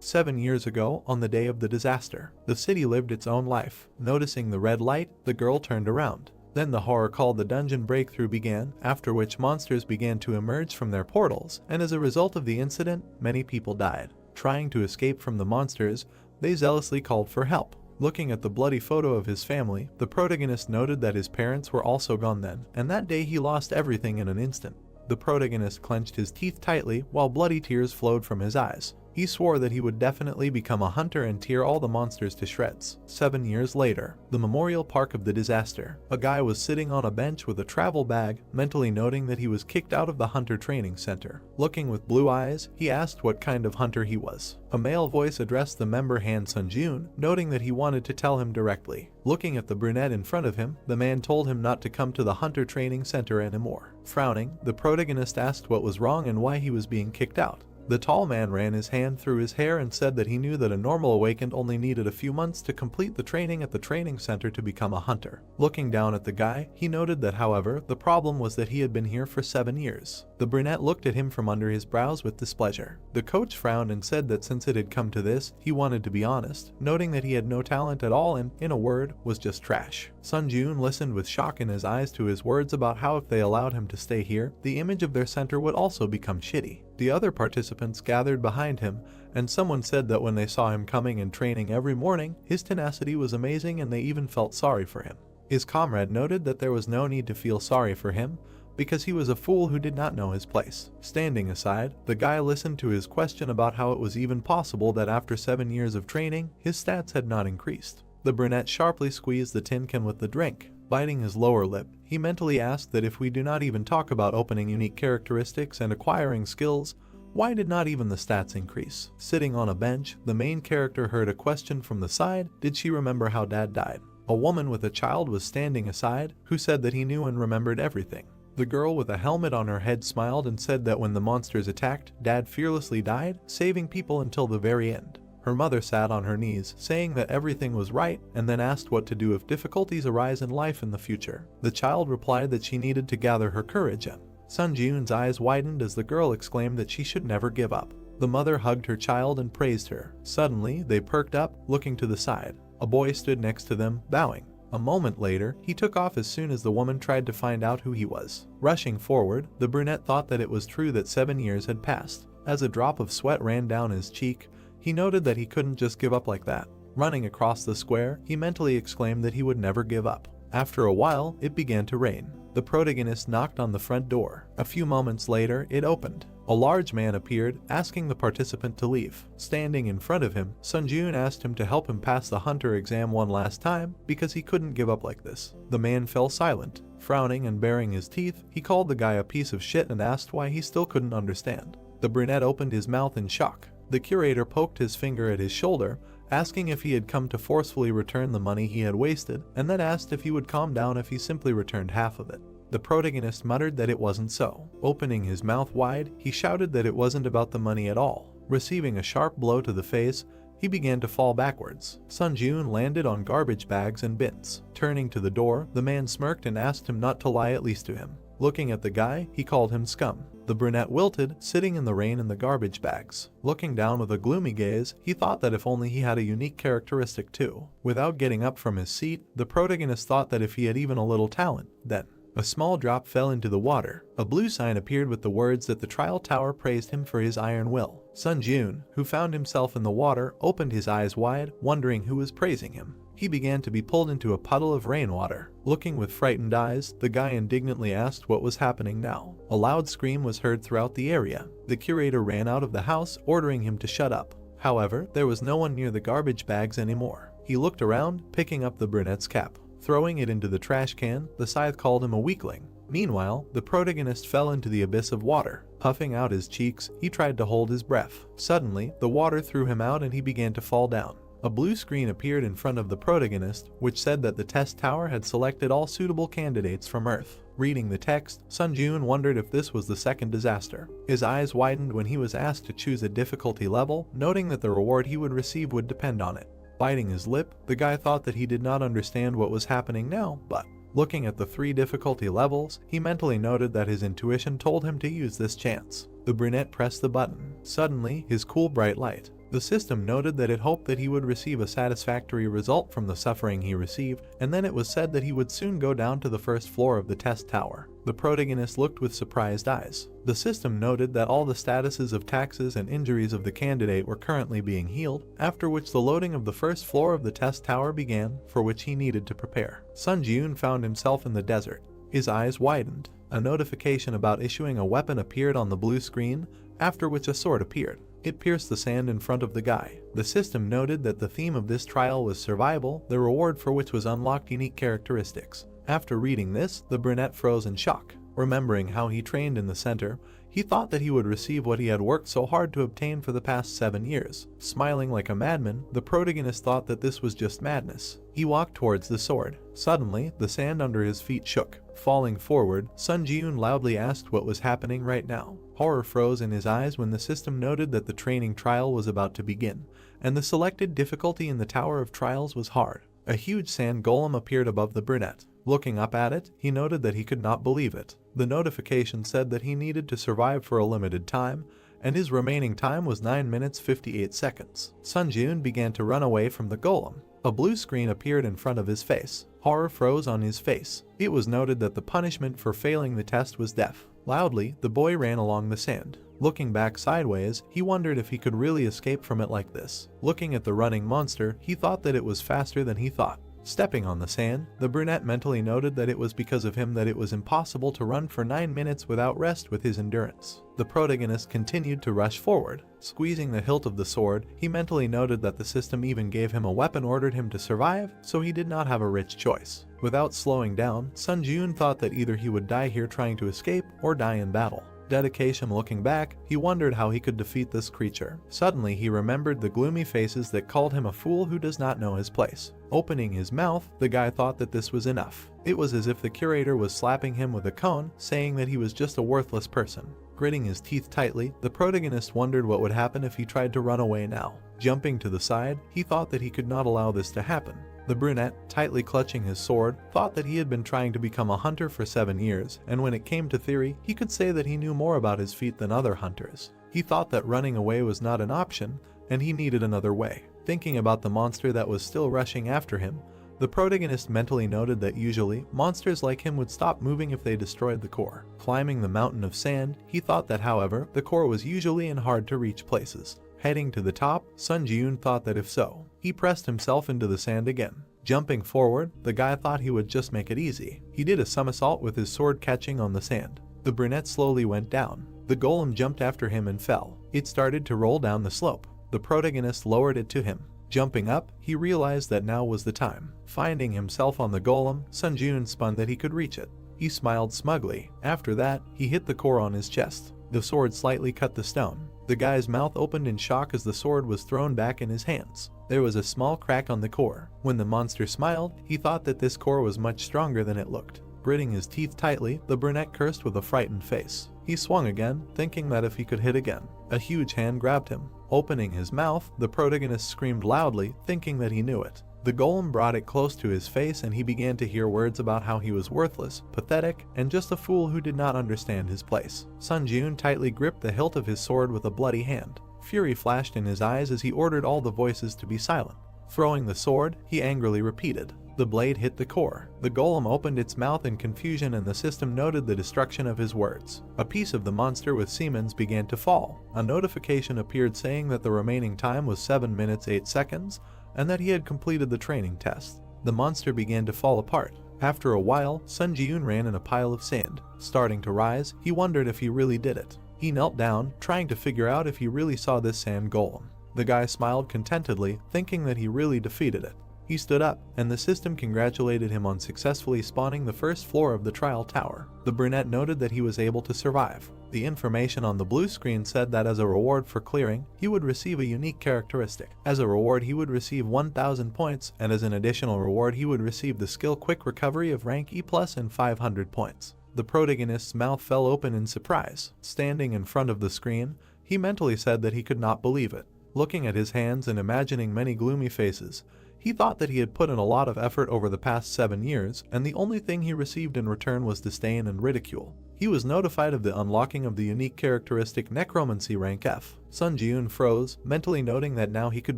7 years ago, on the day of the disaster, the city lived its own life. Noticing the red light, the girl turned around. Then the horror called the dungeon breakthrough began, after which monsters began to emerge from their portals, and as a result of the incident, many people died. Trying to escape from the monsters, they zealously called for help. Looking at the bloody photo of his family, the protagonist noted that his parents were also gone then, and that day he lost everything in an instant. The protagonist clenched his teeth tightly while bloody tears flowed from his eyes. He swore that he would definitely become a hunter and tear all the monsters to shreds. 7 years later, the memorial park of the disaster. A guy was sitting on a bench with a travel bag, mentally noting that he was kicked out of the hunter training center. Looking with blue eyes, he asked what kind of hunter he was. A male voice addressed the member Han Sunjun, noting that he wanted to tell him directly. Looking at the brunette in front of him, the man told him not to come to the hunter training center anymore. Frowning, the protagonist asked what was wrong and why he was being kicked out. The tall man ran his hand through his hair and said that he knew that a normal awakened only needed a few months to complete the training at the training center to become a hunter. Looking down at the guy, he noted that however, the problem was that he had been here for 7 years. The brunette looked at him from under his brows with displeasure. The coach frowned and said that since it had come to this, he wanted to be honest, noting that he had no talent at all and, in a word, was just trash. Sunjun listened with shock in his eyes to his words about how if they allowed him to stay here, the image of their center would also become shitty. The other participants gathered behind him, and someone said that when they saw him coming and training every morning, his tenacity was amazing and they even felt sorry for him. His comrade noted that there was no need to feel sorry for him, because he was a fool who did not know his place. Standing aside, the guy listened to his question about how it was even possible that after 7 years of training, his stats had not increased. The brunette sharply squeezed the tin can with the drink. Biting his lower lip, he mentally asked that if we do not even talk about opening unique characteristics and acquiring skills, why did not even the stats increase? Sitting on a bench, the main character heard a question from the side. Did she remember how dad died? A woman with a child was standing aside, who said that he knew and remembered everything. The girl with a helmet on her head smiled and said that when the monsters attacked, dad fearlessly died, saving people until the very end. Her mother sat on her knees, saying that everything was right, and then asked what to do if difficulties arise in life in the future. The child replied that she needed to gather her courage and Sunjun's eyes widened as the girl exclaimed that she should never give up. The mother hugged her child and praised her. Suddenly, they perked up, looking to the side. A boy stood next to them, bowing. A moment later, he took off as soon as the woman tried to find out who he was. Rushing forward, the brunette thought that it was true that 7 years had passed. As a drop of sweat ran down his cheek, he noted that he couldn't just give up like that. Running across the square, he mentally exclaimed that he would never give up. After a while, it began to rain. The protagonist knocked on the front door. A few moments later, it opened. A large man appeared, asking the participant to leave. Standing in front of him, Sunjun asked him to help him pass the hunter exam one last time because he couldn't give up like this. The man fell silent. Frowning and baring his teeth, he called the guy a piece of shit and asked why he still couldn't understand. The brunette opened his mouth in shock. The curator poked his finger at his shoulder, asking if he had come to forcefully return the money he had wasted, and then asked if he would calm down if he simply returned half of it. The protagonist muttered that it wasn't so. Opening his mouth wide, he shouted that it wasn't about the money at all. Receiving a sharp blow to the face, he began to fall backwards. Sunjun landed on garbage bags and bins. Turning to the door, the man smirked and asked him not to lie at least to him. Looking at the guy, he called him scum. The brunette wilted, sitting in the rain in the garbage bags. Looking down with a gloomy gaze, he thought that if only he had a unique characteristic too. Without getting up from his seat, the protagonist thought that if he had even a little talent, then a small drop fell into the water. A blue sign appeared with the words that the trial tower praised him for his iron will. Sunjun, who found himself in the water, opened his eyes wide, wondering who was praising him. He began to be pulled into a puddle of rainwater. Looking with frightened eyes, the guy indignantly asked what was happening now. A loud scream was heard throughout the area. The curator ran out of the house, ordering him to shut up. However, there was no one near the garbage bags anymore. He looked around, picking up the brunette's cap. Throwing it into the trash can, the scythe called him a weakling. Meanwhile, the protagonist fell into the abyss of water. Puffing out his cheeks, he tried to hold his breath. Suddenly, the water threw him out and he began to fall down. A blue screen appeared in front of the protagonist, which said that the test tower had selected all suitable candidates from Earth. Reading the text, Sunjun wondered if this was the second disaster. His eyes widened when he was asked to choose a difficulty level, noting that the reward he would receive would depend on it. Biting his lip, the guy thought that he did not understand what was happening now, but looking at the 3 difficulty levels, he mentally noted that his intuition told him to use this chance. The brunette pressed the button. Suddenly, his cool bright light. The system noted that it hoped that he would receive a satisfactory result from the suffering he received, and then it was said that he would soon go down to the first floor of the test tower. The protagonist looked with surprised eyes. The system noted that all the statuses of taxes and injuries of the candidate were currently being healed, after which the loading of the first floor of the test tower began, for which he needed to prepare. Sun Ji-yoon found himself in the desert. His eyes widened. A notification about issuing a weapon appeared on the blue screen, after which a sword appeared. It pierced the sand in front of the guy. The system noted that the theme of this trial was survival, the reward for which was unlocked unique characteristics. After reading this, the brunette froze in shock. Remembering how he trained in the center, he thought that he would receive what he had worked so hard to obtain for the past 7 years. Smiling like a madman, the protagonist thought that this was just madness. He walked towards the sword. Suddenly, the sand under his feet shook. Falling forward, Sun Ji-yoon loudly asked what was happening right now. Horror froze in his eyes when the system noted that the training trial was about to begin, and the selected difficulty in the Tower of Trials was hard. A huge sand golem appeared above the brunette. Looking up at it, he noted that he could not believe it. The notification said that he needed to survive for a limited time, and his remaining time was 9 minutes 58 seconds. Sun Ji-yoon began to run away from the golem. A blue screen appeared in front of his face. Horror froze on his face. It was noted that the punishment for failing the test was death. Loudly, the boy ran along the sand. Looking back sideways, he wondered if he could really escape from it like this. Looking at the running monster, he thought that it was faster than he thought. Stepping on the sand, the brunette mentally noted that it was because of him that it was impossible to run for 9 minutes without rest with his endurance. The protagonist continued to rush forward. Squeezing the hilt of the sword, he mentally noted that the system even gave him a weapon ordered him to survive, so he did not have a rich choice. Without slowing down, Sun Ji-yoon thought that either he would die here trying to escape or die in battle. Dedication. Looking back, he wondered how he could defeat this creature. Suddenly he remembered the gloomy faces that called him a fool who does not know his place. Opening his mouth, the guy thought that this was enough. It was as if the curator was slapping him with a cone, saying that he was just a worthless person. Gritting his teeth tightly, the protagonist wondered what would happen if he tried to run away now. Jumping to the side, he thought that he could not allow this to happen. The brunette, tightly clutching his sword, thought that he had been trying to become a hunter for 7 years, and when it came to theory, he could say that he knew more about his feat than other hunters. He thought that running away was not an option, and he needed another way. Thinking about the monster that was still rushing after him, the protagonist mentally noted that usually, monsters like him would stop moving if they destroyed the core. Climbing the mountain of sand, he thought that however, the core was usually in hard to reach places. Heading to the top, Sun Ji-yoon thought that if so, he pressed himself into the sand again. Jumping forward, the guy thought he would just make it easy. He did a somersault with his sword catching on the sand. The brunette slowly went down. The golem jumped after him and fell. It started to roll down the slope. The protagonist lowered it to him. Jumping up, he realized that now was the time. Finding himself on the golem, Sun Ji-yoon spun that he could reach it. He smiled smugly. After that, he hit the core on his chest. The sword slightly cut the stone. The guy's mouth opened in shock as the sword was thrown back in his hands. There was a small crack on the core. When the monster smiled, he thought that this core was much stronger than it looked. Gritting his teeth tightly, the brunette cursed with a frightened face. He swung again, thinking that if he could hit again. A huge hand grabbed him. Opening his mouth, the protagonist screamed loudly, thinking that he knew it. The golem brought it close to his face and he began to hear words about how he was worthless, pathetic, and just a fool who did not understand his place. Sun Ji-yoon tightly gripped the hilt of his sword with a bloody hand. Fury flashed in his eyes as he ordered all the voices to be silent. Throwing the sword, he angrily repeated. The blade hit the core. The golem opened its mouth in confusion and the system noted the destruction of his words. A piece of the monster with Siemens began to fall. A notification appeared saying that the remaining time was 7 minutes 8 seconds and that he had completed the training test. The monster began to fall apart. After a while, Sun Ji-yoon ran in a pile of sand. Starting to rise, he wondered if he really did it. He knelt down, trying to figure out if he really saw this sand golem. The guy smiled contentedly, thinking that he really defeated it. He stood up, and the system congratulated him on successfully spawning the first floor of the trial tower. The brunette noted that he was able to survive. The information on the blue screen said that as a reward for clearing, he would receive a unique characteristic. As a reward, he would receive 1,000 points, and as an additional reward, he would receive the skill Quick Recovery of rank E+ and 500 points. The protagonist's mouth fell open in surprise. Standing in front of the screen, he mentally said that he could not believe it. Looking at his hands and imagining many gloomy faces, He thought that he had put in a lot of effort over the past 7 years, and the only thing he received in return was disdain and ridicule. He was notified of the unlocking of the unique characteristic Necromancy rank F. Sun Ji-eun froze, mentally noting that now he could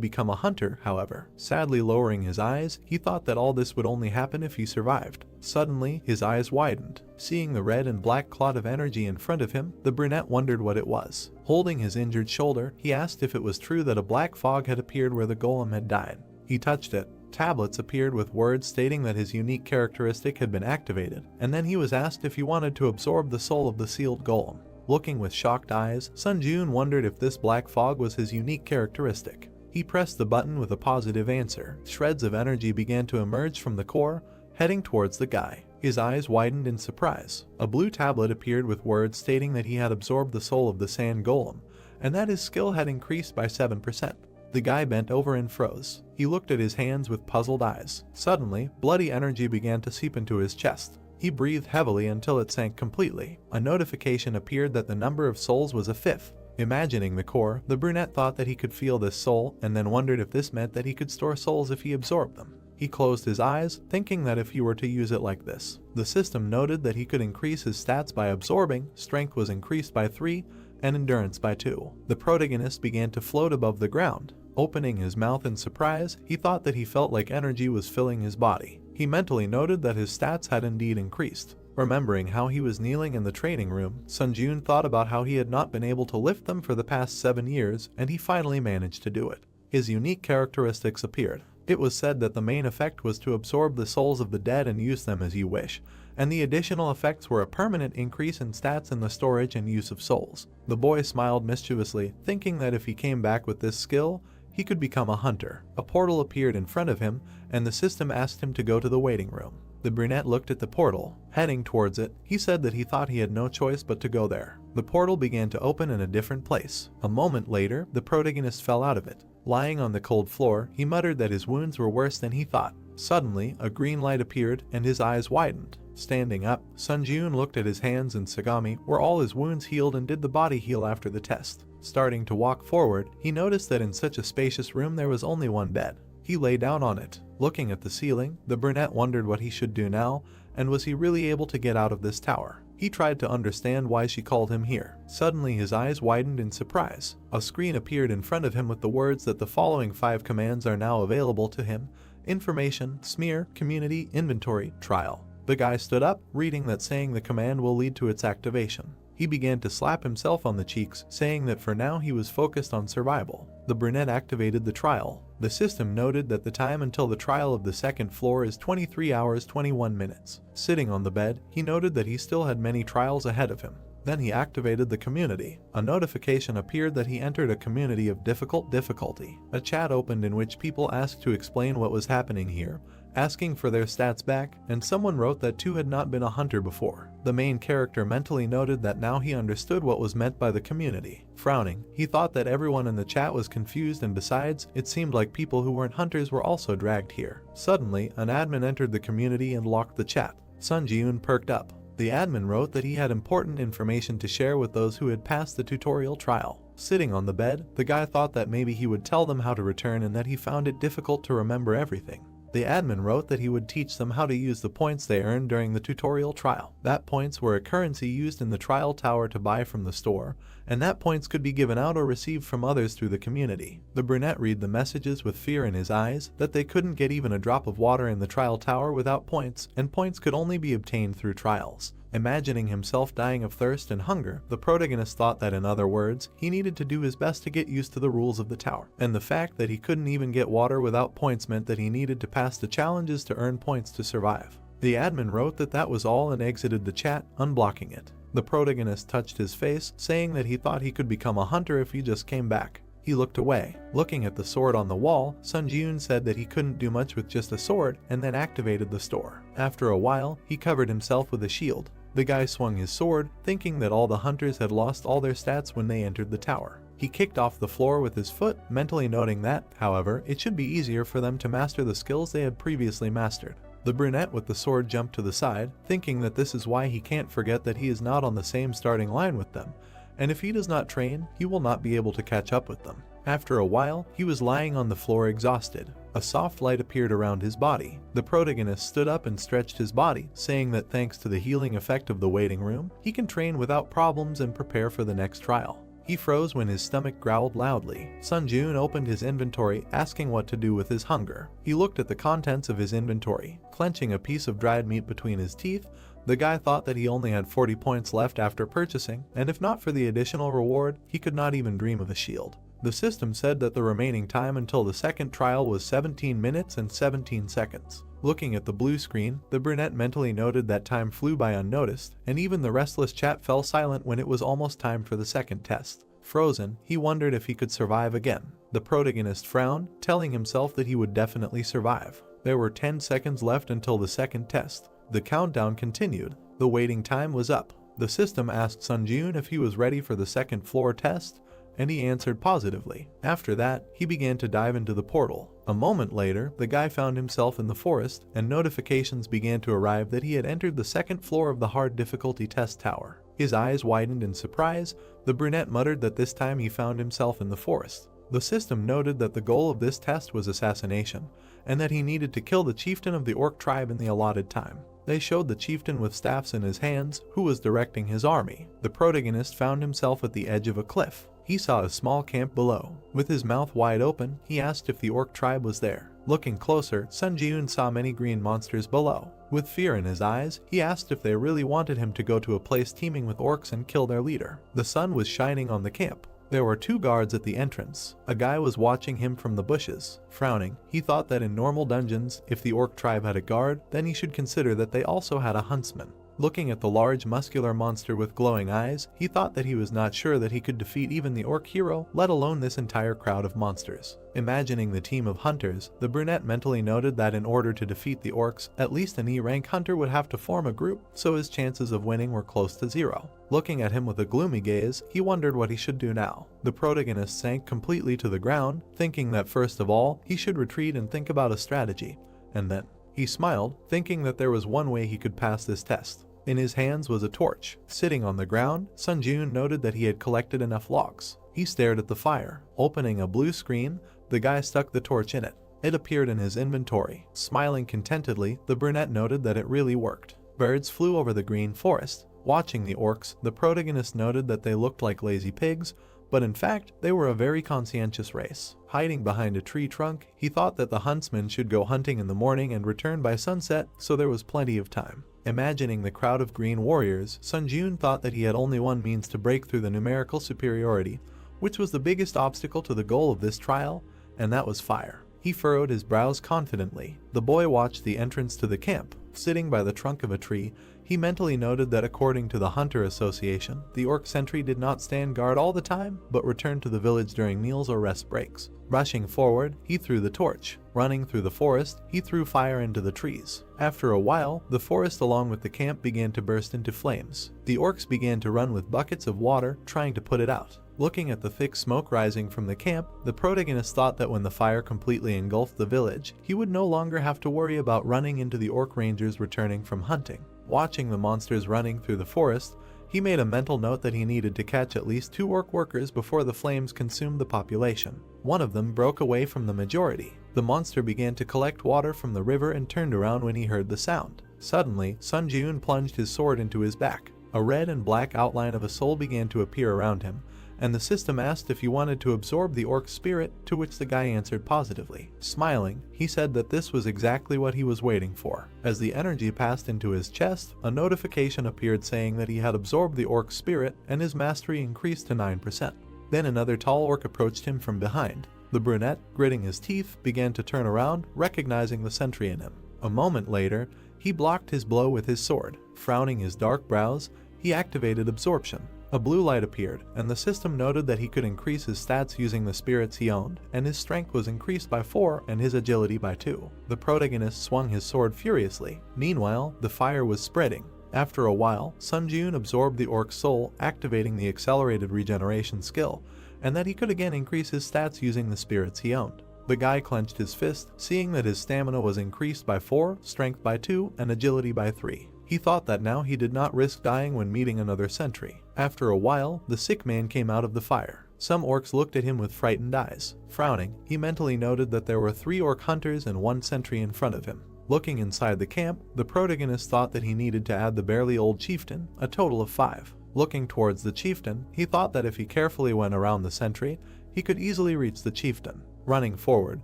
become a hunter. However, sadly lowering his eyes, he thought that all this would only happen if he survived. Suddenly, his eyes widened. Seeing the red and black clot of energy in front of him, the brunette wondered what it was. Holding his injured shoulder, he asked if it was true that a black fog had appeared where the golem had died. He touched it. Tablets appeared with words stating that his unique characteristic had been activated, and then he was asked if he wanted to absorb the soul of the sealed golem. Looking with shocked eyes, Sun Ji-eun wondered if this black fog was his unique characteristic. He pressed the button with a positive answer. Shreds of energy began to emerge from the core, heading towards the guy. His eyes widened in surprise. A blue tablet appeared with words stating that he had absorbed the soul of the sand golem, and that his skill had increased by 7%. The guy bent over and froze. He looked at his hands with puzzled eyes. Suddenly, bloody energy began to seep into his chest. He breathed heavily until it sank completely. A notification appeared that the number of souls was a 5th. Imagining the core, the brunette thought that he could feel this soul, and then wondered if this meant that he could store souls if he absorbed them. He closed his eyes, thinking that if he were to use it like this. The system noted that he could increase his stats by absorbing. Strength was increased by 3, and endurance by 2. The protagonist began to float above the ground. Opening his mouth in surprise, he thought that he felt like energy was filling his body. He mentally noted that his stats had indeed increased. Remembering how he was kneeling in the training room, Sun Ji-eun thought about how he had not been able to lift them for the past 7 years, and he finally managed to do it. His unique characteristics appeared. It was said that the main effect was to absorb the souls of the dead and use them as you wish, and the additional effects were a permanent increase in stats in the storage and use of souls. The boy smiled mischievously, thinking that if he came back with this skill, he could become a hunter. A portal appeared in front of him, and the system asked him to go to the waiting room. The brunette looked at the portal. Heading towards it, he said that he thought he had no choice but to go there. The portal began to open in a different place. A moment later, the protagonist fell out of it. Lying on the cold floor, he muttered that his wounds were worse than he thought. Suddenly, a green light appeared, and his eyes widened. Standing up, Sun Ji-eun looked at his hands and Sagami, where all his wounds healed, and did the body heal after the test. Starting to walk forward, he noticed that in such a spacious room there was only one bed. He lay down on it. Looking at the ceiling, the brunette wondered what he should do now, and was he really able to get out of this tower? He tried to understand why she called him here. Suddenly his eyes widened in surprise. A screen appeared in front of him with the words that the following 5 commands are now available to him: information, smear, community, inventory, trial. The guy stood up, reading that, saying the command will lead to its activation. He began to slap himself on the cheeks, saying that for now he was focused on survival. The brunette activated the trial. The system noted that the time until the trial of the second floor is 23 hours 21 minutes. Sitting on the bed, he noted that he still had many trials ahead of him. Then he activated the community. A notification appeared that he entered a community of difficult difficulty. A chat opened in which people asked to explain what was happening here, asking for their stats back, and someone wrote that 2 had not been a hunter before. The main character mentally noted that now he understood what was meant by the community. Frowning, he thought that everyone in the chat was confused, and besides, it seemed like people who weren't hunters were also dragged here. Suddenly, an admin entered the community and locked the chat. Sun Ji-eun perked up. The admin wrote that he had important information to share with those who had passed the tutorial trial. Sitting on the bed, the guy thought that maybe he would tell them how to return and that he found it difficult to remember everything. The admin wrote that he would teach them how to use the points they earned during the tutorial trial. That points were a currency used in the trial tower to buy from the store, and that points could be given out or received from others through the community. The brunette read the messages with fear in his eyes, that they couldn't get even a drop of water in the trial tower without points, and points could only be obtained through trials. Imagining himself dying of thirst and hunger, the protagonist thought that, in other words, he needed to do his best to get used to the rules of the tower. And the fact that he couldn't even get water without points meant that he needed to pass the challenges to earn points to survive. The admin wrote that that was all and exited the chat, unblocking it. The protagonist touched his face, saying that he thought he could become a hunter if he just came back. He looked away. Looking at the sword on the wall, Sun Ji-eun said that he couldn't do much with just a sword, and then activated the store. After a while, he covered himself with a shield. The guy swung his sword, thinking that all the hunters had lost all their stats when they entered the tower. He kicked off the floor with his foot, mentally noting that, however, it should be easier for them to master the skills they had previously mastered. The brunette with the sword jumped to the side, thinking that this is why he can't forget that he is not on the same starting line with them, and if he does not train, he will not be able to catch up with them. After a while, he was lying on the floor exhausted. A soft light appeared around his body. The protagonist stood up and stretched his body, saying that thanks to the healing effect of the waiting room, he can train without problems and prepare for the next trial. He froze when his stomach growled loudly. Sunjun opened his inventory, asking what to do with his hunger. He looked at the contents of his inventory. Clenching a piece of dried meat between his teeth, the guy thought that he only had 40 points left after purchasing, and if not for the additional reward, he could not even dream of a shield. The system said that the remaining time until the second trial was 17 minutes and 17 seconds. Looking at the blue screen, the brunette mentally noted that time flew by unnoticed, and even the restless chat fell silent when it was almost time for the second test. Frozen, he wondered if he could survive again. The protagonist frowned, telling himself that he would definitely survive. There were 10 seconds left until the second test. The countdown continued. The waiting time was up. The system asked Sunjun if he was ready for the second floor test, and he answered positively. After that, he began to dive into the portal. A moment later, the guy found himself in the forest, and notifications began to arrive that he had entered the second floor of the hard difficulty test tower. His eyes widened in surprise. The brunette muttered that this time he found himself in the forest. The system noted that the goal of this test was assassination, and that he needed to kill the chieftain of the orc tribe in the allotted time. They showed the chieftain with staffs in his hands, who was directing his army. The protagonist found himself at the edge of a cliff. He saw a small camp below. With his mouth wide open, he asked if the orc tribe was there. Looking closer, Sunjun saw many green monsters below. With fear in his eyes, he asked if they really wanted him to go to a place teeming with orcs and kill their leader. The sun was shining on the camp. There were 2 guards at the entrance. A guy was watching him from the bushes. Frowning, he thought that in normal dungeons, if the orc tribe had a guard, then he should consider that they also had a huntsman. Looking at the large muscular monster with glowing eyes, he thought that he was not sure that he could defeat even the orc hero, let alone this entire crowd of monsters. Imagining the team of hunters, the brunette mentally noted that in order to defeat the orcs, at least an E-rank hunter would have to form a group, so his chances of winning were close to 0. Looking at him with a gloomy gaze, he wondered what he should do now. The protagonist sank completely to the ground, thinking that first of all, he should retreat and think about a strategy. And then, he smiled, thinking that there was one way he could pass this test. In his hands was a torch. Sitting on the ground, Sunjun noted that he had collected enough logs. He stared at the fire. Opening a blue screen, the guy stuck the torch in it. It appeared in his inventory. Smiling contentedly, the brunette noted that it really worked. Birds flew over the green forest. Watching the orcs, the protagonist noted that they looked like lazy pigs, but in fact, they were a very conscientious race. Hiding behind a tree trunk, he thought that the huntsman should go hunting in the morning and return by sunset, so there was plenty of time. Imagining the crowd of green warriors, Sunjun thought that he had only one means to break through the numerical superiority, which was the biggest obstacle to the goal of this trial, and that was fire. He furrowed his brows confidently. The boy watched the entrance to the camp. Sitting by the trunk of a tree, he mentally noted that according to the Hunter Association, the orc sentry did not stand guard all the time, but returned to the village during meals or rest breaks. Rushing forward, he threw the torch. Running through the forest, he threw fire into the trees. After a while, the forest along with the camp began to burst into flames. The orcs began to run with buckets of water, trying to put it out. Looking at the thick smoke rising from the camp, the protagonist thought that when the fire completely engulfed the village, he would no longer have to worry about running into the orc rangers returning from hunting. Watching the monsters running through the forest, he made a mental note that he needed to catch at least 2 orc workers before the flames consumed the population. One of them broke away from the majority. The monster began to collect water from the river and turned around when he heard the sound. Suddenly, Sunjun plunged his sword into his back. A red and black outline of a soul began to appear around him, and the system asked if he wanted to absorb the orc's spirit, to which the guy answered positively. Smiling, he said that this was exactly what he was waiting for. As the energy passed into his chest, a notification appeared saying that he had absorbed the orc's spirit and his mastery increased to 9%. Then another tall orc approached him from behind. The brunette, gritting his teeth, began to turn around, recognizing the sentry in him. A moment later, he blocked his blow with his sword. Frowning his dark brows, he activated absorption. A blue light appeared, and the system noted that he could increase his stats using the spirits he owned, and his strength was increased by 4 and his agility by 2. The protagonist swung his sword furiously. Meanwhile, the fire was spreading. After a while, Sunjun absorbed the orc's soul, activating the accelerated regeneration skill, and that he could again increase his stats using the spirits he owned. The guy clenched his fist, seeing that his stamina was increased by 4, strength by 2, and agility by 3. He thought that now he did not risk dying when meeting another sentry. After a while, the sick man came out of the fire. Some orcs looked at him with frightened eyes. Frowning, he mentally noted that there were 3 orc hunters and 1 sentry in front of him. Looking inside the camp, the protagonist thought that he needed to add the barely old chieftain, a total of 5. Looking towards the chieftain, he thought that if he carefully went around the sentry, he could easily reach the chieftain. Running forward,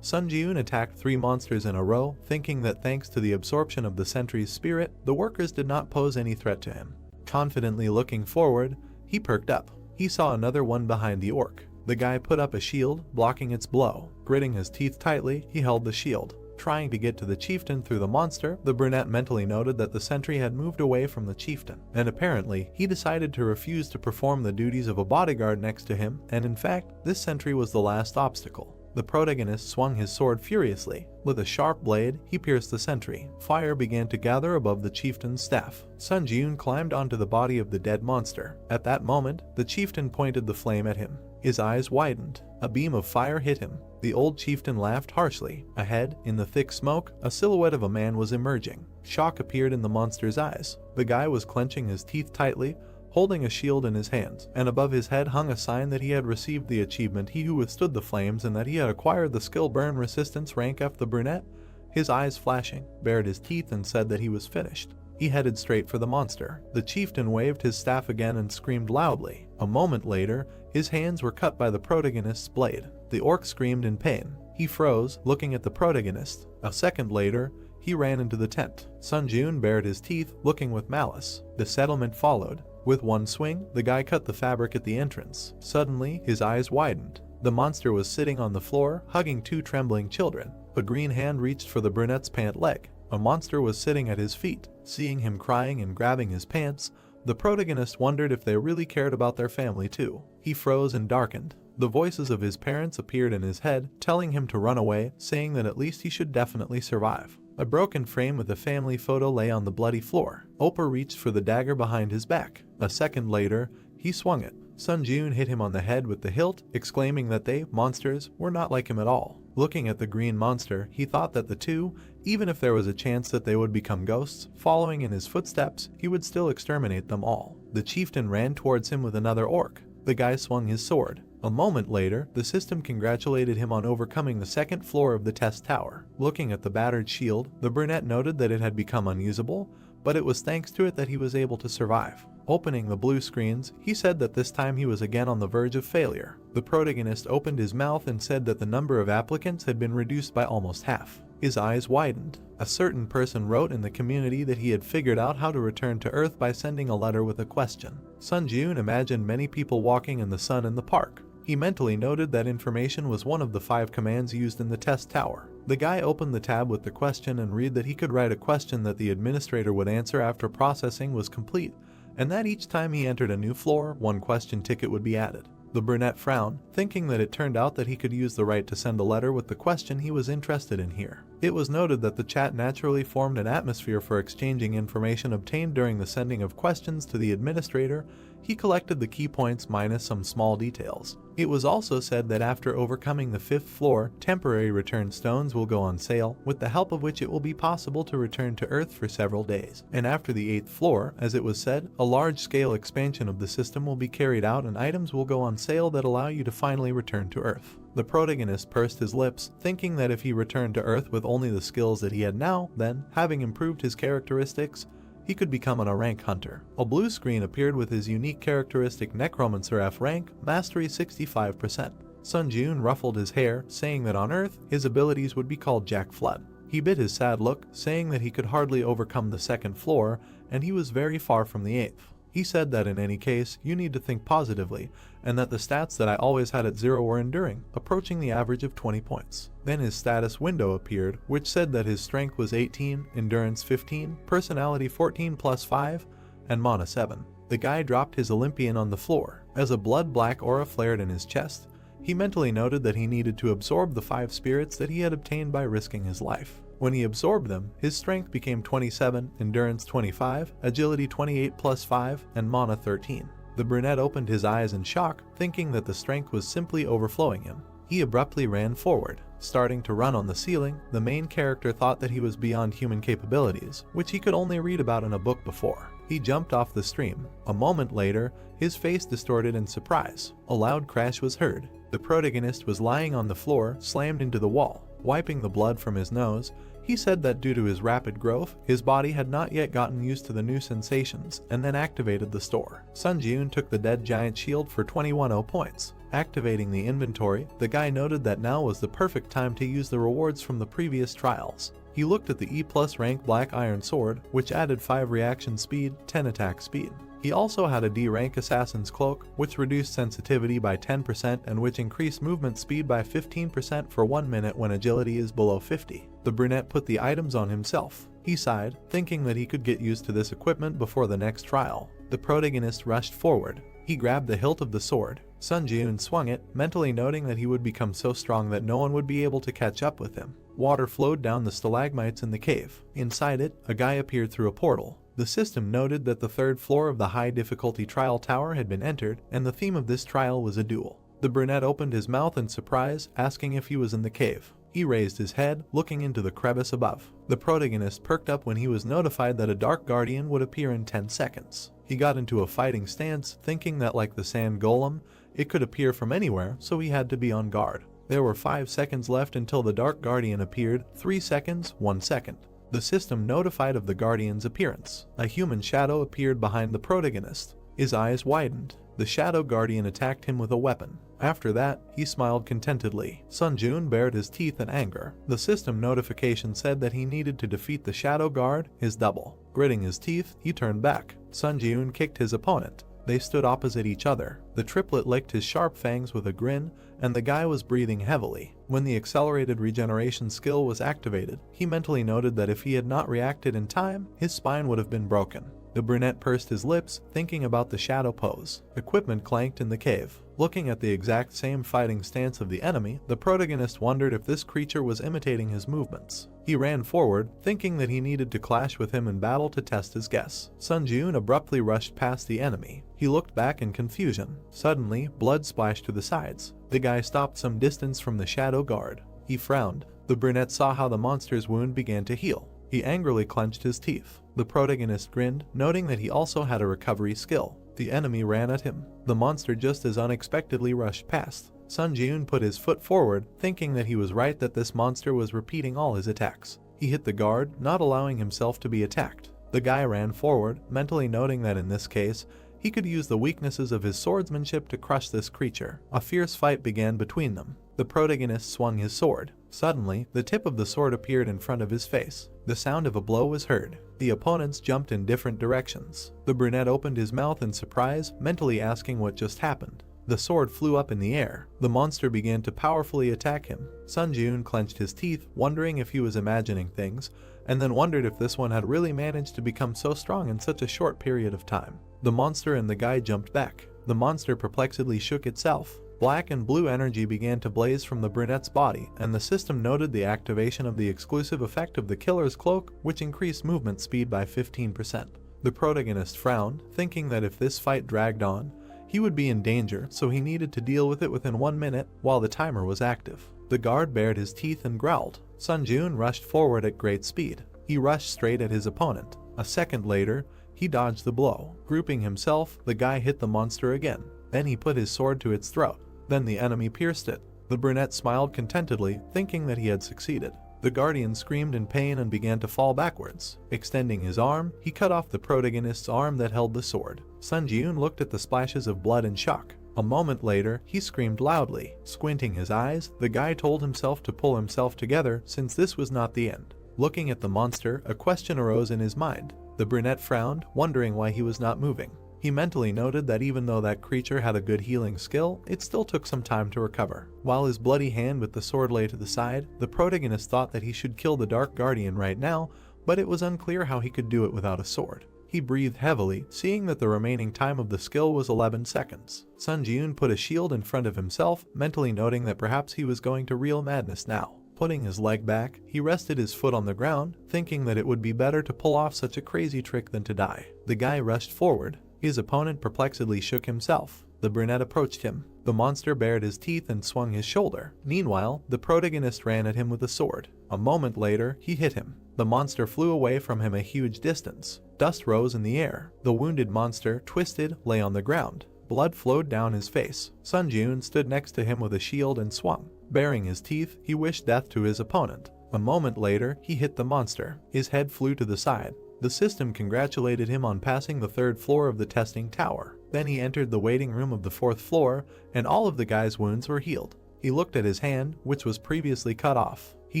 Sun Jiun attacked 3 monsters in a row, thinking that thanks to the absorption of the sentry's spirit, the workers did not pose any threat to him. Confidently looking forward, he perked up. He saw another one behind the orc. The guy put up a shield, blocking its blow. Gritting his teeth tightly, he held the shield. Trying to get to the chieftain through the monster, the brunette mentally noted that the sentry had moved away from the chieftain, and apparently, he decided to refuse to perform the duties of a bodyguard next to him, and in fact, this sentry was the last obstacle. The protagonist swung his sword furiously. With a sharp blade, he pierced the sentry. Fire began to gather above the chieftain's staff. Sun Jiun climbed onto the body of the dead monster. At that moment, the chieftain pointed the flame at him. His eyes widened. A beam of fire hit him. The old chieftain laughed harshly. Ahead, in the thick smoke, a silhouette of a man was emerging. Shock appeared in the monster's eyes. The guy was clenching his teeth tightly, holding a shield in his hands, and above his head hung a sign that he had received the achievement He Who Withstood the Flames and that he had acquired the skill Burn Resistance rank F. The brunette, his eyes flashing, bared his teeth and said that he was finished. He headed straight for the monster. The chieftain waved his staff again and screamed loudly. A moment later, his hands were cut by the protagonist's blade. The orc screamed in pain. He froze, looking at the protagonist. A second later, he ran into the tent. Sun Jiun bared his teeth, looking with malice. The settlement followed. With one swing, the guy cut the fabric at the entrance. Suddenly, his eyes widened. The monster was sitting on the floor, hugging 2 trembling children. A green hand reached for the brunette's pant leg. A monster was sitting at his feet. Seeing him crying and grabbing his pants, the protagonist wondered if they really cared about their family too. He froze and darkened. The voices of his parents appeared in his head, telling him to run away, saying that at least he should definitely survive. A broken frame with a family photo lay on the bloody floor. Opa reached for the dagger behind his back. A second later, he swung it. Sun Jiun hit him on the head with the hilt, exclaiming that they, monsters, were not like him at all. Looking at the green monster, he thought that the 2, even if there was a chance that they would become ghosts, following in his footsteps, he would still exterminate them all. The chieftain ran towards him with another orc. The guy swung his sword. A moment later, the system congratulated him on overcoming the 2nd floor of the test tower. Looking at the battered shield, the brunette noted that it had become unusable, but it was thanks to it that he was able to survive. Opening the blue screens, he said that this time he was again on the verge of failure. The protagonist opened his mouth and said that the number of applicants had been reduced by almost half. His eyes widened. A certain person wrote in the community that he had figured out how to return to Earth by sending a letter with a question. Sun Jiun imagined many people walking in the sun in the park. He mentally noted that information was one of the 5 commands used in the test tower. The guy opened the tab with the question and read that he could write a question that the administrator would answer after processing was complete, and that each time he entered a new floor, 1 question ticket would be added. The brunette frowned, thinking that it turned out that he could use the right to send a letter with the question he was interested in here. It was noted that the chat naturally formed an atmosphere for exchanging information obtained during the sending of questions to the administrator. He collected the key points minus some small details. It was also said that after overcoming the 5th floor, temporary return stones will go on sale, with the help of which it will be possible to return to Earth for several days. And after the 8th floor, as it was said, a large-scale expansion of the system will be carried out and items will go on sale that allow you to finally return to Earth. The protagonist pursed his lips, thinking that if he returned to Earth with only the skills that he had now, then, having improved his characteristics, he could become an A rank hunter. A blue screen appeared with his unique characteristic Necromancer F rank, mastery 65%. Sun Jiun ruffled his hair, saying that on Earth, his abilities would be called Jack Flood. He bit his sad look, saying that he could hardly overcome the 2nd floor, and he was very far from the 8th. He said that in any case, you need to think positively, and that the stats that I always had at 0 were enduring, approaching the average of 20 points. Then his status window appeared, which said that his strength was 18, endurance 15, personality 14 plus 5, and mana 7. The guy dropped his Olympian on the floor. As a blood-black aura flared in his chest, he mentally noted that he needed to absorb the 5 spirits that he had obtained by risking his life. When he absorbed them, his strength became 27, endurance 25, agility 28 plus 5, and mana 13. The brunette opened his eyes in shock, thinking that the strength was simply overflowing him. He abruptly ran forward. Starting to run on the ceiling, the main character thought that he was beyond human capabilities, which he could only read about in a book before. He jumped off the stream. A moment later, his face distorted in surprise. A loud crash was heard. The protagonist was lying on the floor, slammed into the wall. Wiping the blood from his nose, he said that due to his rapid growth, his body had not yet gotten used to the new sensations, and then activated the store. Sun Jiun took the dead giant shield for 21 points. Activating the inventory, the guy noted that now was the perfect time to use the rewards from the previous trials. He looked at the E+ rank Black Iron Sword, which added 5 reaction speed, 10 attack speed. He also had a D rank Assassin's Cloak, which reduced sensitivity by 10% and which increased movement speed by 15% for 1 minute when agility is below 50. The brunette put the items on himself. He sighed, thinking that he could get used to this equipment before the next trial. The protagonist rushed forward. He grabbed the hilt of the sword. Sun Jiun swung it, mentally noting that he would become so strong that no one would be able to catch up with him. Water flowed down the stalagmites in the cave. Inside it, a guy appeared through a portal. The system noted that the 3rd floor of the high difficulty trial tower had been entered, and the theme of this trial was a duel. The brunette opened his mouth in surprise, asking if he was in the cave. He raised his head, looking into the crevice above. The protagonist perked up when he was notified that a dark guardian would appear in 10 seconds. He got into a fighting stance, thinking that like the sand golem, it could appear from anywhere, so he had to be on guard. There were 5 seconds left until the dark guardian appeared, 3 seconds, 1 second. The system notified of the guardian's appearance. A human shadow appeared behind the protagonist. His eyes widened. The shadow guardian attacked him with a weapon. After that, he smiled contentedly. Sun Jiun bared his teeth in anger. The system notification said that he needed to defeat the shadow guard, his double. Gritting his teeth, he turned back. Sun Jiun kicked his opponent. They stood opposite each other. The triplet licked his sharp fangs with a grin, and the guy was breathing heavily. When the accelerated regeneration skill was activated, he mentally noted that if he had not reacted in time, his spine would have been broken. The brunette pursed his lips, thinking about the shadow pose. Equipment clanked in the cave. Looking at the exact same fighting stance of the enemy, the protagonist wondered if this creature was imitating his movements. He ran forward, thinking that he needed to clash with him in battle to test his guess. Sun Jiun abruptly rushed past the enemy. He looked back in confusion. Suddenly, blood splashed to the sides. The guy stopped some distance from the shadow guard. He frowned. The brunette saw how the monster's wound began to heal. He angrily clenched his teeth. The protagonist grinned, noting that he also had a recovery skill. The enemy ran at him. The monster just as unexpectedly rushed past. Sun Jiun put his foot forward, thinking that he was right that this monster was repeating all his attacks. He hit the guard, not allowing himself to be attacked. The guy ran forward, mentally noting that in this case, he could use the weaknesses of his swordsmanship to crush this creature. A fierce fight began between them. The protagonist swung his sword. Suddenly, the tip of the sword appeared in front of his face. The sound of a blow was heard. The opponents jumped in different directions. The brunette opened his mouth in surprise, mentally asking what just happened. The sword flew up in the air. The monster began to powerfully attack him. Sun Jiun clenched his teeth, wondering if he was imagining things, and then wondered if this one had really managed to become so strong in such a short period of time. The monster and the guy jumped back. The monster perplexedly shook itself. Black and blue energy began to blaze from the brunette's body, and the system noted the activation of the exclusive effect of the killer's cloak, which increased movement speed by 15%. The protagonist frowned, thinking that if this fight dragged on, he would be in danger, so he needed to deal with it within 1 minute while the timer was active. The guard bared his teeth and growled. Sun Jiun rushed forward at great speed. He rushed straight at his opponent. A second later, he dodged the blow. Grouping himself, the guy hit the monster again. Then he put his sword to its throat. Then the enemy pierced it. The brunette smiled contentedly, thinking that he had succeeded. The guardian screamed in pain and began to fall backwards. Extending his arm, he cut off the protagonist's arm that held the sword. Sun Jiun looked at the splashes of blood in shock. A moment later, he screamed loudly. Squinting his eyes, the guy told himself to pull himself together since this was not the end. Looking at the monster, a question arose in his mind. The brunette frowned, wondering why he was not moving. He mentally noted that even though that creature had a good healing skill, it still took some time to recover. While his bloody hand with the sword lay to the side, the protagonist thought that he should kill the Dark Guardian right now, but it was unclear how he could do it without a sword. He breathed heavily, seeing that the remaining time of the skill was 11 seconds. Sun Jiun put a shield in front of himself, mentally noting that perhaps he was going to real madness now. Putting his leg back, he rested his foot on the ground, thinking that it would be better to pull off such a crazy trick than to die. The guy rushed forward. His opponent perplexedly shook himself. The brunette approached him. The monster bared his teeth and swung his shoulder. Meanwhile, the protagonist ran at him with a sword. A moment later, he hit him. The monster flew away from him a huge distance. Dust rose in the air. The wounded monster, twisted, lay on the ground. Blood flowed down his face. Sun Jun stood next to him with a shield and swung. Baring his teeth, he wished death to his opponent. A moment later, he hit the monster. His head flew to the side. The system congratulated him on passing the 3rd floor of the testing tower. Then he entered the waiting room of the 4th floor, and all of the guy's wounds were healed. He looked at his hand, which was previously cut off. He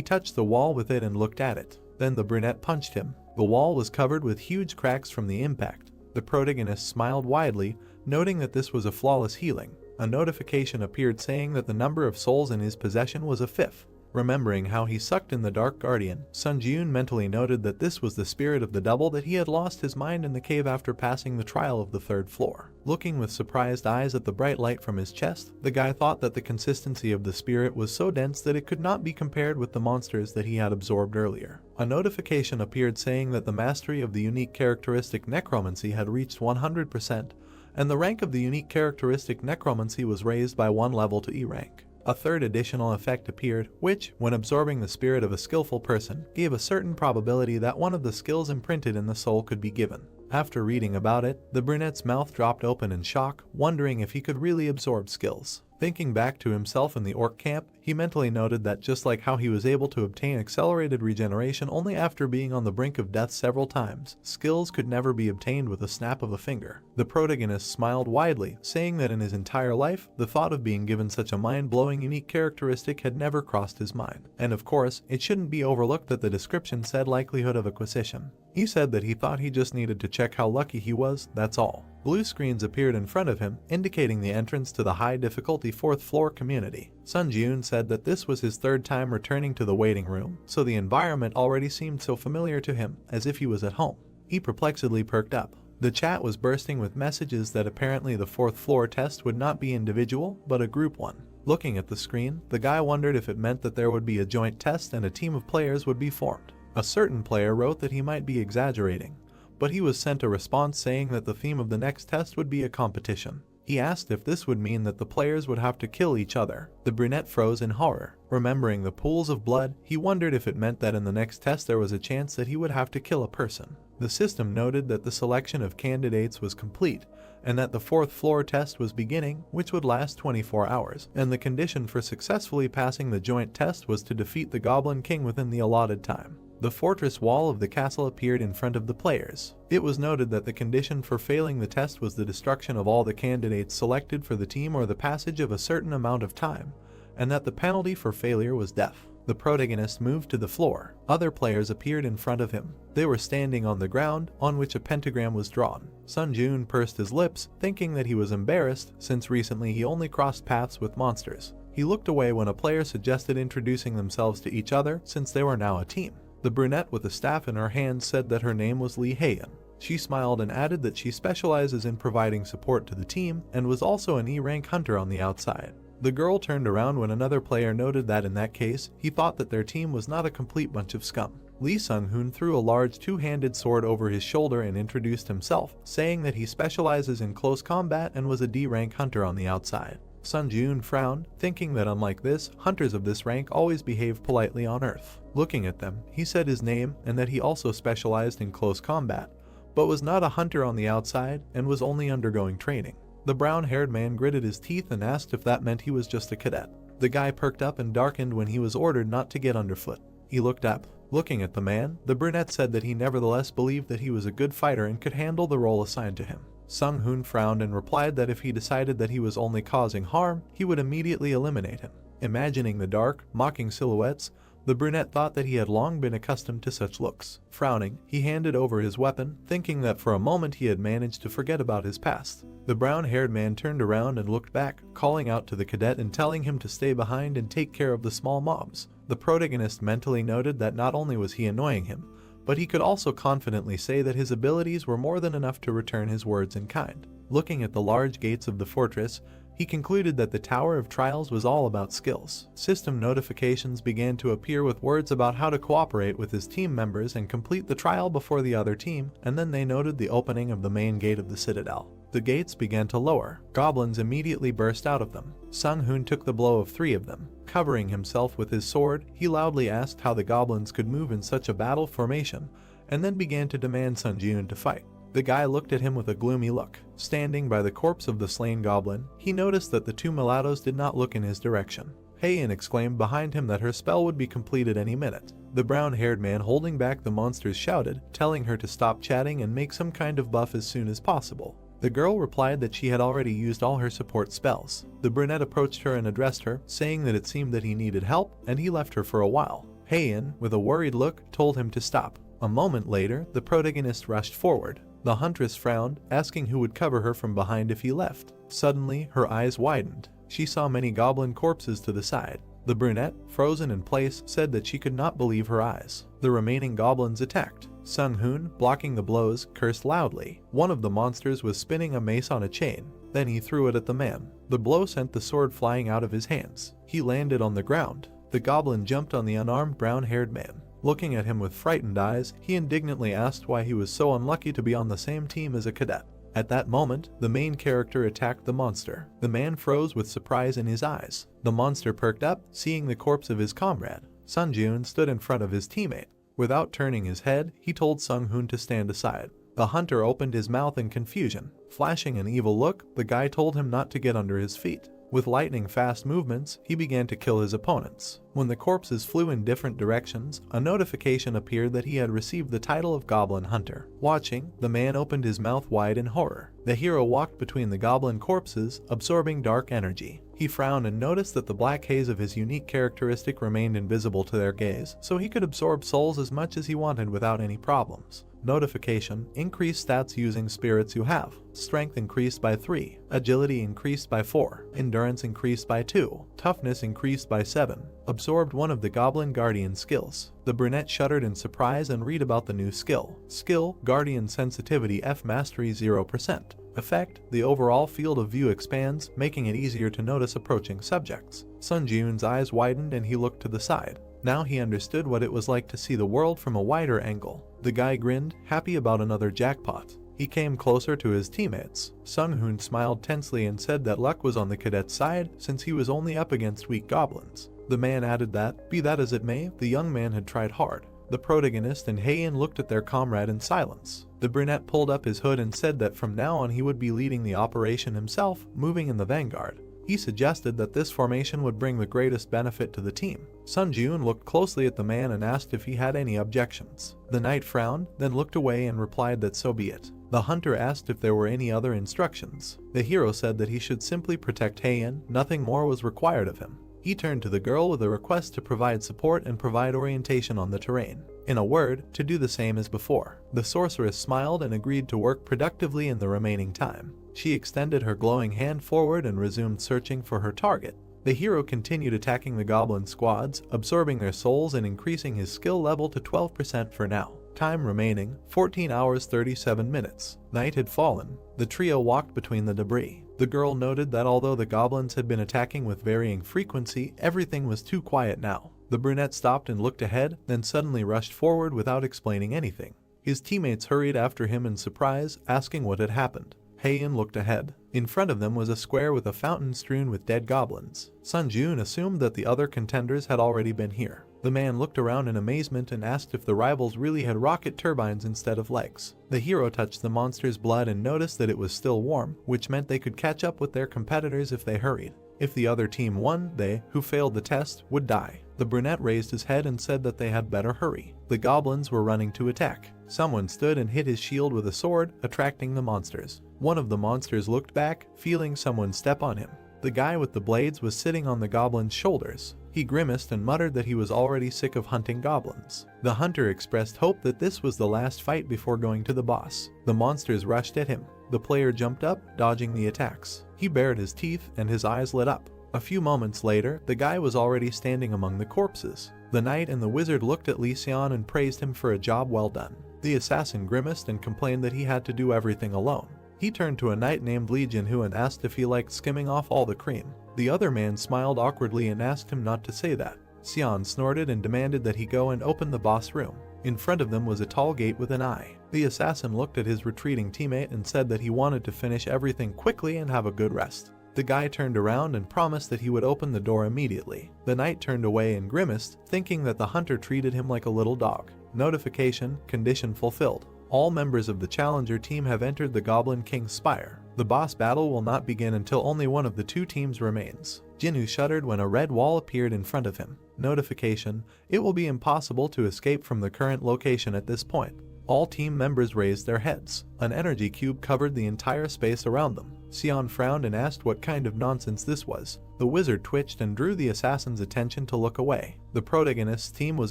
touched the wall with it and looked at it. Then the brunette punched him. The wall was covered with huge cracks from the impact. The protagonist smiled widely, noting that this was a flawless healing. A notification appeared saying that the number of souls in his possession was a 5th. Remembering how he sucked in the Dark Guardian, Sun Jun mentally noted that this was the spirit of the double that he had lost his mind in the cave after passing the trial of the 3rd floor. Looking with surprised eyes at the bright light from his chest, the guy thought that the consistency of the spirit was so dense that it could not be compared with the monsters that he had absorbed earlier. A notification appeared saying that the mastery of the unique characteristic Necromancy had reached 100%, and the rank of the unique characteristic Necromancy was raised by 1 level to E rank. A 3rd additional effect appeared, which, when absorbing the spirit of a skillful person, gave a certain probability that one of the skills imprinted in the soul could be given. After reading about it, the brunette's mouth dropped open in shock, wondering if he could really absorb skills. Thinking back to himself in the orc camp, he mentally noted that just like how he was able to obtain accelerated regeneration only after being on the brink of death several times, skills could never be obtained with a snap of a finger. The protagonist smiled widely, saying that in his entire life, the thought of being given such a mind-blowing unique characteristic had never crossed his mind. And of course, it shouldn't be overlooked that the description said likelihood of acquisition. He said that he thought he just needed to check how lucky he was, that's all. Blue screens appeared in front of him, indicating the entrance to the high difficulty 4th floor community. Sun Jun said that this was his 3rd time returning to the waiting room, so the environment already seemed so familiar to him, as if he was at home. He perplexedly perked up. The chat was bursting with messages that apparently the 4th floor test would not be individual, but a group one. Looking at the screen, the guy wondered if it meant that there would be a joint test and a team of players would be formed. A certain player wrote that he might be exaggerating, but he was sent a response saying that the theme of the next test would be a competition. He asked if this would mean that the players would have to kill each other. The brunette froze in horror. Remembering the pools of blood, he wondered if it meant that in the next test there was a chance that he would have to kill a person. The system noted that the selection of candidates was complete, and that the 4th floor test was beginning, which would last 24 hours, and the condition for successfully passing the joint test was to defeat the Goblin King within the allotted time. The fortress wall of the castle appeared in front of the players. It was noted that the condition for failing the test was the destruction of all the candidates selected for the team or the passage of a certain amount of time, and that the penalty for failure was death. The protagonist moved to the floor. Other players appeared in front of him. They were standing on the ground, on which a pentagram was drawn. Sun Jun pursed his lips, thinking that he was embarrassed, since recently he only crossed paths with monsters. He looked away when a player suggested introducing themselves to each other, since they were now a team. The brunette with a staff in her hand said that her name was Lee Heian. She smiled and added that she specializes in providing support to the team and was also an E-rank hunter on the outside. The girl turned around when another player noted that in that case, he thought that their team was not a complete bunch of scum. Lee Sung-hoon threw a large two-handed sword over his shoulder and introduced himself, saying that he specializes in close combat and was a D-rank hunter on the outside. Sun Jun frowned, thinking that unlike this, hunters of this rank always behave politely on Earth. Looking at them, he said his name and that he also specialized in close combat, but was not a hunter on the outside and was only undergoing training. The brown-haired man gritted his teeth and asked if that meant he was just a cadet. The guy perked up and darkened when he was ordered not to get underfoot. He looked up. Looking at the man, the brunette said that he nevertheless believed that he was a good fighter and could handle the role assigned to him. Sung-hoon frowned and replied that if he decided that he was only causing harm, he would immediately eliminate him. Imagining the dark, mocking silhouettes, the brunette thought that he had long been accustomed to such looks. Frowning, he handed over his weapon, thinking that for a moment he had managed to forget about his past. The brown-haired man turned around and looked back, calling out to the cadet and telling him to stay behind and take care of the small mobs. The protagonist mentally noted that not only was he annoying him, but he could also confidently say that his abilities were more than enough to return his words in kind. Looking at the large gates of the fortress, he concluded that the Tower of Trials was all about skills. System notifications began to appear with words about how to cooperate with his team members and complete the trial before the other team, and then they noted the opening of the main gate of the citadel. the gates began to lower. Goblins immediately burst out of them. Sung-hoon took the blow of 3 of them. Covering himself with his sword, he loudly asked how the goblins could move in such a battle formation, and then began to demand Sun-joon to fight. The guy looked at him with a gloomy look. Standing by the corpse of the slain goblin, he noticed that the 2 mulattoes did not look in his direction. Heian exclaimed behind him that her spell would be complete any minute. The brown-haired man holding back the monsters shouted, telling her to stop chatting and make some kind of buff as soon as possible. The girl replied that she had already used all her support spells. The brunette approached her and addressed her, saying that it seemed that he needed help, and he left her for a while. Heian, with a worried look, told him to stop. A moment later, the protagonist rushed forward. The huntress frowned, asking who would cover her from behind if he left. Suddenly, her eyes widened. She saw many goblin corpses to the side. The brunette, frozen in place, said that she could not believe her eyes. The remaining goblins attacked. Sung-hoon, blocking the blows, cursed loudly. One of the monsters was spinning a mace on a chain. Then he threw it at the man. The blow sent the sword flying out of his hands. He landed on the ground. The goblin jumped on the unarmed brown-haired man. Looking at him with frightened eyes, he indignantly asked why he was so unlucky to be on the same team as a cadet. At that moment, the main character attacked the monster. The man froze with surprise in his eyes. The monster perked up, seeing the corpse of his comrade. Sun-joon stood in front of his teammate. Without turning his head, he told Sung-hoon to stand aside. The hunter opened his mouth in confusion. Flashing an evil look, the guy told him not to get under his feet. With lightning-fast movements, he began to kill his opponents. When the corpses flew in different directions, a notification appeared that he had received the title of Goblin Hunter. Watching, the man opened his mouth wide in horror. The hero walked between the goblin corpses, absorbing dark energy. He frowned and noticed that the black haze of his unique characteristic remained invisible to their gaze, so he could absorb souls as much as he wanted without any problems. Notification: increase stats using spirits you have. Strength increased by 3, agility increased by 4, endurance increased by 2, toughness increased by 7. Absorbed one of the Goblin Guardian skills. The brunette shuddered in surprise and read about the new skill. Skill: Guardian Sensitivity F Mastery 0%. Effect: the overall field of view expands, making it easier to notice approaching subjects. Sun-joon's eyes widened and he looked to the side. Now he understood what it was like to see the world from a wider angle. The guy grinned, happy about another jackpot. He came closer to his teammates. Sung-hoon smiled tensely and said that luck was on the cadet's side since he was only up against weak goblins. The man added that, be that as it may, the young man had tried hard. The protagonist and Heian looked at their comrade in silence. The brunette pulled up his hood and said that from now on he would be leading the operation himself, moving in the vanguard. He suggested that this formation would bring the greatest benefit to the team. Sun-joon looked closely at the man and asked if he had any objections. The knight frowned, then looked away and replied that so be it. The hunter asked if there were any other instructions. The hero said that he should simply protect Heian, nothing more was required of him. He turned to the girl with a request to provide support and provide orientation on the terrain. In a word, to do the same as before. The sorceress smiled and agreed to work productively in the remaining time. She extended her glowing hand forward and resumed searching for her target. The hero continued attacking the goblin squads, absorbing their souls and increasing his skill level to 12% for now. Time remaining, 14 hours 37 minutes. Night had fallen. The trio walked between the debris. The girl noted that although the goblins had been attacking with varying frequency, everything was too quiet now. The brunette stopped and looked ahead, then suddenly rushed forward without explaining anything. His teammates hurried after him in surprise, asking what had happened. Heian looked ahead. In front of them was a square with a fountain strewn with dead goblins. Sun-joon assumed that the other contenders had already been here. The man looked around in amazement and asked if the rivals really had rocket turbines instead of legs. The hero touched the monster's blood and noticed that it was still warm, which meant they could catch up with their competitors if they hurried. If the other team won, they, who failed the test, would die. The brunette raised his head and said that they had better hurry. The goblins were running to attack. Someone stood and hit his shield with a sword, attracting the monsters. One of the monsters looked back, feeling someone step on him. The guy with the blades was sitting on the goblin's shoulders. He grimaced and muttered that he was already sick of hunting goblins. The hunter expressed hope that this was the last fight before going to the boss. The monsters rushed at him. The player jumped up, dodging the attacks. He bared his teeth and his eyes lit up. A few moments later, the guy was already standing among the corpses. The knight and the wizard looked at Lee Seon and praised him for a job well done. The assassin grimaced and complained that he had to do everything alone. He turned to a knight named Lee Jin-hoo and asked if he liked skimming off all the cream. The other man smiled awkwardly and asked him not to say that. Seon snorted and demanded that he go and open the boss room. In front of them was a tall gate with an eye. The assassin looked at his retreating teammate and said that he wanted to finish everything quickly and have a good rest. The guy turned around and promised that he would open the door immediately. The knight turned away and grimaced, thinking that the hunter treated him like a little dog. Notification, condition fulfilled. All members of the challenger team have entered the Goblin King's Spire. The boss battle will not begin until only one of the two teams remains. Jinwoo shuddered when a red wall appeared in front of him. Notification, it will be impossible to escape from the current location at this point. All team members raised their heads. An energy cube covered the entire space around them. Sion frowned and asked what kind of nonsense this was. The wizard twitched and drew the assassin's attention to look away. The protagonist's team was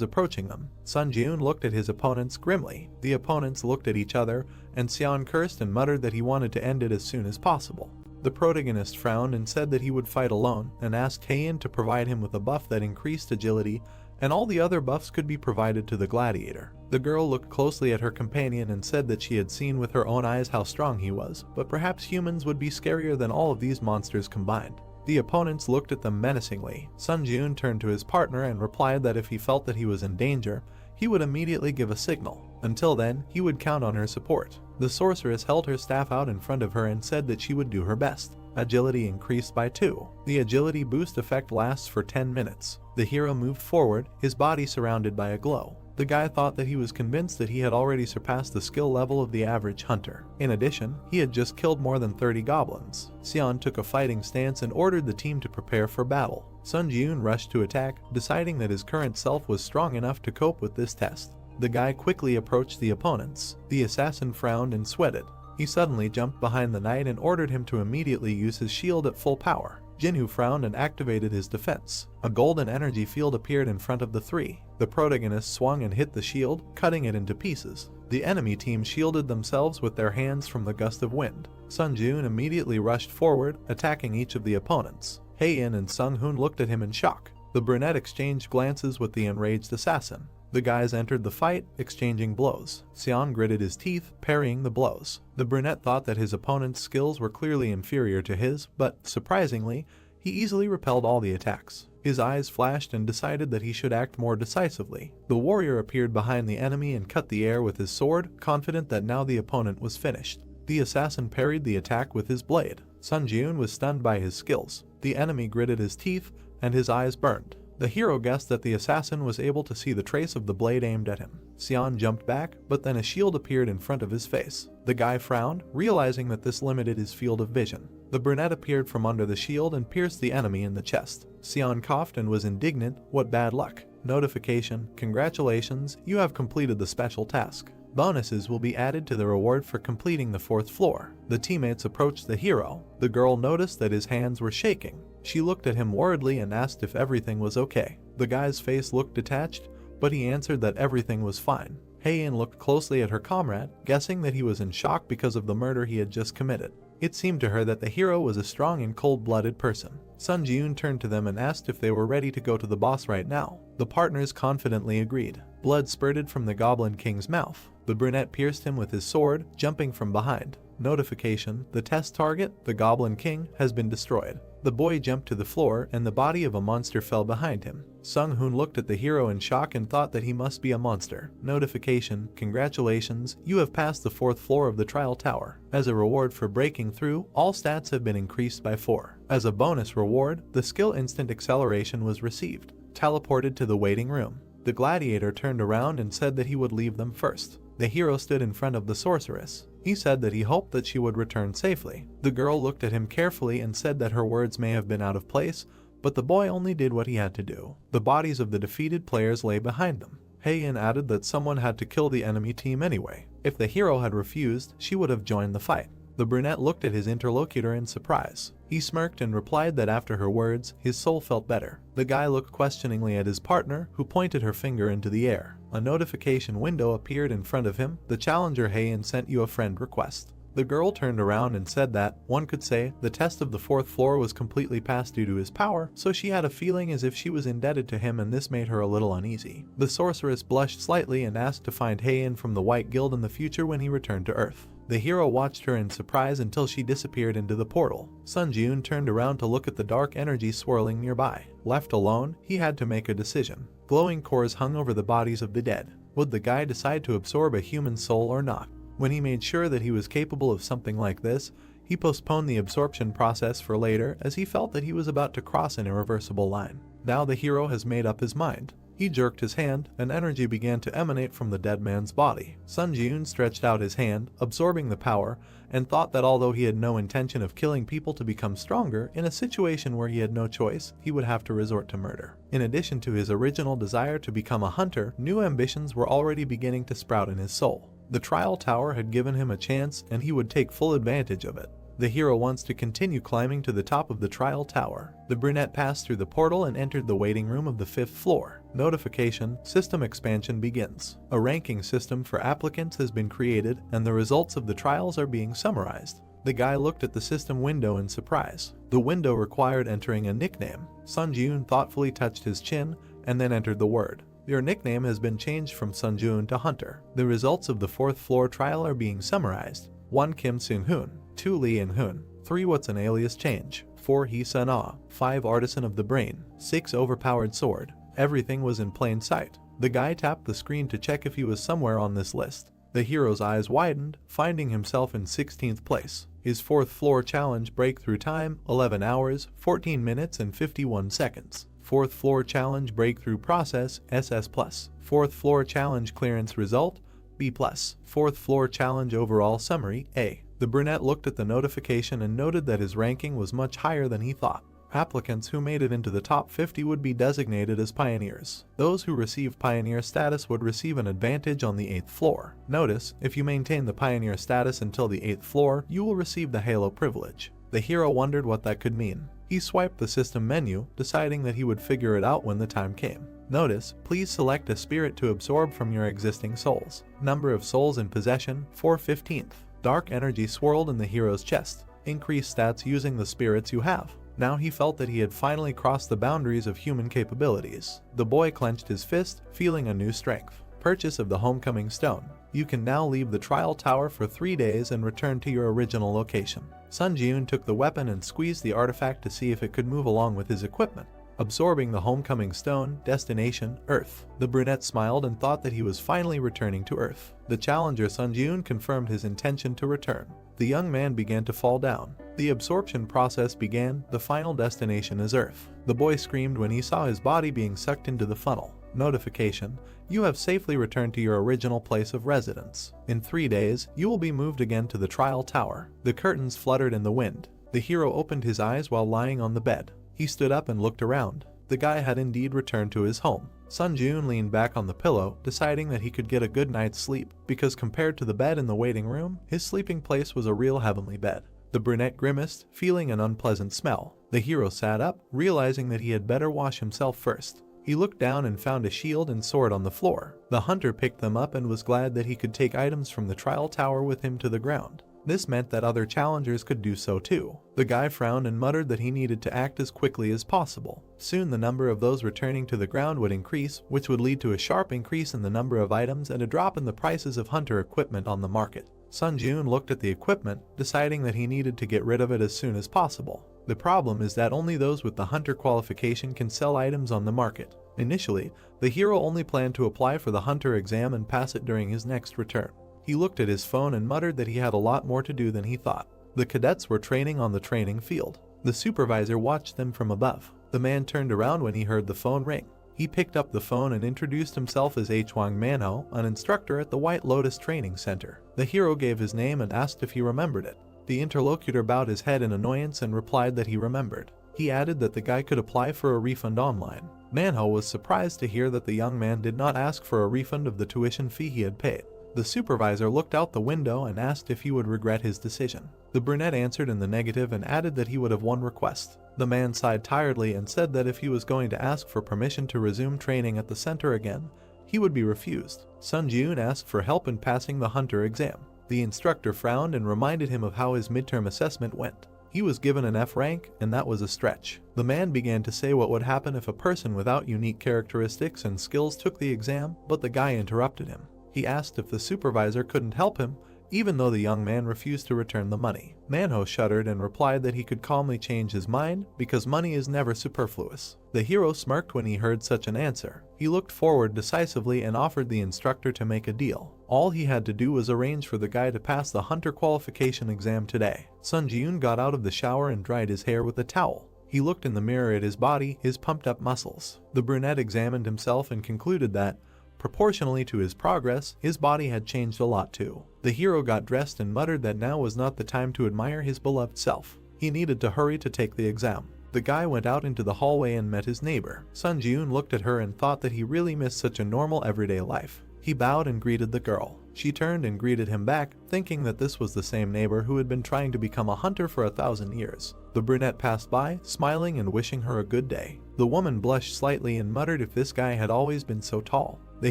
approaching them. Sun Jiun looked at his opponents grimly. The opponents looked at each other, and Sion cursed and muttered that he wanted to end it as soon as possible. The protagonist frowned and said that he would fight alone, and asked Heian to provide him with a buff that increased agility, and all the other buffs could be provided to the gladiator. The girl looked closely at her companion and said that she had seen with her own eyes how strong he was, but perhaps humans would be scarier than all of these monsters combined. The opponents looked at them menacingly. Sun Jiun turned to his partner and replied that if he felt that he was in danger, he would immediately give a signal. Until then, he would count on her support. The sorceress held her staff out in front of her and said that she would do her best. Agility increased by 2. The agility boost effect lasts for 10 minutes. The hero moved forward, his body surrounded by a glow. The guy thought that he was convinced that he had already surpassed the skill level of the average hunter. In addition, he had just killed more than 30 goblins. Sion took a fighting stance and ordered the team to prepare for battle. Sun Jiun rushed to attack, deciding that his current self was strong enough to cope with this test. The guy quickly approached the opponents. The assassin frowned and sweated. He suddenly jumped behind the knight and ordered him to immediately use his shield at full power. Jinwoo frowned and activated his defense. A golden energy field appeared in front of the three. The protagonist swung and hit the shield, cutting it into pieces. The enemy team shielded themselves with their hands from the gust of wind. Sun Jiun immediately rushed forward, attacking each of the opponents. Heian and Sung Hoon looked at him in shock. The brunette exchanged glances with the enraged assassin. The guys entered the fight, exchanging blows. Sion gritted his teeth, parrying the blows. The brunette thought that his opponent's skills were clearly inferior to his, but, surprisingly, he easily repelled all the attacks. His eyes flashed and decided that he should act more decisively. The warrior appeared behind the enemy and cut the air with his sword, confident that now the opponent was finished. The assassin parried the attack with his blade. Sun Jiun was stunned by his skills. The enemy gritted his teeth, and his eyes burned. The hero guessed that the assassin was able to see the trace of the blade aimed at him. Sion jumped back, but then a shield appeared in front of his face. The guy frowned, realizing that this limited his field of vision. The brunette appeared from under the shield and pierced the enemy in the chest. Sion coughed and was indignant. What bad luck. Notification, congratulations, you have completed the special task. Bonuses will be added to the reward for completing the 4th floor. The teammates approached the hero. The girl noticed that his hands were shaking. She looked at him worriedly and asked if everything was okay. The guy's face looked detached, but he answered that everything was fine. Heian looked closely at her comrade, guessing that he was in shock because of the murder he had just committed. It seemed to her that the hero was a strong and cold-blooded person. Sun Jiun turned to them and asked if they were ready to go to the boss right now. The partners confidently agreed. Blood spurted from the Goblin King's mouth. The brunette pierced him with his sword, jumping from behind. Notification, the test target, the Goblin King, has been destroyed. The boy jumped to the floor and the body of a monster fell behind him. Sung Hoon looked at the hero in shock and thought that he must be a monster. Notification, congratulations, you have passed the 4th floor of the trial tower. As a reward for breaking through, all stats have been increased by 4. As a bonus reward, the skill instant acceleration was received. Teleported to the waiting room. The gladiator turned around and said that he would leave them first. The hero stood in front of the sorceress. He said that he hoped that she would return safely. The girl looked at him carefully and said that her words may have been out of place, but the boy only did what he had to do. The bodies of the defeated players lay behind them. Heian added that someone had to kill the enemy team anyway. If the hero had refused, she would have joined the fight. The brunette looked at his interlocutor in surprise. He smirked and replied that after her words, his soul felt better. The guy looked questioningly at his partner, who pointed her finger into the air. A notification window appeared in front of him. The challenger Heian sent you a friend request. The girl turned around and said that, one could say, the test of the 4th floor was completely passed due to his power, so she had a feeling as if she was indebted to him and this made her a little uneasy. The sorceress blushed slightly and asked to find Heian from the White Guild in the future when he returned to Earth. The hero watched her in surprise until she disappeared into the portal. Sun Jiun turned around to look at the dark energy swirling nearby. Left alone, he had to make a decision. Glowing cores hung over the bodies of the dead. Would the guy decide to absorb a human soul or not? When he made sure that he was capable of something like this, he postponed the absorption process for later as he felt that he was about to cross an irreversible line. Now the hero has made up his mind. He jerked his hand, and energy began to emanate from the dead man's body. Sun Ji-eun stretched out his hand, absorbing the power, and thought that although he had no intention of killing people to become stronger, in a situation where he had no choice, he would have to resort to murder. In addition to his original desire to become a hunter, new ambitions were already beginning to sprout in his soul. The trial tower had given him a chance, and he would take full advantage of it. The hero wants to continue climbing to the top of the trial tower. The brunette passed through the portal and entered the waiting room of the 5th floor. Notification: system expansion begins. A ranking system for applicants has been created, and the results of the trials are being summarized. The guy looked at the system window in surprise. The window required entering a nickname. Sun Ji-eun thoughtfully touched his chin and then entered the word. Your nickname has been changed from Sun Ji-eun to Hunter. The results of the 4th floor trial are being summarized. 1 Kim Seung-hoon, 2 Lee In-hoon, 3 What's an alias change, 4 Hee Sun-ah, 5 Artisan of the Brain, 6 Overpowered Sword. Everything was in plain sight. The guy tapped the screen to check if he was somewhere on this list. The hero's eyes widened, finding himself in 16th place. His 4th floor challenge breakthrough time: 11 hours, 14 minutes and 51 seconds. 4th floor challenge breakthrough process: SS+. 4th floor challenge clearance result: B+. 4th floor challenge overall summary: A. The brunette looked at the notification and noted that his ranking was much higher than he thought. Applicants who made it into the top 50 would be designated as pioneers. Those who received pioneer status would receive an advantage on the 8th floor. Notice, if you maintain the pioneer status until the 8th floor, you will receive the Halo privilege. The hero wondered what that could mean. He swiped the system menu, deciding that he would figure it out when the time came. Notice, please select a spirit to absorb from your existing souls. Number of souls in possession: 4/15. Dark energy swirled in the hero's chest. Increase stats using the spirits you have. Now he felt that he had finally crossed the boundaries of human capabilities. The boy clenched his fist, feeling a new strength. Purchase of the Homecoming Stone. You can now leave the trial tower for 3 days and return to your original location. Sun Ji-eun took the weapon and squeezed the artifact to see if it could move along with his equipment. Absorbing the Homecoming Stone, destination: Earth. The brunette smiled and thought that he was finally returning to Earth. The challenger Sun Ji-eun confirmed his intention to return. The young man began to fall down. The absorption process began. The final destination is Earth. The boy screamed when he saw his body being sucked into the funnel. Notification: you have safely returned to your original place of residence. In 3 days, you will be moved again to the trial tower. The curtains fluttered in the wind. The hero opened his eyes while lying on the bed. He stood up and looked around. The guy had indeed returned to his home. Sun Ji-eun leaned back on the pillow, deciding that he could get a good night's sleep, because compared to the bed in the waiting room, his sleeping place was a real heavenly bed. The brunette grimaced, feeling an unpleasant smell. The hero sat up, realizing that he had better wash himself first. He looked down and found a shield and sword on the floor. The hunter picked them up and was glad that he could take items from the trial tower with him to the ground. This meant that other challengers could do so too. The guy frowned and muttered that he needed to act as quickly as possible. Soon the number of those returning to the ground would increase, which would lead to a sharp increase in the number of items and a drop in the prices of hunter equipment on the market. Sun Ji-eun looked at the equipment, deciding that he needed to get rid of it as soon as possible. The problem is that only those with the hunter qualification can sell items on the market. Initially, the hero only planned to apply for the hunter exam and pass it during his next return. He looked at his phone and muttered that he had a lot more to do than he thought. The cadets were training on the training field. The supervisor watched them from above. The man turned around when he heard the phone ring. He picked up the phone and introduced himself as Hwang Manhwa, an instructor at the White Lotus Training Center. The hero gave his name and asked if he remembered it. The interlocutor bowed his head in annoyance and replied that he remembered. He added that the guy could apply for a refund online. Manhwa was surprised to hear that the young man did not ask for a refund of the tuition fee he had paid. The supervisor looked out the window and asked if he would regret his decision. The brunette answered in the negative and added that he would have one request. The man sighed tiredly and said that if he was going to ask for permission to resume training at the center again, he would be refused. Sun Ji-eun asked for help in passing the hunter exam. The instructor frowned and reminded him of how his midterm assessment went. He was given an F rank, and that was a stretch. The man began to say what would happen if a person without unique characteristics and skills took the exam, but the guy interrupted him. He asked if the supervisor couldn't help him, even though the young man refused to return the money. Manhwa shuddered and replied that he could calmly change his mind because money is never superfluous. The hero smirked when he heard such an answer. He looked forward decisively and offered the instructor to make a deal. All he had to do was arrange for the guy to pass the hunter qualification exam today. Sun Ji-yoon got out of the shower and dried his hair with a towel. He looked in the mirror at his body, his pumped up muscles. The brunette examined himself and concluded that, proportionally to his progress, his body had changed a lot too. The hero got dressed and muttered that now was not the time to admire his beloved self. He needed to hurry to take the exam. The guy went out into the hallway and met his neighbor. Sun Ji-yoon looked at her and thought that he really missed such a normal everyday life. He bowed and greeted the girl. She turned and greeted him back, thinking that this was the same neighbor who had been trying to become a hunter for 1,000 years. The brunette passed by, smiling and wishing her a good day. The woman blushed slightly and muttered if this guy had always been so tall. The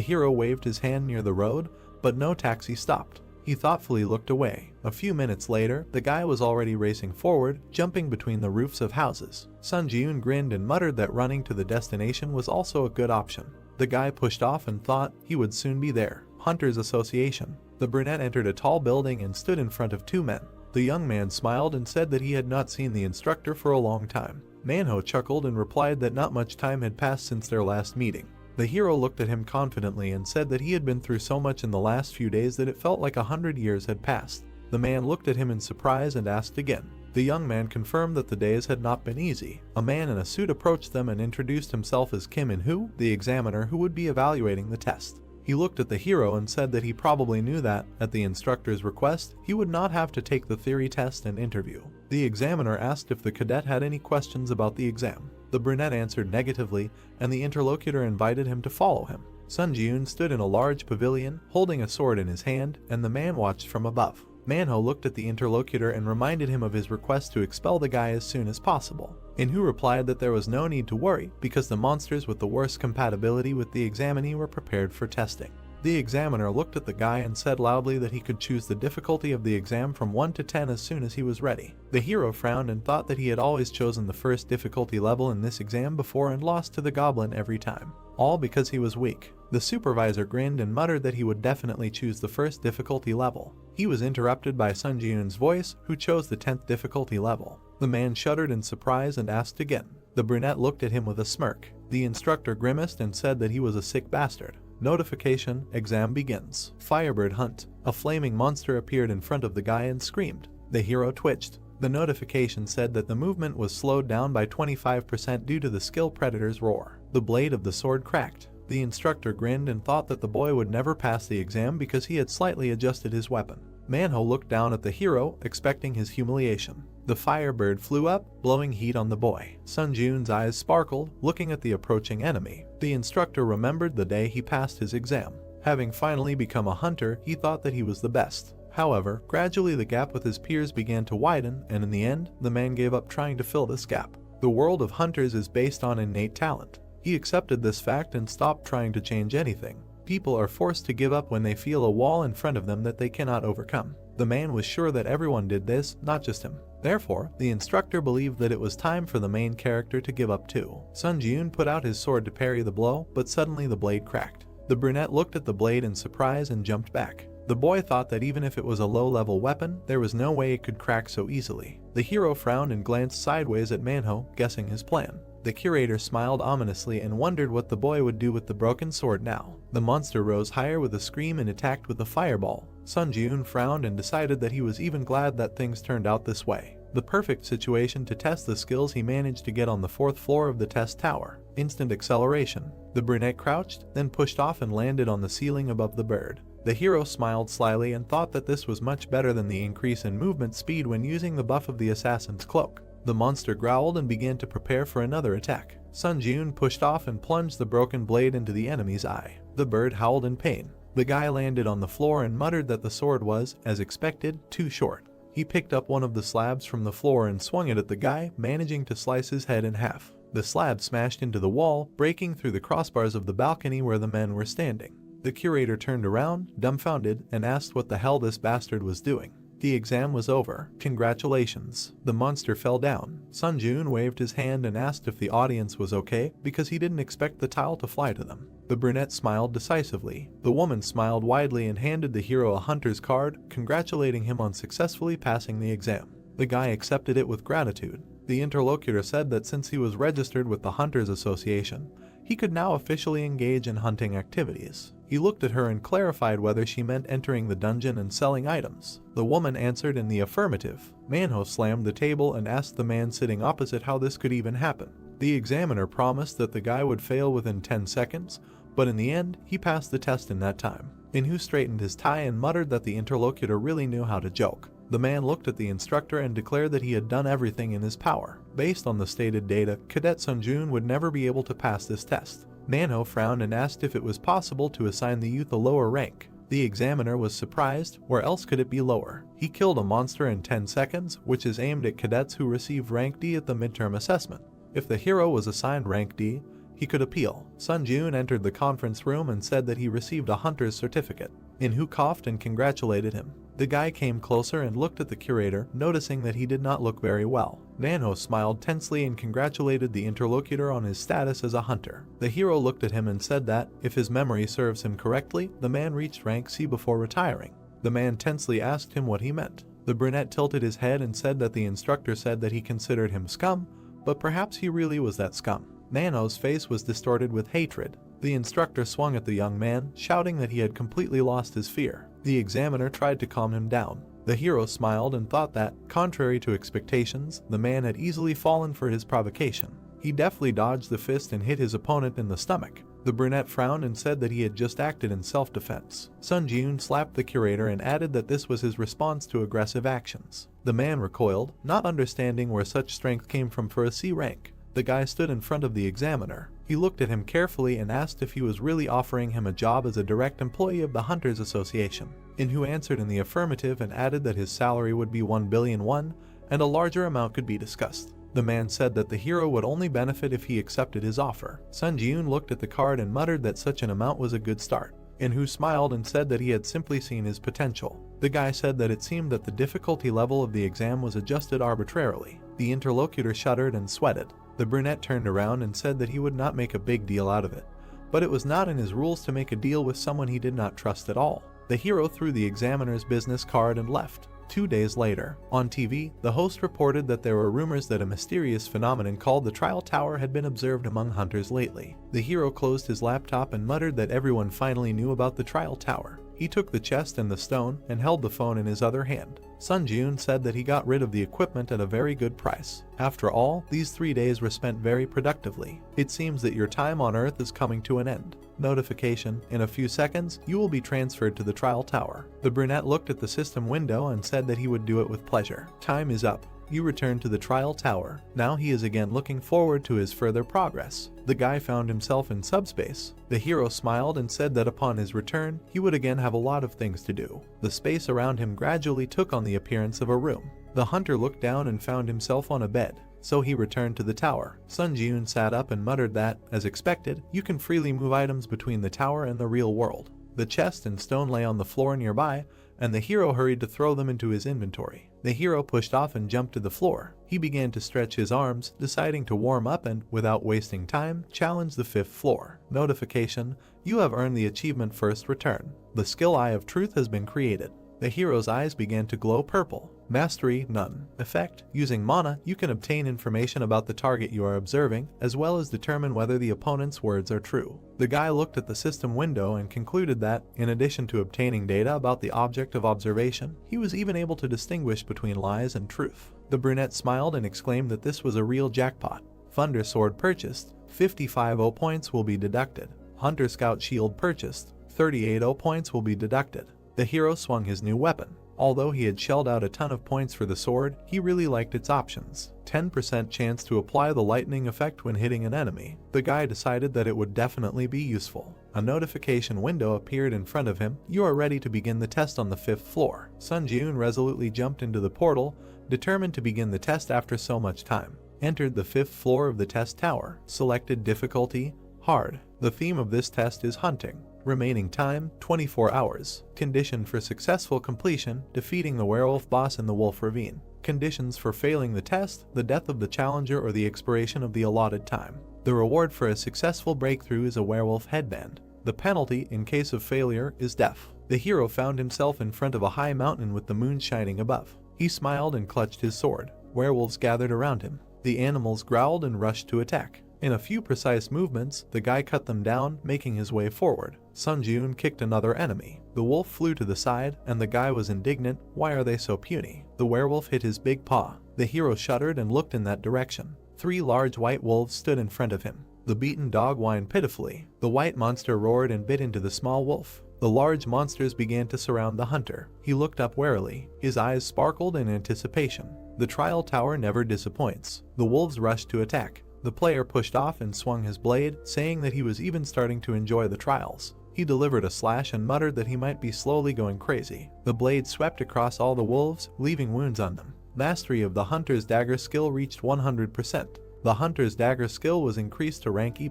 hero waved his hand near the road, but no taxi stopped. He thoughtfully looked away. A few minutes later, the guy was already racing forward, jumping between the roofs of houses. Sun Ji-yoon grinned and muttered that running to the destination was also a good option. The guy pushed off and thought he would soon be there. Hunters Association. The brunette entered a tall building and stood in front of two men. The young man smiled and said that he had not seen the instructor for a long time. Manhwa chuckled and replied that not much time had passed since their last meeting. The hero looked at him confidently and said that he had been through so much in the last few days that it felt like 100 years had passed. The man looked at him in surprise and asked again. The young man confirmed that the days had not been easy. A man in a suit approached them and introduced himself as Kim In-hoo, the examiner who would be evaluating the test. He looked at the hero and said that he probably knew that, at the instructor's request, he would not have to take the theory test and interview. The examiner asked if the cadet had any questions about the exam. The brunette answered negatively, and the interlocutor invited him to follow him. Sun Ji-yoon stood in a large pavilion, holding a sword in his hand, and the man watched from above. Manhwa looked at the interlocutor and reminded him of his request to expel the guy as soon as possible. In-hoo replied that there was no need to worry because the monsters with the worst compatibility with the examinee were prepared for testing. The examiner looked at the guy and said loudly that he could choose the difficulty of the exam from 1 to 10 as soon as he was ready. The hero frowned and thought that he had always chosen the first difficulty level in this exam before and lost to the goblin every time. All because he was weak. The supervisor grinned and muttered that he would definitely choose the first difficulty level. He was interrupted by Sun Ji-yoon's voice, who chose the 10th difficulty level. The man shuddered in surprise and asked again. The brunette looked at him with a smirk. The instructor grimaced and said that he was a sick bastard. Notification, exam begins. Firebird hunt. A flaming monster appeared in front of the guy and screamed. The hero twitched. The notification said that the movement was slowed down by 25% due to the skill predator's roar. The blade of the sword cracked. The instructor grinned and thought that the boy would never pass the exam because he had slightly adjusted his weapon. Manhwa looked down at the hero, expecting his humiliation. The firebird flew up, blowing heat on the boy. Sun Ji-yoon's eyes sparkled, looking at the approaching enemy. The instructor remembered the day he passed his exam. Having finally become a hunter, he thought that he was the best. However, gradually the gap with his peers began to widen, and in the end, the man gave up trying to fill this gap. The world of hunters is based on innate talent. He accepted this fact and stopped trying to change anything. People are forced to give up when they feel a wall in front of them that they cannot overcome. The man was sure that everyone did this, not just him. Therefore, the instructor believed that it was time for the main character to give up too. Sun Ji-yoon put out his sword to parry the blow, but suddenly the blade cracked. The brunette looked at the blade in surprise and jumped back. The boy thought that even if it was a low-level weapon, there was no way it could crack so easily. The hero frowned and glanced sideways at Manhwa, guessing his plan. The curator smiled ominously and wondered what the boy would do with the broken sword now. The monster rose higher with a scream and attacked with a fireball. Sun Ji-yoon frowned and decided that he was even glad that things turned out this way. The perfect situation to test the skills he managed to get on the 4th floor of the test tower. Instant acceleration. The brunette crouched, then pushed off and landed on the ceiling above the bird. The hero smiled slyly and thought that this was much better than the increase in movement speed when using the buff of the assassin's cloak. The monster growled and began to prepare for another attack. Sun Ji-yoon pushed off and plunged the broken blade into the enemy's eye. The bird howled in pain. The guy landed on the floor and muttered that the sword was, as expected, too short. He picked up one of the slabs from the floor and swung it at the guy, managing to slice his head in half. The slab smashed into the wall, breaking through the crossbars of the balcony where the men were standing. The curator turned around, dumbfounded, and asked what the hell this bastard was doing. The exam was over. Congratulations. The monster fell down. Sun Ji-yoon waved his hand and asked if the audience was okay because he didn't expect the tile to fly to them. The brunette smiled decisively. The woman smiled widely and handed the hero a hunter's card, congratulating him on successfully passing the exam. The guy accepted it with gratitude. The interlocutor said that since he was registered with the Hunters Association, he could now officially engage in hunting activities. He looked at her and clarified whether she meant entering the dungeon and selling items. The woman answered in the affirmative. Manhwa slammed the table and asked the man sitting opposite how this could even happen. The examiner promised that the guy would fail within 10 seconds, but in the end, he passed the test in that time. Manhwa straightened his tie and muttered that the interlocutor really knew how to joke. The man looked at the instructor and declared that he had done everything in his power. Based on the stated data, Cadet Sunjun would never be able to pass this test. Manhwa frowned and asked if it was possible to assign the youth a lower rank. The examiner was surprised, where else could it be lower? He killed a monster in 10 seconds, which is aimed at cadets who received rank D at the midterm assessment. If the hero was assigned rank D, he could appeal. Sunjun entered the conference room and said that he received a hunter's certificate. Manhwa coughed and congratulated him. The guy came closer and looked at the curator, noticing that he did not look very well. Manhwa smiled tensely and congratulated the interlocutor on his status as a hunter. The hero looked at him and said that, if his memory serves him correctly, the man reached rank C before retiring. The man tensely asked him what he meant. The brunette tilted his head and said that the instructor said that he considered him scum, but perhaps he really was that scum. Manhwa's face was distorted with hatred. The instructor swung at the young man, shouting that he had completely lost his fear. The examiner tried to calm him down. The hero smiled and thought that, contrary to expectations, the man had easily fallen for his provocation. He deftly dodged the fist and hit his opponent in the stomach. The brunette frowned and said that he had just acted in self-defense. Sunjun slapped the curator and added that this was his response to aggressive actions. The man recoiled, not understanding where such strength came from for a C rank. The guy stood in front of the examiner. He looked at him carefully and asked if he was really offering him a job as a direct employee of the Hunters Association. Manhwa answered in the affirmative and added that his salary would be 1 billion won, and a larger amount could be discussed. The man said that the hero would only benefit if he accepted his offer. Sunjun looked at the card and muttered that such an amount was a good start. Manhwa smiled and said that he had simply seen his potential. The guy said that it seemed that the difficulty level of the exam was adjusted arbitrarily. The interlocutor shuddered and sweated. The brunette turned around and said that he would not make a big deal out of it, but it was not in his rules to make a deal with someone he did not trust at all. The hero threw the examiner's business card and left. 2 days later, on TV, the host reported that there were rumors that a mysterious phenomenon called the Trial Tower had been observed among hunters lately. The hero closed his laptop and muttered that everyone finally knew about the Trial Tower. He took the chest and the stone and held the phone in his other hand. Sunjun said that he got rid of the equipment at a very good price. After all, these 3 days were spent very productively. It seems that your time on Earth is coming to an end. Notification: in a few seconds, you will be transferred to the Trial Tower. The brunette looked at the system window and said that he would do it with pleasure. Time is up. You return to the Trial Tower. Now he is again looking forward to his further progress. The guy found himself in subspace. The hero smiled and said that upon his return, he would again have a lot of things to do. The space around him gradually took on the appearance of a room. The hunter looked down and found himself on a bed, so he returned to the tower. Sunjun sat up and muttered that, as expected, you can freely move items between the tower and the real world. The chest and stone lay on the floor nearby, and the hero hurried to throw them into his inventory. The hero pushed off and jumped to the floor. He began to stretch his arms, deciding to warm up and, without wasting time, challenge the 5th floor. Notification: you have earned the achievement First Return. The skill Eye of Truth has been created. The hero's eyes began to glow purple. Mastery: none. Effect: using mana, you can obtain information about the target you are observing, as well as determine whether the opponent's words are true. The guy looked at the system window and concluded that, in addition to obtaining data about the object of observation, he was even able to distinguish between lies and truth. The brunette smiled and exclaimed that this was a real jackpot. Thunder Sword purchased, 55 0 points will be deducted. Hunter Scout Shield purchased, 38 0 points will be deducted. The hero swung his new weapon. Although he had shelled out a ton of points for the sword, he really liked its options. 10% chance to apply the lightning effect when hitting an enemy. The guy decided that it would definitely be useful. A notification window appeared in front of him. You are ready to begin the test on the 5th floor. Sunjun resolutely jumped into the portal, determined to begin the test after so much time. Entered the 5th floor of the test tower. Selected difficulty: hard. The theme of this test is hunting. Remaining time: 24 hours. Condition for successful completion: defeating the werewolf boss in the wolf ravine. Conditions for failing the test: the death of the challenger or the expiration of the allotted time. The reward for a successful breakthrough is a werewolf headband. The penalty, in case of failure, is death. The hero found himself in front of a high mountain with the moon shining above. He smiled and clutched his sword. Werewolves gathered around him. The animals growled and rushed to attack. In a few precise movements, the guy cut them down, making his way forward. Sun Jun kicked another enemy. The wolf flew to the side, and the guy was indignant. Why are they so puny? The werewolf hit his big paw. The hero shuddered and looked in that direction. 3 large white wolves stood in front of him. The beaten dog whined pitifully. The white monster roared and bit into the small wolf. The large monsters began to surround the hunter. He looked up warily. His eyes sparkled in anticipation. The trial tower never disappoints. The wolves rushed to attack. The player pushed off and swung his blade, saying that he was even starting to enjoy the trials. He delivered a slash and muttered that he might be slowly going crazy. The blade swept across all the wolves, leaving wounds on them. Mastery of the hunter's dagger skill reached 100%. The hunter's dagger skill was increased to rank E+.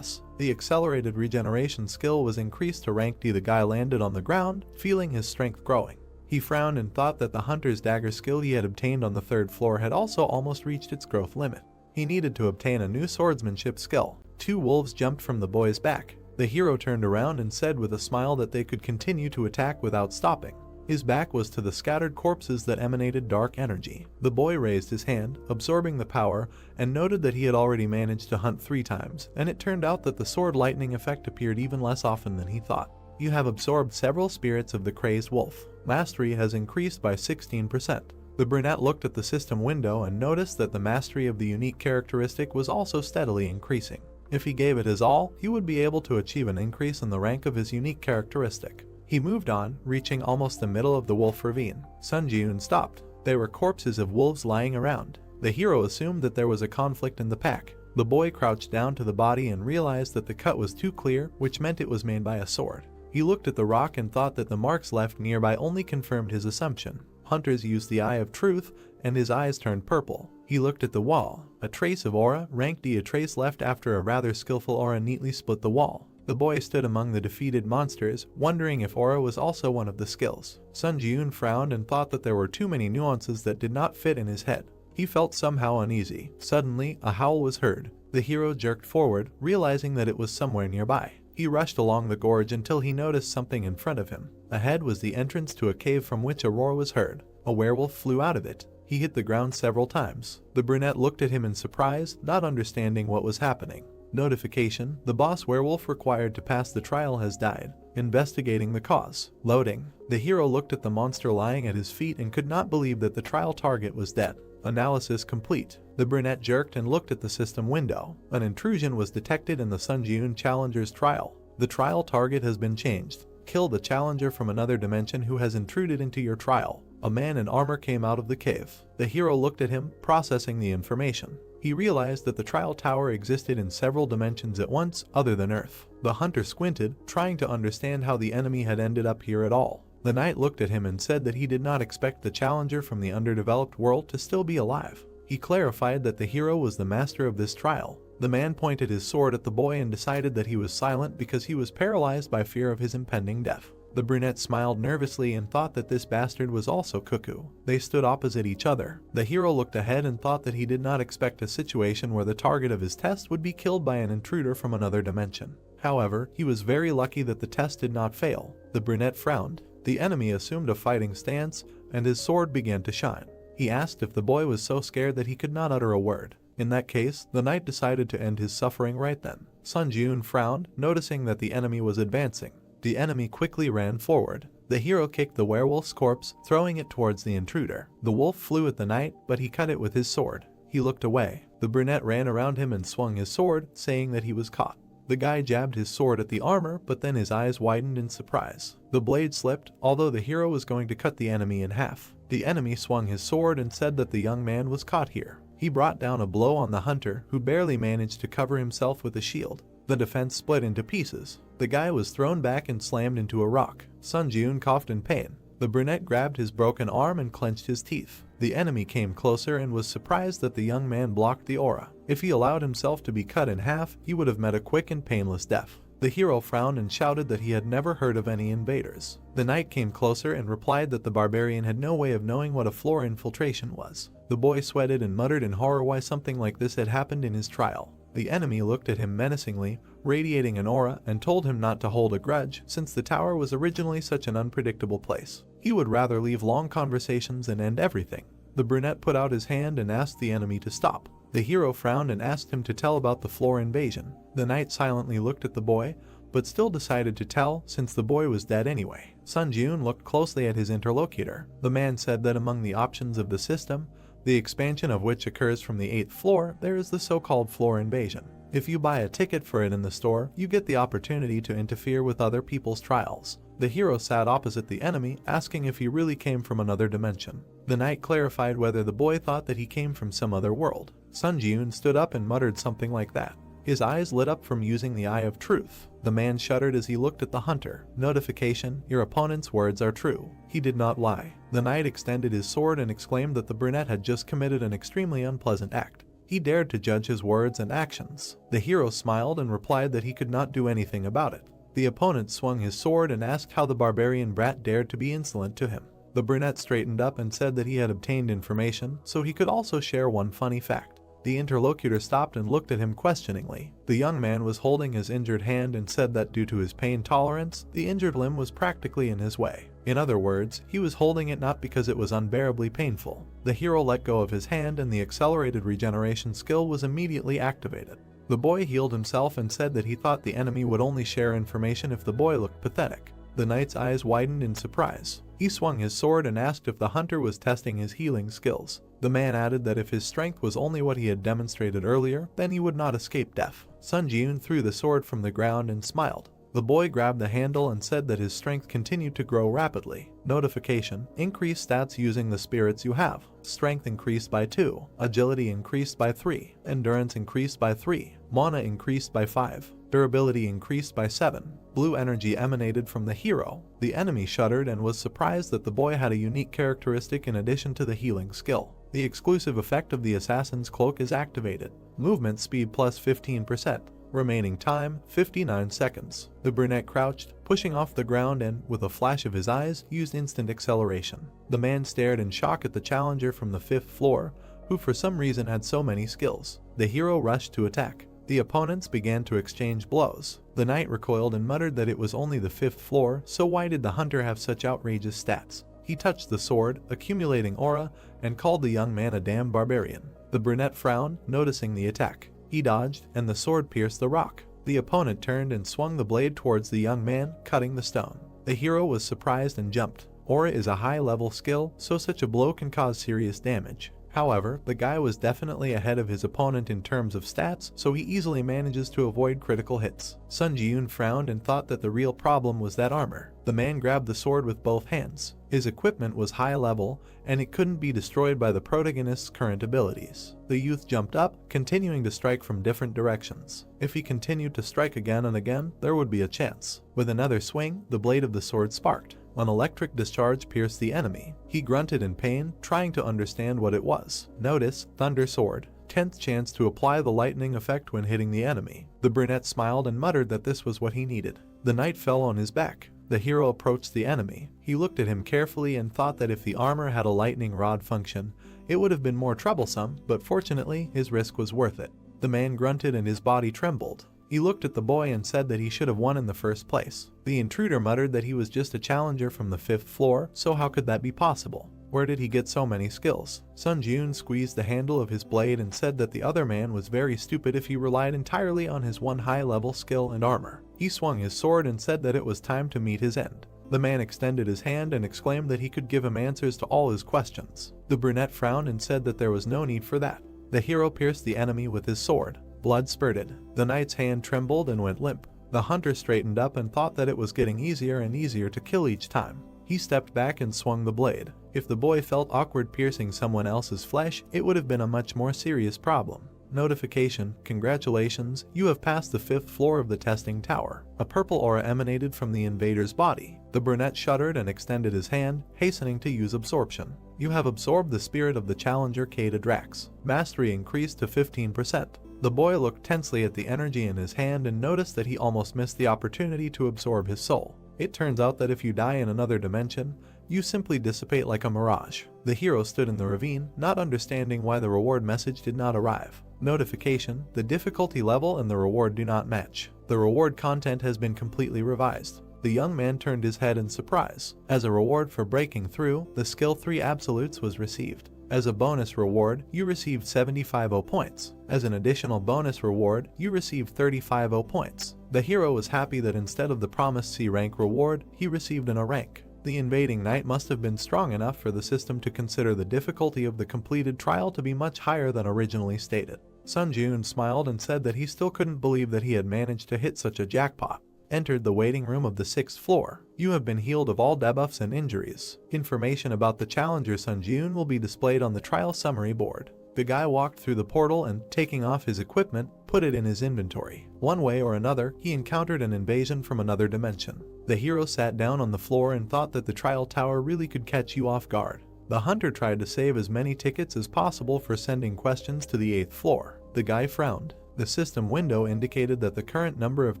The accelerated regeneration skill was increased to rank D. The guy landed on the ground, feeling his strength growing. He frowned and thought that the hunter's dagger skill he had obtained on the 3rd floor had also almost reached its growth limit. He needed to obtain a new swordsmanship skill. 2 wolves jumped from the boy's back. The hero turned around and said with a smile that they could continue to attack without stopping. His back was to the scattered corpses that emanated dark energy. The boy raised his hand, absorbing the power, and noted that he had already managed to hunt 3 times, and it turned out that the sword lightning effect appeared even less often than he thought. You have absorbed several spirits of the crazed wolf. Mastery has increased by 16%. The brunette looked at the system window and noticed that the mastery of the unique characteristic was also steadily increasing. If he gave it his all, he would be able to achieve an increase in the rank of his unique characteristic. He moved on, reaching almost the middle of the wolf ravine. Sun Jun stopped. There were corpses of wolves lying around. The hero assumed that there was a conflict in the pack. The boy crouched down to the body and realized that the cut was too clear, which meant it was made by a sword. He looked at the rock and thought that the marks left nearby only confirmed his assumption. Hunters used the eye of truth, and his eyes turned purple. He looked at the wall. A trace of aura, rank D. A trace left after a rather skillful aura neatly split the wall. The boy stood among the defeated monsters, wondering if aura was also one of the skills. Sun Jun frowned and thought that there were too many nuances that did not fit in his head. He felt somehow uneasy. Suddenly, a howl was heard. The hero jerked forward, realizing that it was somewhere nearby. He rushed along the gorge until he noticed something in front of him. Ahead was the entrance to a cave from which a roar was heard. A werewolf flew out of it. He hit the ground several times. The brunette looked at him in surprise, not understanding what was happening. Notification: the boss werewolf required to pass the trial has died. Investigating the cause. Loading. The hero looked at the monster lying at his feet and could not believe that the trial target was dead. Analysis complete. The brunette jerked and looked at the system window. An intrusion was detected in the Sun Jun challenger's trial. The trial target has been changed. Kill the challenger from another dimension who has intruded into your trial. A man in armor came out of the cave. The hero looked at him, processing the information. He realized that the trial tower existed in several dimensions at once, other than Earth. The hunter squinted, trying to understand how the enemy had ended up here at all. The knight looked at him and said that he did not expect the challenger from the underdeveloped world to still be alive. He clarified that the hero was the master of this trial. The man pointed his sword at the boy and decided that he was silent because he was paralyzed by fear of his impending death. The brunette smiled nervously and thought that this bastard was also cuckoo. They stood opposite each other. The hero looked ahead and thought that he did not expect a situation where the target of his test would be killed by an intruder from another dimension. However, he was very lucky that the test did not fail. The brunette frowned. The enemy assumed a fighting stance, and his sword began to shine. He asked if the boy was so scared that he could not utter a word. In that case, the knight decided to end his suffering right then. Sun Jun frowned, noticing that the enemy was advancing. The enemy quickly ran forward. The hero kicked the werewolf's corpse, throwing it towards the intruder. The wolf flew at the knight, but he cut it with his sword. He looked away. The brunette ran around him and swung his sword, saying that he was caught. The guy jabbed his sword at the armor, but then his eyes widened in surprise. The blade slipped, although the hero was going to cut the enemy in half. The enemy swung his sword and said that the young man was caught here. He brought down a blow on the hunter, who barely managed to cover himself with a shield. The defense split into pieces. The guy was thrown back and slammed into a rock. Sun Jun coughed in pain. The brunette grabbed his broken arm and clenched his teeth. The enemy came closer and was surprised that the young man blocked the aura. If he allowed himself to be cut in half, he would have met a quick and painless death. The hero frowned and shouted that he had never heard of any invaders. The knight came closer and replied that the barbarian had no way of knowing what a floor infiltration was. The boy sweated and muttered in horror why something like this had happened in his trial. The enemy looked at him menacingly, radiating an aura, and told him not to hold a grudge since the tower was originally such an unpredictable place. He would rather leave long conversations and end everything. The brunette put out his hand and asked the enemy to stop. The hero frowned and asked him to tell about the floor invasion. The knight silently looked at the boy, but still decided to tell since the boy was dead anyway. Sun Jiun looked closely at his interlocutor. The man said that among the options of the system, the expansion of which occurs from the 8th floor, there is the so-called floor invasion. If you buy a ticket for it in the store, you get the opportunity to interfere with other people's trials. The hero sat opposite the enemy, asking if he really came from another dimension. The knight clarified whether the boy thought that he came from some other world. Sun Jiun stood up and muttered something like that. His eyes lit up from using the Eye of Truth. The man shuddered as he looked at the hunter. Notification: your opponent's words are true. He did not lie. The knight extended his sword and exclaimed that the brunette had just committed an extremely unpleasant act. He dared to judge his words and actions. The hero smiled and replied that he could not do anything about it. The opponent swung his sword and asked how the barbarian brat dared to be insolent to him. The brunette straightened up and said that he had obtained information, so he could also share one funny fact. The interlocutor stopped and looked at him questioningly. The young man was holding his injured hand and said that due to his pain tolerance, the injured limb was practically in his way. In other words, he was holding it not because it was unbearably painful. The hero let go of his hand and the accelerated regeneration skill was immediately activated. The boy healed himself and said that he thought the enemy would only share information if the boy looked pathetic. The knight's eyes widened in surprise. He swung his sword and asked if the hunter was testing his healing skills. The man added that if his strength was only what he had demonstrated earlier, then he would not escape death. Sun Jiun threw the sword from the ground and smiled. The boy grabbed the handle and said that his strength continued to grow rapidly. Notification: increase stats using the spirits you have. Strength increased by 2, agility increased by 3, endurance increased by 3, mana increased by 5, durability increased by 7. Blue energy emanated from the hero. The enemy shuddered and was surprised that the boy had a unique characteristic in addition to the healing skill. The exclusive effect of the assassin's cloak is activated. Movement speed plus 15%. Remaining time, 59 seconds. The brunette crouched, pushing off the ground and, with a flash of his eyes, used instant acceleration. The man stared in shock at the challenger from the 5th floor, who for some reason had so many skills. The hero rushed to attack. The opponents began to exchange blows. The knight recoiled and muttered that it was only the 5th floor, so why did the hunter have such outrageous stats? He touched the sword, accumulating aura, and called the young man a damn barbarian. The brunette frowned, noticing the attack. He dodged, and the sword pierced the rock. The opponent turned and swung the blade towards the young man, cutting the stone. The hero was surprised and jumped. Aura is a high-level skill, so such a blow can cause serious damage. However, the guy was definitely ahead of his opponent in terms of stats, so he easily manages to avoid critical hits. Sun Jiun frowned and thought that the real problem was that armor. The man grabbed the sword with both hands. His equipment was high level, and it couldn't be destroyed by the protagonist's current abilities. The youth jumped up, continuing to strike from different directions. If he continued to strike again and again, there would be a chance. With another swing, the blade of the sword sparked. An electric discharge pierced the enemy. He grunted in pain, trying to understand what it was. Notice: Thunder Sword. 10th chance to apply the lightning effect when hitting the enemy. The brunette smiled and muttered that this was what he needed. The knight fell on his back. The hero approached the enemy. He looked at him carefully and thought that if the armor had a lightning rod function, it would have been more troublesome, but fortunately, his risk was worth it. The man grunted and his body trembled. He looked at the boy and said that he should have won in the first place. The intruder muttered that he was just a challenger from the 5th floor, so how could that be possible? Where did he get so many skills? Sun Jiun squeezed the handle of his blade and said that the other man was very stupid if he relied entirely on his one high-level skill and armor. He swung his sword and said that it was time to meet his end. The man extended his hand and exclaimed that he could give him answers to all his questions. The brunette frowned and said that there was no need for that. The hero pierced the enemy with his sword. Blood spurted. The knight's hand trembled and went limp. The hunter straightened up and thought that it was getting easier and easier to kill each time. He stepped back and swung the blade. If the boy felt awkward piercing someone else's flesh, it would have been a much more serious problem. Notification: congratulations, you have passed the 5th floor of the testing tower. A purple aura emanated from the invader's body. The brunette shuddered and extended his hand, hastening to use absorption. You have absorbed the spirit of the challenger Kada Drax. Mastery increased to 15%. The boy looked tensely at the energy in his hand and noticed that he almost missed the opportunity to absorb his soul. It turns out that if you die in another dimension, you simply dissipate like a mirage. The hero stood in the ravine, not understanding why the reward message did not arrive. Notification: the difficulty level and the reward do not match. The reward content has been completely revised. The young man turned his head in surprise. As a reward for breaking through, the skill 3 absolutes was received. As a bonus reward, you received 75 0 points. As an additional bonus reward, you received 35 0 points. The hero was happy that instead of the promised C rank reward, he received an A rank. The invading knight must have been strong enough for the system to consider the difficulty of the completed trial to be much higher than originally stated. Sun Jun smiled and said that he still couldn't believe that he had managed to hit such a jackpot. Entered the waiting room of the 6th floor. You have been healed of all debuffs and injuries. Information about the challenger Sun Jun will be displayed on the trial summary board. The guy walked through the portal and, taking off his equipment, put it in his inventory. One way or another, he encountered an invasion from another dimension. The hero sat down on the floor and thought that the trial tower really could catch you off guard. The hunter tried to save as many tickets as possible for sending questions to the 8th floor. The guy frowned. The system window indicated that the current number of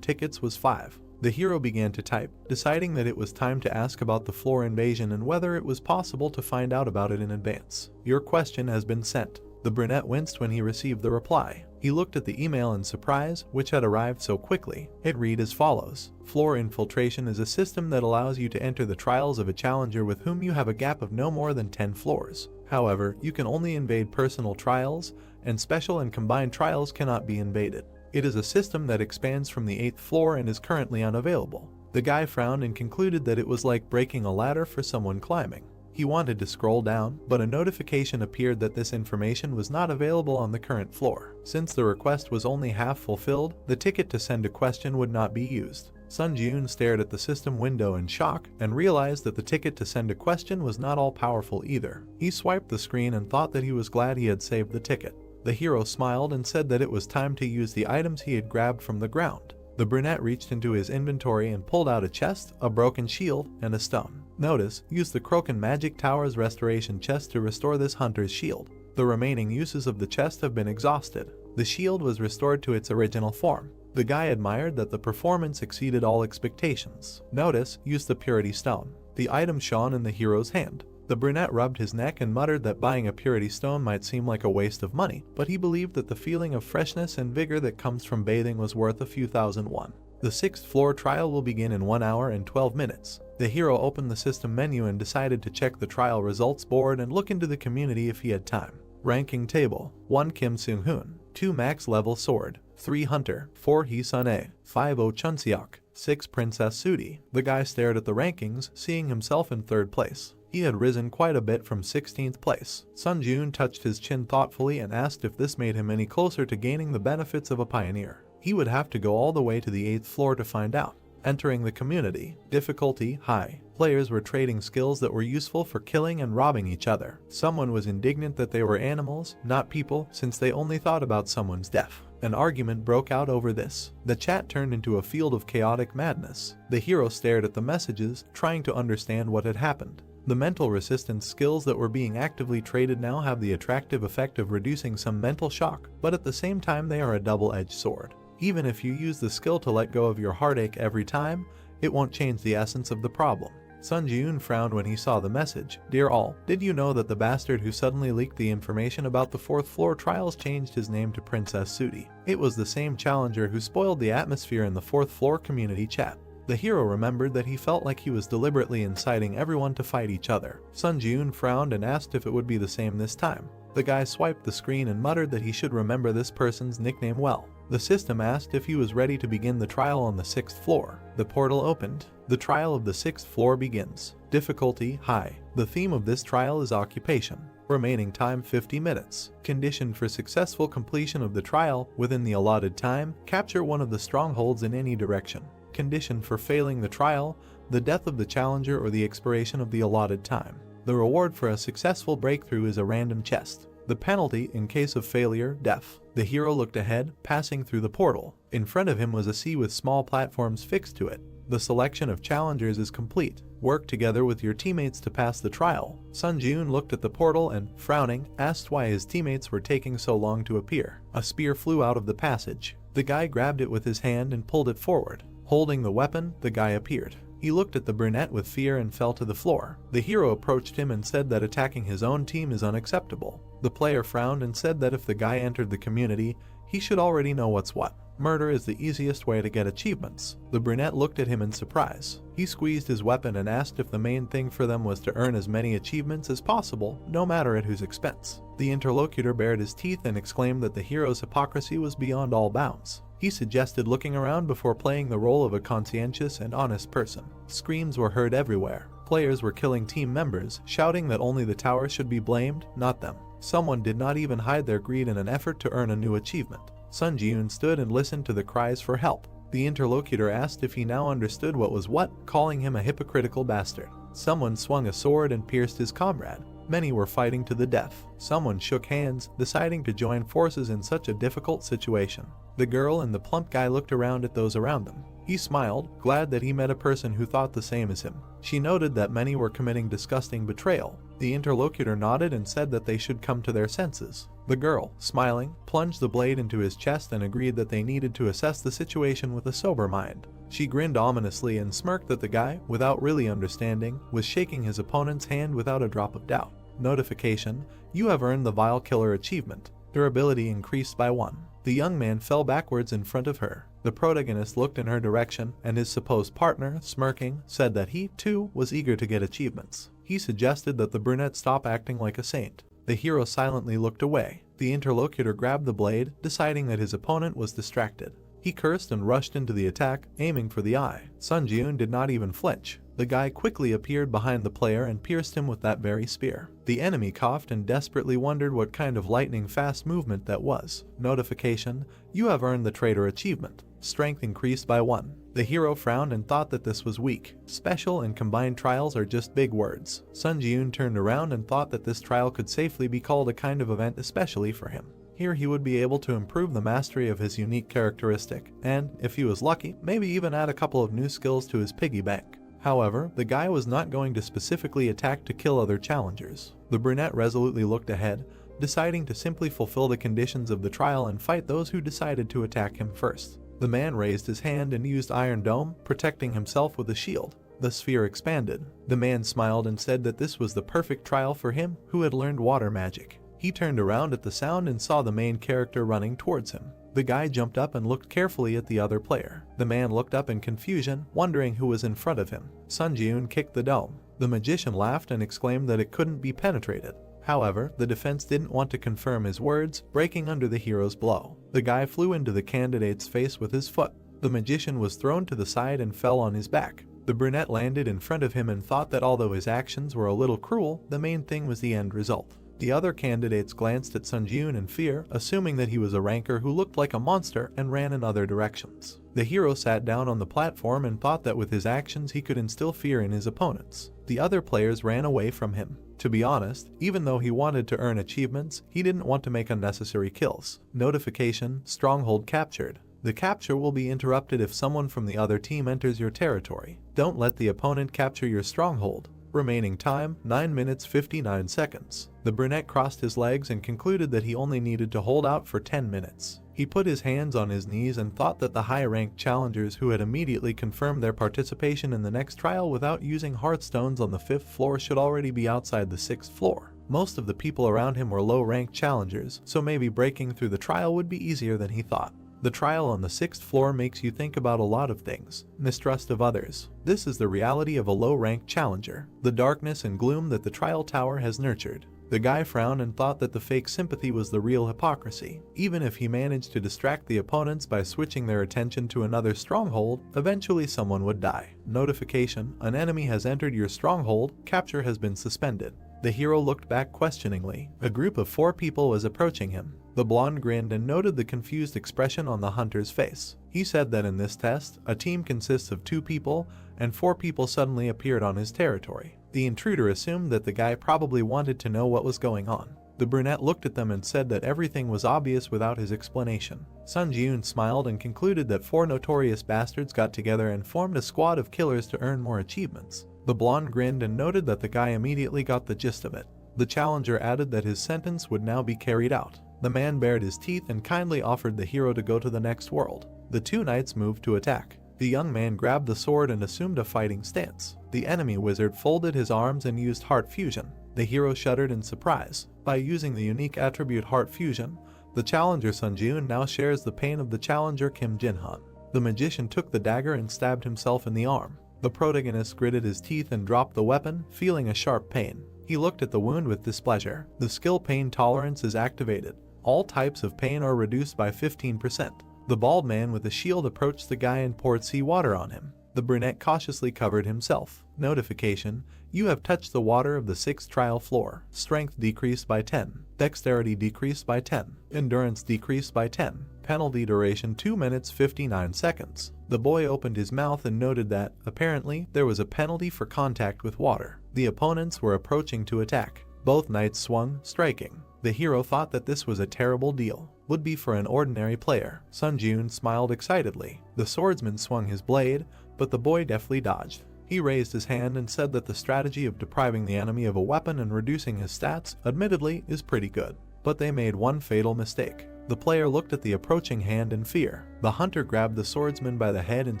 tickets was 5. The hero began to type, deciding that it was time to ask about the floor invasion and whether it was possible to find out about it in advance. Your question has been sent. The brunette winced when he received the reply. He looked at the email in surprise, which had arrived so quickly. It read as follows: Floor infiltration is a system that allows you to enter the trials of a challenger with whom you have a gap of no more than 10 floors. However, you can only invade personal trials, and special and combined trials cannot be invaded. It is a system that expands from the 8th floor and is currently unavailable. The guy frowned and concluded that it was like breaking a ladder for someone climbing. He wanted to scroll down, but a notification appeared that this information was not available on the current floor. Since the request was only half fulfilled, the ticket to send a question would not be used. Sun Jun stared at the system window in shock and realized that the ticket to send a question was not all powerful either. He swiped the screen and thought that he was glad he had saved the ticket. The hero smiled and said that it was time to use the items he had grabbed from the ground. The brunette reached into his inventory and pulled out a chest, a broken shield, and a stone. Notice, use the Kroken Magic Tower's restoration chest to restore this hunter's shield. The remaining uses of the chest have been exhausted. The shield was restored to its original form. The guy admired that the performance exceeded all expectations. Notice, use the Purity Stone. The item shone in the hero's hand. The brunette rubbed his neck and muttered that buying a Purity Stone might seem like a waste of money, but he believed that the feeling of freshness and vigor that comes from bathing was worth a few thousand won. The 6th floor trial will begin in 1 hour and 12 minutes. The hero opened the system menu and decided to check the trial results board and look into the community if he had time. Ranking table: 1 Kim Seung-hoon, 2 max level sword, 3 hunter, 4 Hee Sun-ae, 5 Oh Chun-seok, 6 Princess Sudi. The guy stared at the rankings, seeing himself in 3rd place. He had risen quite a bit from 16th place. Sun Jun touched his chin thoughtfully and asked if this made him any closer to gaining the benefits of a pioneer. He would have to go all the way to the 8th floor to find out. Entering the community. Difficulty: high. Players were trading skills that were useful for killing and robbing each other. Someone was indignant that they were animals, not people, since they only thought about someone's death. An argument broke out over this. The chat turned into a field of chaotic madness. The hero stared at the messages, trying to understand what had happened. The mental resistance skills that were being actively traded now have the attractive effect of reducing some mental shock, but at the same time they are a double-edged sword. Even if you use the skill to let go of your heartache every time, it won't change the essence of the problem. Sun Jun frowned when he saw the message. Dear all, did you know that the bastard who suddenly leaked the information about the 4th floor trials changed his name to Princess Sudi? It was the same challenger who spoiled the atmosphere in the 4th floor community chat. The hero remembered that he felt like he was deliberately inciting everyone to fight each other. Sun Jun frowned and asked if it would be the same this time. The guy swiped the screen and muttered that he should remember this person's nickname well. The system asked if he was ready to begin the trial on the 6th floor. The portal opened. The trial of the 6th floor begins. Difficulty: high. The theme of this trial is occupation. Remaining time: 50 minutes. Condition for successful completion of the trial: within the allotted time, capture one of the strongholds in any direction. Condition for failing the trial: the death of the challenger or the expiration of the allotted time. The reward for a successful breakthrough is a random chest. The penalty in case of failure: death. The hero looked ahead, passing through the portal. In front of him was a sea with small platforms fixed to it. The selection of challengers is complete. Work together with your teammates to pass the trial. Sun Jun looked at the portal and, frowning, asked why his teammates were taking so long to appear. A spear flew out of the passage. The guy grabbed it with his hand and pulled it forward. Holding the weapon, the guy appeared. He looked at the brunette with fear and fell to the floor. The hero approached him and said that attacking his own team is unacceptable. The player frowned and said that if the guy entered the community, he should already know what's what. Murder is the easiest way to get achievements. The brunette looked at him in surprise. He squeezed his weapon and asked if the main thing for them was to earn as many achievements as possible, no matter at whose expense. The interlocutor bared his teeth and exclaimed that the hero's hypocrisy was beyond all bounds. He suggested looking around before playing the role of a conscientious and honest person. Screams were heard everywhere. Players were killing team members, shouting that only the tower should be blamed, not them. Someone did not even hide their greed in an effort to earn a new achievement. Sun Ji-eun stood and listened to the cries for help. The interlocutor asked if he now understood what was what, calling him a hypocritical bastard. Someone swung a sword and pierced his comrade. Many were fighting to the death. Someone shook hands, deciding to join forces in such a difficult situation. The girl and the plump guy looked around at those around them. He smiled, glad that he met a person who thought the same as him. She noted that many were committing disgusting betrayal. The interlocutor nodded and said that they should come to their senses. The girl, smiling, plunged the blade into his chest and agreed that they needed to assess the situation with a sober mind. She grinned ominously and smirked that the guy, without really understanding, was shaking his opponent's hand without a drop of doubt. Notification: you have earned the Vile Killer achievement. Durability increased by 1. The young man fell backwards in front of her. The protagonist looked in her direction, and his supposed partner, smirking, said that he, too, was eager to get achievements. He suggested that the brunette stop acting like a saint. The hero silently looked away. The interlocutor grabbed the blade, deciding that his opponent was distracted. He cursed and rushed into the attack, aiming for the eye. Sun Ji-eun did not even flinch. The guy quickly appeared behind the player and pierced him with that very spear. The enemy coughed and desperately wondered what kind of lightning-fast movement that was. Notification: you have earned the traitor achievement. Strength increased by 1. The hero frowned and thought that this was weak. Special and combined trials are just big words. Sun Ji-eun turned around and thought that this trial could safely be called a kind of event especially for him. Here he would be able to improve the mastery of his unique characteristic, and, if he was lucky, maybe even add a couple of new skills to his piggy bank. However, the guy was not going to specifically attack to kill other challengers. The brunette resolutely looked ahead, deciding to simply fulfill the conditions of the trial and fight those who decided to attack him first. The man raised his hand and used Iron Dome, protecting himself with a shield. The sphere expanded. The man smiled and said that this was the perfect trial for him, who had learned water magic. He turned around at the sound and saw the main character running towards him. The guy jumped up and looked carefully at the other player. The man looked up in confusion, wondering who was in front of him. Sun Ji-eun kicked the dome. The magician laughed and exclaimed that it couldn't be penetrated. However, the defense didn't want to confirm his words, breaking under the hero's blow. The guy flew into the candidate's face with his foot. The magician was thrown to the side and fell on his back. The brunette landed in front of him and thought that although his actions were a little cruel, the main thing was the end result. The other candidates glanced at Sun Ji-eun in fear, assuming that he was a ranker who looked like a monster and ran in other directions. The hero sat down on the platform and thought that with his actions he could instill fear in his opponents. The other players ran away from him. To be honest, even though he wanted to earn achievements, he didn't want to make unnecessary kills. Notification: stronghold captured. The capture will be interrupted if someone from the other team enters your territory. Don't let the opponent capture your stronghold. Remaining time: 9 minutes 59 seconds. The brunette crossed his legs and concluded that he only needed to hold out for 10 minutes. He put his hands on his knees and thought that the high-ranked challengers who had immediately confirmed their participation in the next trial without using hearthstones on the 5th floor should already be outside the 6th floor. Most of the people around him were low-ranked challengers, so maybe breaking through the trial would be easier than he thought. The trial on the 6th floor makes you think about a lot of things. Mistrust of others. This is the reality of a low-ranked challenger. The darkness and gloom that the trial tower has nurtured. The guy frowned and thought that the fake sympathy was the real hypocrisy. Even if he managed to distract the opponents by switching their attention to another stronghold, eventually someone would die. Notification: an enemy has entered your stronghold, capture has been suspended. The hero looked back questioningly. A group of 4 people was approaching him. The blonde grinned and noted the confused expression on the hunter's face. He said that in this test, a team consists of 2 people, and 4 people suddenly appeared on his territory. The intruder assumed that the guy probably wanted to know what was going on. The brunette looked at them and said that everything was obvious without his explanation. Sun Ji-eun smiled and concluded that 4 notorious bastards got together and formed a squad of killers to earn more achievements. The blonde grinned and noted that the guy immediately got the gist of it. The challenger added that his sentence would now be carried out. The man bared his teeth and kindly offered the hero to go to the next world. The 2 knights moved to attack. The young man grabbed the sword and assumed a fighting stance. The enemy wizard folded his arms and used heart fusion. The hero shuddered in surprise. By using the unique attribute heart fusion, the challenger Sun Jun now shares the pain of the challenger Kim Jin-han. The magician took the dagger and stabbed himself in the arm. The protagonist gritted his teeth and dropped the weapon, feeling a sharp pain. He looked at the wound with displeasure. The skill pain tolerance is activated. All types of pain are reduced by 15%. The bald man with a shield approached the guy and poured seawater on him. The brunette cautiously covered himself. Notification: you have touched the water of the 6th trial floor. Strength decreased by 10. Dexterity decreased by 10. Endurance decreased by 10. Penalty duration 2 minutes 59 seconds. The boy opened his mouth and noted that, apparently, there was a penalty for contact with water. The opponents were approaching to attack. Both knights swung, striking. The hero thought that this was a terrible deal. Would be for an ordinary player. Sun Jun smiled excitedly. The swordsman swung his blade, but the boy deftly dodged. He raised his hand and said that the strategy of depriving the enemy of a weapon and reducing his stats, admittedly, is pretty good. But they made one fatal mistake. The player looked at the approaching hand in fear. The hunter grabbed the swordsman by the head and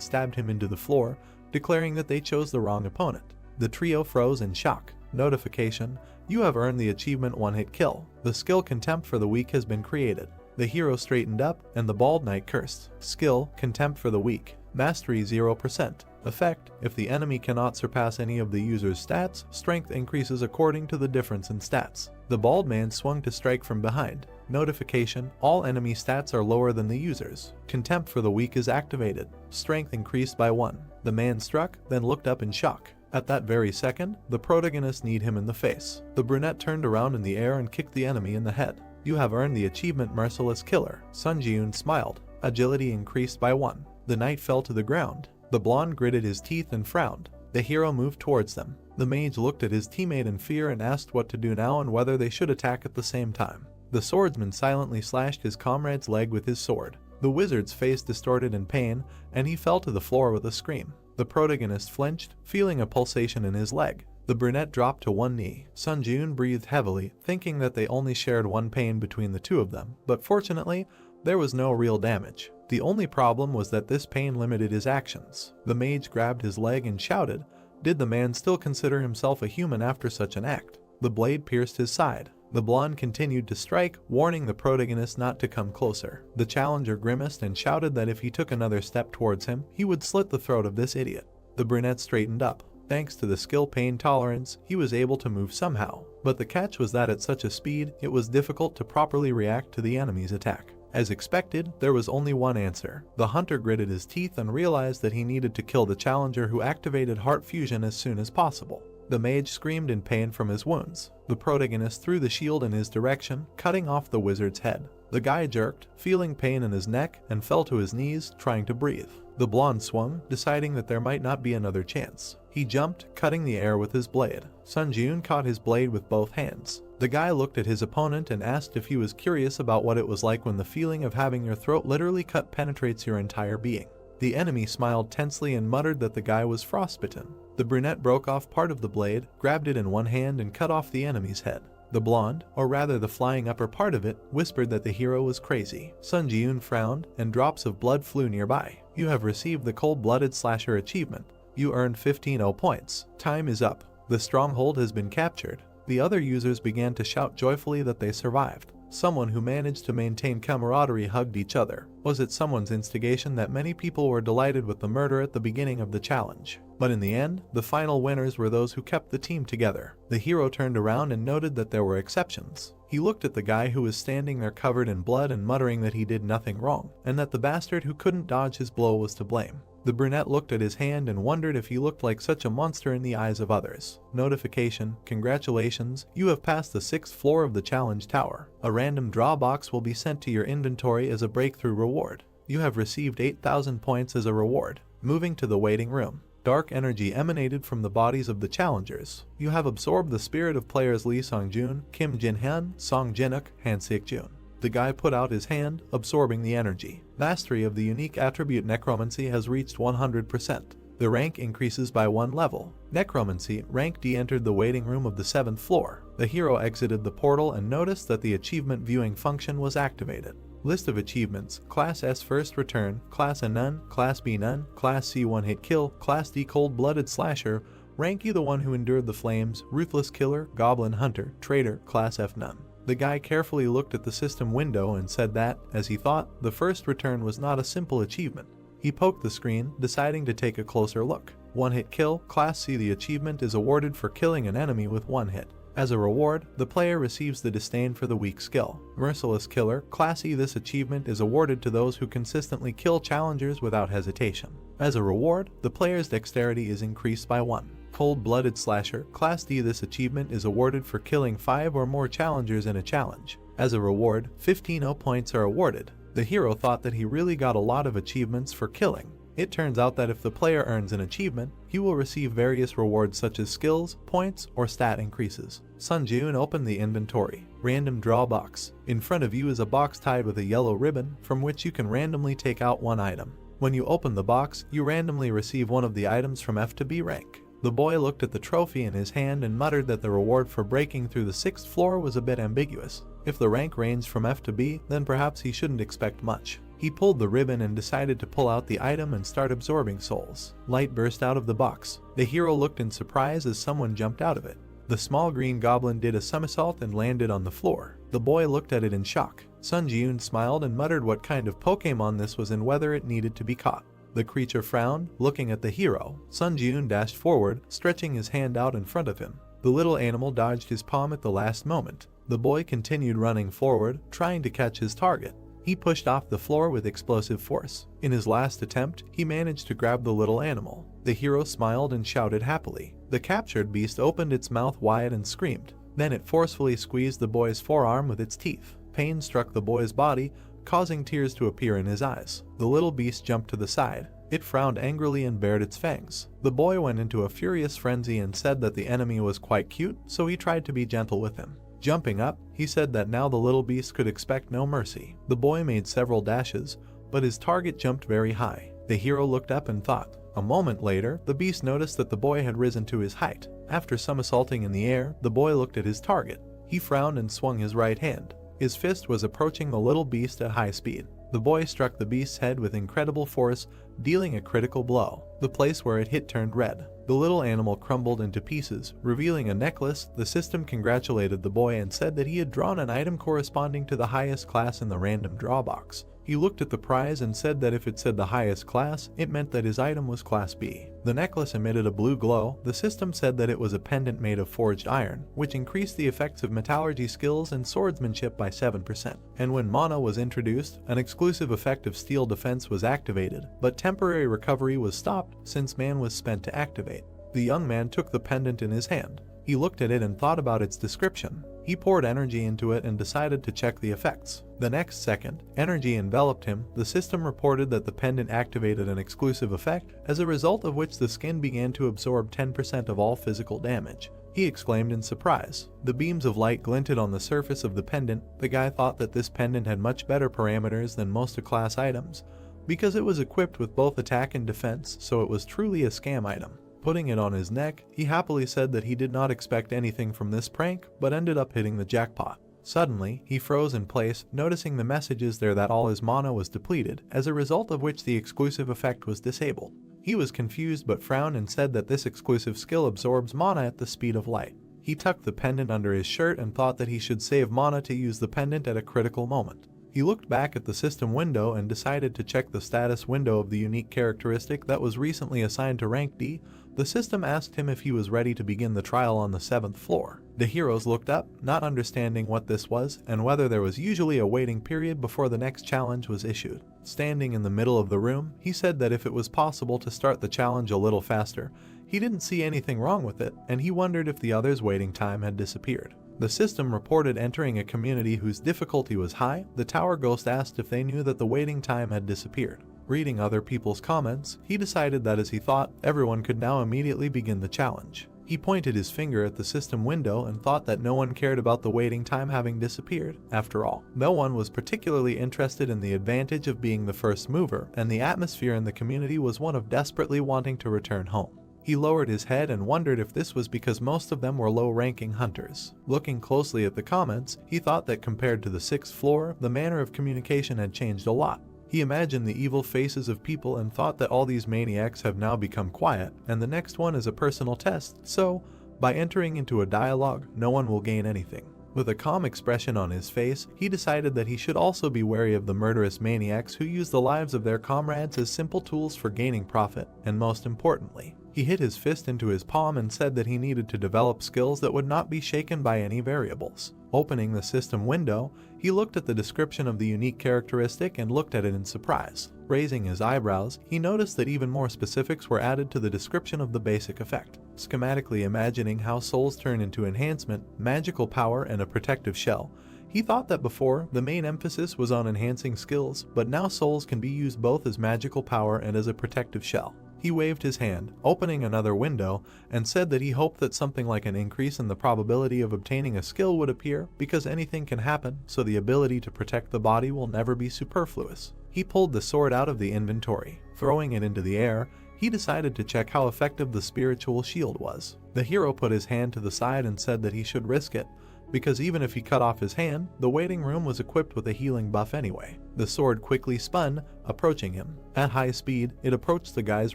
stabbed him into the floor, declaring that they chose the wrong opponent. The trio froze in shock. Notification: you have earned the achievement one-hit kill. The skill Contempt for the Weak has been created. The hero straightened up, and the bald knight cursed. Skill: Contempt for the Weak. Mastery 0%. Effect: if the enemy cannot surpass any of the user's stats, strength increases according to the difference in stats. The bald man swung to strike from behind. Notification: all enemy stats are lower than the user's. Contempt for the Weak is activated. Strength increased by 1. The man struck, then looked up in shock. At that very second, the protagonist kneed him in the face. The brunette turned around in the air and kicked the enemy in the head. You have earned the achievement Merciless Killer. Sun Jun smiled. Agility increased by 1. The knight fell to the ground. The blonde gritted his teeth and frowned. The hero moved towards them. The mage looked at his teammate in fear and asked what to do now and whether they should attack at the same time. The swordsman silently slashed his comrade's leg with his sword. The wizard's face distorted in pain, and he fell to the floor with a scream. The protagonist flinched, feeling a pulsation in his leg. The brunette dropped to one knee. Sun Jun breathed heavily, thinking that they only shared one pain between the two of them, but fortunately, there was no real damage. The only problem was that this pain limited his actions. The mage grabbed his leg and shouted, did the man still consider himself a human after such an act? The blade pierced his side. The blonde continued to strike, warning the protagonist not to come closer. The challenger grimaced and shouted that if he took another step towards him, he would slit the throat of this idiot. The brunette straightened up. Thanks to the skill pain tolerance, he was able to move somehow. But the catch was that at such a speed, it was difficult to properly react to the enemy's attack. As expected, there was only one answer. The hunter gritted his teeth and realized that he needed to kill the challenger, who activated heart fusion as soon as possible. The mage screamed in pain from his wounds. The protagonist threw the shield in his direction, cutting off the wizard's head. The guy jerked, feeling pain in his neck, and fell to his knees, trying to breathe. The blonde swung, deciding that there might not be another chance. He jumped, cutting the air with his blade. Sun Jun caught his blade with both hands. The guy looked at his opponent and asked if he was curious about what it was like when the feeling of having your throat literally cut penetrates your entire being. The enemy smiled tensely and muttered that the guy was frostbitten. The brunette broke off part of the blade, grabbed it in one hand and cut off the enemy's head. The blonde, or rather the flying upper part of it, whispered that the hero was crazy. Sun Jun frowned, and drops of blood flew nearby. You have received the Cold-Blooded Slasher achievement. You earned 15 points. Time is up. The stronghold has been captured. The other users began to shout joyfully that they survived. Someone who managed to maintain camaraderie hugged each other. Was it someone's instigation that many people were delighted with the murder at the beginning of the challenge? But in the end, the final winners were those who kept the team together. The hero turned around and noted that there were exceptions. He looked at the guy who was standing there covered in blood and muttering that he did nothing wrong, and that the bastard who couldn't dodge his blow was to blame. The brunette looked at his hand and wondered if he looked like such a monster in the eyes of others. Notification: congratulations, you have passed the 6th floor of the challenge tower. A random draw box will be sent to your inventory as a breakthrough reward. You have received 8,000 points as a reward. Moving to the waiting room. Dark energy emanated from the bodies of the challengers. You have absorbed the spirit of players Lee Song-jun, Kim Jin-han, Song Jin-uk, Han Sik-jun. The guy put out his hand, absorbing the energy. Mastery of the unique attribute Necromancy has reached 100%. The rank increases by 1 level. Necromancy, rank D, entered the waiting room of the 7th floor. The hero exited the portal and noticed that the achievement viewing function was activated. List of achievements: Class S first return, Class A none, Class B none, Class C one hit kill, Class D cold-blooded slasher, Rank E the one who endured the flames, ruthless killer, goblin hunter, traitor, Class F none. The guy carefully looked at the system window and said that, as he thought, the first return was not a simple achievement. He poked the screen, deciding to take a closer look. One hit kill, Class C. The achievement is awarded for killing an enemy with one hit. As a reward, the player receives the disdain for the weak skill. Merciless killer, Class E. This achievement is awarded to those who consistently kill challengers without hesitation. As a reward, the player's dexterity is increased by 1. Cold-blooded slasher, Class D. This achievement is awarded for killing 5 or more challengers in a challenge. As a reward, 15 points are awarded. The hero thought that he really got a lot of achievements for killing. It turns out that if the player earns an achievement, he will receive various rewards such as skills, points, or stat increases. Sunjun opened the inventory. Random draw box. In front of you is a box tied with a yellow ribbon from which you can randomly take out one item. When you open the box, you randomly receive one of the items from F to B rank. The boy looked at the trophy in his hand and muttered that the reward for breaking through the 6th floor was a bit ambiguous. If the rank ranged from F to B, then perhaps he shouldn't expect much. He pulled the ribbon and decided to pull out the item and start absorbing souls. Light burst out of the box. The hero looked in surprise as someone jumped out of it. The small green goblin did a somersault and landed on the floor. The boy looked at it in shock. Sun Ji-yoon smiled and muttered what kind of Pokemon this was and whether it needed to be caught. The creature frowned, looking at the hero. Sun Ji-yoon dashed forward, stretching his hand out in front of him. The little animal dodged his palm at the last moment. The boy continued running forward, trying to catch his target. He pushed off the floor with explosive force. In his last attempt, he managed to grab the little animal. The hero smiled and shouted happily. The captured beast opened its mouth wide and screamed. Then it forcefully squeezed the boy's forearm with its teeth. Pain struck the boy's body, causing tears to appear in his eyes. The little beast jumped to the side. It frowned angrily and bared its fangs. The boy went into a furious frenzy and said that the enemy was quite cute, so he tried to be gentle with him. Jumping up, he said that now the little beast could expect no mercy. The boy made several dashes, but his target jumped very high. The hero looked up and thought. A moment later, the beast noticed that the boy had risen to his height. After somersaulting in the air, the boy looked at his target. He frowned and swung his right hand. His fist was approaching the little beast at high speed. The boy struck the beast's head with incredible force, dealing a critical blow. The place where it hit turned red. The little animal crumbled into pieces, revealing a necklace. The system congratulated the boy and said that he had drawn an item corresponding to the highest class in the random draw box. He looked at the prize and said that if it said the highest class, it meant that his item was Class B. The necklace emitted a blue glow. The system said that it was a pendant made of forged iron, which increased the effects of metallurgy skills and swordsmanship by 7%. And when mana was introduced, an exclusive effect of steel defense was activated, but temporary recovery was stopped since man was spent to activate. The young man took the pendant in his hand. He looked at it and thought about its description. He poured energy into it and decided to check the effects. The next second, energy enveloped him. The system reported that the pendant activated an exclusive effect, as a result of which the skin began to absorb 10% of all physical damage. He exclaimed in surprise. The beams of light glinted on the surface of the pendant. The guy thought that this pendant had much better parameters than most class items, because it was equipped with both attack and defense, so it was truly a scam item. Putting it on his neck, he happily said that he did not expect anything from this prank, but ended up hitting the jackpot. Suddenly, he froze in place, noticing the messages there that all his mana was depleted, as a result of which the exclusive effect was disabled. He was confused but frowned and said that this exclusive skill absorbs mana at the speed of light. He tucked the pendant under his shirt and thought that he should save mana to use the pendant at a critical moment. He looked back at the system window and decided to check the status window of the unique characteristic that was recently assigned to rank D. The system asked him if he was ready to begin the trial on the 7th floor. The heroes looked up, not understanding what this was and whether there was usually a waiting period before the next challenge was issued. Standing in the middle of the room, he said that if it was possible to start the challenge a little faster, he didn't see anything wrong with it, and he wondered if the others' waiting time had disappeared. The system reported entering a community whose difficulty was high. The tower ghost asked if they knew that the waiting time had disappeared. Reading other people's comments, he decided that as he thought, everyone could now immediately begin the challenge. He pointed his finger at the system window and thought that no one cared about the waiting time having disappeared. After all, no one was particularly interested in the advantage of being the first mover, and the atmosphere in the community was one of desperately wanting to return home. He lowered his head and wondered if this was because most of them were low-ranking hunters. Looking closely at the comments, he thought that compared to the 6th floor, the manner of communication had changed a lot. He imagined the evil faces of people and thought that all these maniacs have now become quiet, and the next one is a personal test, so, by entering into a dialogue, no one will gain anything. With a calm expression on his face, he decided that he should also be wary of the murderous maniacs who use the lives of their comrades as simple tools for gaining profit, and most importantly, he hit his fist into his palm and said that he needed to develop skills that would not be shaken by any variables. Opening the system window, he looked at the description of the unique characteristic and looked at it in surprise. Raising his eyebrows, he noticed that even more specifics were added to the description of the basic effect. Schematically imagining how souls turn into enhancement, magical power, and a protective shell, he thought that before, the main emphasis was on enhancing skills, but now souls can be used both as magical power and as a protective shell. He waved his hand, opening another window, and said that he hoped that something like an increase in the probability of obtaining a skill would appear, because anything can happen, so the ability to protect the body will never be superfluous. He pulled the sword out of the inventory. Throwing it into the air, he decided to check how effective the spiritual shield was. The hero put his hand to the side and said that he should risk it, because even if he cut off his hand, the waiting room was equipped with a healing buff anyway. The sword quickly spun, approaching him. At high speed, it approached the guy's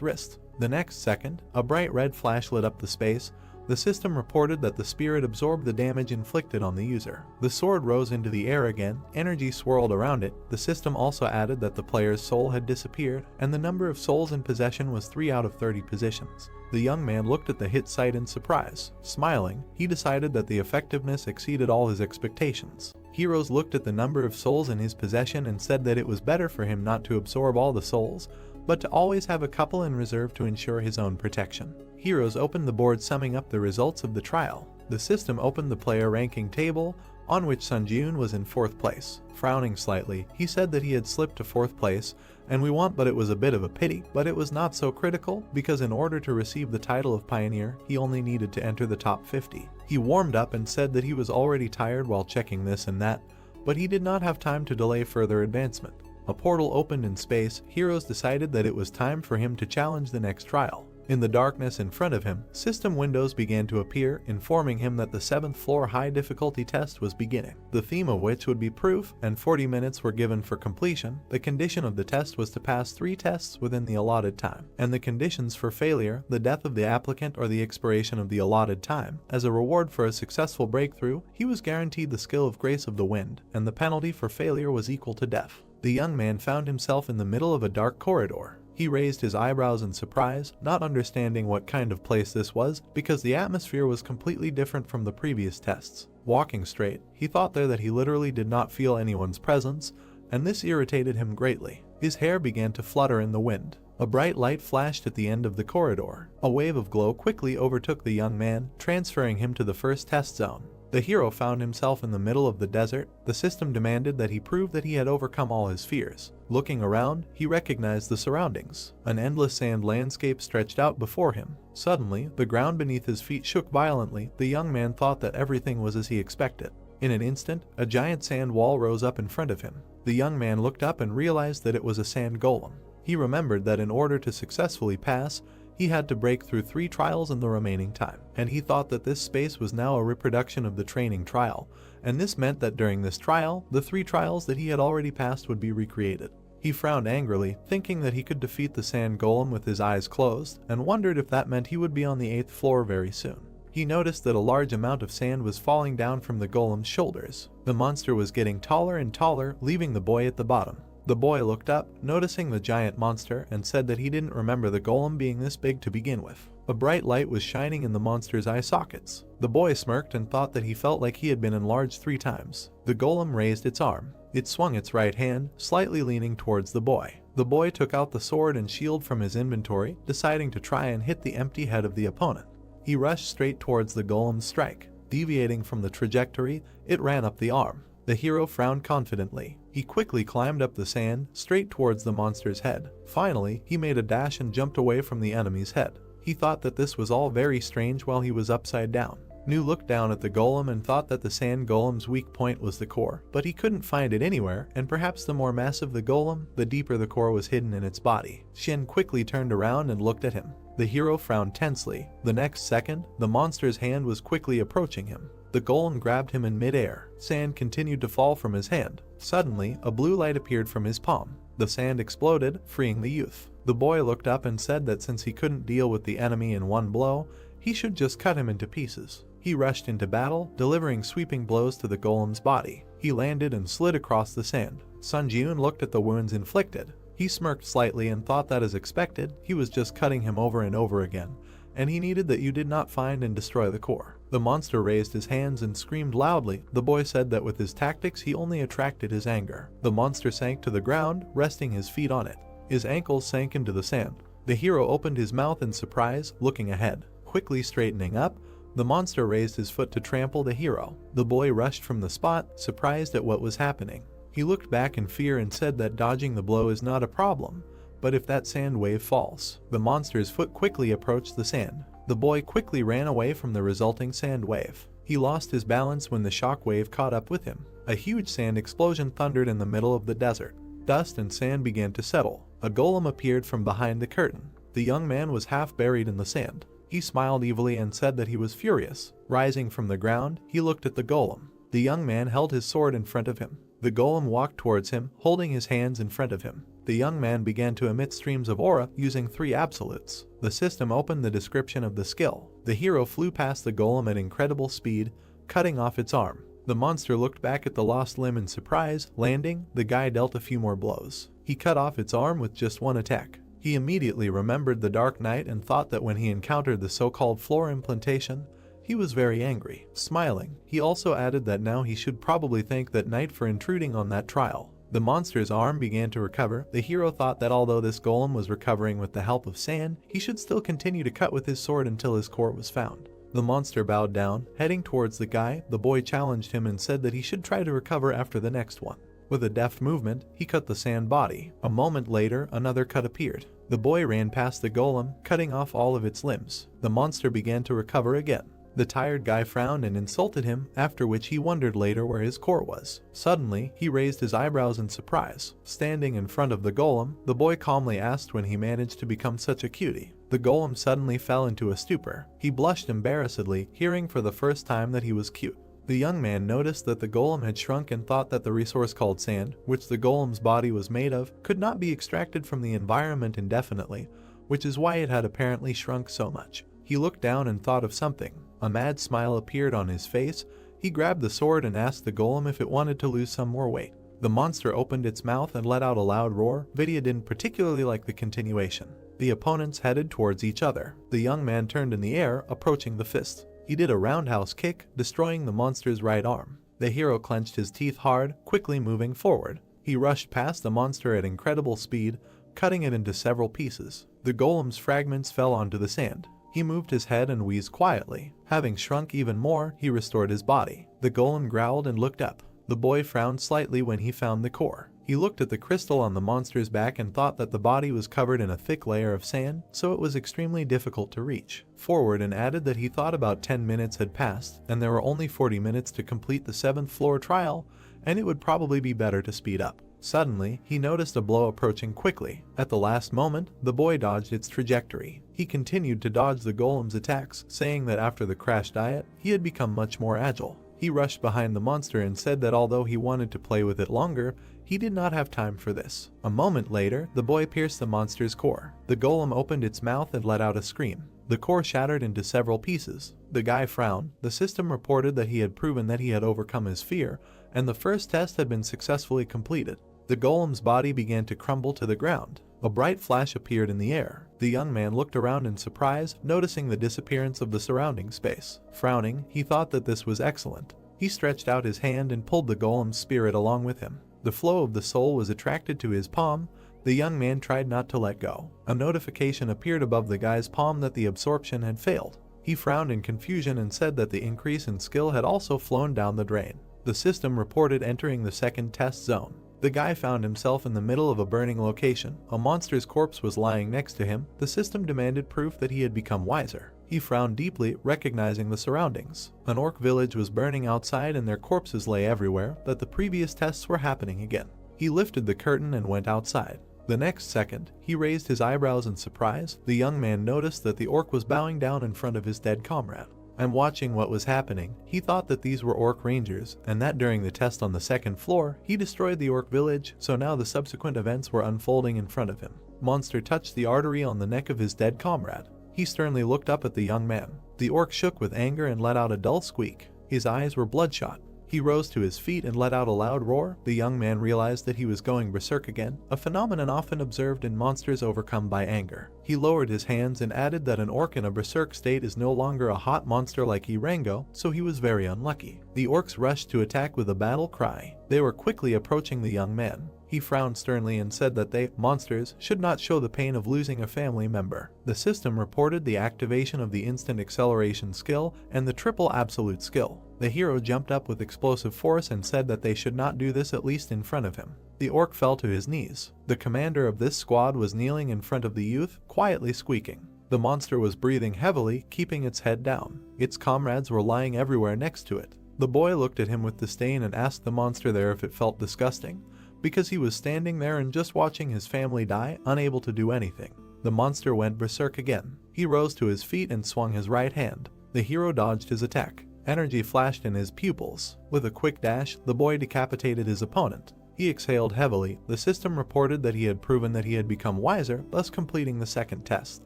wrist. The next second, a bright red flash lit up the space. The system reported that the spirit absorbed the damage inflicted on the user. The sword rose into the air again, energy swirled around it. The system also added that the player's soul had disappeared, and the number of souls in possession was 3 out of 30 positions. The young man looked at the hit site in surprise. Smiling, he decided that the effectiveness exceeded all his expectations. Heroes looked at the number of souls in his possession and said that it was better for him not to absorb all the souls, but to always have a couple in reserve to ensure his own protection. Heroes opened the board summing up the results of the trial. The system opened the player ranking table, on which Sunjun was in 4th place. Frowning slightly, he said that he had slipped to 4th place, and we want, but it was a bit of a pity, but it was not so critical, because in order to receive the title of Pioneer, he only needed to enter the top 50. He warmed up and said that he was already tired while checking this and that, but he did not have time to delay further advancement. A portal opened in space. Heroes decided that it was time for him to challenge the next trial. In the darkness in front of him, system windows began to appear, informing him that the 7th floor high difficulty test was beginning, the theme of which would be proof, and 40 minutes were given for completion. The condition of the test was to pass 3 tests within the allotted time, and the conditions for failure, the death of the applicant or the expiration of the allotted time. As a reward for a successful breakthrough, he was guaranteed the skill of Grace of the Wind, and the penalty for failure was equal to death. The young man found himself in the middle of a dark corridor. He raised his eyebrows in surprise, not understanding what kind of place this was, because the atmosphere was completely different from the previous tests. Walking straight, he thought there that he literally did not feel anyone's presence, and this irritated him greatly. His hair began to flutter in the wind. A bright light flashed at the end of the corridor. A wave of glow quickly overtook the young man, transferring him to the first test zone. The hero found himself in the middle of the desert. The system demanded that he prove that he had overcome all his fears. Looking around, he recognized the surroundings. An endless sand landscape stretched out before him. Suddenly, the ground beneath his feet shook violently. The young man thought that everything was as he expected. In an instant, a giant sand wall rose up in front of him. The young man looked up and realized that it was a sand golem. He remembered that in order to successfully pass, he had to break through 3 trials in the remaining time, and he thought that this space was now a reproduction of the training trial, and this meant that during this trial, the 3 trials that he had already passed would be recreated. He frowned angrily, thinking that he could defeat the sand golem with his eyes closed, and wondered if that meant he would be on the 8th floor very soon. He noticed that a large amount of sand was falling down from the golem's shoulders. The monster was getting taller and taller, leaving the boy at the bottom. The boy looked up, noticing the giant monster, and said that he didn't remember the golem being this big to begin with. A bright light was shining in the monster's eye sockets. The boy smirked and thought that he felt like he had been enlarged 3 times. The golem raised its arm. It swung its right hand, slightly leaning towards the boy. The boy took out the sword and shield from his inventory, deciding to try and hit the empty head of the opponent. He rushed straight towards the golem's strike. Deviating from the trajectory, it ran up the arm. The hero frowned confidently. He quickly climbed up the sand, straight towards the monster's head. Finally, he made a dash and jumped away from the enemy's head. He thought that this was all very strange while he was upside down. Nu looked down at the golem and thought that the sand golem's weak point was the core, but he couldn't find it anywhere, and perhaps the more massive the golem, the deeper the core was hidden in its body. Shin quickly turned around and looked at him. The hero frowned tensely. The next second, the monster's hand was quickly approaching him. The golem grabbed him in mid-air. Sand continued to fall from his hand. Suddenly, a blue light appeared from his palm. The sand exploded, freeing the youth. The boy looked up and said that since he couldn't deal with the enemy in one blow, he should just cut him into pieces. He rushed into battle, delivering sweeping blows to the golem's body. He landed and slid across the sand. Sun Jiun looked at the wounds inflicted. He smirked slightly and thought that, as expected, he was just cutting him over and over again, and he needed that you did not find and destroy the core. The monster raised his hands and screamed loudly. The boy said that with his tactics he only attracted his anger. The monster sank to the ground, resting his feet on it. His ankles sank into the sand. The hero opened his mouth in surprise, looking ahead. Quickly straightening up, the monster raised his foot to trample the hero. The boy rushed from the spot, surprised at what was happening. He looked back in fear and said that dodging the blow is not a problem, but if that sand wave falls. The monster's foot quickly approached the sand. The boy quickly ran away from the resulting sand wave. He lost his balance when the shock wave caught up with him. A huge sand explosion thundered in the middle of the desert. Dust and sand began to settle. A golem appeared from behind the curtain. The young man was half buried in the sand. He smiled evilly and said that he was furious. Rising from the ground, he looked at the golem. The young man held his sword in front of him. The golem walked towards him, holding his hands in front of him. The young man began to emit streams of aura using 3 absolutes. The system opened the description of the skill. The hero flew past the golem at incredible speed, cutting off its arm. The monster looked back at the lost limb in surprise. Landing, the guy dealt a few more blows. He cut off its arm with just one attack. He immediately remembered the Dark Knight and thought that when he encountered the so-called floor implantation, he was very angry. Smiling, he also added that now he should probably thank that knight for intruding on that trial. The monster's arm began to recover. The hero thought that although this golem was recovering with the help of sand, he should still continue to cut with his sword until his core was found. The monster bowed down, heading towards the guy. The boy challenged him and said that he should try to recover after the next one. With a deft movement, he cut the sand body. A moment later, another cut appeared. The boy ran past the golem, cutting off all of its limbs. The monster began to recover again. The tired guy frowned and insulted him, after which he wondered later where his core was. Suddenly, he raised his eyebrows in surprise. Standing in front of the golem, the boy calmly asked when he managed to become such a cutie. The golem suddenly fell into a stupor. He blushed embarrassedly, hearing for the first time that he was cute. The young man noticed that the golem had shrunk and thought that the resource called sand, which the golem's body was made of, could not be extracted from the environment indefinitely, which is why it had apparently shrunk so much. He looked down and thought of something. A mad smile appeared on his face. He grabbed the sword and asked the golem if it wanted to lose some more weight. The monster opened its mouth and let out a loud roar. Vidya didn't particularly like the continuation. The opponents headed towards each other. The young man turned in the air, approaching the fist. He did a roundhouse kick, destroying the monster's right arm. The hero clenched his teeth hard, quickly moving forward. He rushed past the monster at incredible speed, cutting it into several pieces. The golem's fragments fell onto the sand. He moved his head and wheezed quietly. Having shrunk even more, he restored his body. The golem growled and looked up. The boy frowned slightly when he found the core. He looked at the crystal on the monster's back and thought that the body was covered in a thick layer of sand, so it was extremely difficult to reach forward, and added that he thought about 10 minutes had passed, and there were only 40 minutes to complete the 7th floor trial, and it would probably be better to speed up. Suddenly, he noticed a blow approaching quickly. At the last moment, the boy dodged its trajectory. He continued to dodge the golem's attacks, saying that after the crash diet, he had become much more agile. He rushed behind the monster and said that although he wanted to play with it longer, he did not have time for this. A moment later, the boy pierced the monster's core. The golem opened its mouth and let out a scream. The core shattered into several pieces. The guy frowned. The system reported that he had proven that he had overcome his fear, and the first test had been successfully completed. The golem's body began to crumble to the ground. A bright flash appeared in the air. The young man looked around in surprise, noticing the disappearance of the surrounding space. Frowning, he thought that this was excellent. He stretched out his hand and pulled the golem's spirit along with him. The flow of the soul was attracted to his palm. The young man tried not to let go. A notification appeared above the guy's palm that the absorption had failed. He frowned in confusion and said that the increase in skill had also flown down the drain. The system reported entering the second test zone. The guy found himself in the middle of a burning location. A monster's corpse was lying next to him. The system demanded proof that he had become wiser. He frowned deeply, recognizing the surroundings. An orc village was burning outside and their corpses lay everywhere, that the previous tests were happening again. He lifted the curtain and went outside. The next second, he raised his eyebrows in surprise. The young man noticed that the orc was bowing down in front of his dead comrade. And watching what was happening, he thought that these were orc rangers, and that during the test on the second floor, he destroyed the orc village, so now the subsequent events were unfolding in front of him. Monster touched the artery on the neck of his dead comrade. He sternly looked up at the young man. The orc shook with anger and let out a dull squeak. His eyes were bloodshot. He rose to his feet and let out a loud roar. The young man realized that he was going berserk again, a phenomenon often observed in monsters overcome by anger. He lowered his hands and added that an orc in a berserk state is no longer a hot monster like Irengo, so he was very unlucky. The orcs rushed to attack with a battle cry. They were quickly approaching the young man. He frowned sternly and said that they, monsters, should not show the pain of losing a family member. The system reported the activation of the instant acceleration skill and the triple absolute skill. The hero jumped up with explosive force and said that they should not do this, at least in front of him. The orc fell to his knees. The commander of this squad was kneeling in front of the youth, quietly squeaking. The monster was breathing heavily, keeping its head down. Its comrades were lying everywhere next to it. The boy looked at him with disdain and asked the monster there if it felt disgusting, because he was standing there and just watching his family die, unable to do anything. The monster went berserk again. He rose to his feet and swung his right hand. The hero dodged his attack. Energy flashed in his pupils. With a quick dash, the boy decapitated his opponent. He exhaled heavily. The system reported that he had proven that he had become wiser, thus completing the second test.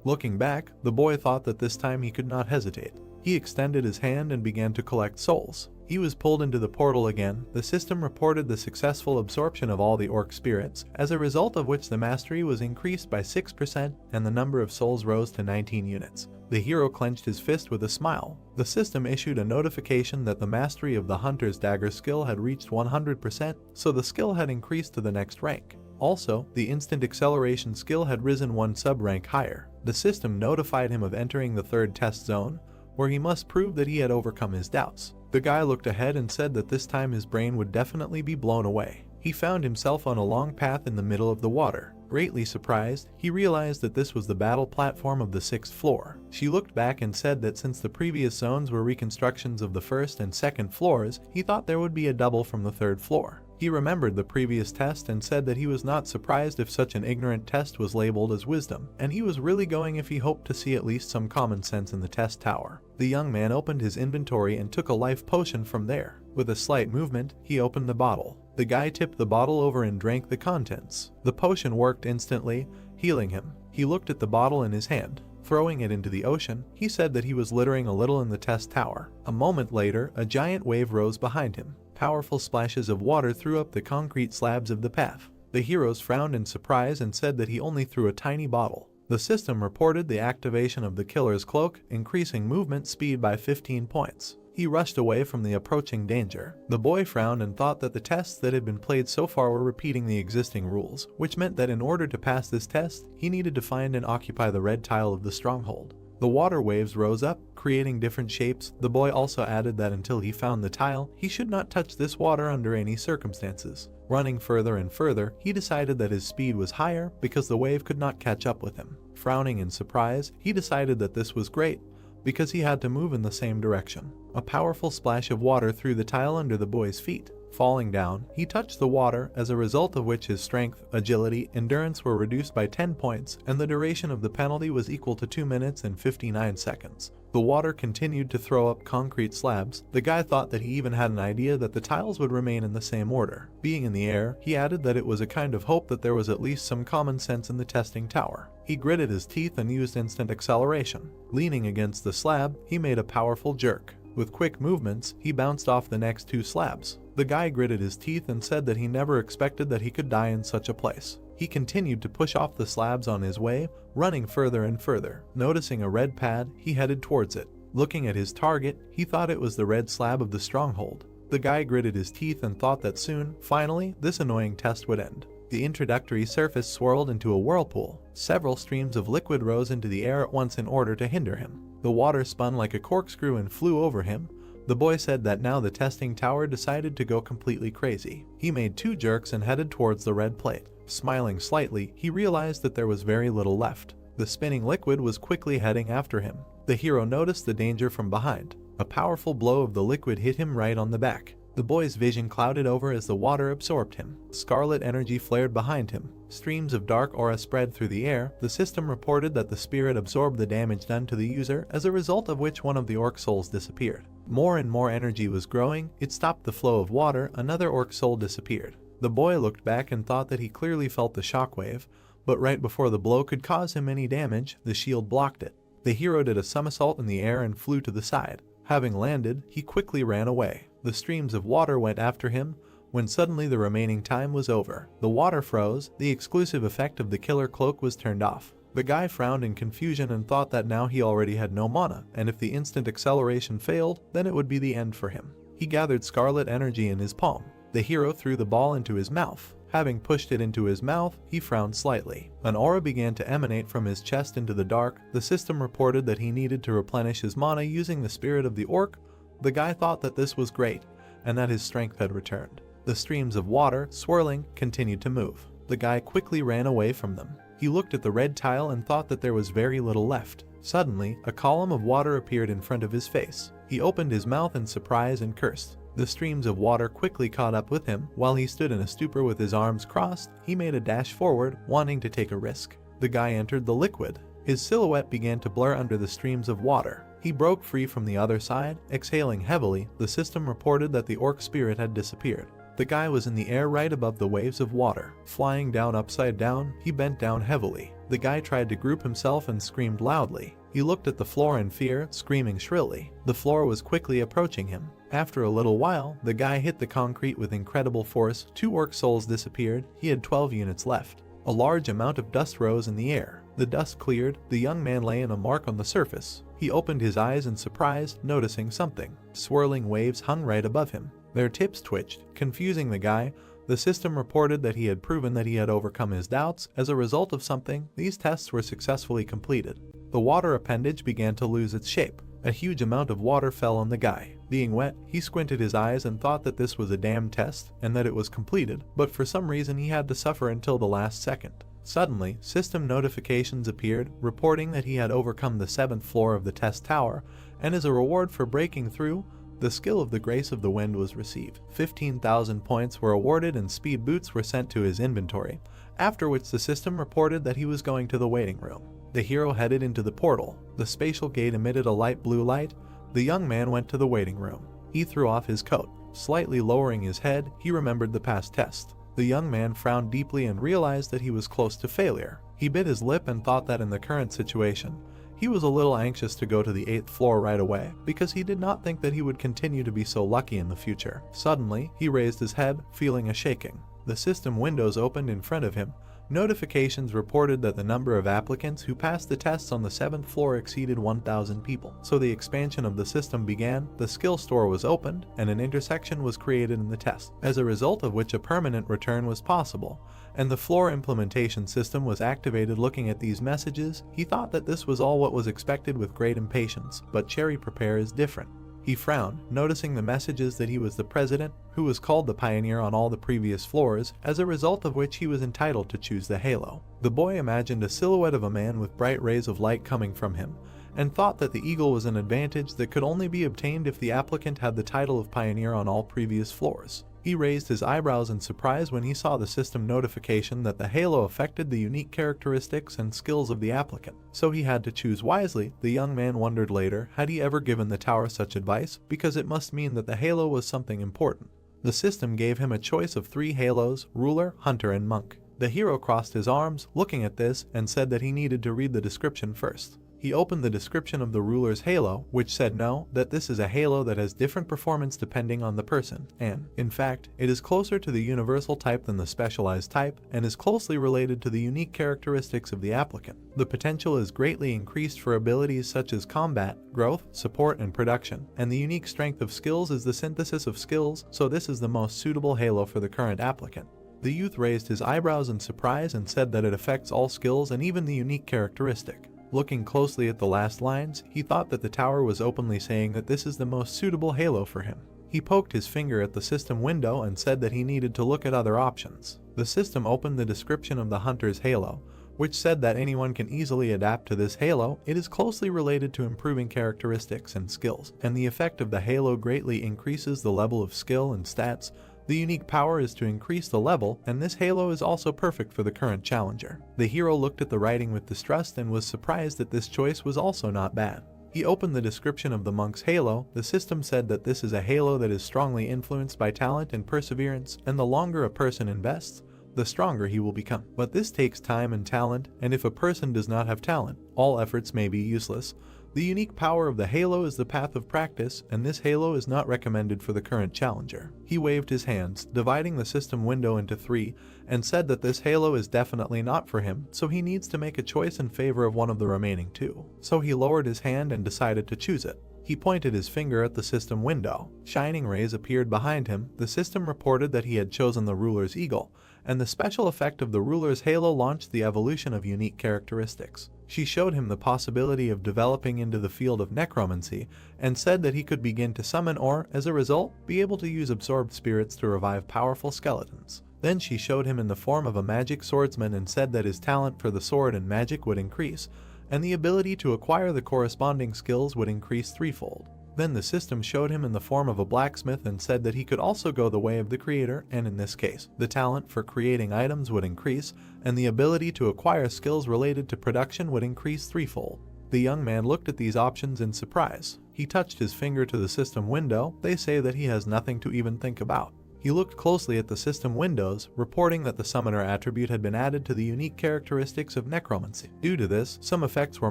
Looking back, the boy thought that this time he could not hesitate. He extended his hand and began to collect souls. He was pulled into the portal again. The system reported the successful absorption of all the orc spirits, as a result of which the mastery was increased by 6% and the number of souls rose to 19 units. The hero clenched his fist with a smile. The system issued a notification that the mastery of the Hunter's Dagger skill had reached 100%, so the skill had increased to the next rank. Also, the instant acceleration skill had risen one sub-rank higher. The system notified him of entering the third test zone, where he must prove that he had overcome his doubts. The guy looked ahead and said that this time his brain would definitely be blown away. He found himself on a long path in the middle of the water. Greatly surprised, he realized that this was the battle platform of the 6th floor. She looked back and said that since the previous zones were reconstructions of the 1st and 2nd floors, he thought there would be a double from the 3rd floor. He remembered the previous test and said that he was not surprised if such an ignorant test was labeled as wisdom, and he was really going if he hoped to see at least some common sense in the test tower. The young man opened his inventory and took a life potion from there. With a slight movement, he opened the bottle. The guy tipped the bottle over and drank the contents. The potion worked instantly, healing him. He looked at the bottle in his hand. Throwing it into the ocean, he said that he was littering a little in the test tower. A moment later, a giant wave rose behind him. Powerful splashes of water threw up the concrete slabs of the path. The heroes frowned in surprise and said that he only threw a tiny bottle. The system reported the activation of the killer's cloak, increasing movement speed by 15 points. He rushed away from the approaching danger. The boy frowned and thought that the tests that had been played so far were repeating the existing rules, which meant that in order to pass this test, he needed to find and occupy the red tile of the stronghold. The water waves rose up, creating different shapes. The boy also added that until he found the tile, he should not touch this water under any circumstances. Running further and further, he decided that his speed was higher because the wave could not catch up with him. Frowning in surprise, he decided that this was great, because he had to move in the same direction. A powerful splash of water threw the tile under the boy's feet. Falling down, he touched the water, as a result of which his strength, agility, endurance were reduced by 10 points, and the duration of the penalty was equal to 2 minutes and 59 seconds. The water continued to throw up concrete slabs. The guy thought that he even had an idea that the tiles would remain in the same order. Being in the air, he added that it was a kind of hope that there was at least some common sense in the testing tower. He gritted his teeth and used instant acceleration. Leaning against the slab, he made a powerful jerk. With quick movements, he bounced off the next 2 slabs. The guy gritted his teeth and said that he never expected that he could die in such a place. He continued to push off the slabs on his way, running further and further. Noticing a red pad, he headed towards it. Looking at his target, he thought it was the red slab of the stronghold. The guy gritted his teeth and thought that soon, finally, this annoying test would end. The introductory surface swirled into a whirlpool. Several streams of liquid rose into the air at once in order to hinder him. The water spun like a corkscrew and flew over him. The boy said that now the testing tower decided to go completely crazy. He made 2 jerks and headed towards the red plate. Smiling slightly, he realized that there was very little left. The spinning liquid was quickly heading after him. The hero noticed the danger from behind. A powerful blow of the liquid hit him right on the back. The boy's vision clouded over as the water absorbed him. Scarlet energy flared behind him. Streams of dark aura spread through the air. The system reported that the spirit absorbed the damage done to the user, as a result of which one of the orc souls disappeared. More and more energy was growing. It stopped the flow of water. Another orc soul disappeared. The boy looked back and thought that he clearly felt the shockwave, but right before the blow could cause him any damage, the shield blocked it. The hero did a somersault in the air and flew to the side. Having landed, he quickly ran away. The streams of water went after him, when suddenly the remaining time was over. The water froze. The exclusive effect of the killer cloak was turned off. The guy frowned in confusion and thought that now he already had no mana, and if the instant acceleration failed, then it would be the end for him. He gathered scarlet energy in his palm. The hero threw the ball into his mouth. Having pushed it into his mouth, he frowned slightly. An aura began to emanate from his chest into the dark. The system reported that he needed to replenish his mana using the spirit of the orc. The guy thought that this was great, and that his strength had returned. The streams of water, swirling, continued to move. The guy quickly ran away from them. He looked at the red tile and thought that there was very little left. Suddenly, a column of water appeared in front of his face. He opened his mouth in surprise and cursed. The streams of water quickly caught up with him. While he stood in a stupor with his arms crossed, he made a dash forward, wanting to take a risk. The guy entered the liquid. His silhouette began to blur under the streams of water. He broke free from the other side, exhaling heavily. The system reported that the orc spirit had disappeared. The guy was in the air right above the waves of water. Flying down upside down, he bent down heavily. The guy tried to group himself and screamed loudly. He looked at the floor in fear, screaming shrilly. The floor was quickly approaching him. After a little while, the guy hit the concrete with incredible force. 2 orc souls disappeared. He had 12 units left. A large amount of dust rose in the air. The dust cleared. The young man lay in a mark on the surface. He opened his eyes in surprise, noticing something. Swirling waves hung right above him. Their tips twitched, confusing the guy. The system reported that he had proven that he had overcome his doubts. As a result of something, these tests were successfully completed. The water appendage began to lose its shape. A huge amount of water fell on the guy. Being wet, he squinted his eyes and thought that this was a damn test and that it was completed, but for some reason he had to suffer until the last second. Suddenly, system notifications appeared, reporting that he had overcome the 7th floor of the test tower, and as a reward for breaking through, the skill of the Grace of the Wind was received. 15,000 points were awarded and speed boots were sent to his inventory, after which the system reported that he was going to the waiting room. The hero headed into the portal. The spatial gate emitted a light blue light. The young man went to the waiting room. He threw off his coat. Slightly lowering his head, he remembered the past test. The young man frowned deeply and realized that he was close to failure. He bit his lip and thought that in the current situation, he was a little anxious to go to the 8th floor right away, because he did not think that he would continue to be so lucky in the future. Suddenly, he raised his head, feeling a shaking. The system windows opened in front of him. Notifications reported that the number of applicants who passed the tests on the 7th floor exceeded 1,000 people. So the expansion of the system began, the skill store was opened, and an intersection was created in the test, as a result of which a permanent return was possible, and the floor implementation system was activated. Looking at these messages, he thought that this was all what was expected with great impatience, but Cherry Prepare is different. He frowned, noticing the messages that he was the president, who was called the pioneer on all the previous floors, as a result of which he was entitled to choose the halo. The boy imagined a silhouette of a man with bright rays of light coming from him, and thought that the eagle was an advantage that could only be obtained if the applicant had the title of pioneer on all previous floors. He raised his eyebrows in surprise when he saw the system notification that the halo affected the unique characteristics and skills of the applicant, so he had to choose wisely. The young man wondered later, had he ever given the tower such advice, because it must mean that the halo was something important. The system gave him a choice of 3 halos: ruler, hunter, and monk. The hero crossed his arms, looking at this, and said that he needed to read the description first. He opened the description of the ruler's halo, which said no, that this is a halo that has different performance depending on the person, and, in fact, it is closer to the universal type than the specialized type, and is closely related to the unique characteristics of the applicant. The potential is greatly increased for abilities such as combat, growth, support, and production, and the unique strength of skills is the synthesis of skills, so this is the most suitable halo for the current applicant. The youth raised his eyebrows in surprise and said that it affects all skills and even the unique characteristic. Looking closely at the last lines, he thought that the tower was openly saying that this is the most suitable halo for him. He poked his finger at the system window and said that he needed to look at other options. The system opened the description of the hunter's halo, which said that anyone can easily adapt to this halo. It is closely related to improving characteristics and skills, and the effect of the halo greatly increases the level of skill and stats. The unique power is to increase the level, and this halo is also perfect for the current challenger. The hero looked at the writing with distrust and was surprised that this choice was also not bad. He opened the description of the monk's halo. The system said that this is a halo that is strongly influenced by talent and perseverance, and the longer a person invests, the stronger he will become. But this takes time and talent, and if a person does not have talent, all efforts may be useless. The unique power of the halo is the path of practice, and this halo is not recommended for the current challenger. He waved his hands, dividing the system window into 3, and said that this halo is definitely not for him, so he needs to make a choice in favor of one of the remaining 2. So he lowered his hand and decided to choose it. He pointed his finger at the system window. Shining rays appeared behind him. The system reported that he had chosen the ruler's eagle, and the special effect of the ruler's halo launched the evolution of unique characteristics. She showed him the possibility of developing into the field of necromancy, and said that he could begin to summon or, as a result, be able to use absorbed spirits to revive powerful skeletons. Then she showed him in the form of a magic swordsman and said that his talent for the sword and magic would increase, and the ability to acquire the corresponding skills would increase 3-fold. Then the system showed him in the form of a blacksmith and said that he could also go the way of the creator, and in this case, the talent for creating items would increase, and the ability to acquire skills related to production would increase 3-fold. The young man looked at these options in surprise. He touched his finger to the system window. They say that he has nothing to even think about. He looked closely at the system windows, reporting that the summoner attribute had been added to the unique characteristics of necromancy. Due to this, some effects were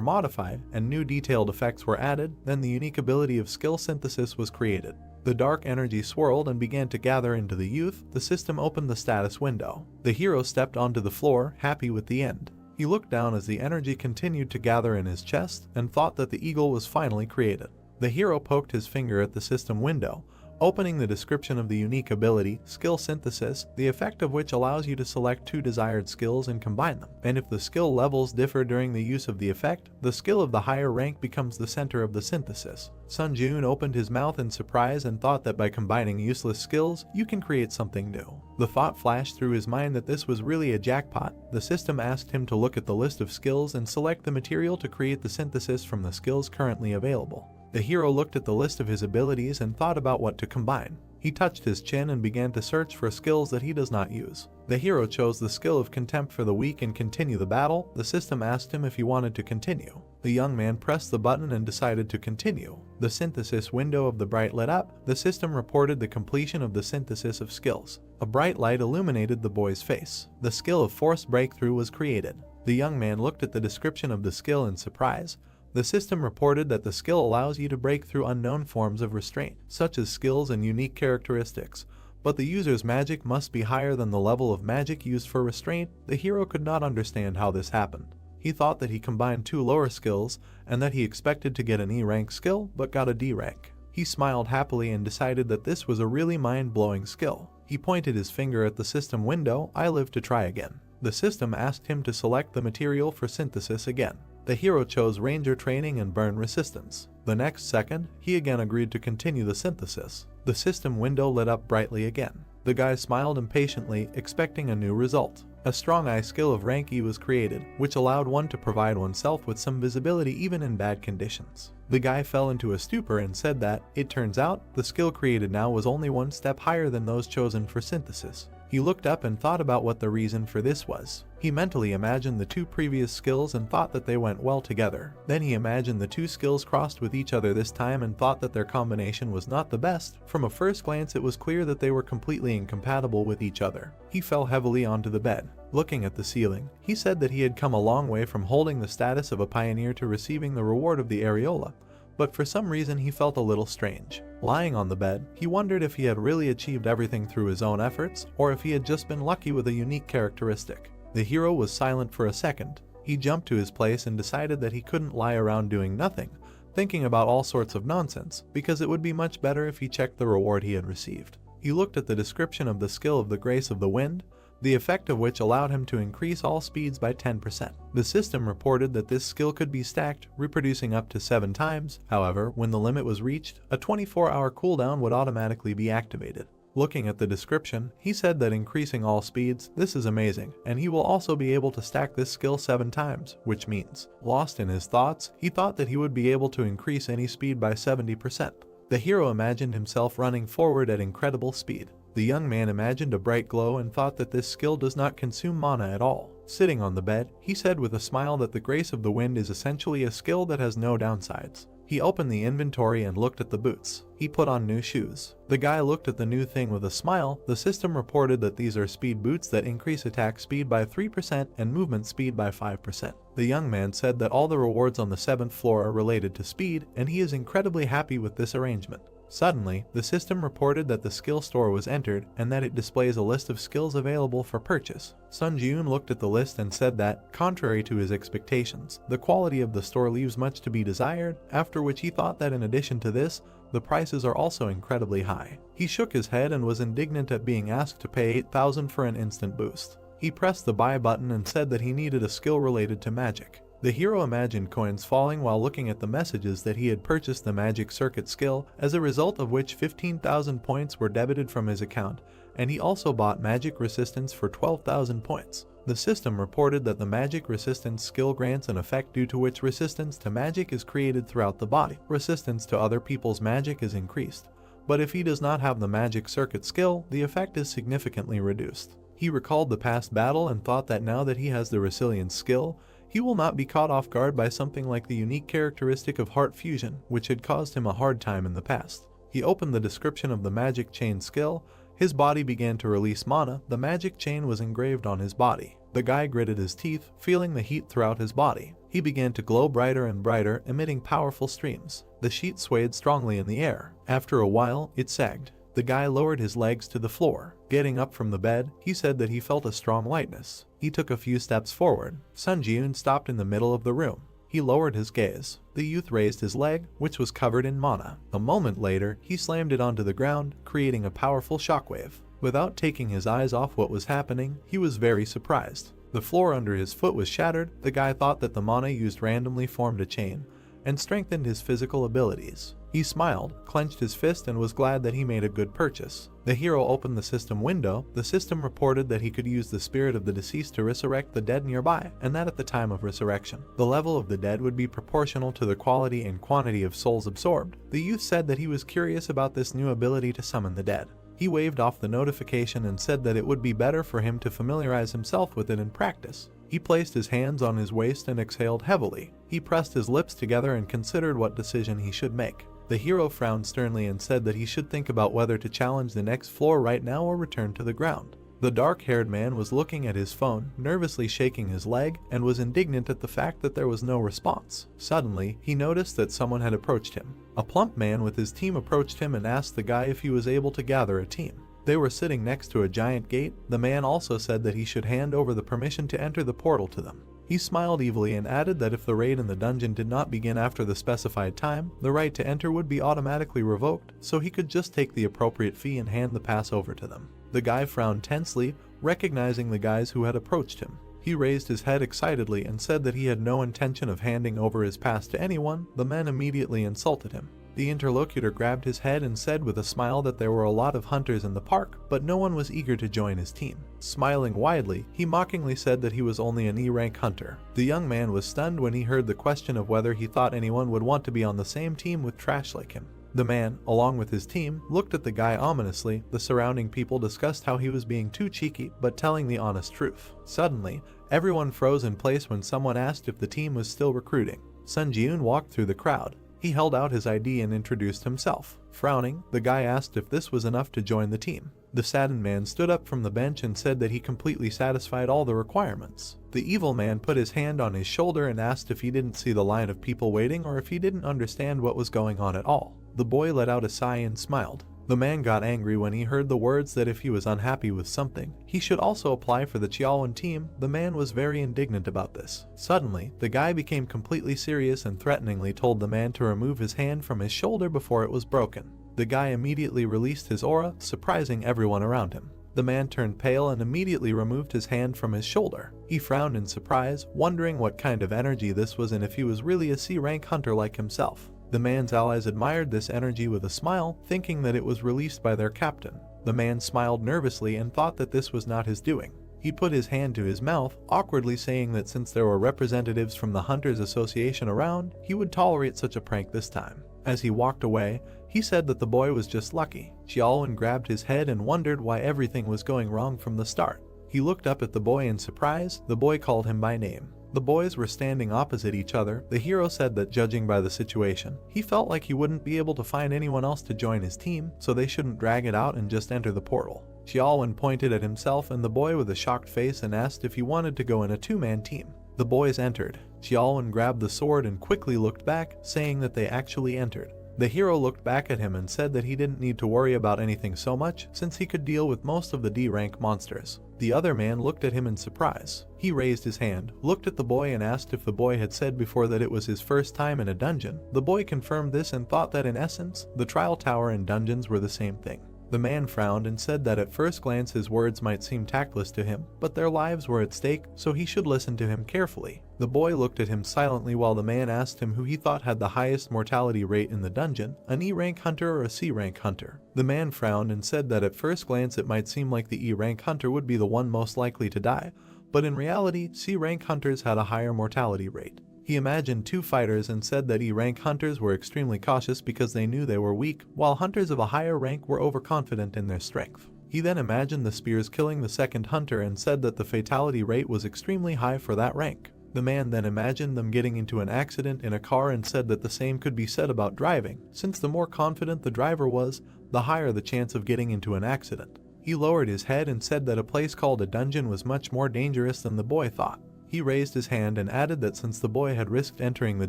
modified, and new detailed effects were added. Then the unique ability of skill synthesis was created. The dark energy swirled and began to gather into the youth. The system opened the status window. The hero stepped onto the floor, happy with the end. He looked down as the energy continued to gather in his chest, and thought that the eagle was finally created. The hero poked his finger at the system window, opening the description of the unique ability, skill synthesis, the effect of which allows you to select 2 desired skills and combine them. And if the skill levels differ during the use of the effect, the skill of the higher rank becomes the center of the synthesis. Sun Jun opened his mouth in surprise and thought that by combining useless skills, you can create something new. The thought flashed through his mind that this was really a jackpot. The system asked him to look at the list of skills and select the material to create the synthesis from the skills currently available. The hero looked at the list of his abilities and thought about what to combine. He touched his chin and began to search for skills that he does not use. The hero chose the skill of contempt for the weak and continue the battle. The system asked him if he wanted to continue. The young man pressed the button and decided to continue. The synthesis window of the bright lit up. The system reported the completion of the synthesis of skills. A bright light illuminated the boy's face. The skill of forced breakthrough was created. The young man looked at the description of the skill in surprise. The system reported that the skill allows you to break through unknown forms of restraint, such as skills and unique characteristics, but the user's magic must be higher than the level of magic used for restraint. The hero could not understand how this happened. He thought that he combined 2 lower skills, and that he expected to get an E rank skill, but got a D rank. He smiled happily and decided that this was a really mind-blowing skill. He pointed his finger at the system window. I live to try again. The system asked him to select the material for synthesis again. The hero chose Ranger Training and Burn Resistance. The next second, he again agreed to continue the synthesis. The system window lit up brightly again. The guy smiled impatiently, expecting a new result. A strong eye skill of rank E was created, which allowed one to provide oneself with some visibility even in bad conditions. The guy fell into a stupor and said that, it turns out, the skill created now was only 1 step higher than those chosen for synthesis. He looked up and thought about what the reason for this was. He mentally imagined the 2 previous skills and thought that they went well together. Then he imagined the 2 skills crossed with each other this time and thought that their combination was not the best. From a first glance it was clear that they were completely incompatible with each other. He fell heavily onto the bed. Looking at the ceiling, he said that he had come a long way from holding the status of a pioneer to receiving the reward of the areola, but for some reason he felt a little strange. Lying on the bed, he wondered if he had really achieved everything through his own efforts, or if he had just been lucky with a unique characteristic. The hero was silent for a second. He jumped to his place and decided that he couldn't lie around doing nothing, thinking about all sorts of nonsense, because it would be much better if he checked the reward he had received. He looked at the description of the skill of the Grace of the Wind, the effect of which allowed him to increase all speeds by 10%. The system reported that this skill could be stacked, reproducing up to 7 times. However, when the limit was reached, a 24-hour cooldown would automatically be activated. Looking at the description, he said that increasing all speeds, this is amazing, and he will also be able to stack this skill 7 times, which means, lost in his thoughts, he thought that he would be able to increase any speed by 70%. The hero imagined himself running forward at incredible speed. The young man imagined a bright glow and thought that this skill does not consume mana at all. Sitting on the bed, he said with a smile that the Grace of the Wind is essentially a skill that has no downsides. He opened the inventory and looked at the boots. He put on new shoes. The guy looked at the new thing with a smile. The system reported that these are speed boots that increase attack speed by 3% and movement speed by 5%. The young man said that all the rewards on the 7th floor are related to speed, and he is incredibly happy with this arrangement. Suddenly, the system reported that the skill store was entered and that it displays a list of skills available for purchase. Sun Ji-eun looked at the list and said that, contrary to his expectations, the quality of the store leaves much to be desired, after which he thought that in addition to this, the prices are also incredibly high. He shook his head and was indignant at being asked to pay 8,000 for an instant boost. He pressed the buy button and said that he needed a skill related to magic. The hero imagined coins falling while looking at the messages that he had purchased the magic circuit skill, as a result of which 15,000 points were debited from his account, and he also bought magic resistance for 12,000 points. The system reported that the magic resistance skill grants an effect due to which resistance to magic is created throughout the body. Resistance to other people's magic is increased, but if he does not have the magic circuit skill, the effect is significantly reduced. He recalled the past battle and thought that now that he has the resilience skill, he will not be caught off guard by something like the unique characteristic of heart fusion, which had caused him a hard time in the past. He opened the description of the magic chain skill. His body began to release mana. The magic chain was engraved on his body. The guy gritted his teeth, feeling the heat throughout his body. He began to glow brighter and brighter, emitting powerful streams. The sheet swayed strongly in the air. After a while, it sagged. The guy lowered his legs to the floor. Getting up from the bed, he said that he felt a strong lightness. He took a few steps forward. Sun Ji-eun stopped in the middle of the room. He lowered his gaze. The youth raised his leg, which was covered in mana. A moment later, he slammed it onto the ground, creating a powerful shockwave. Without taking his eyes off what was happening, he was very surprised. The floor under his foot was shattered. The guy thought that the mana used randomly formed a chain and strengthened his physical abilities. He smiled, clenched his fist, and was glad that he made a good purchase. The hero opened the system window. The system reported that he could use the spirit of the deceased to resurrect the dead nearby, and that at the time of resurrection, the level of the dead would be proportional to the quality and quantity of souls absorbed. The youth said that he was curious about this new ability to summon the dead. He waved off the notification and said that it would be better for him to familiarize himself with it in practice. He placed his hands on his waist and exhaled heavily. He pressed his lips together and considered what decision he should make. The hero frowned sternly and said that he should think about whether to challenge the next floor right now or return to the ground. The dark-haired man was looking at his phone, nervously shaking his leg, and was indignant at the fact that there was no response. Suddenly, he noticed that someone had approached him. A plump man with his team approached him and asked the guy if he was able to gather a team. They were sitting next to a giant gate. The man also said that he should hand over the permission to enter the portal to them. He smiled evilly and added that if the raid in the dungeon did not begin after the specified time, the right to enter would be automatically revoked, so he could just take the appropriate fee and hand the pass over to them. The guy frowned tensely, recognizing the guys who had approached him. He raised his head excitedly and said that he had no intention of handing over his pass to anyone. The men immediately insulted him. The interlocutor grabbed his head and said with a smile that there were a lot of hunters in the park, but no one was eager to join his team. Smiling widely, he mockingly said that he was only an E-rank hunter. The young man was stunned when he heard the question of whether he thought anyone would want to be on the same team with trash like him. The man, along with his team, looked at the guy ominously. The surrounding people discussed how he was being too cheeky, but telling the honest truth. Suddenly, everyone froze in place when someone asked if the team was still recruiting. Sun Ji-eun walked through the crowd. He held out his ID and introduced himself. Frowning, the guy asked if this was enough to join the team. The saddened man stood up from the bench and said that he completely satisfied all the requirements. The evil man put his hand on his shoulder and asked if he didn't see the line of people waiting or if he didn't understand what was going on at all. The boy let out a sigh and smiled. The man got angry when he heard the words that if he was unhappy with something, he should also apply for the Chiaowan team. The man was very indignant about this. Suddenly, the guy became completely serious and threateningly told the man to remove his hand from his shoulder before it was broken. The guy immediately released his aura, surprising everyone around him. The man turned pale and immediately removed his hand from his shoulder. He frowned in surprise, wondering what kind of energy this was and if he was really a C-rank hunter like himself. The man's allies admired this energy with a smile, thinking that it was released by their captain. The man smiled nervously and thought that this was not his doing. He put his hand to his mouth, awkwardly saying that since there were representatives from the Hunters Association around, he would tolerate such a prank this time. As he walked away, he said that the boy was just lucky. Xiaolin grabbed his head and wondered why everything was going wrong from the start. He looked up at the boy in surprise. The boy called him by name. The boys were standing opposite each other. The hero said that judging by the situation, he felt like he wouldn't be able to find anyone else to join his team, so they shouldn't drag it out and just enter the portal. Xiaolin pointed at himself and the boy with a shocked face and asked if he wanted to go in a two-man team. The boys entered. Xiaolin grabbed the sword and quickly looked back, saying that they actually entered. The hero looked back at him and said that he didn't need to worry about anything so much, since he could deal with most of the D-rank monsters. The other man looked at him in surprise. He raised his hand, looked at the boy and asked if the boy had said before that it was his first time in a dungeon. The boy confirmed this and thought that in essence, the trial tower and dungeons were the same thing. The man frowned and said that at first glance his words might seem tactless to him, but their lives were at stake, so he should listen to him carefully. The boy looked at him silently while the man asked him who he thought had the highest mortality rate in the dungeon, an E-rank hunter or a C-rank hunter. The man frowned and said that at first glance it might seem like the E-rank hunter would be the one most likely to die, but in reality, C-rank hunters had a higher mortality rate. He imagined two fighters and said that E-rank hunters were extremely cautious because they knew they were weak, while hunters of a higher rank were overconfident in their strength. He then imagined the spears killing the second hunter and said that the fatality rate was extremely high for that rank. The man then imagined them getting into an accident in a car and said that the same could be said about driving, since the more confident the driver was, the higher the chance of getting into an accident. He lowered his head and said that a place called a dungeon was much more dangerous than the boy thought. He raised his hand and added that since the boy had risked entering the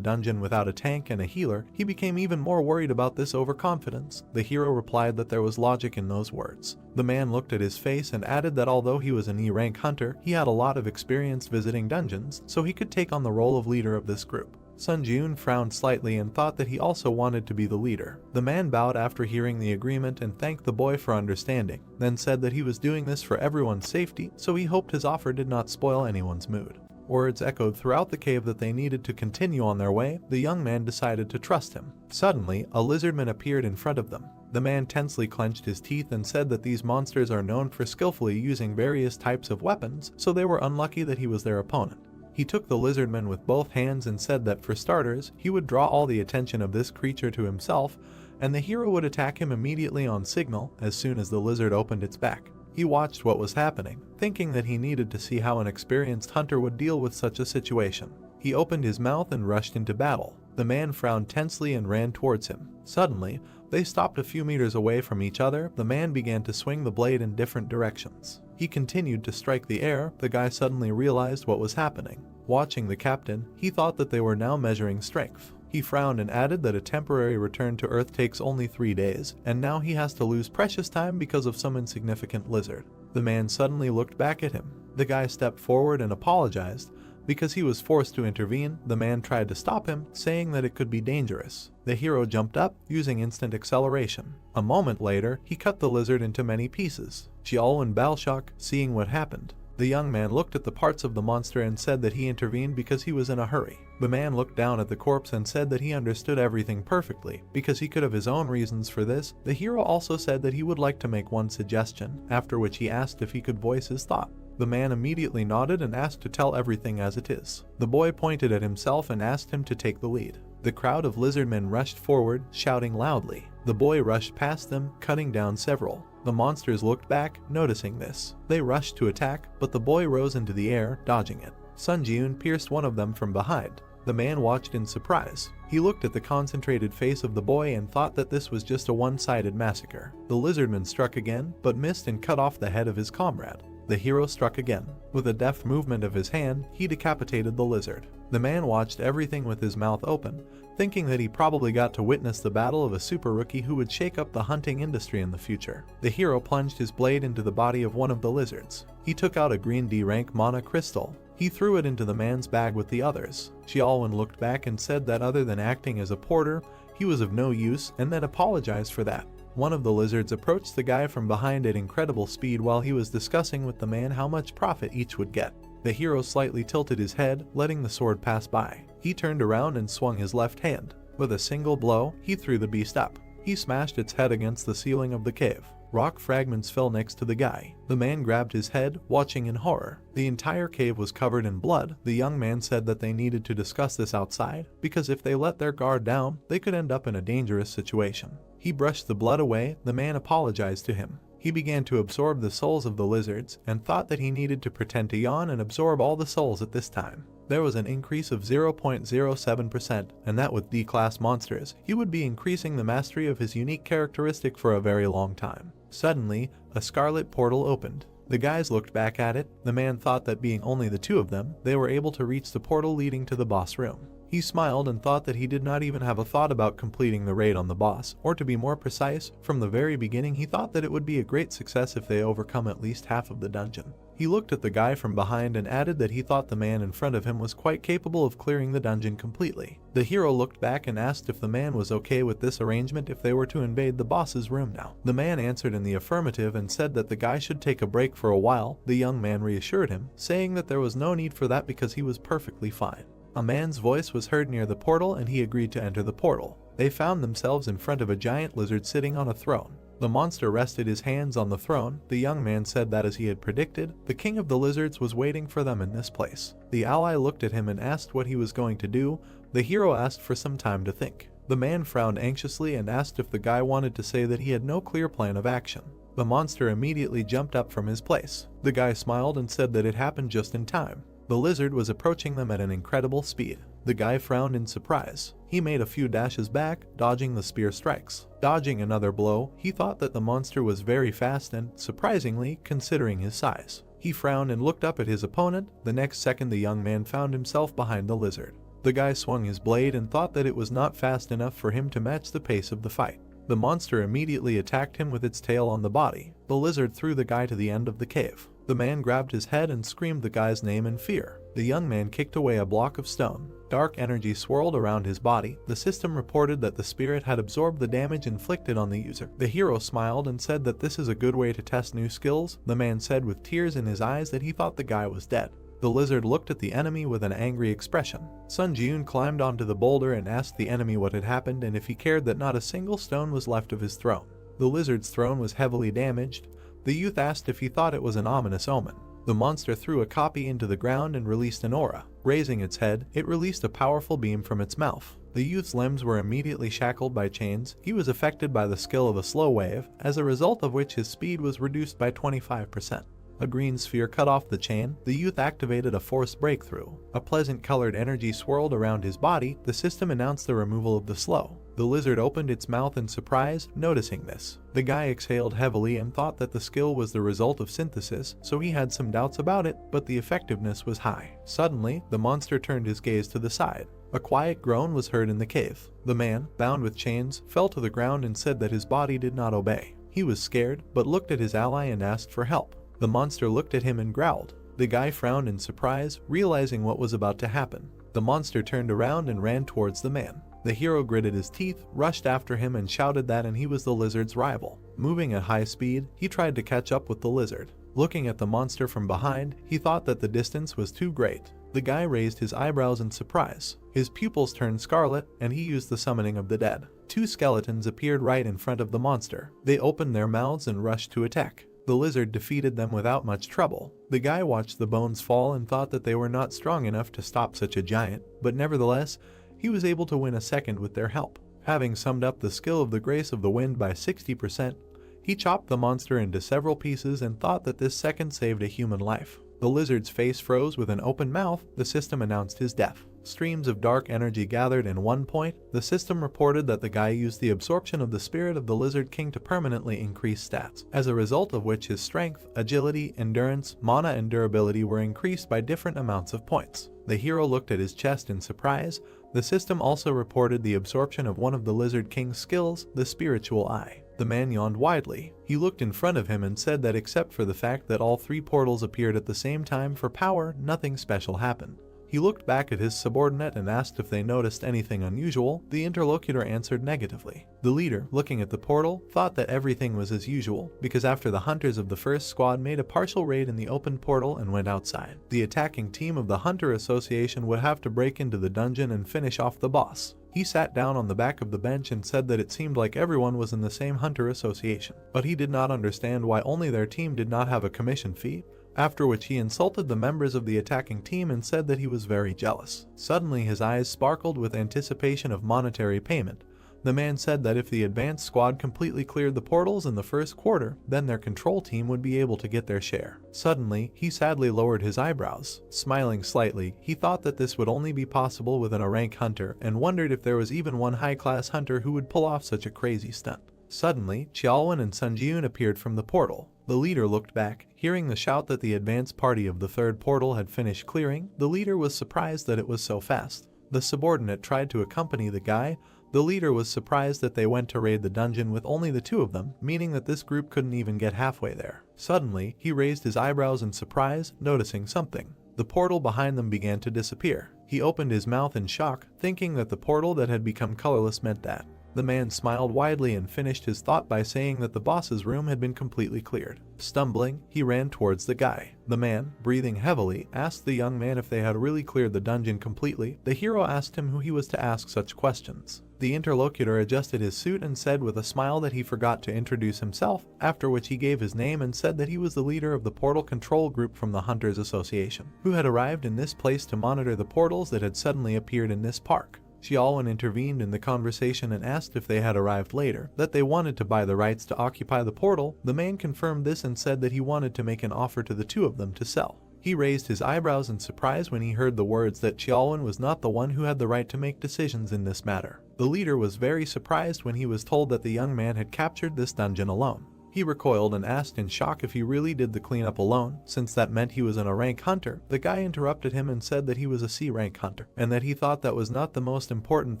dungeon without a tank and a healer, he became even more worried about this overconfidence. The hero replied that there was logic in those words. The man looked at his face and added that although he was an E-rank hunter, he had a lot of experience visiting dungeons, so he could take on the role of leader of this group. Sun Jun frowned slightly and thought that he also wanted to be the leader. The man bowed after hearing the agreement and thanked the boy for understanding, then said that he was doing this for everyone's safety, so he hoped his offer did not spoil anyone's mood. Words echoed throughout the cave that they needed to continue on their way. The young man decided to trust him. Suddenly, a lizardman appeared in front of them. The man tensely clenched his teeth and said that these monsters are known for skillfully using various types of weapons, so they were unlucky that he was their opponent. He took the lizardman with both hands and said that for starters, he would draw all the attention of this creature to himself, and the hero would attack him immediately on signal as soon as the lizard opened its back. He watched what was happening, thinking that he needed to see how an experienced hunter would deal with such a situation. He opened his mouth and rushed into battle. The man frowned tensely and ran towards him. Suddenly, they stopped a few meters away from each other. The man began to swing the blade in different directions. He continued to strike the air. The guy suddenly realized what was happening. Watching the captain, he thought that they were now measuring strength. He frowned and added that a temporary return to Earth takes only 3 days, and now he has to lose precious time because of some insignificant lizard. The man suddenly looked back at him. The guy stepped forward and apologized. Because he was forced to intervene, the man tried to stop him, saying that it could be dangerous. The hero jumped up, using instant acceleration. A moment later, he cut the lizard into many pieces. Xiao and Balshok, seeing what happened. The young man looked at the parts of the monster and said that he intervened because he was in a hurry. The man looked down at the corpse and said that he understood everything perfectly, because he could have his own reasons for this. The hero also said that he would like to make one suggestion, after which he asked if he could voice his thought. The man immediately nodded and asked to tell everything as it is. The boy pointed at himself and asked him to take the lead. The crowd of lizardmen rushed forward, shouting loudly. The boy rushed past them, cutting down several. The monsters looked back, noticing this. They rushed to attack, but the boy rose into the air, dodging it. Sun Jiun pierced one of them from behind. The man watched in surprise. He looked at the concentrated face of the boy and thought that this was just a one-sided massacre. The lizardman struck again, but missed and cut off the head of his comrade. The hero struck again. With a deft movement of his hand, he decapitated the lizard. The man watched everything with his mouth open, thinking that he probably got to witness the battle of a super rookie who would shake up the hunting industry in the future. The hero plunged his blade into the body of one of the lizards. He took out a green D-rank mana crystal. He threw it into the man's bag with the others. Xiaolin looked back and said that other than acting as a porter, he was of no use, and then apologized for that. One of the lizards approached the guy from behind at incredible speed while he was discussing with the man how much profit each would get. The hero slightly tilted his head, letting the sword pass by. He turned around and swung his left hand. With a single blow, he threw the beast up. He smashed its head against the ceiling of the cave. Rock fragments fell next to the guy. The man grabbed his head, watching in horror. The entire cave was covered in blood. The young man said that they needed to discuss this outside, because if they let their guard down, they could end up in a dangerous situation. He brushed the blood away. The man apologized to him. He began to absorb the souls of the lizards, and thought that he needed to pretend to yawn and absorb all the souls at this time. There was an increase of 0.07%, and that with D-class monsters, he would be increasing the mastery of his unique characteristic for a very long time. Suddenly, a scarlet portal opened. The guys looked back at it. The man thought that being only the two of them, they were able to reach the portal leading to the boss room. He smiled and thought that he did not even have a thought about completing the raid on the boss, or to be more precise, from the very beginning he thought that it would be a great success if they overcome at least half of the dungeon. He looked at the guy from behind and added that he thought the man in front of him was quite capable of clearing the dungeon completely. The hero looked back and asked if the man was okay with this arrangement if they were to invade the boss's room now. The man answered in the affirmative and said that the guy should take a break for a while. The young man reassured him, saying that there was no need for that because he was perfectly fine. A man's voice was heard near the portal and he agreed to enter the portal. They found themselves in front of a giant lizard sitting on a throne. The monster rested his hands on the throne. The young man said that as he had predicted, the king of the lizards was waiting for them in this place. The ally looked at him and asked what he was going to do. The hero asked for some time to think. The man frowned anxiously and asked if the guy wanted to say that he had no clear plan of action. The monster immediately jumped up from his place. The guy smiled and said that it happened just in time. The lizard was approaching them at an incredible speed. The guy frowned in surprise. He made a few dashes back, dodging the spear strikes. Dodging another blow, he thought that the monster was very fast and, surprisingly, considering his size. He frowned and looked up at his opponent. The next second the young man found himself behind the lizard. The guy swung his blade and thought that it was not fast enough for him to match the pace of the fight. The monster immediately attacked him with its tail on the body. The lizard threw the guy to the end of the cave. The man grabbed his head and screamed the guy's name in fear. The young man kicked away a block of stone. Dark energy swirled around his body. The system reported that the spirit had absorbed the damage inflicted on the user. The hero smiled and said that this is a good way to test new skills. The man said with tears in his eyes that he thought the guy was dead. The lizard looked at the enemy with an angry expression. Sun Jiun climbed onto the boulder and asked the enemy what had happened and if he cared that not a single stone was left of his throne. The lizard's throne was heavily damaged. The youth asked if he thought it was an ominous omen. The monster threw a copy into the ground and released an aura. Raising its head, it released a powerful beam from its mouth. The youth's limbs were immediately shackled by chains. He was affected by the skill of a slow wave, as a result of which his speed was reduced by 25%. A green sphere cut off the chain. The youth activated a forced breakthrough. A pleasant colored energy swirled around his body. The system announced the removal of the slow. The lizard opened its mouth in surprise, noticing this. The guy exhaled heavily and thought that the skill was the result of synthesis, so he had some doubts about it, but the effectiveness was high. Suddenly, the monster turned his gaze to the side. A quiet groan was heard in the cave. The man, bound with chains, fell to the ground and said that his body did not obey. He was scared, but looked at his ally and asked for help. The monster looked at him and growled. The guy frowned in surprise, realizing what was about to happen. The monster turned around and ran towards the man. The hero gritted his teeth, rushed after him and shouted that he was the lizard's rival. Moving at high speed, he tried to catch up with the lizard. Looking at the monster from behind, he thought that the distance was too great. The guy raised his eyebrows in surprise. His pupils turned scarlet, and he used the summoning of the dead. Two skeletons appeared right in front of the monster. They opened their mouths and rushed to attack. The lizard defeated them without much trouble. The guy watched the bones fall and thought that they were not strong enough to stop such a giant, but nevertheless, he was able to win a second with their help. Having summed up the skill of the Grace of the Wind by 60%, he chopped the monster into several pieces and thought that this second saved a human life. The lizard's face froze with an open mouth. The system announced his death. Streams of dark energy gathered in one point. The system reported that the guy used the absorption of the spirit of the Lizard King to permanently increase stats, as a result of which his strength, agility, endurance, mana and durability were increased by different amounts of points. The hero looked at his chest in surprise. The system also reported the absorption of one of the Lizard King's skills, the Spiritual Eye. The man yawned widely. He looked in front of him and said that except for the fact that all three portals appeared at the same time for power, nothing special happened. He looked back at his subordinate and asked if they noticed anything unusual. The interlocutor answered negatively. The leader, looking at the portal, thought that everything was as usual, because after the hunters of the first squad made a partial raid in the open portal and went outside, the attacking team of the Hunter Association would have to break into the dungeon and finish off the boss. He sat down on the back of the bench and said that it seemed like everyone was in the same hunter association, but he did not understand why only their team did not have a commission fee, after which he insulted the members of the attacking team and said that he was very jealous. Suddenly his eyes sparkled with anticipation of monetary payment. The man said that if the advanced squad completely cleared the portals in the first quarter, then their control team would be able to get their share. Suddenly, he sadly lowered his eyebrows. Smiling slightly, he thought that this would only be possible within a rank hunter and wondered if there was even one high-class hunter who would pull off such a crazy stunt. Suddenly, Xiaolwen and Sun Jiun appeared from the portal. The leader looked back. Hearing the shout that the advance party of the third portal had finished clearing, the leader was surprised that it was so fast. The subordinate tried to accompany the guy. The leader was surprised that they went to raid the dungeon with only the two of them, meaning that this group couldn't even get halfway there. Suddenly, he raised his eyebrows in surprise, noticing something. The portal behind them began to disappear. He opened his mouth in shock, thinking that the portal that had become colorless meant that. The man smiled widely and finished his thought by saying that the boss's room had been completely cleared. Stumbling, he ran towards the guy. The man, breathing heavily, asked the young man if they had really cleared the dungeon completely. The hero asked him who he was to ask such questions. The interlocutor adjusted his suit and said with a smile that he forgot to introduce himself, after which he gave his name and said that he was the leader of the portal control group from the Hunters Association, who had arrived in this place to monitor the portals that had suddenly appeared in this park. Xiaolwen intervened in the conversation and asked if they had arrived later, that they wanted to buy the rights to occupy the portal. The man confirmed this and said that he wanted to make an offer to the two of them to sell. He raised his eyebrows in surprise when he heard the words that Xiaolwen was not the one who had the right to make decisions in this matter. The leader was very surprised when he was told that the young man had captured this dungeon alone. He recoiled and asked in shock if he really did the cleanup alone, since that meant he was in a rank hunter. The guy interrupted him and said that he was a C rank hunter, and that he thought that was not the most important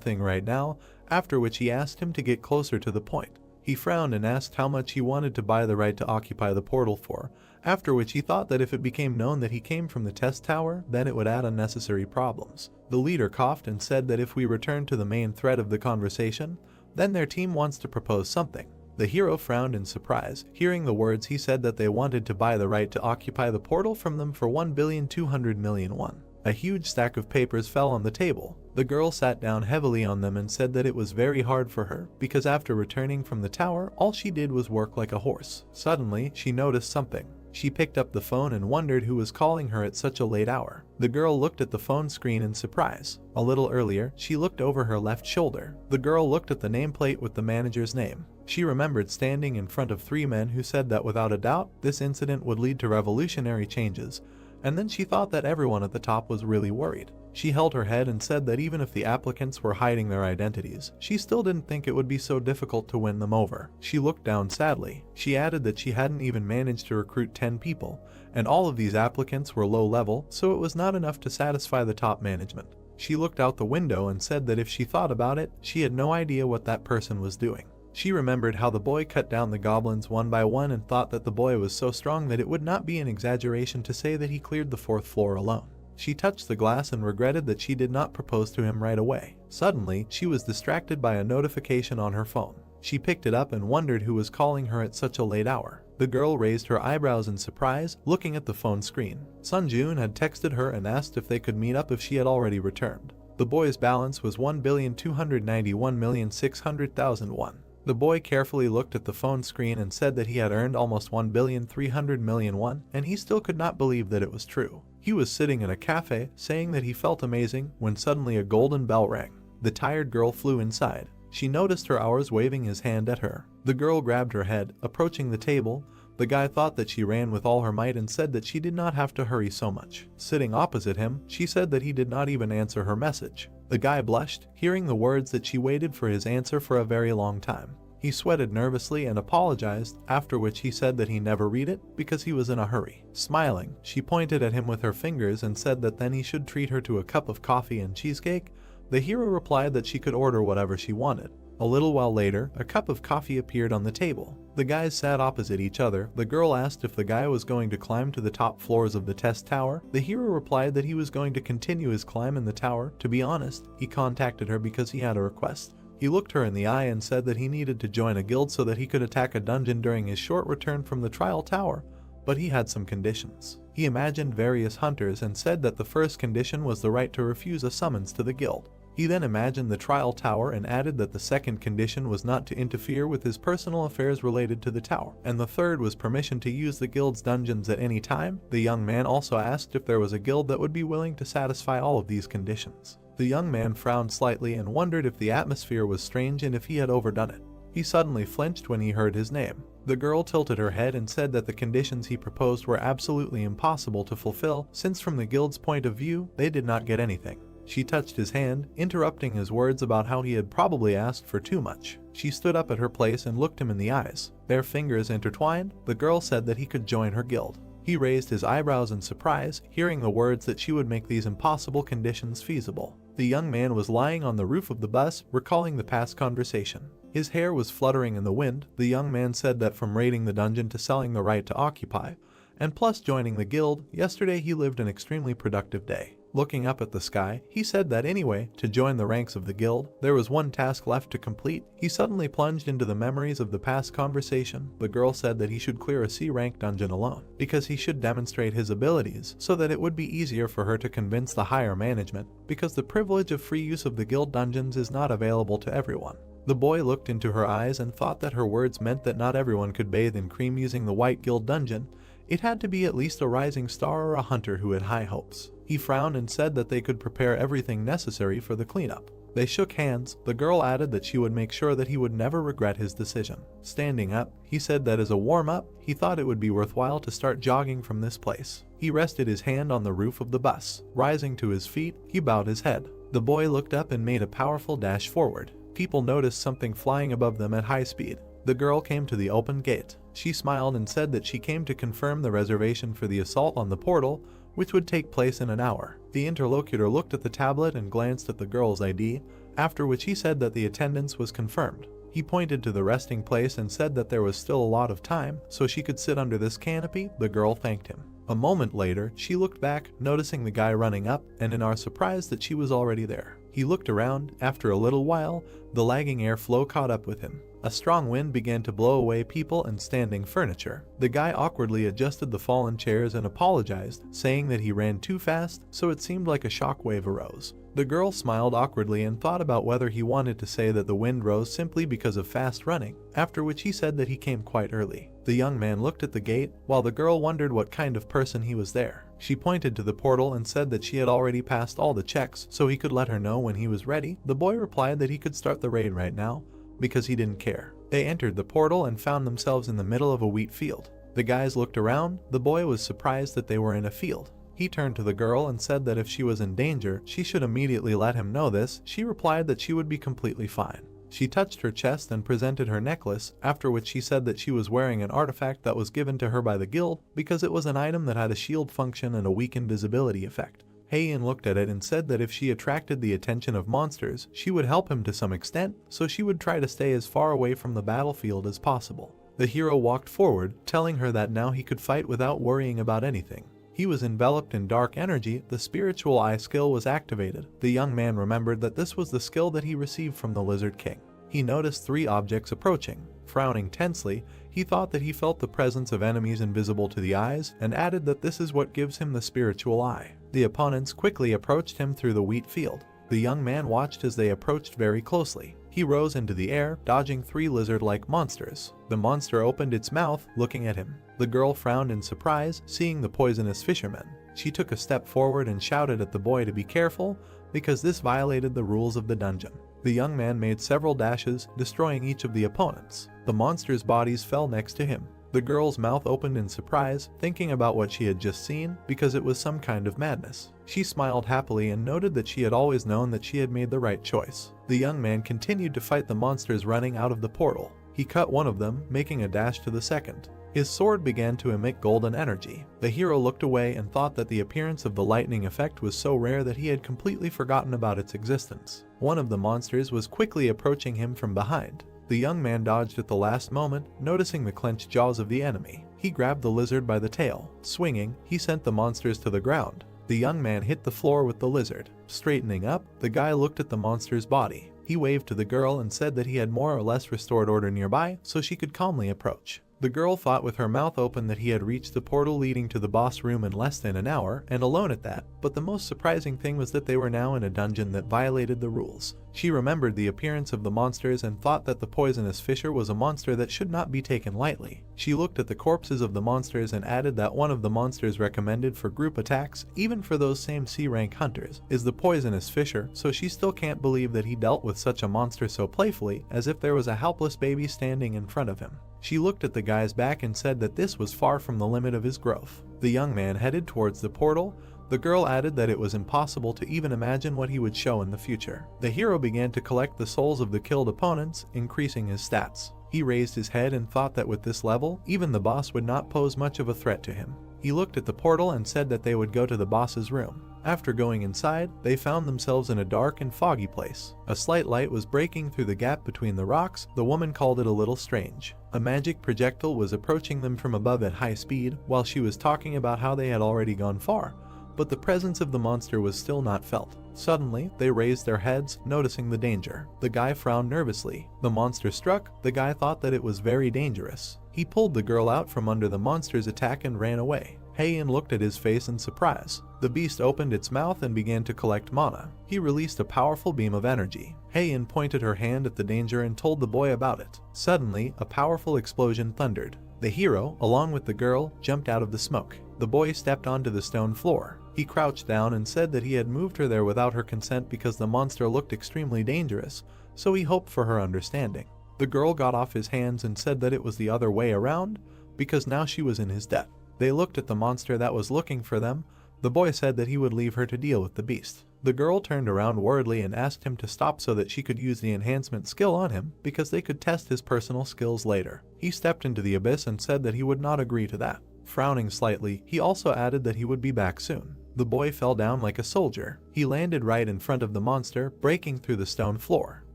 thing right now, after which he asked him to get closer to the point. He frowned and asked how much he wanted to buy the right to occupy the portal for, after which he thought that if it became known that he came from the test tower, then it would add unnecessary problems. The leader coughed and said that if we return to the main thread of the conversation, then their team wants to propose something. The hero frowned in surprise. Hearing the words, he said that they wanted to buy the right to occupy the portal from them for 1,200,000,000 won. A huge stack of papers fell on the table. The girl sat down heavily on them and said that it was very hard for her, because after returning from the tower, all she did was work like a horse. Suddenly, she noticed something. She picked up the phone and wondered who was calling her at such a late hour. The girl looked at the phone screen in surprise. A little earlier, she looked over her left shoulder. The girl looked at the nameplate with the manager's name. She remembered standing in front of three men who said that without a doubt, this incident would lead to revolutionary changes, and then she thought that everyone at the top was really worried. She held her head and said that even if the applicants were hiding their identities, she still didn't think it would be so difficult to win them over. She looked down sadly. She added that she hadn't even managed to recruit 10 people, and all of these applicants were low level, so it was not enough to satisfy the top management. She looked out the window and said that if she thought about it, she had no idea what that person was doing. She remembered how the boy cut down the goblins one by one and thought that the boy was so strong that it would not be an exaggeration to say that he cleared the 4th floor alone. She touched the glass and regretted that she did not propose to him right away. Suddenly, she was distracted by a notification on her phone. She picked it up and wondered who was calling her at such a late hour. The girl raised her eyebrows in surprise, looking at the phone screen. Sun Jun had texted her and asked if they could meet up if she had already returned. The boy's balance was 1,291,600,000 won. The boy carefully looked at the phone screen and said that he had earned almost 1,300,000,000 won, and he still could not believe that it was true. He was sitting in a cafe, saying that he felt amazing, when suddenly a golden bell rang. The tired girl flew inside. She noticed her hours waving his hand at her. The girl grabbed her head, approaching the table. The guy thought that she ran with all her might and said that she did not have to hurry so much. Sitting opposite him, she said that he did not even answer her message. The guy blushed, hearing the words that she waited for his answer for a very long time. He sweated nervously and apologized, after which he said that he never read it because he was in a hurry. Smiling, she pointed at him with her fingers and said that then he should treat her to a cup of coffee and cheesecake. The hero replied that she could order whatever she wanted. A little while later, a cup of coffee appeared on the table. The guys sat opposite each other. The girl asked if the guy was going to climb to the top floors of the test tower. The hero replied that he was going to continue his climb in the tower. To be honest, he contacted her because he had a request. He looked her in the eye and said that he needed to join a guild so that he could attack a dungeon during his short return from the trial tower, but he had some conditions. He imagined various hunters and said that the first condition was the right to refuse a summons to the guild. He then imagined the trial tower and added that the second condition was not to interfere with his personal affairs related to the tower, and the third was permission to use the guild's dungeons at any time. The young man also asked if there was a guild that would be willing to satisfy all of these conditions. The young man frowned slightly and wondered if the atmosphere was strange and if he had overdone it. He suddenly flinched when he heard his name. The girl tilted her head and said that the conditions he proposed were absolutely impossible to fulfill, since from the guild's point of view, they did not get anything. She touched his hand, interrupting his words about how he had probably asked for too much. She stood up at her place and looked him in the eyes. Their fingers intertwined. The girl said that he could join her guild. He raised his eyebrows in surprise, hearing the words that she would make these impossible conditions feasible. The young man was lying on the roof of the bus, recalling the past conversation. His hair was fluttering in the wind. The young man said that from raiding the dungeon to selling the right to occupy, and plus joining the guild, yesterday he lived an extremely productive day. Looking up at the sky, he said that anyway, to join the ranks of the guild, there was one task left to complete. He suddenly plunged into the memories of the past conversation. The girl said that he should clear a C-rank dungeon alone, because he should demonstrate his abilities, so that it would be easier for her to convince the higher management, because the privilege of free use of the guild dungeons is not available to everyone. The boy looked into her eyes and thought that her words meant that not everyone could bathe in cream using the White Guild dungeon. It had to be at least a rising star or a hunter who had high hopes. He frowned and said that they could prepare everything necessary for the cleanup. They shook hands. The girl added that she would make sure that he would never regret his decision. Standing up, he said that as a warm-up, he thought it would be worthwhile to start jogging from this place. He rested his hand on the roof of the bus. Rising to his feet, he bowed his head. The boy looked up and made a powerful dash forward. People noticed something flying above them at high speed. The girl came to the open gate. She smiled and said that she came to confirm the reservation for the assault on the portal, which would take place in an hour. The interlocutor looked at the tablet and glanced at the girl's ID, after which he said that the attendance was confirmed. He pointed to the resting place and said that there was still a lot of time, so she could sit under this canopy. The girl thanked him. A moment later, she looked back, noticing the guy running up, and in our surprise that she was already there. He looked around. After a little while, the lagging airflow caught up with him. A strong wind began to blow away people and standing furniture. The guy awkwardly adjusted the fallen chairs and apologized, saying that he ran too fast, so it seemed like a shockwave arose. The girl smiled awkwardly and thought about whether he wanted to say that the wind rose simply because of fast running, after which he said that he came quite early. The young man looked at the gate, while the girl wondered what kind of person he was there. She pointed to the portal and said that she had already passed all the checks, so he could let her know when he was ready. The boy replied that he could start the raid right now, because he didn't care. They entered the portal and found themselves in the middle of a wheat field. The guys looked around. The boy was surprised that they were in a field. He turned to the girl and said that if she was in danger, she should immediately let him know this. She replied that she would be completely fine. She touched her chest and presented her necklace, after which she said that she was wearing an artifact that was given to her by the guild because it was an item that had a shield function and a weak invisibility effect. Heian looked at it and said that if she attracted the attention of monsters, she would help him to some extent, so she would try to stay as far away from the battlefield as possible. The hero walked forward, telling her that now he could fight without worrying about anything. He was enveloped in dark energy. The spiritual eye skill was activated. The young man remembered that this was the skill that he received from the Lizard King. He noticed 3 objects approaching. Frowning tensely, he thought that he felt the presence of enemies invisible to the eyes, and added that this is what gives him the spiritual eye. The opponents quickly approached him through the wheat field. The young man watched as they approached very closely. He rose into the air, dodging 3 lizard-like monsters. The monster opened its mouth, looking at him. The girl frowned in surprise, seeing the poisonous fisherman. She took a step forward and shouted at the boy to be careful, because this violated the rules of the dungeon. The young man made several dashes, destroying each of the opponents. The monsters' bodies fell next to him. The girl's mouth opened in surprise, thinking about what she had just seen, because it was some kind of madness. She smiled happily and noted that she had always known that she had made the right choice. The young man continued to fight the monsters running out of the portal. He cut one of them, making a dash to the second. His sword began to emit golden energy. The hero looked away and thought that the appearance of the lightning effect was so rare that he had completely forgotten about its existence. One of the monsters was quickly approaching him from behind. The young man dodged at the last moment, noticing the clenched jaws of the enemy. He grabbed the lizard by the tail. Swinging, he sent the monsters to the ground. The young man hit the floor with the lizard. Straightening up, the guy looked at the monster's body. He waved to the girl and said that he had more or less restored order nearby, so she could calmly approach. The girl thought with her mouth open that he had reached the portal leading to the boss room in less than an hour, and alone at that, but the most surprising thing was that they were now in a dungeon that violated the rules. She remembered the appearance of the monsters and thought that the poisonous fissure was a monster that should not be taken lightly. She looked at the corpses of the monsters and added that one of the monsters recommended for group attacks, even for those same C-rank hunters, is the poisonous fissure, so she still can't believe that he dealt with such a monster so playfully, as if there was a helpless baby standing in front of him. She looked at the guy's back and said that this was far from the limit of his growth. The young man headed towards the portal. The girl added that it was impossible to even imagine what he would show in the future. The hero began to collect the souls of the killed opponents, increasing his stats. He raised his head and thought that with this level, even the boss would not pose much of a threat to him. He looked at the portal and said that they would go to the boss's room. After going inside, they found themselves in a dark and foggy place. A slight light was breaking through the gap between the rocks. The woman called it a little strange. A magic projectile was approaching them from above at high speed, while she was talking about how they had already gone far, but the presence of the monster was still not felt. Suddenly, they raised their heads, noticing the danger. The guy frowned nervously. The monster struck. The guy thought that it was very dangerous. He pulled the girl out from under the monster's attack and ran away. Heian looked at his face in surprise. The beast opened its mouth and began to collect mana. He released a powerful beam of energy. Heian pointed her hand at the danger and told the boy about it. Suddenly, a powerful explosion thundered. The hero, along with the girl, jumped out of the smoke. The boy stepped onto the stone floor. He crouched down and said that he had moved her there without her consent because the monster looked extremely dangerous, so he hoped for her understanding. The girl got off his hands and said that it was the other way around, because now she was in his debt. They looked at the monster that was looking for them. The boy said that he would leave her to deal with the beast. The girl turned around worriedly and asked him to stop so that she could use the enhancement skill on him, because they could test his personal skills later. He stepped into the abyss and said that he would not agree to that. Frowning slightly, he also added that he would be back soon. The boy fell down like a soldier. He landed right in front of the monster, breaking through the stone floor.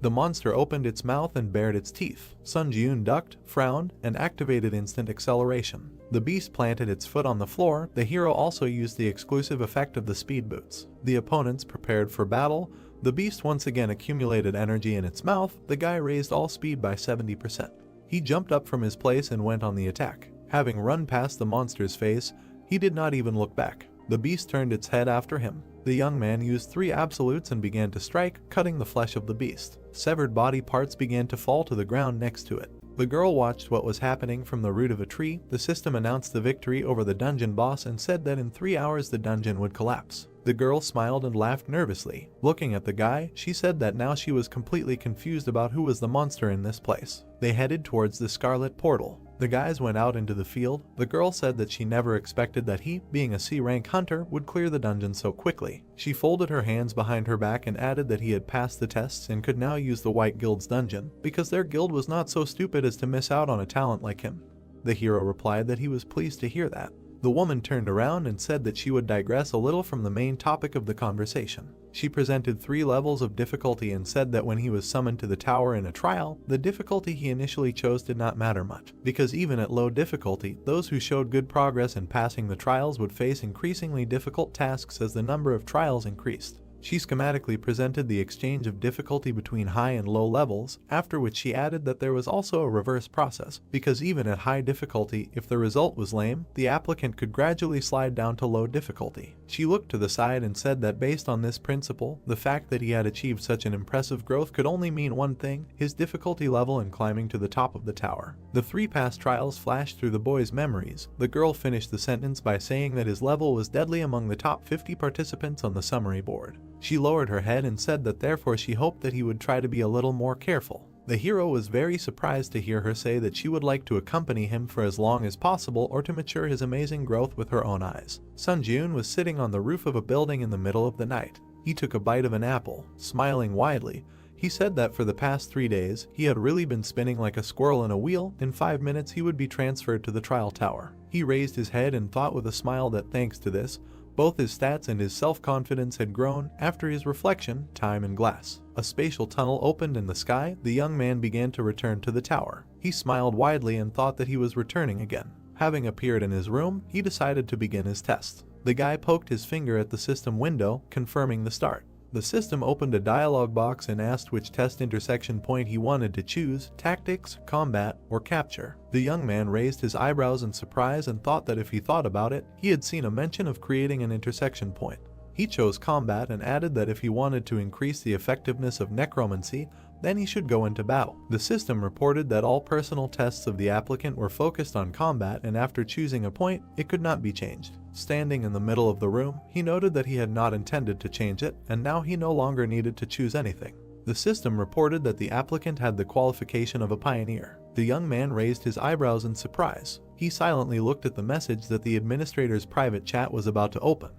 The monster opened its mouth and bared its teeth. Sun Jiun ducked, frowned, and activated instant acceleration. The beast planted its foot on the floor. The hero also used the exclusive effect of the speed boots. The opponents prepared for battle. The beast once again accumulated energy in its mouth. The guy raised all speed by 70%. He jumped up from his place and went on the attack. Having run past the monster's face, he did not even look back. The beast turned its head after him. The young man used 3 absolutes and began to strike, cutting the flesh of the beast. Severed body parts began to fall to the ground next to it. The girl watched what was happening from the root of a tree. The system announced the victory over the dungeon boss and said that in 3 hours the dungeon would collapse. The girl smiled and laughed nervously. Looking at the guy, she said that now she was completely confused about who was the monster in this place. They headed towards the Scarlet Portal. The guys went out into the field. The girl said that she never expected that he, being a C-rank hunter, would clear the dungeon so quickly. She folded her hands behind her back and added that he had passed the tests and could now use the White Guild's dungeon, because their guild was not so stupid as to miss out on a talent like him. The hero replied that he was pleased to hear that. The woman turned around and said that she would digress a little from the main topic of the conversation. She presented 3 levels of difficulty and said that when he was summoned to the tower in a trial, the difficulty he initially chose did not matter much, because even at low difficulty, those who showed good progress in passing the trials would face increasingly difficult tasks as the number of trials increased. She schematically presented the exchange of difficulty between high and low levels, after which she added that there was also a reverse process, because even at high difficulty, if the result was lame, the applicant could gradually slide down to low difficulty. She looked to the side and said that based on this principle, the fact that he had achieved such an impressive growth could only mean one thing: his difficulty level in climbing to the top of the tower. The 3 past trials flashed through the boy's memories. The girl finished the sentence by saying that his level was deadly among the top 50 participants on the summary board. She lowered her head and said that therefore she hoped that he would try to be a little more careful. The hero was very surprised to hear her say that she would like to accompany him for as long as possible or to mature his amazing growth with her own eyes. Sun Jiun was sitting on the roof of a building in the middle of the night. He took a bite of an apple, smiling widely. He said that for the past 3 days, he had really been spinning like a squirrel in a wheel. In 5 minutes he would be transferred to the trial tower. He raised his head and thought with a smile that thanks to this, both his stats and his self-confidence had grown. After his reflection, time and glass. A spatial tunnel opened in the sky. The young man began to return to the tower. He smiled widely and thought that he was returning again. Having appeared in his room, he decided to begin his test. The guy poked his finger at the system window, confirming the start. The system opened a dialog box and asked which test intersection point he wanted to choose: tactics, combat, or capture. The young man raised his eyebrows in surprise and thought that if he thought about it, he had seen a mention of creating an intersection point. He chose combat and added that if he wanted to increase the effectiveness of necromancy, then he should go into battle. The system reported that all personal tests of the applicant were focused on combat, and after choosing a point, it could not be changed. Standing in the middle of the room, he noted that he had not intended to change it, and now he no longer needed to choose anything. The system reported that the applicant had the qualification of a pioneer. The young man raised his eyebrows in surprise. He silently looked at the message that the administrator's private chat was about to open,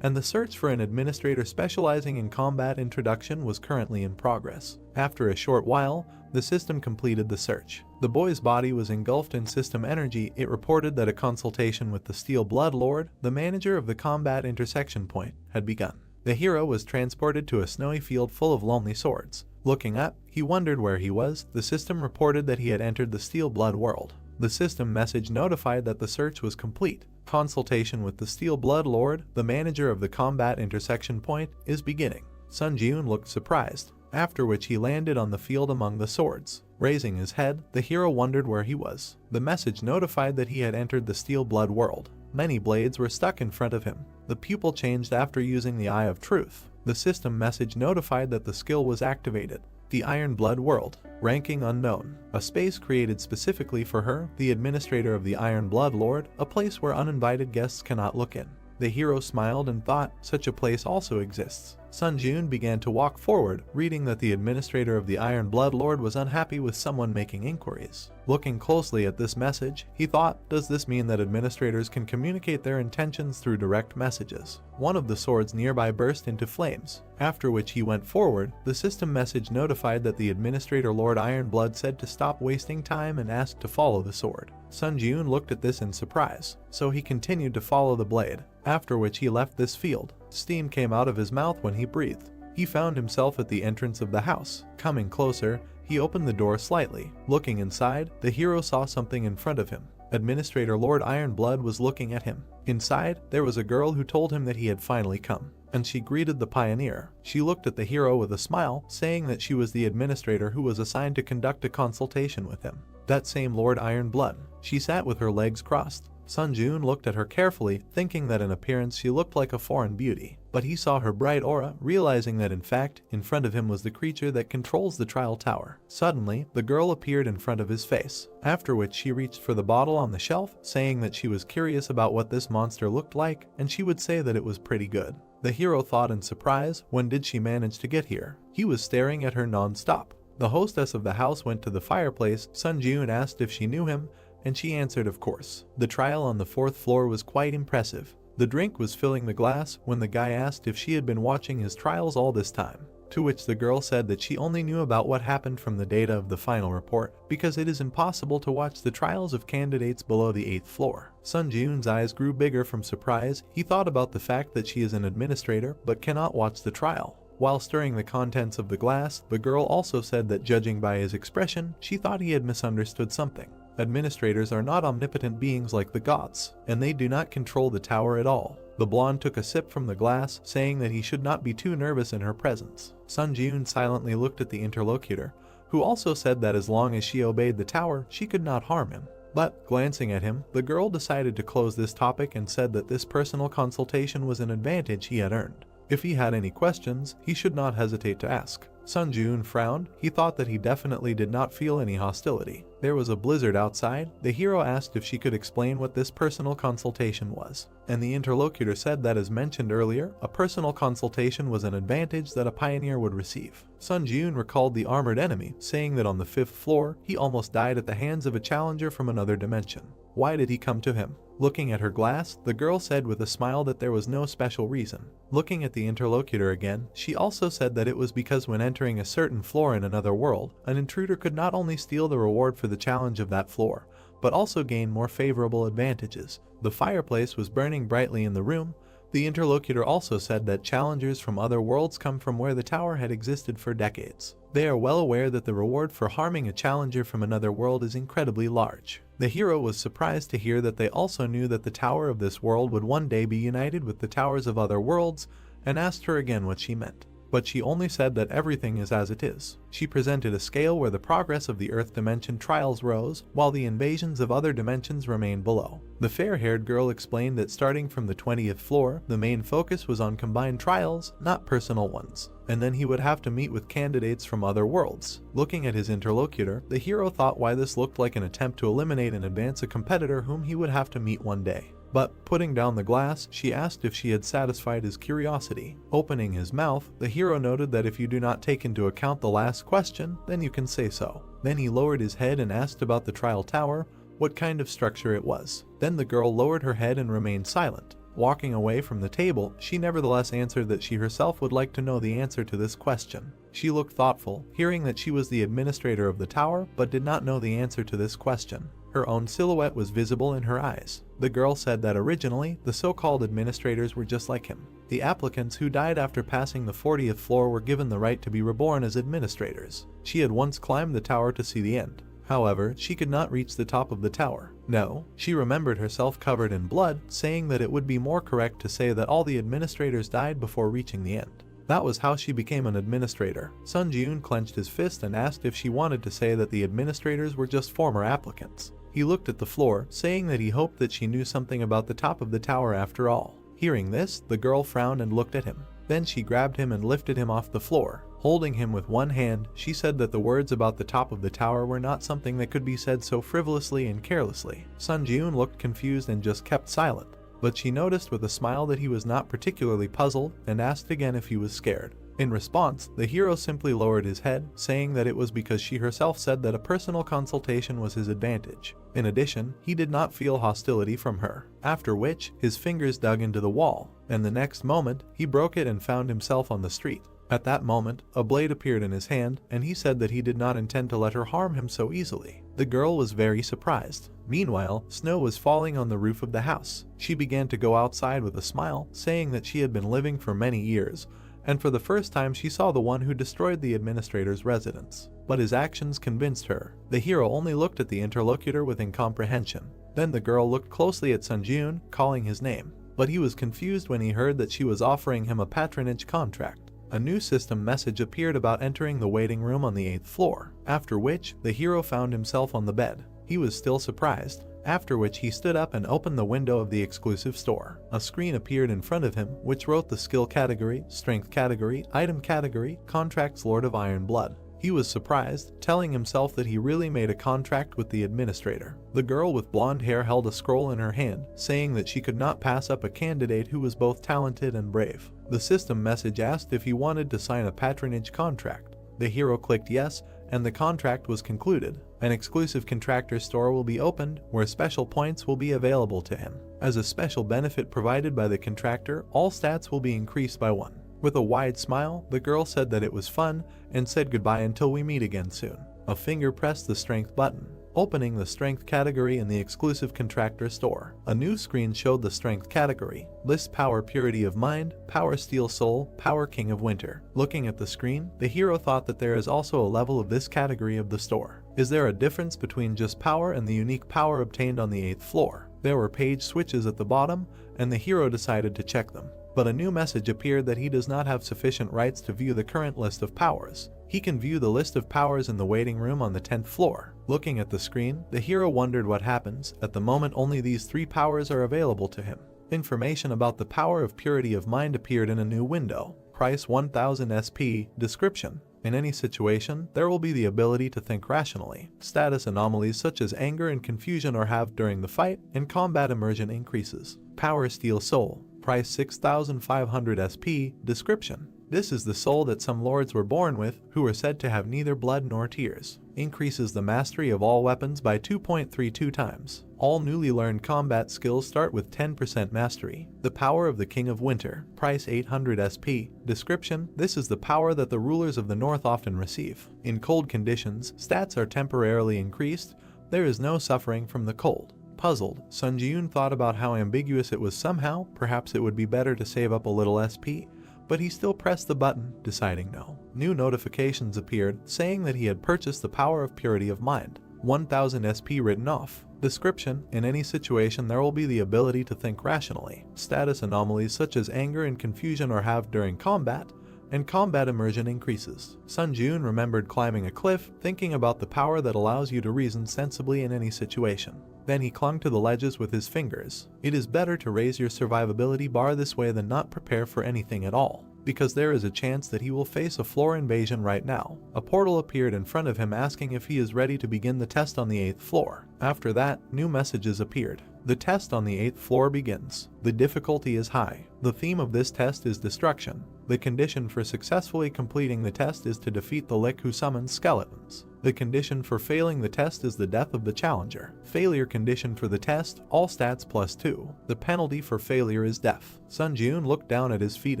and the search for an administrator specializing in combat introduction was currently in progress. After a short while, the system completed the search. The boy's body was engulfed in system energy. It reported that a consultation with the Steel Blood Lord, the manager of the combat intersection point, had begun. The hero was transported to a snowy field full of lonely swords. Looking up, he wondered where he was. The system reported that he had entered the Steel Blood world. The system message notified that the search was complete. Consultation with the Steel Blood Lord, the manager of the combat intersection point, is beginning. Sun Jiun looked surprised, after which he landed on the field among the swords. Raising his head, the hero wondered where he was. The message notified that he had entered the Steel Blood world. Many blades were stuck in front of him. The pupil changed after using the Eye of Truth. The system message notified that the skill was activated. The Iron Blood World. Ranking unknown. A space created specifically for her, the administrator of the Iron Blood Lord, a place where uninvited guests cannot look in. The hero smiled and thought, such a place also exists. Sun Jiun began to walk forward, reading that the administrator of the Iron Blood Lord was unhappy with someone making inquiries. Looking closely at this message, he thought, does this mean that administrators can communicate their intentions through direct messages? One of the swords nearby burst into flames, after which he went forward. The system message notified that the administrator Lord Ironblood said to stop wasting time and asked to follow the sword. Sun Jiun looked at this in surprise, so he continued to follow the blade, after which he left this field. Steam came out of his mouth when he breathed. He found himself at the entrance of the house. Coming closer, he opened the door slightly. Looking inside, the hero saw something in front of him. Administrator Lord Ironblood was looking at him. Inside, there was a girl who told him that he had finally come, and she greeted the pioneer. She looked at the hero with a smile, saying that she was the administrator who was assigned to conduct a consultation with him. That same Lord Ironblood. She sat with her legs crossed. Sun Jiun looked at her carefully, thinking that in appearance she looked like a foreign beauty. But he saw her bright aura, realizing that in fact, in front of him was the creature that controls the trial tower. Suddenly, the girl appeared in front of his face, after which she reached for the bottle on the shelf, saying that she was curious about what this monster looked like, and she would say that it was pretty good. The hero thought in surprise, when did she manage to get here? He was staring at her non-stop. The hostess of the house went to the fireplace. Sun Jiun asked if she knew him, and she answered of course. The trial on the 4th floor was quite impressive. The drink was filling the glass when the guy asked if she had been watching his trials all this time, to which the girl said that she only knew about what happened from the data of the final report, because it is impossible to watch the trials of candidates below the 8th floor. Sun Jiun's eyes grew bigger from surprise. He thought about the fact that she is an administrator but cannot watch the trial. While stirring the contents of the glass, the girl also said that judging by his expression, she thought he had misunderstood something. Administrators are not omnipotent beings like the gods, and they do not control the tower at all. The blonde took a sip from the glass, saying that he should not be too nervous in her presence. Sun Jiun silently looked at the interlocutor, who also said that as long as she obeyed the tower, she could not harm him. But, glancing at him, the girl decided to close this topic and said that this personal consultation was an advantage he had earned. If he had any questions, he should not hesitate to ask. Sun Jiun frowned. He thought that he definitely did not feel any hostility. There was a blizzard outside. The hero asked if she could explain what this personal consultation was, and the interlocutor said that, as mentioned earlier, a personal consultation was an advantage that a pioneer would receive. Sun Jiun recalled the armored enemy, saying that on the 5th floor, he almost died at the hands of a challenger from another dimension. Why did he come to him? Looking at her glass, the girl said with a smile that there was no special reason. Looking at the interlocutor again, she also said that it was because when entering a certain floor in another world, an intruder could not only steal the reward for the challenge of that floor, but also gain more favorable advantages. The fireplace was burning brightly in the room. The interlocutor also said that challengers from other worlds come from where the tower had existed for decades. They are well aware that the reward for harming a challenger from another world is incredibly large. The hero was surprised to hear that they also knew that the tower of this world would one day be united with the towers of other worlds, and asked her again what she meant. but she only said that everything is as it is. She presented a scale where the progress of the Earth dimension trials rose, while the invasions of other dimensions remained below. The fair-haired girl explained that starting from the 20th floor, the main focus was on combined trials, not personal ones, and then he would have to meet with candidates from other worlds. Looking at his interlocutor, the hero thought why this looked like an attempt to eliminate and advance a competitor whom he would have to meet one day. But, putting down the glass, she asked if she had satisfied his curiosity. Opening his mouth, the hero noted that if you do not take into account the last question, then you can say so. Then he lowered his head and asked about the trial tower, what kind of structure it was. Then the girl lowered her head and remained silent. Walking away from the table, she nevertheless answered that she herself would like to know the answer to this question. She looked thoughtful, hearing that she was the administrator of the tower, but did not know the answer to this question. Her own silhouette was visible in her eyes. The girl said that originally, the so-called administrators were just like him. The applicants who died after passing the 40th floor were given the right to be reborn as administrators. She had once climbed the tower to see the end. However, she could not reach the top of the tower. No, she remembered herself covered in blood, saying that it would be more correct to say that all the administrators died before reaching the end. That was how she became an administrator. Sun Ji-eun clenched his fist and asked if she wanted to say that the administrators were just former applicants. He looked at the floor, saying that he hoped that she knew something about the top of the tower after all. Hearing this, the girl frowned and looked at him. Then she grabbed him and lifted him off the floor. Holding him with one hand, she said that the words about the top of the tower were not something that could be said so frivolously and carelessly. Sun Ji-eun looked confused and just kept silent, but she noticed with a smile that he was not particularly puzzled and asked again if he was scared. In response, the hero simply lowered his head, saying that it was because she herself said that a personal consultation was his advantage. In addition, he did not feel hostility from her, after which, his fingers dug into the wall, and the next moment, he broke it and found himself on the street. At that moment, a blade appeared in his hand, and he said that he did not intend to let her harm him so easily. The girl was very surprised. Meanwhile, snow was falling on the roof of the house. She began to go outside with a smile, saying that she had been living for many years, and for the first time she saw the one who destroyed the administrator's residence. But his actions convinced her. The hero only looked at the interlocutor with incomprehension. Then the girl looked closely at Sun Ji-eun, calling his name. But he was confused when he heard that she was offering him a patronage contract. A new system message appeared about entering the waiting room on the 8th floor, after which, the hero found himself on the bed. He was still surprised, after which he stood up and opened the window of the exclusive store. A screen appeared in front of him, which wrote the skill category, strength category, item category, contracts Lord of Iron Blood. He was surprised, telling himself that he really made a contract with the administrator. The girl with blonde hair held a scroll in her hand, saying that she could not pass up a candidate who was both talented and brave. The system message asked if he wanted to sign a patronage contract. The hero clicked yes, and the contract was concluded. An exclusive contractor store will be opened, where special points will be available to him. As a special benefit provided by the contractor, all stats will be increased by 1. With a wide smile, the girl said that it was fun, and said goodbye until we meet again soon. A finger pressed the strength button, opening the strength category in the exclusive contractor store. A new screen showed the strength category. List power purity of mind, power steel soul, power king of winter. Looking at the screen, the hero thought that there is also a level of this category of the store. Is there a difference between just power and the unique power obtained on the 8th floor? There were page switches at the bottom, and the hero decided to check them. But a new message appeared that he does not have sufficient rights to view the current list of powers. He can view the list of powers in the waiting room on the 10th floor. Looking at the screen, the hero wondered what happens. At the moment, only these 3 powers are available to him. Information about the power of purity of mind appeared in a new window. Price 1000 SP. Description: in any situation, there will be the ability to think rationally. Status anomalies such as anger and confusion are halved during the fight, and combat immersion increases. Power Steel Soul. Price 6500 SP. Description: this is the soul that some lords were born with, who are said to have neither blood nor tears. Increases the mastery of all weapons by 2.32 times. All newly learned combat skills start with 10% mastery. The Power of the King of Winter. Price 800 SP. Description: this is the power that the rulers of the north often receive. In cold conditions, stats are temporarily increased. There is no suffering from the cold. Puzzled, Sun Ji-eun thought about how ambiguous it was. Somehow, perhaps it would be better to save up a little SP, but he still pressed the button, deciding no. New notifications appeared, saying that he had purchased the Power of Purity of Mind. 1000 SP written off. Description: in any situation there will be the ability to think rationally. Status anomalies such as anger and confusion are halved during combat, and combat immersion increases. Sun Jun remembered climbing a cliff, thinking about the power that allows you to reason sensibly in any situation. Then he clung to the ledges with his fingers. It is better to raise your survivability bar this way than not prepare for anything at all, because there is a chance that he will face a floor invasion right now. A portal appeared in front of him asking if he is ready to begin the test on the 8th floor. After that, new messages appeared. The test on the 8th floor begins. The difficulty is high. The theme of this test is destruction. The condition for successfully completing the test is to defeat the Lick who summons skeletons. The condition for failing the test is the death of the challenger. Failure condition for the test, all stats +2. The penalty for failure is death. Sun Jun looked down at his feet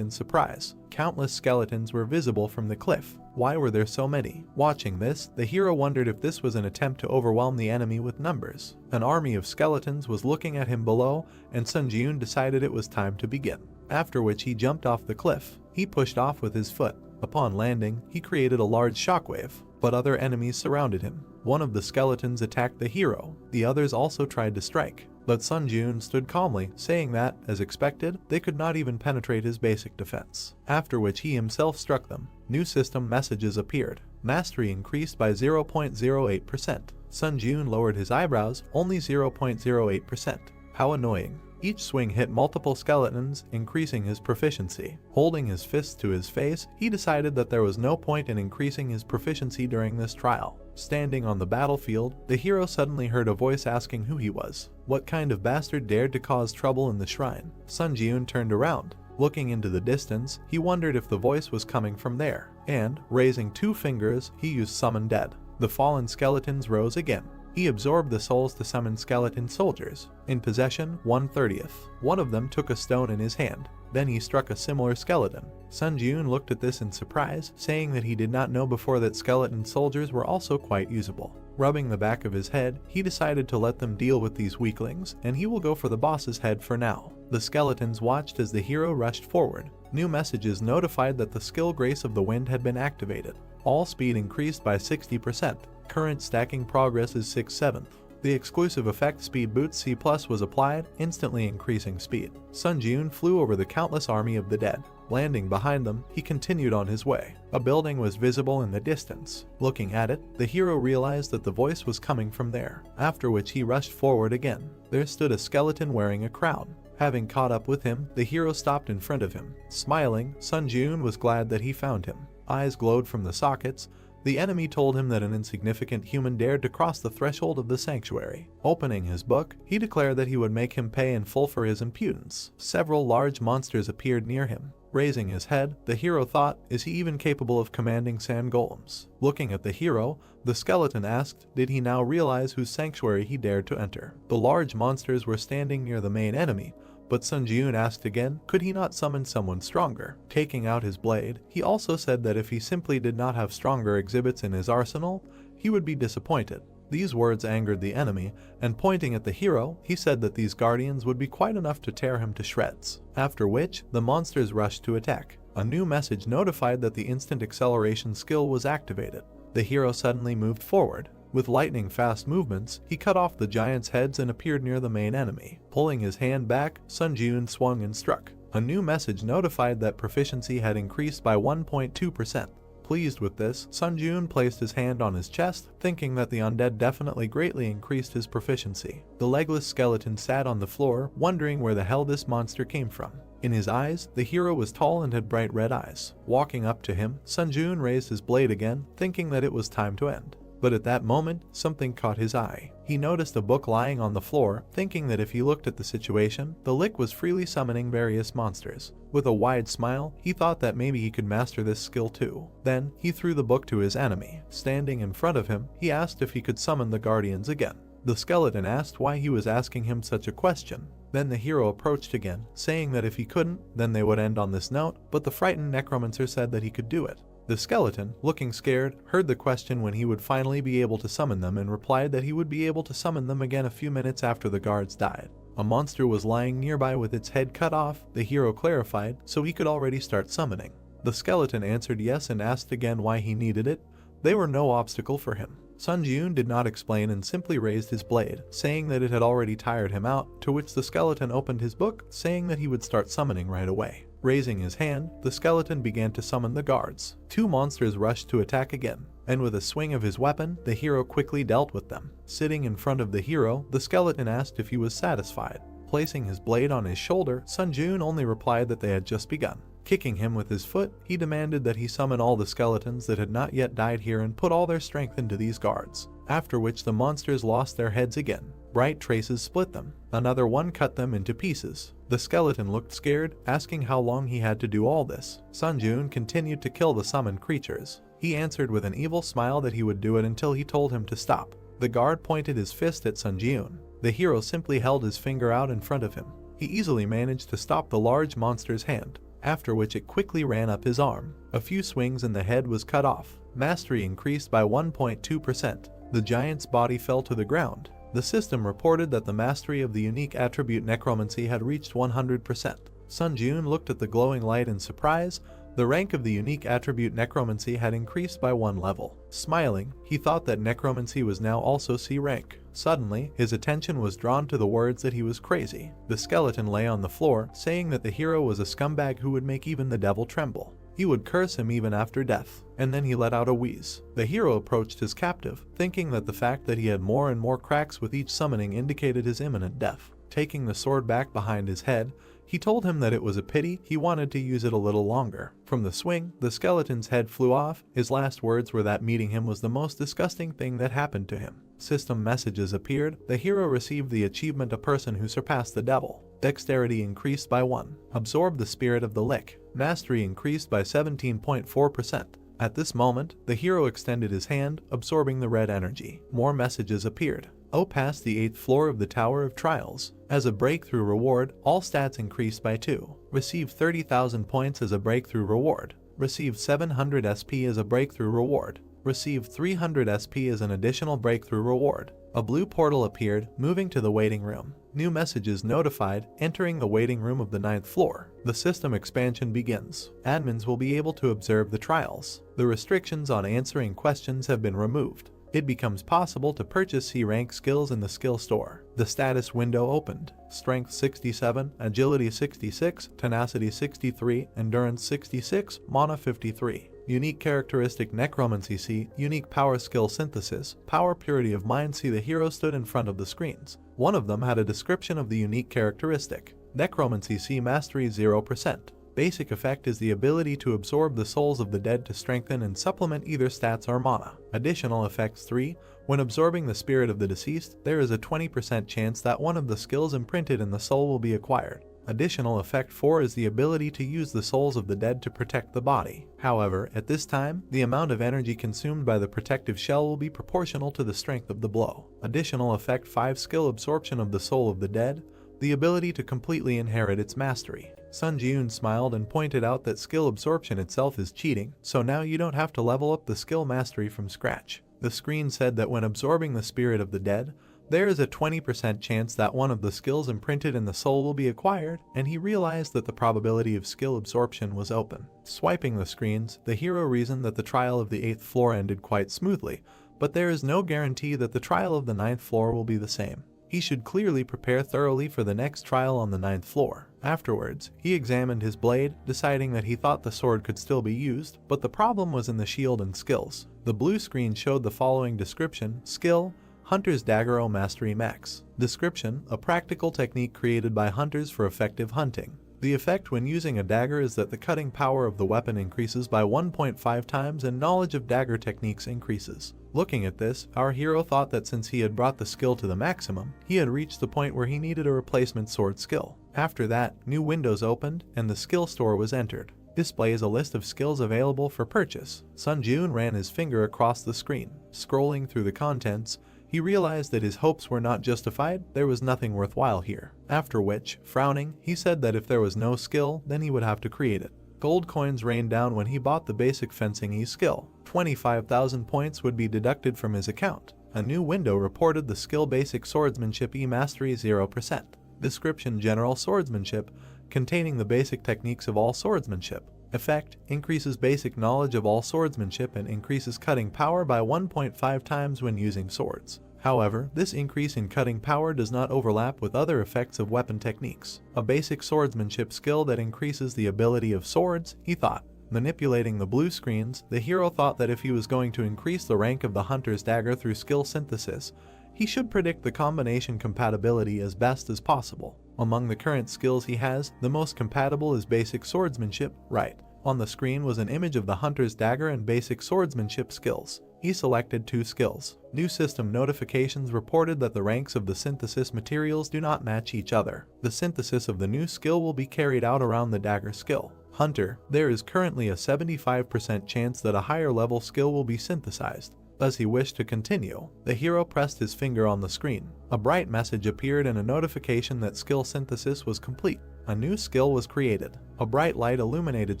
in surprise. Countless skeletons were visible from the cliff. Why were there so many? Watching this, the hero wondered if this was an attempt to overwhelm the enemy with numbers. An army of skeletons was looking at him below, and Sun Jun decided it was time to begin. After which he jumped off the cliff. He pushed off with his foot. Upon landing, he created a large shockwave, but other enemies surrounded him. One of the skeletons attacked the hero. The others also tried to strike, but Sun Jun stood calmly, saying that, as expected, they could not even penetrate his basic defense. After which he himself struck them. New system messages appeared. Mastery increased by 0.08%. Sun Jun lowered his eyebrows, only 0.08%. How annoying. Each swing hit multiple skeletons, increasing his proficiency. Holding his fists to his face, he decided that there was no point in increasing his proficiency during this trial. Standing on the battlefield, the hero suddenly heard a voice asking who he was. What kind of bastard dared to cause trouble in the shrine? Sun Jun turned around. Looking into the distance, he wondered if the voice was coming from there, and, raising 2 fingers, he used Summon Dead. The fallen skeletons rose again. He absorbed the souls to summon skeleton soldiers. In possession, 1/30. One of them took a stone in his hand. Then he struck a similar skeleton. Sun Jun looked at this in surprise, saying that he did not know before that skeleton soldiers were also quite usable. Rubbing the back of his head, he decided to let them deal with these weaklings, and he will go for the boss's head for now. The skeletons watched as the hero rushed forward. New messages notified that the skill Grace of the Wind had been activated. All speed increased by 60%. Current stacking progress is 6/7. The exclusive effect Speed Boost C+ was applied, instantly increasing speed. Sun Jun flew over the countless army of the dead. Landing behind them, he continued on his way. A building was visible in the distance. Looking at it, the hero realized that the voice was coming from there, after which he rushed forward again. There stood a skeleton wearing a crown. Having caught up with him, the hero stopped in front of him. Smiling, Sun Jun was glad that he found him. Eyes glowed from the sockets. The enemy told him that an insignificant human dared to cross the threshold of the sanctuary. Opening his book, he declared that he would make him pay in full for his impudence. Several large monsters appeared near him. Raising his head, the hero thought, is he even capable of commanding sand golems? Looking at the hero, the skeleton asked, did he now realize whose sanctuary he dared to enter? The large monsters were standing near the main enemy, but Sun Jun asked again, could he not summon someone stronger? Taking out his blade, he also said that if he simply did not have stronger exhibits in his arsenal, he would be disappointed. These words angered the enemy, and pointing at the hero, he said that these guardians would be quite enough to tear him to shreds. After which, the monsters rushed to attack. A new message notified that the instant acceleration skill was activated. The hero suddenly moved forward. With lightning-fast movements, he cut off the giants' heads and appeared near the main enemy. Pulling his hand back, Sun Jun swung and struck. A new message notified that proficiency had increased by 1.2%. Pleased with this, Sun Jun placed his hand on his chest, thinking that the undead definitely greatly increased his proficiency. The legless skeleton sat on the floor, wondering where the hell this monster came from. In his eyes, the hero was tall and had bright red eyes. Walking up to him, Sun Jun raised his blade again, thinking that it was time to end. But at that moment, something caught his eye. He noticed a book lying on the floor, thinking that if he looked at the situation, the Lick was freely summoning various monsters. With a wide smile, he thought that maybe he could master this skill too. Then, he threw the book to his enemy. Standing in front of him, he asked if he could summon the guardians again. The skeleton asked why he was asking him such a question. Then the hero approached again, saying that if he couldn't, then they would end on this note, but the frightened necromancer said that he could do it. The skeleton, looking scared, heard the question when he would finally be able to summon them and replied that he would be able to summon them again a few minutes after the guards died. A monster was lying nearby with its head cut off, the hero clarified, so he could already start summoning. The skeleton answered yes and asked again why he needed it. They were no obstacle for him. Sun Jun did not explain and simply raised his blade, saying that it had already tired him out, to which the skeleton opened his book, saying that he would start summoning right away. Raising his hand, the skeleton began to summon the guards. Two monsters rushed to attack again, and with a swing of his weapon, the hero quickly dealt with them. Sitting in front of the hero, the skeleton asked if he was satisfied. Placing his blade on his shoulder, Sun Jun only replied that they had just begun. Kicking him with his foot, he demanded that he summon all the skeletons that had not yet died here and put all their strength into these guards, after which the monsters lost their heads again. Bright traces split them. Another one cut them into pieces. The skeleton looked scared, asking how long he had to do all this. Sun Jun continued to kill the summoned creatures. He answered with an evil smile that he would do it until he told him to stop. The guard pointed his fist at Sun Jun. The hero simply held his finger out in front of him. He easily managed to stop the large monster's hand, after which it quickly ran up his arm. A few swings and the head was cut off. Mastery increased by 1.2%. The giant's body fell to the ground. The system reported that the mastery of the unique attribute Necromancy had reached 100%. Sun Jun looked at the glowing light in surprise. The rank of the unique attribute Necromancy had increased by 1 level. Smiling, he thought that Necromancy was now also C rank. Suddenly, his attention was drawn to the words that he was crazy. The skeleton lay on the floor, saying that the hero was a scumbag who would make even the devil tremble. He would curse him even after death, and then he let out a wheeze. The hero approached his captive, thinking that the fact that he had more and more cracks with each summoning indicated his imminent death. Taking the sword back behind his head, he told him that it was a pity he wanted to use it a little longer. From the swing, the skeleton's head flew off. His last words were that meeting him was the most disgusting thing that happened to him. System messages appeared. The hero received the achievement A Person Who Surpassed the Devil. Dexterity increased by 1. Absorbed the Spirit of the Lick. Mastery increased by 17.4%. At this moment, the hero extended his hand, absorbing the red energy. More messages appeared. Passed the 8th floor of the Tower of Trials. As a breakthrough reward, all stats increased by 2. Received 30,000 points as a breakthrough reward. Received 700 SP as a breakthrough reward. Received 300 SP as an additional breakthrough reward. A blue portal appeared, moving to the waiting room. New messages notified, entering the waiting room of the 9th floor. The system expansion begins. Admins will be able to observe the trials. The restrictions on answering questions have been removed. It becomes possible to purchase C-rank skills in the skill store. The status window opened. Strength 67, Agility 66, Tenacity 63, Endurance 66, Mana 53. Unique characteristic Necromancy C, Unique power skill synthesis, Power purity of mind C. The hero stood in front of the screens. One of them had a description of the unique characteristic. Necromancy C mastery 0%. Basic effect is the ability to absorb the souls of the dead to strengthen and supplement either stats or mana. Additional effects 3. When absorbing the spirit of the deceased, there is a 20% chance that one of the skills imprinted in the soul will be acquired. Additional effect 4 is the ability to use the souls of the dead to protect the body. However, at this time, the amount of energy consumed by the protective shell will be proportional to the strength of the blow. Additional effect 5 skill absorption of the soul of the dead, the ability to completely inherit its mastery. Sun Jun smiled and pointed out that skill absorption itself is cheating, so now you don't have to level up the skill mastery from scratch. The screen said that when absorbing the spirit of the dead, there is a 20% chance that one of the skills imprinted in the soul will be acquired, and he realized that the probability of skill absorption was open. Swiping the screens, the hero reasoned that the trial of the 8th floor ended quite smoothly, but there is no guarantee that the trial of the 9th floor will be the same. He should clearly prepare thoroughly for the next trial on the 9th floor. Afterwards, he examined his blade, deciding that he thought the sword could still be used, but the problem was in the shield and skills. The blue screen showed the following description: Skill, Hunter's Dagger O Mastery Max. Description: a practical technique created by hunters for effective hunting. The effect when using a dagger is that the cutting power of the weapon increases by 1.5 times and knowledge of dagger techniques increases. Looking at this, our hero thought that since he had brought the skill to the maximum, he had reached the point where he needed a replacement sword skill. After that, new windows opened and the skill store was entered. Displays a list of skills available for purchase. Sun Jun ran his finger across the screen. Scrolling through the contents, he realized that his hopes were not justified. There was nothing worthwhile here. After which, frowning, he said that if there was no skill, then he would have to create it. Gold coins rained down when he bought the basic fencing E skill. 25,000 points would be deducted from his account. A new window reported the skill Basic Swordsmanship E Mastery 0%. Description: General Swordsmanship, containing the basic techniques of all swordsmanship. Effect: increases basic knowledge of all swordsmanship and increases cutting power by 1.5 times when using swords. However, this increase in cutting power does not overlap with other effects of weapon techniques. A basic swordsmanship skill that increases the ability of swords, he thought. Manipulating the blue screens, the hero thought that if he was going to increase the rank of the hunter's dagger through skill synthesis, he should predict the combination compatibility as best as possible. Among the current skills he has, the most compatible is basic swordsmanship, right. On the screen was an image of the hunter's dagger and basic swordsmanship skills. He selected 2 skills. New system notifications reported that the ranks of the synthesis materials do not match each other. The synthesis of the new skill will be carried out around the dagger skill. Hunter, there is currently a 75% chance that a higher level skill will be synthesized. As he wished to continue, the hero pressed his finger on the screen. A bright message appeared and a notification that skill synthesis was complete. A new skill was created. A bright light illuminated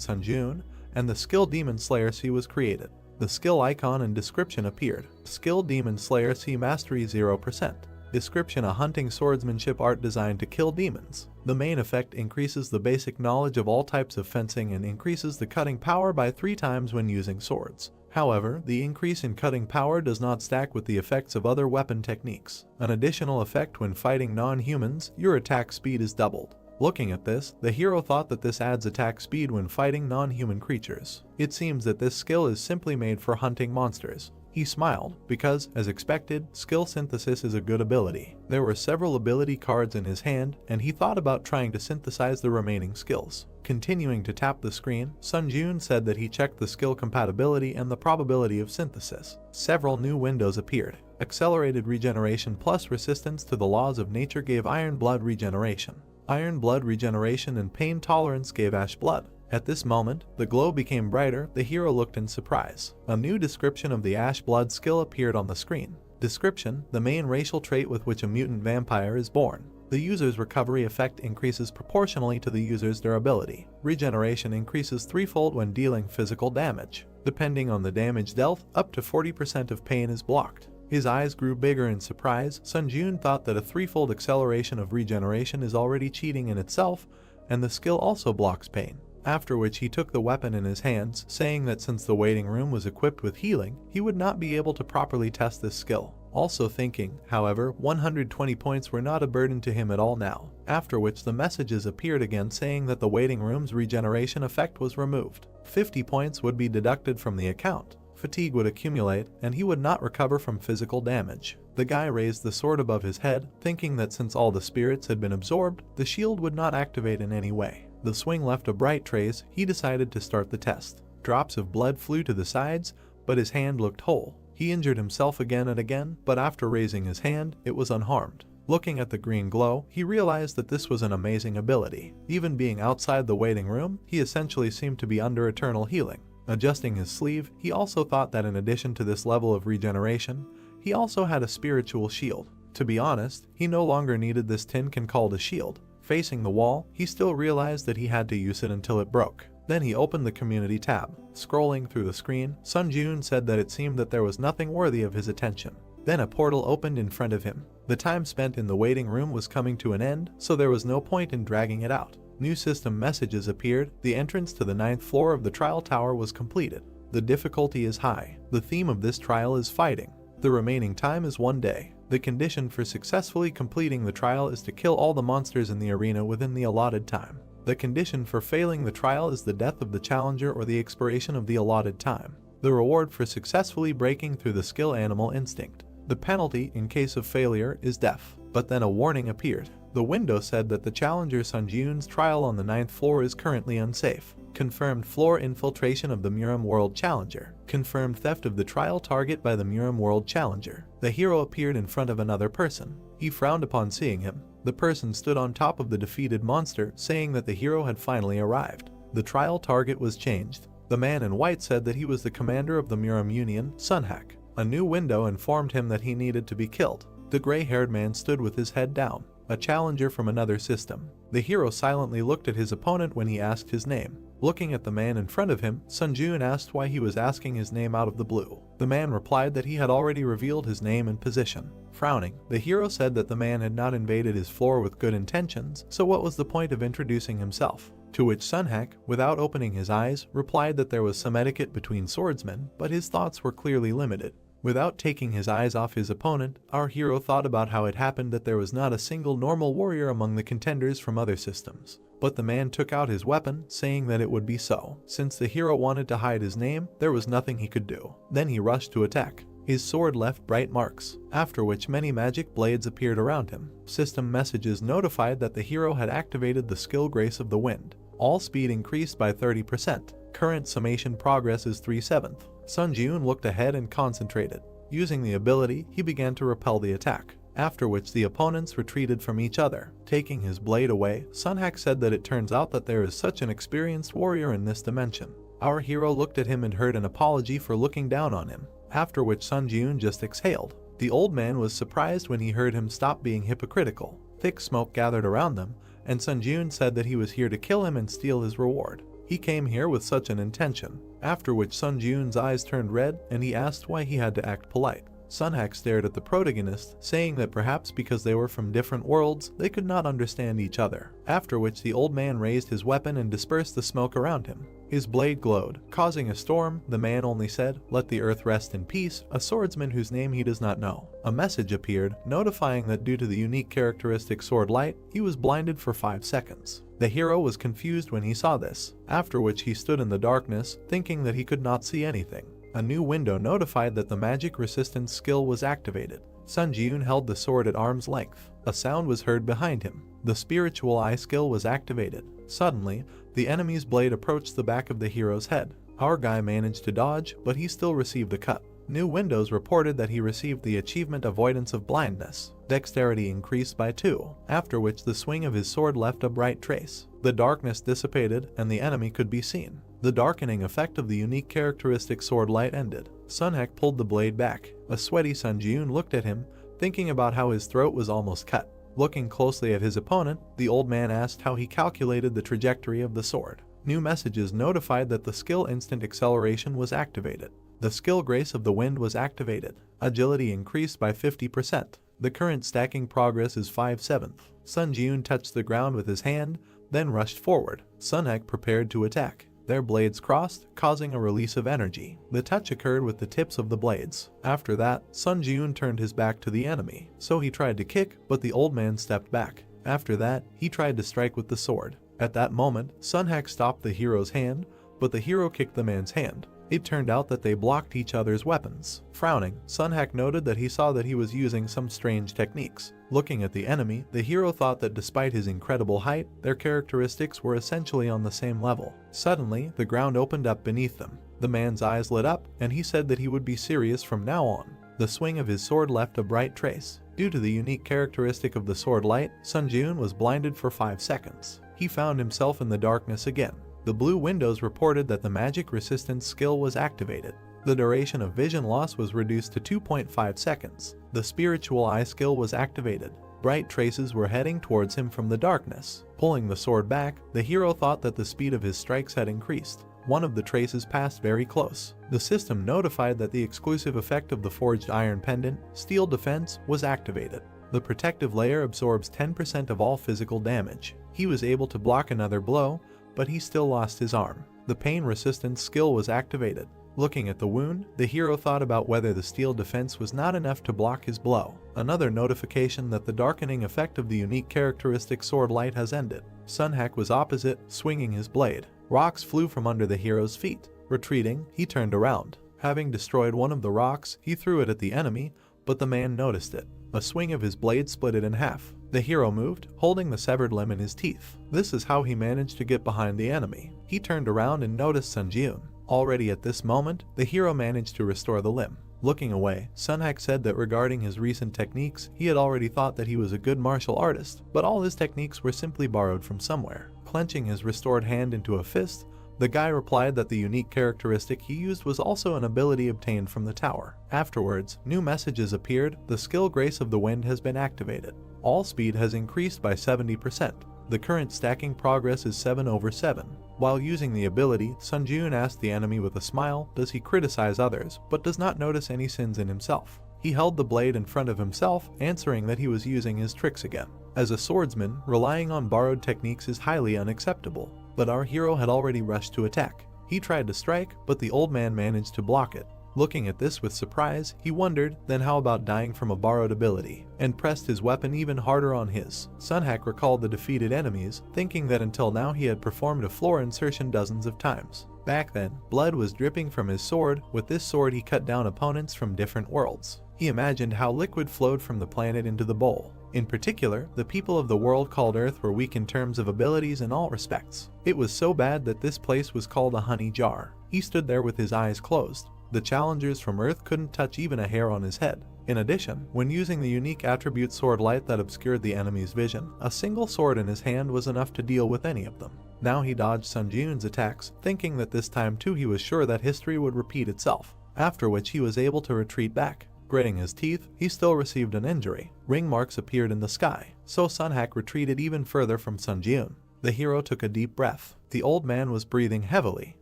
Sunjun, and the skill Demon Slayer C was created. The skill icon and description appeared. Skill Demon Slayer C Mastery 0%. Description: a hunting swordsmanship art designed to kill demons. The main effect increases the basic knowledge of all types of fencing and increases the cutting power by 3 times when using swords. However, the increase in cutting power does not stack with the effects of other weapon techniques. An additional effect: when fighting non-humans, your attack speed is doubled. Looking at this, the hero thought that this adds attack speed when fighting non-human creatures. It seems that this skill is simply made for hunting monsters. He smiled, because, as expected, skill synthesis is a good ability. There were several ability cards in his hand, and he thought about trying to synthesize the remaining skills. Continuing to tap the screen, Sunjun said that he checked the skill compatibility and the probability of synthesis. Several new windows appeared. Accelerated regeneration plus resistance to the laws of nature gave Iron Blood regeneration. Iron Blood regeneration and pain tolerance gave Ash Blood. At this moment, the glow became brighter. The hero looked in surprise. A new description of the Ash Blood skill appeared on the screen. Description: the main racial trait with which a mutant vampire is born. The user's recovery effect increases proportionally to the user's durability. Regeneration increases 3-fold when dealing physical damage. Depending on the damage dealt, up to 40% of pain is blocked. His eyes grew bigger in surprise. Sunjun thought that a 3-fold acceleration of regeneration is already cheating in itself, and the skill also blocks pain. After which he took the weapon in his hands, saying that since the waiting room was equipped with healing, he would not be able to properly test this skill. Also thinking, however, 120 points were not a burden to him at all now. After which the messages appeared again saying that the waiting room's regeneration effect was removed. 50 points would be deducted from the account. Fatigue would accumulate, and he would not recover from physical damage. The guy raised the sword above his head, thinking that since all the spirits had been absorbed, the shield would not activate in any way. The swing left a bright trace. He decided to start the test. Drops of blood flew to the sides, but his hand looked whole. He injured himself again and again, but after raising his hand, it was unharmed. Looking at the green glow, he realized that this was an amazing ability. Even being outside the waiting room, he essentially seemed to be under eternal healing. Adjusting his sleeve, he also thought that in addition to this level of regeneration, he also had a spiritual shield. To be honest, he no longer needed this tin can called a shield. Facing the wall, he still realized that he had to use it until it broke. Then he opened the community tab. Scrolling through the screen, Sunjun said that it seemed that there was nothing worthy of his attention. Then a portal opened in front of him. The time spent in the waiting room was coming to an end, so there was no point in dragging it out. New system messages appeared. The entrance to the 9th floor of the trial tower was completed. The difficulty is high. The theme of this trial is fighting. The remaining time is 1 day. The condition for successfully completing the trial is to kill all the monsters in the arena within the allotted time. The condition for failing the trial is the death of the challenger or the expiration of the allotted time. The reward for successfully breaking through the skill Animal Instinct. The penalty in case of failure is death. But then a warning appeared. The window said that the challenger Sunjun's trial on the 9th floor is currently unsafe. Confirmed floor infiltration of the Muram World Challenger. Confirmed theft of the trial target by the Muram World Challenger. The hero appeared in front of another person. He frowned upon seeing him. The person stood on top of the defeated monster, saying that the hero had finally arrived. The trial target was changed. The man in white said that he was the commander of the Muram Union, Sunhak. A new window informed him that he needed to be killed. The gray-haired man stood with his head down. A challenger from another system. The hero silently looked at his opponent when he asked his name. Looking at the man in front of him, Sunjun asked why he was asking his name out of the blue. The man replied that he had already revealed his name and position. Frowning, the hero said that the man had not invaded his floor with good intentions, so what was the point of introducing himself? To which Sunhak, without opening his eyes, replied that there was some etiquette between swordsmen, but his thoughts were clearly limited. Without taking his eyes off his opponent, our hero thought about how it happened that there was not a single normal warrior among the contenders from other systems. But the man took out his weapon, saying that it would be so. Since the hero wanted to hide his name, there was nothing he could do. Then he rushed to attack. His sword left bright marks, after which many magic blades appeared around him. System messages notified that the hero had activated the skill Grace of the Wind. All speed increased by 30%. Current summation progress is 3/7. Sun Ji-eun looked ahead and concentrated. Using the ability, he began to repel the attack, after which the opponents retreated from each other. Taking his blade away, Sunhak said that it turns out that there is such an experienced warrior in this dimension. Our hero looked at him and heard an apology for looking down on him, after which Sun Ji-eun just exhaled. The old man was surprised when he heard him stop being hypocritical. Thick smoke gathered around them, and Sun Ji-eun said that he was here to kill him and steal his reward. He came here with such an intention, after which Sun Ji-eun's eyes turned red and he asked why he had to act polite. Sunhak stared at the protagonist, saying that perhaps because they were from different worlds, they could not understand each other, after which the old man raised his weapon and dispersed the smoke around him. His blade glowed, causing a storm. The man only said, "Let the earth rest in peace," a swordsman whose name he does not know. A message appeared, notifying that due to the unique characteristic sword light, he was blinded for 5 seconds. The hero was confused when he saw this, after which he stood in the darkness, thinking that he could not see anything. A new window notified that the magic resistance skill was activated. Sun Ji-eun held the sword at arm's length. A sound was heard behind him. The spiritual eye skill was activated. Suddenly, the enemy's blade approached the back of the hero's head. Our guy managed to dodge, but he still received a cut. New windows reported that he received the achievement Avoidance of Blindness. Dexterity increased by 2, after which the swing of his sword left a bright trace. The darkness dissipated and the enemy could be seen. The darkening effect of the unique characteristic sword light ended. Sunhak pulled the blade back. A sweaty Sun Ji-eun looked at him, thinking about how his throat was almost cut. Looking closely at his opponent, the old man asked how he calculated the trajectory of the sword. New messages notified that the skill Instant Acceleration was activated. The skill Grace of the Wind was activated. Agility increased by 50%. The current stacking progress is 5/7. Sun Ji-eun touched the ground with his hand, then rushed forward. Sunhak prepared to attack. Their blades crossed, causing a release of energy. The touch occurred with the tips of the blades. After that, Sun Ji-eun turned his back to the enemy, so he tried to kick, but the old man stepped back. After that, he tried to strike with the sword. At that moment, Sunhak stopped the hero's hand, but the hero kicked the man's hand. It turned out that they blocked each other's weapons. Frowning, Sunhak noted that he saw that he was using some strange techniques. Looking at the enemy, the hero thought that despite his incredible height, their characteristics were essentially on the same level. Suddenly, the ground opened up beneath them. The man's eyes lit up, and he said that he would be serious from now on. The swing of his sword left a bright trace. Due to the unique characteristic of the sword light, Sun Ji-eun was blinded for 5 seconds. He found himself in the darkness again. The blue windows reported that the magic resistance skill was activated. The duration of vision loss was reduced to 2.5 seconds. The spiritual eye skill was activated. Bright traces were heading towards him from the darkness. Pulling the sword back, the hero thought that the speed of his strikes had increased. One of the traces passed very close. The system notified that the exclusive effect of the forged iron pendant, Steel Defense, was activated. The protective layer absorbs 10% of all physical damage. He was able to block another blow, but he still lost his arm. The pain resistance skill was activated. Looking at the wound, the hero thought about whether the steel defense was not enough to block his blow. Another notification that the darkening effect of the unique characteristic sword light has ended. Sunhak was opposite, swinging his blade. Rocks flew from under the hero's feet. Retreating, he turned around. Having destroyed one of the rocks, he threw it at the enemy, but the man noticed it. A swing of his blade split it in half. The hero moved, holding the severed limb in his teeth. This is how he managed to get behind the enemy. He turned around and noticed Sun Ji-eun. Already at this moment, the hero managed to restore the limb. Looking away, Sunhak said that regarding his recent techniques, he had already thought that he was a good martial artist, but all his techniques were simply borrowed from somewhere. Clenching his restored hand into a fist, the guy replied that the unique characteristic he used was also an ability obtained from the tower. Afterwards, new messages appeared. The skill Grace of the Wind has been activated. All speed has increased by 70%. The current stacking progress is 7/7. While using the ability, Sun Ji-eun asked the enemy with a smile, does he criticize others, but does not notice any sins in himself. He held the blade in front of himself, answering that he was using his tricks again. As a swordsman, relying on borrowed techniques is highly unacceptable, but our hero had already rushed to attack. He tried to strike, but the old man managed to block it. Looking at this with surprise, he wondered, then how about dying from a borrowed ability, and pressed his weapon even harder on his. Sunhack recalled the defeated enemies, thinking that until now he had performed a floor insertion dozens of times. Back then, blood was dripping from his sword. With this sword he cut down opponents from different worlds. He imagined how liquid flowed from the planet into the bowl. In particular, the people of the world called Earth were weak in terms of abilities in all respects. It was so bad that this place was called a honey jar. He stood there with his eyes closed. The challengers from Earth couldn't touch even a hair on his head. In addition, when using the unique attribute sword light that obscured the enemy's vision, a single sword in his hand was enough to deal with any of them. Now he dodged Sun Jiun's attacks, thinking that this time too he was sure that history would repeat itself, after which he was able to retreat back. Gritting his teeth, he still received an injury. Ring marks appeared in the sky, so Sunhack retreated even further from Sun Jiun. The hero took a deep breath. The old man was breathing heavily.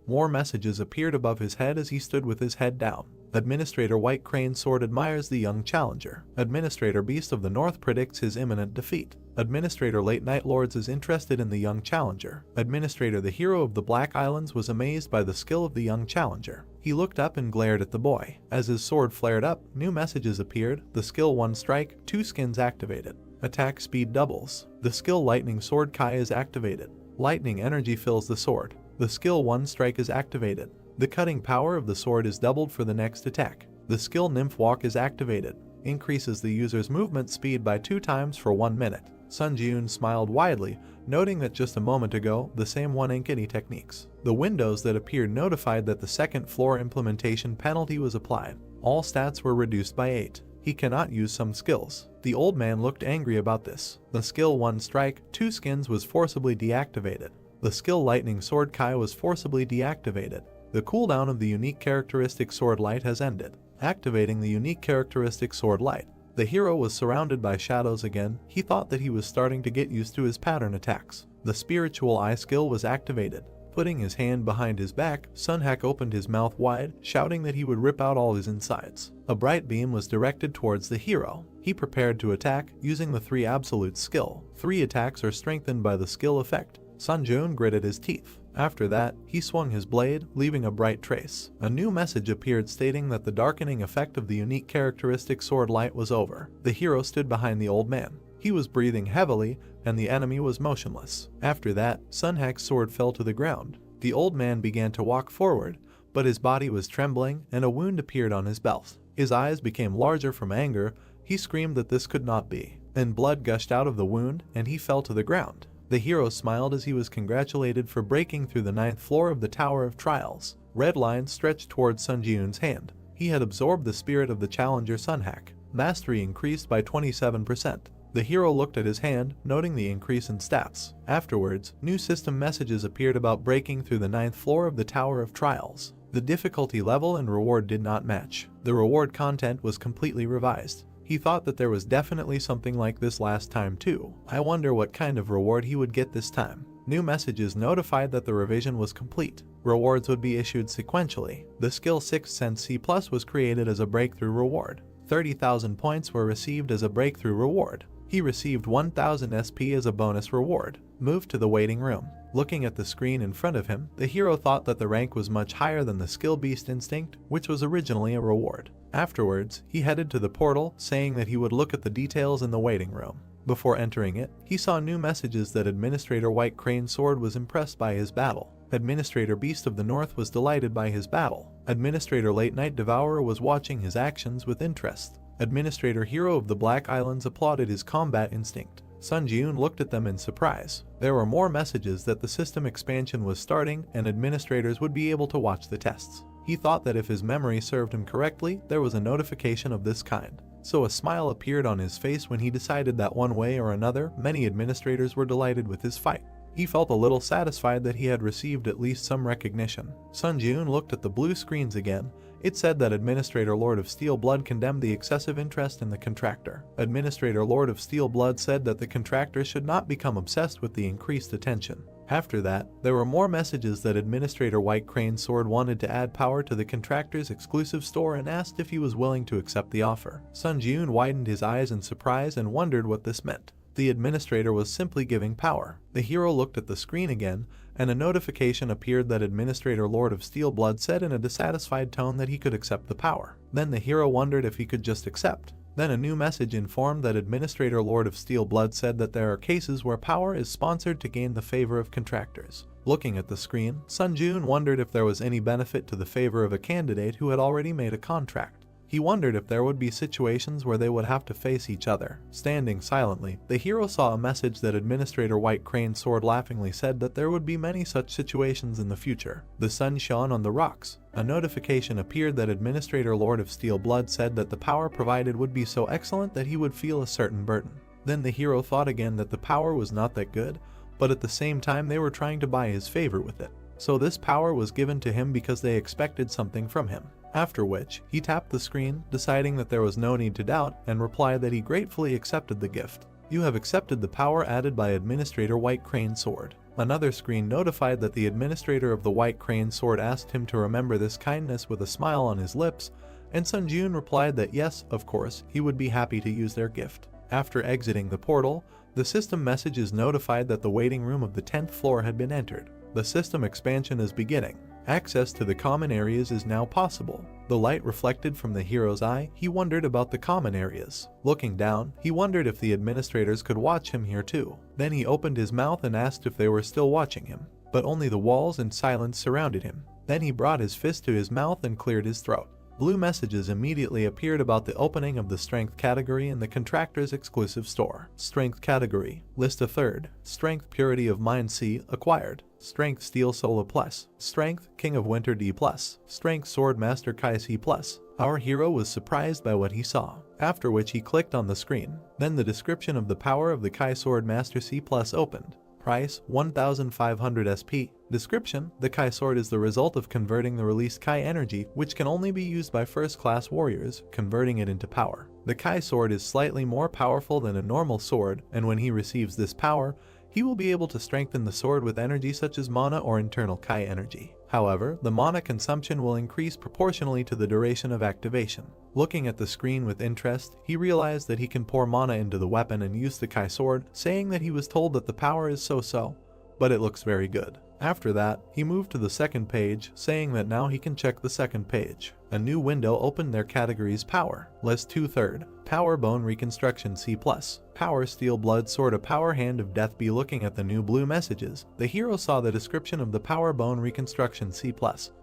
More messages appeared above his head as he stood with his head down. Administrator White Crane Sword admires the young challenger. Administrator Beast of the North predicts his imminent defeat. Administrator Late Night Lords is interested in the young challenger. Administrator the Hero of the Black Islands was amazed by the skill of the young challenger. He looked up and glared at the boy. As his sword flared up, new messages appeared. The skill 1 strike, 2 skins activated. Attack speed doubles. The skill Lightning Sword Kai is activated. Lightning energy fills the sword. The skill 1 strike is activated. The cutting power of the sword is doubled for the next attack. The skill Nymph Walk is activated. Increases the user's movement speed by 2 times for 1 minute. Sun Jiun smiled widely, noting that just a moment ago, the same one-inkity techniques. The windows that appeared notified that the second floor implementation penalty was applied. All stats were reduced by 8. He cannot use some skills. The old man looked angry about this. The skill 1 strike, 2 skins was forcibly deactivated. The skill Lightning Sword Kai was forcibly deactivated. The cooldown of the unique characteristic Sword Light has ended. Activating the unique characteristic Sword Light. The hero was surrounded by shadows again. He thought that he was starting to get used to his pattern attacks. The spiritual eye skill was activated. Putting his hand behind his back, Sunhack opened his mouth wide, shouting that he would rip out all his insides. A bright beam was directed towards the hero. He prepared to attack, using the 3 absolute skill. 3 attacks are strengthened by the skill effect. Sun Jiun gritted his teeth. After that, he swung his blade, leaving a bright trace. A new message appeared stating that the darkening effect of the unique characteristic sword light was over. The hero stood behind the old man. He was breathing heavily, and the enemy was motionless. After that, Sunhack's sword fell to the ground. The old man began to walk forward, but his body was trembling and a wound appeared on his belt. His eyes became larger from anger. He screamed that this could not be. Then blood gushed out of the wound, and he fell to the ground. The hero smiled as he was congratulated for breaking through the 9th floor of the Tower of Trials. Red lines stretched towards Sun Jiun's hand. He had absorbed the spirit of the challenger Sunhack. Mastery increased by 27%. The hero looked at his hand, noting the increase in stats. Afterwards, new system messages appeared about breaking through the 9th floor of the Tower of Trials. The difficulty level and reward did not match. The reward content was completely revised. He thought that there was definitely something like this last time too. I wonder what kind of reward he would get this time. New messages notified that the revision was complete. Rewards would be issued sequentially. The skill 6th Sense C+ was created as a breakthrough reward. 30,000 points were received as a breakthrough reward. He received 1,000 SP as a bonus reward. Moved to the waiting room. Looking at the screen in front of him, the hero thought that the rank was much higher than the skill Beast Instinct, which was originally a reward. Afterwards, he headed to the portal, saying that he would look at the details in the waiting room. Before entering it, he saw new messages that Administrator White Crane Sword was impressed by his battle. Administrator Beast of the North was delighted by his battle. Administrator Late Night Devourer was watching his actions with interest. Administrator Hero of the Black Islands applauded his combat instinct. Sun Jiun looked at them in surprise. There were more messages that the system expansion was starting and administrators would be able to watch the tests. He thought that if his memory served him correctly, there was a notification of this kind. So a smile appeared on his face when he decided that one way or another, many administrators were delighted with his fight. He felt a little satisfied that he had received at least some recognition. Sun Jiun looked at the blue screens again. It said that Administrator Lord of Steel Blood condemned the excessive interest in the contractor. Administrator Lord of Steel Blood said that the contractor should not become obsessed with the increased attention. After that, there were more messages that Administrator White Crane Sword wanted to add power to the contractor's exclusive store and asked if he was willing to accept the offer. Sun Jiun widened his eyes in surprise and wondered what this meant. The administrator was simply giving power. The hero looked at the screen again, and a notification appeared that Administrator Lord of Steel Blood said in a dissatisfied tone that he could accept the power. Then the hero wondered if he could just accept. Then a new message informed that Administrator Lord of Steel Blood said that there are cases where power is sponsored to gain the favor of contractors. Looking at the screen, Sun Jun wondered if there was any benefit to the favor of a candidate who had already made a contract. He wondered if there would be situations where they would have to face each other. Standing silently, the hero saw a message that Administrator White Crane Sword laughingly said that there would be many such situations in the future. The sun shone on the rocks. A notification appeared that Administrator Lord of Steel Blood said that the power provided would be so excellent that he would feel a certain burden. Then the hero thought again that the power was not that good, but at the same time they were trying to buy his favor with it. So this power was given to him because they expected something from him. After which, he tapped the screen, deciding that there was no need to doubt, and replied that he gratefully accepted the gift. You have accepted the power added by Administrator White Crane Sword. Another screen notified that the administrator of the White Crane Sword asked him to remember this kindness with a smile on his lips, and Sun Jun replied that yes, of course, he would be happy to use their gift. After exiting the portal, the system message is notified that the waiting room of the 10th floor had been entered. The system expansion is beginning. Access to the common areas is now possible. The light reflected from the hero's eye, he wondered about the common areas. Looking down, he wondered if the administrators could watch him here too. Then he opened his mouth and asked if they were still watching him, but only the walls and silence surrounded him. Then he brought his fist to his mouth and cleared his throat. Blue messages immediately appeared about the opening of the Strength category in the Contractor's exclusive store. Strength category. List a third. Strength Purity of Mind C acquired. Strength Steel Sola Plus. Strength King of Winter D Plus. Strength Sword Master Kai C Plus. Our hero was surprised by what he saw, after which he clicked on the screen. Then the description of the power of the Kai Sword Master C Plus opened. Price 1500 SP. Description: the Kai Sword is the result of converting the released Kai energy, which can only be used by first-class warriors, converting it into power. The Kai Sword is slightly more powerful than a normal sword, and when he receives this power, he will be able to strengthen the sword with energy such as mana or internal Kai energy. However, the mana consumption will increase proportionally to the duration of activation. Looking at the screen with interest, he realized that he can pour mana into the weapon and use the Kai Sword, saying that he was told that the power is so-so, but it looks very good. After that, he moved to the second page, saying that now he can check the second page. A new window opened their categories Power. List 2/3. Power Bone Reconstruction C+. Power Steel Blood Sword. A Power Hand of Death B. Looking at the new blue messages, the hero saw the description of the Power Bone Reconstruction C+.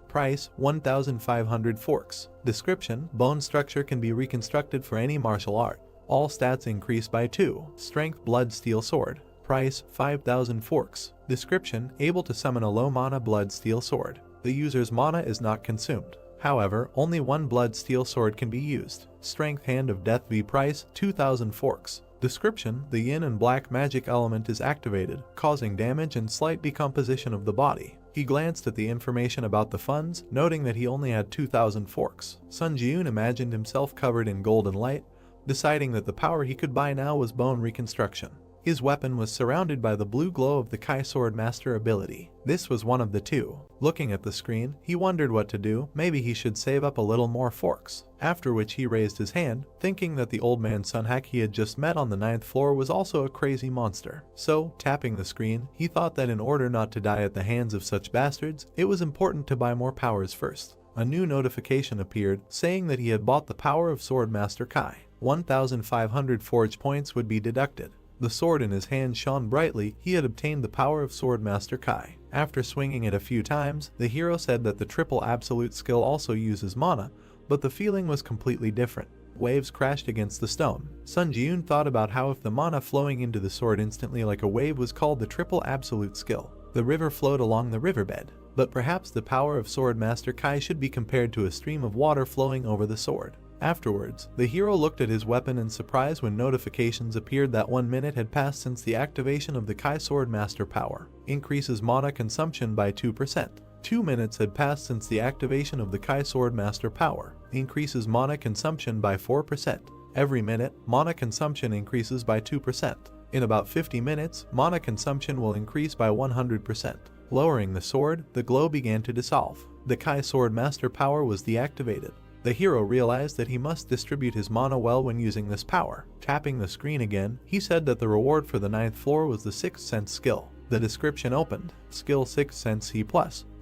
Price 1500 forks. Description: bone structure can be reconstructed for any martial art. All stats increase by 2. Strength Blood Steel Sword. Price 5000 forks. Description: able to summon a low mana blood steel sword. The user's mana is not consumed. However, only one blood steel sword can be used. Strength Hand of Death V. Price 2000 forks. Description: the yin and black magic element is activated, causing damage and slight decomposition of the body. He glanced at the information about the funds, noting that he only had 2000 forks. Sun Jun imagined himself covered in golden light, deciding that the power he could buy now was bone reconstruction. His weapon was surrounded by the blue glow of the Kai Sword Master ability. This was one of the two. Looking at the screen, he wondered what to do. Maybe he should save up a little more forks. After which he raised his hand, thinking that the old man Sunhack he had just met on the 9th floor was also a crazy monster. So, tapping the screen, he thought that in order not to die at the hands of such bastards, it was important to buy more powers first. A new notification appeared, saying that he had bought the power of Sword Master Kai. 1500 forge points would be deducted. The sword in his hand shone brightly. He had obtained the power of Sword Master Kai. After swinging it a few times, the hero said that the triple absolute skill also uses mana, but the feeling was completely different. Waves crashed against the stone. Sun Jun thought about how if the mana flowing into the sword instantly like a wave was called the triple absolute skill. The river flowed along the riverbed, but perhaps the power of Sword Master Kai should be compared to a stream of water flowing over the sword. Afterwards, the hero looked at his weapon in surprise when notifications appeared that 1 minute had passed since the activation of the Kai Sword Master power. Increases mana consumption by 2%. 2 minutes had passed since the activation of the Kai Sword Master power. Increases mana consumption by 4%. Every minute, mana consumption increases by 2%. In about 50 minutes, mana consumption will increase by 100%. Lowering the sword, the glow began to dissolve. The Kai Sword Master power was deactivated. The hero realized that he must distribute his mana well when using this power. Tapping the screen again, he said that the reward for the 9th floor was the 6th sense skill. The description opened. Skill 6th sense C+.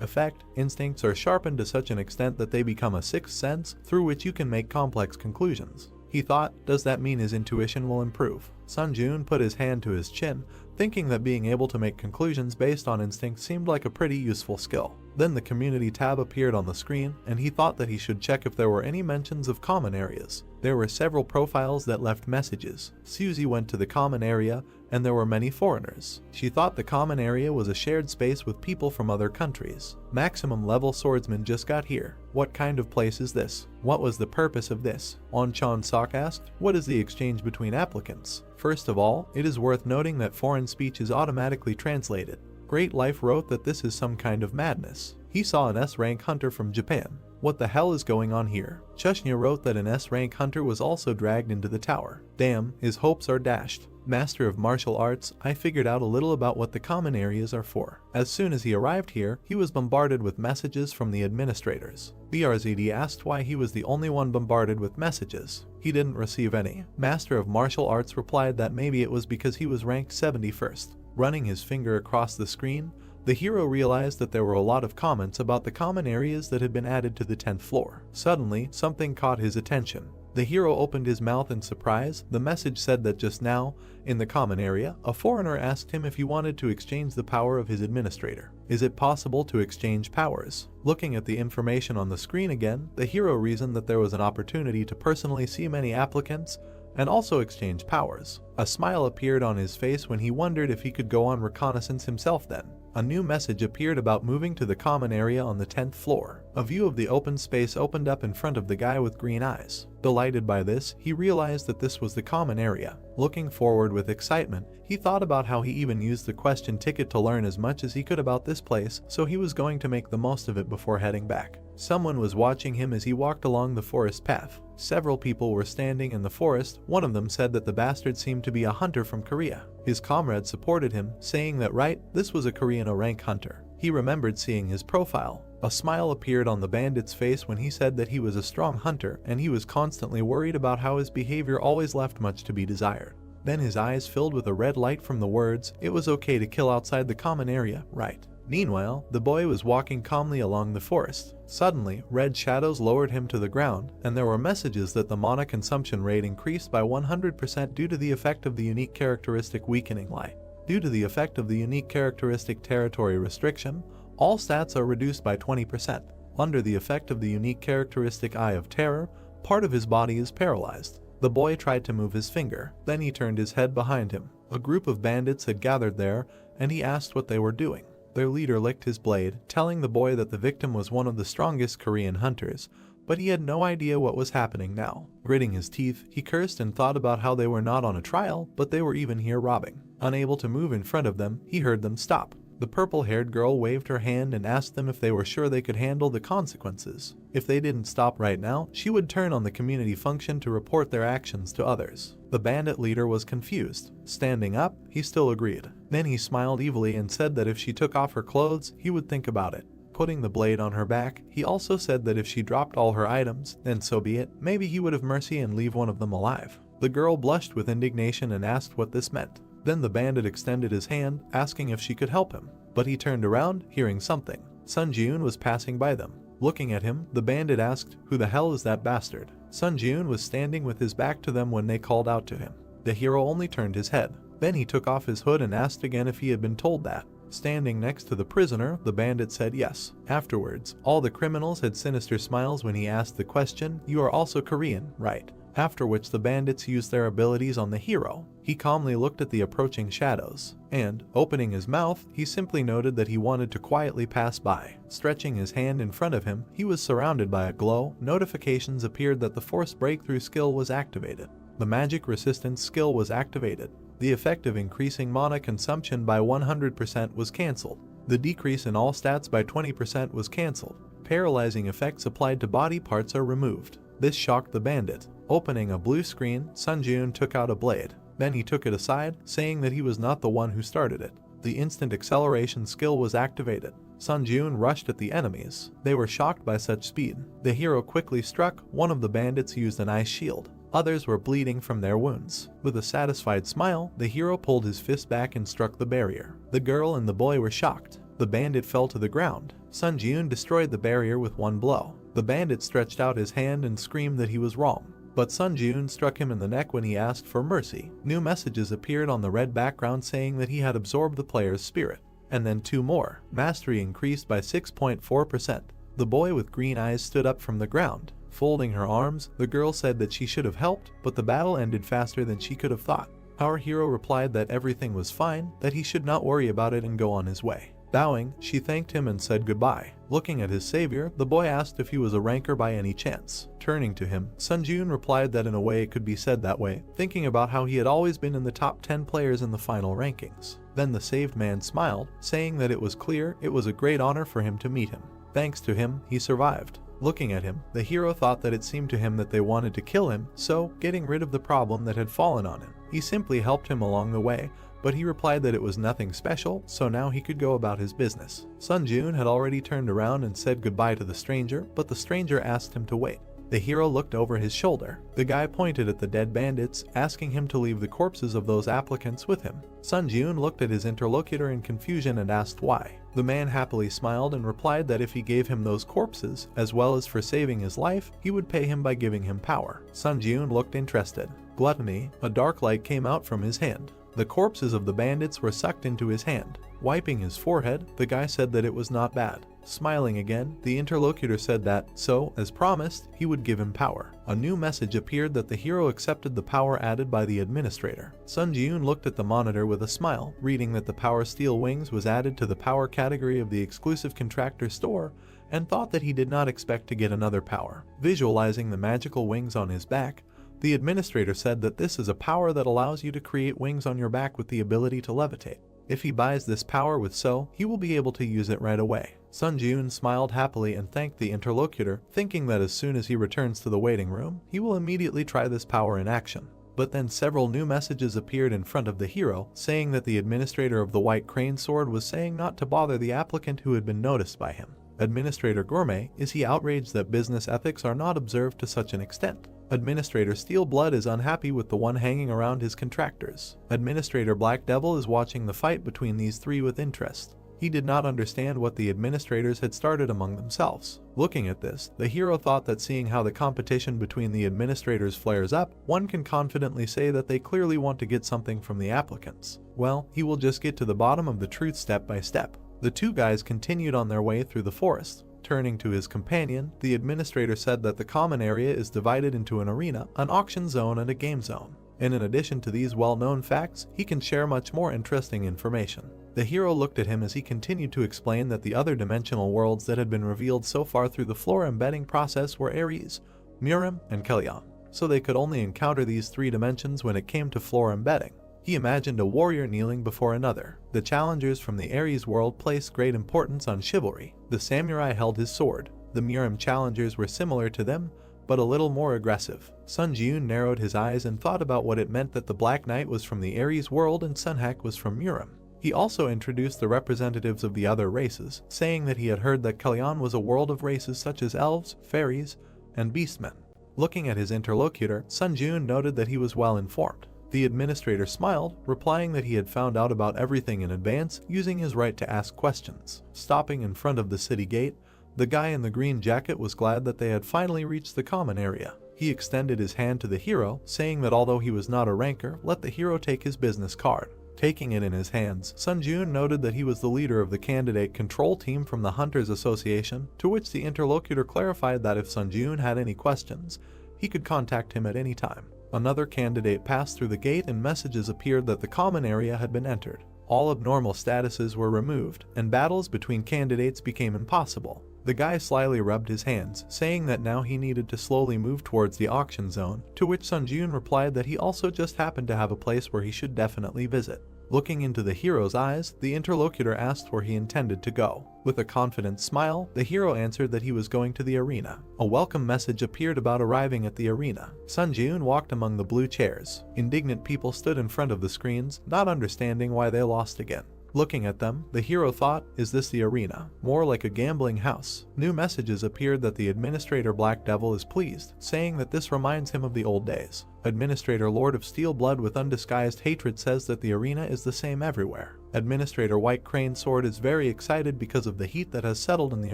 Effect: instincts are sharpened to such an extent that they become a 6th sense through which you can make complex conclusions. He thought, does that mean his intuition will improve? Sunjun put his hand to his chin, thinking that being able to make conclusions based on instinct seemed like a pretty useful skill. Then the community tab appeared on the screen, and he thought that he should check if there were any mentions of common areas. There were several profiles that left messages. Susie went to the common area, and there were many foreigners. She thought the common area was a shared space with people from other countries. Maximum level swordsman just got here. What kind of place is this? What was the purpose of this? On Chan Sok asked, what is the exchange between applicants? First of all, it is worth noting that foreign speech is automatically translated. Great Life wrote that this is some kind of madness. He saw an S-rank hunter from Japan. What the hell is going on here? Chushnya wrote that an S-rank hunter was also dragged into the tower. Damn, his hopes are dashed. Master of martial arts, I figured out a little about what the common areas are for. As soon as he arrived here, he was bombarded with messages from the administrators. BRZD asked why he was the only one bombarded with messages. He didn't receive any. Master of martial arts replied that maybe it was because he was ranked 71st. Running his finger across the screen, the hero realized that there were a lot of comments about the common areas that had been added to the 10th floor. Suddenly, something caught his attention. The hero opened his mouth in surprise. The message said that just now, in the common area, a foreigner asked him if he wanted to exchange the power of his administrator. Is it possible to exchange powers? Looking at the information on the screen again, the hero reasoned that there was an opportunity to personally see many applicants and also exchange powers. A smile appeared on his face when he wondered if he could go on reconnaissance himself then. A new message appeared about moving to the common area on the 10th floor. A view of the open space opened up in front of the guy with green eyes. Delighted by this, he realized that this was the common area. Looking forward with excitement, he thought about how he even used the question ticket to learn as much as he could about this place, so he was going to make the most of it before heading back. Someone was watching him as he walked along the forest path. Several people were standing in the forest. One of them said that the bastard seemed to be a hunter from Korea. His comrade supported him, saying that right, this was a Korean rank hunter. He remembered seeing his profile. A smile appeared on the bandit's face when he said that he was a strong hunter and he was constantly worried about how his behavior always left much to be desired. Then his eyes filled with a red light from the words, "It was okay to kill outside the common area, right?" Meanwhile, the boy was walking calmly along the forest. Suddenly, red shadows lowered him to the ground, and there were messages that the mana consumption rate increased by 100% due to the effect of the unique characteristic weakening light. Due to the effect of the unique characteristic territory restriction, all stats are reduced by 20%. Under the effect of the unique characteristic Eye of Terror, part of his body is paralyzed. The boy tried to move his finger, then he turned his head behind him. A group of bandits had gathered there, and he asked what they were doing. Their leader licked his blade, telling the boy that the victim was one of the strongest Korean hunters, but he had no idea what was happening now. Gritting his teeth, he cursed and thought about how they were not on a trial, but they were even here robbing. Unable to move in front of them, he heard them stop. The purple-haired girl waved her hand and asked them if they were sure they could handle the consequences. If they didn't stop right now, she would turn on the community function to report their actions to others. The bandit leader was confused. Standing up, he still agreed. Then he smiled evilly and said that if she took off her clothes, he would think about it. Putting the blade on her back, he also said that if she dropped all her items, then so be it, maybe he would have mercy and leave one of them alive. The girl blushed with indignation and asked what this meant. Then the bandit extended his hand, asking if she could help him. But he turned around, hearing something. Sun Jiun was passing by them. Looking at him, the bandit asked, "Who the hell is that bastard?" Sun Jiun was standing with his back to them when they called out to him. The hero only turned his head. Then he took off his hood and asked again if he had been told that. Standing next to the prisoner, the bandit said yes. Afterwards, all the criminals had sinister smiles when he asked the question, "You are also Korean, right?" After which the bandits used their abilities on the hero. He calmly looked at the approaching shadows, and, opening his mouth, he simply noted that he wanted to quietly pass by. Stretching his hand in front of him, he was surrounded by a glow. Notifications appeared that the force breakthrough skill was activated. The magic resistance skill was activated. The effect of increasing mana consumption by 100% was cancelled. The decrease in all stats by 20% was cancelled. Paralyzing effects applied to body parts are removed. This shocked the bandit. Opening a blue screen, Sun Jiun took out a blade. Then he took it aside, saying that he was not the one who started it. The instant acceleration skill was activated. Sun Jun rushed at the enemies. They were shocked by such speed. The hero quickly struck. One of the bandits used an ice shield. Others were bleeding from their wounds. With a satisfied smile, the hero pulled his fist back and struck the barrier. The girl and the boy were shocked. The bandit fell to the ground. Sun Jun destroyed the barrier with one blow. The bandit stretched out his hand and screamed that he was wrong. But Sun Jun struck him in the neck when he asked for mercy. New messages appeared on the red background saying that he had absorbed the player's spirit. And then 2 more. Mastery increased by 6.4%. The boy with green eyes stood up from the ground. Folding her arms, the girl said that she should have helped, but the battle ended faster than she could have thought. Our hero replied that everything was fine, that he should not worry about it and go on his way. Bowing, she thanked him and said goodbye. Looking at his savior, the boy asked if he was a ranker by any chance. Turning to him, Sun Jun replied that in a way it could be said that way, thinking about how he had always been in the top 10 players in the final rankings. Then the saved man smiled, saying that it was clear it was a great honor for him to meet him. Thanks to him, he survived. Looking at him, the hero thought that it seemed to him that they wanted to kill him, so, getting rid of the problem that had fallen on him, he simply helped him along the way, but he replied that it was nothing special, so now he could go about his business. Sun Jun had already turned around and said goodbye to the stranger, but the stranger asked him to wait. The hero looked over his shoulder. The guy pointed at the dead bandits, asking him to leave the corpses of those applicants with him. Sun Jun looked at his interlocutor in confusion and asked why. The man happily smiled and replied that if he gave him those corpses, as well as for saving his life, he would pay him by giving him power. Sun Jun looked interested. Gluttony, a dark light came out from his hand. The corpses of the bandits were sucked into his hand. Wiping his forehead, the guy said that it was not bad. Smiling again, the interlocutor said that, so, as promised, he would give him power. A new message appeared that the hero accepted the power added by the administrator. Sun Jun looked at the monitor with a smile, reading that the power steel wings was added to the power category of the exclusive contractor store, and thought that he did not expect to get another power. Visualizing the magical wings on his back, the administrator said that this is a power that allows you to create wings on your back with the ability to levitate. If he buys this power with So, he will be able to use it right away. Sun Jun smiled happily and thanked the interlocutor, thinking that as soon as he returns to the waiting room, he will immediately try this power in action. But then several new messages appeared in front of the hero, saying that the administrator of the White Crane Sword was saying not to bother the applicant who had been noticed by him. Administrator Gourmet, is he outraged that business ethics are not observed to such an extent? Administrator Steelblood is unhappy with the one hanging around his contractors. Administrator Black Devil is watching the fight between these three with interest. He did not understand what the administrators had started among themselves. Looking at this, the hero thought that seeing how the competition between the administrators flares up, one can confidently say that they clearly want to get something from the applicants. Well, he will just get to the bottom of the truth step by step. The two guys continued on their way through the forest. Turning to his companion, the administrator said that the common area is divided into an arena, an auction zone, and a game zone. And in addition to these well-known facts, he can share much more interesting information. The hero looked at him as he continued to explain that the other dimensional worlds that had been revealed so far through the floor embedding process were Ares, Murim, and Kellyan. So they could only encounter these three dimensions when it came to floor embedding. He imagined a warrior kneeling before another. The challengers from the Ares world placed great importance on chivalry. The samurai held his sword. The Murim challengers were similar to them, but a little more aggressive. Sun Jun narrowed his eyes and thought about what it meant that the Black Knight was from the Ares world and Sunhak was from Murim. He also introduced the representatives of the other races, saying that he had heard that Kellyan was a world of races such as elves, fairies, and beastmen. Looking at his interlocutor, Sun Jun noted that he was well informed. The administrator smiled, replying that he had found out about everything in advance, using his right to ask questions. Stopping in front of the city gate, the guy in the green jacket was glad that they had finally reached the common area. He extended his hand to the hero, saying that although he was not a ranker, let the hero take his business card. Taking it in his hands, Sun Jun noted that he was the leader of the candidate control team from the Hunters Association, to which the interlocutor clarified that if Sun Jun had any questions, he could contact him at any time. Another candidate passed through the gate and messages appeared that the common area had been entered. All abnormal statuses were removed, and battles between candidates became impossible. The guy slyly rubbed his hands, saying that now he needed to slowly move towards the auction zone, to which Sun Jun replied that he also just happened to have a place where he should definitely visit. Looking into the hero's eyes, the interlocutor asked where he intended to go. With a confident smile, the hero answered that he was going to the arena. A welcome message appeared about arriving at the arena. Sun Jun walked among the blue chairs. Indignant people stood in front of the screens, not understanding why they lost again. Looking at them, the hero thought, is this the arena? More like a gambling house. New messages appeared that the administrator Black Devil is pleased, saying that this reminds him of the old days. Administrator Lord of Steel Blood with undisguised hatred says that the arena is the same everywhere. Administrator White Crane Sword is very excited because of the heat that has settled in the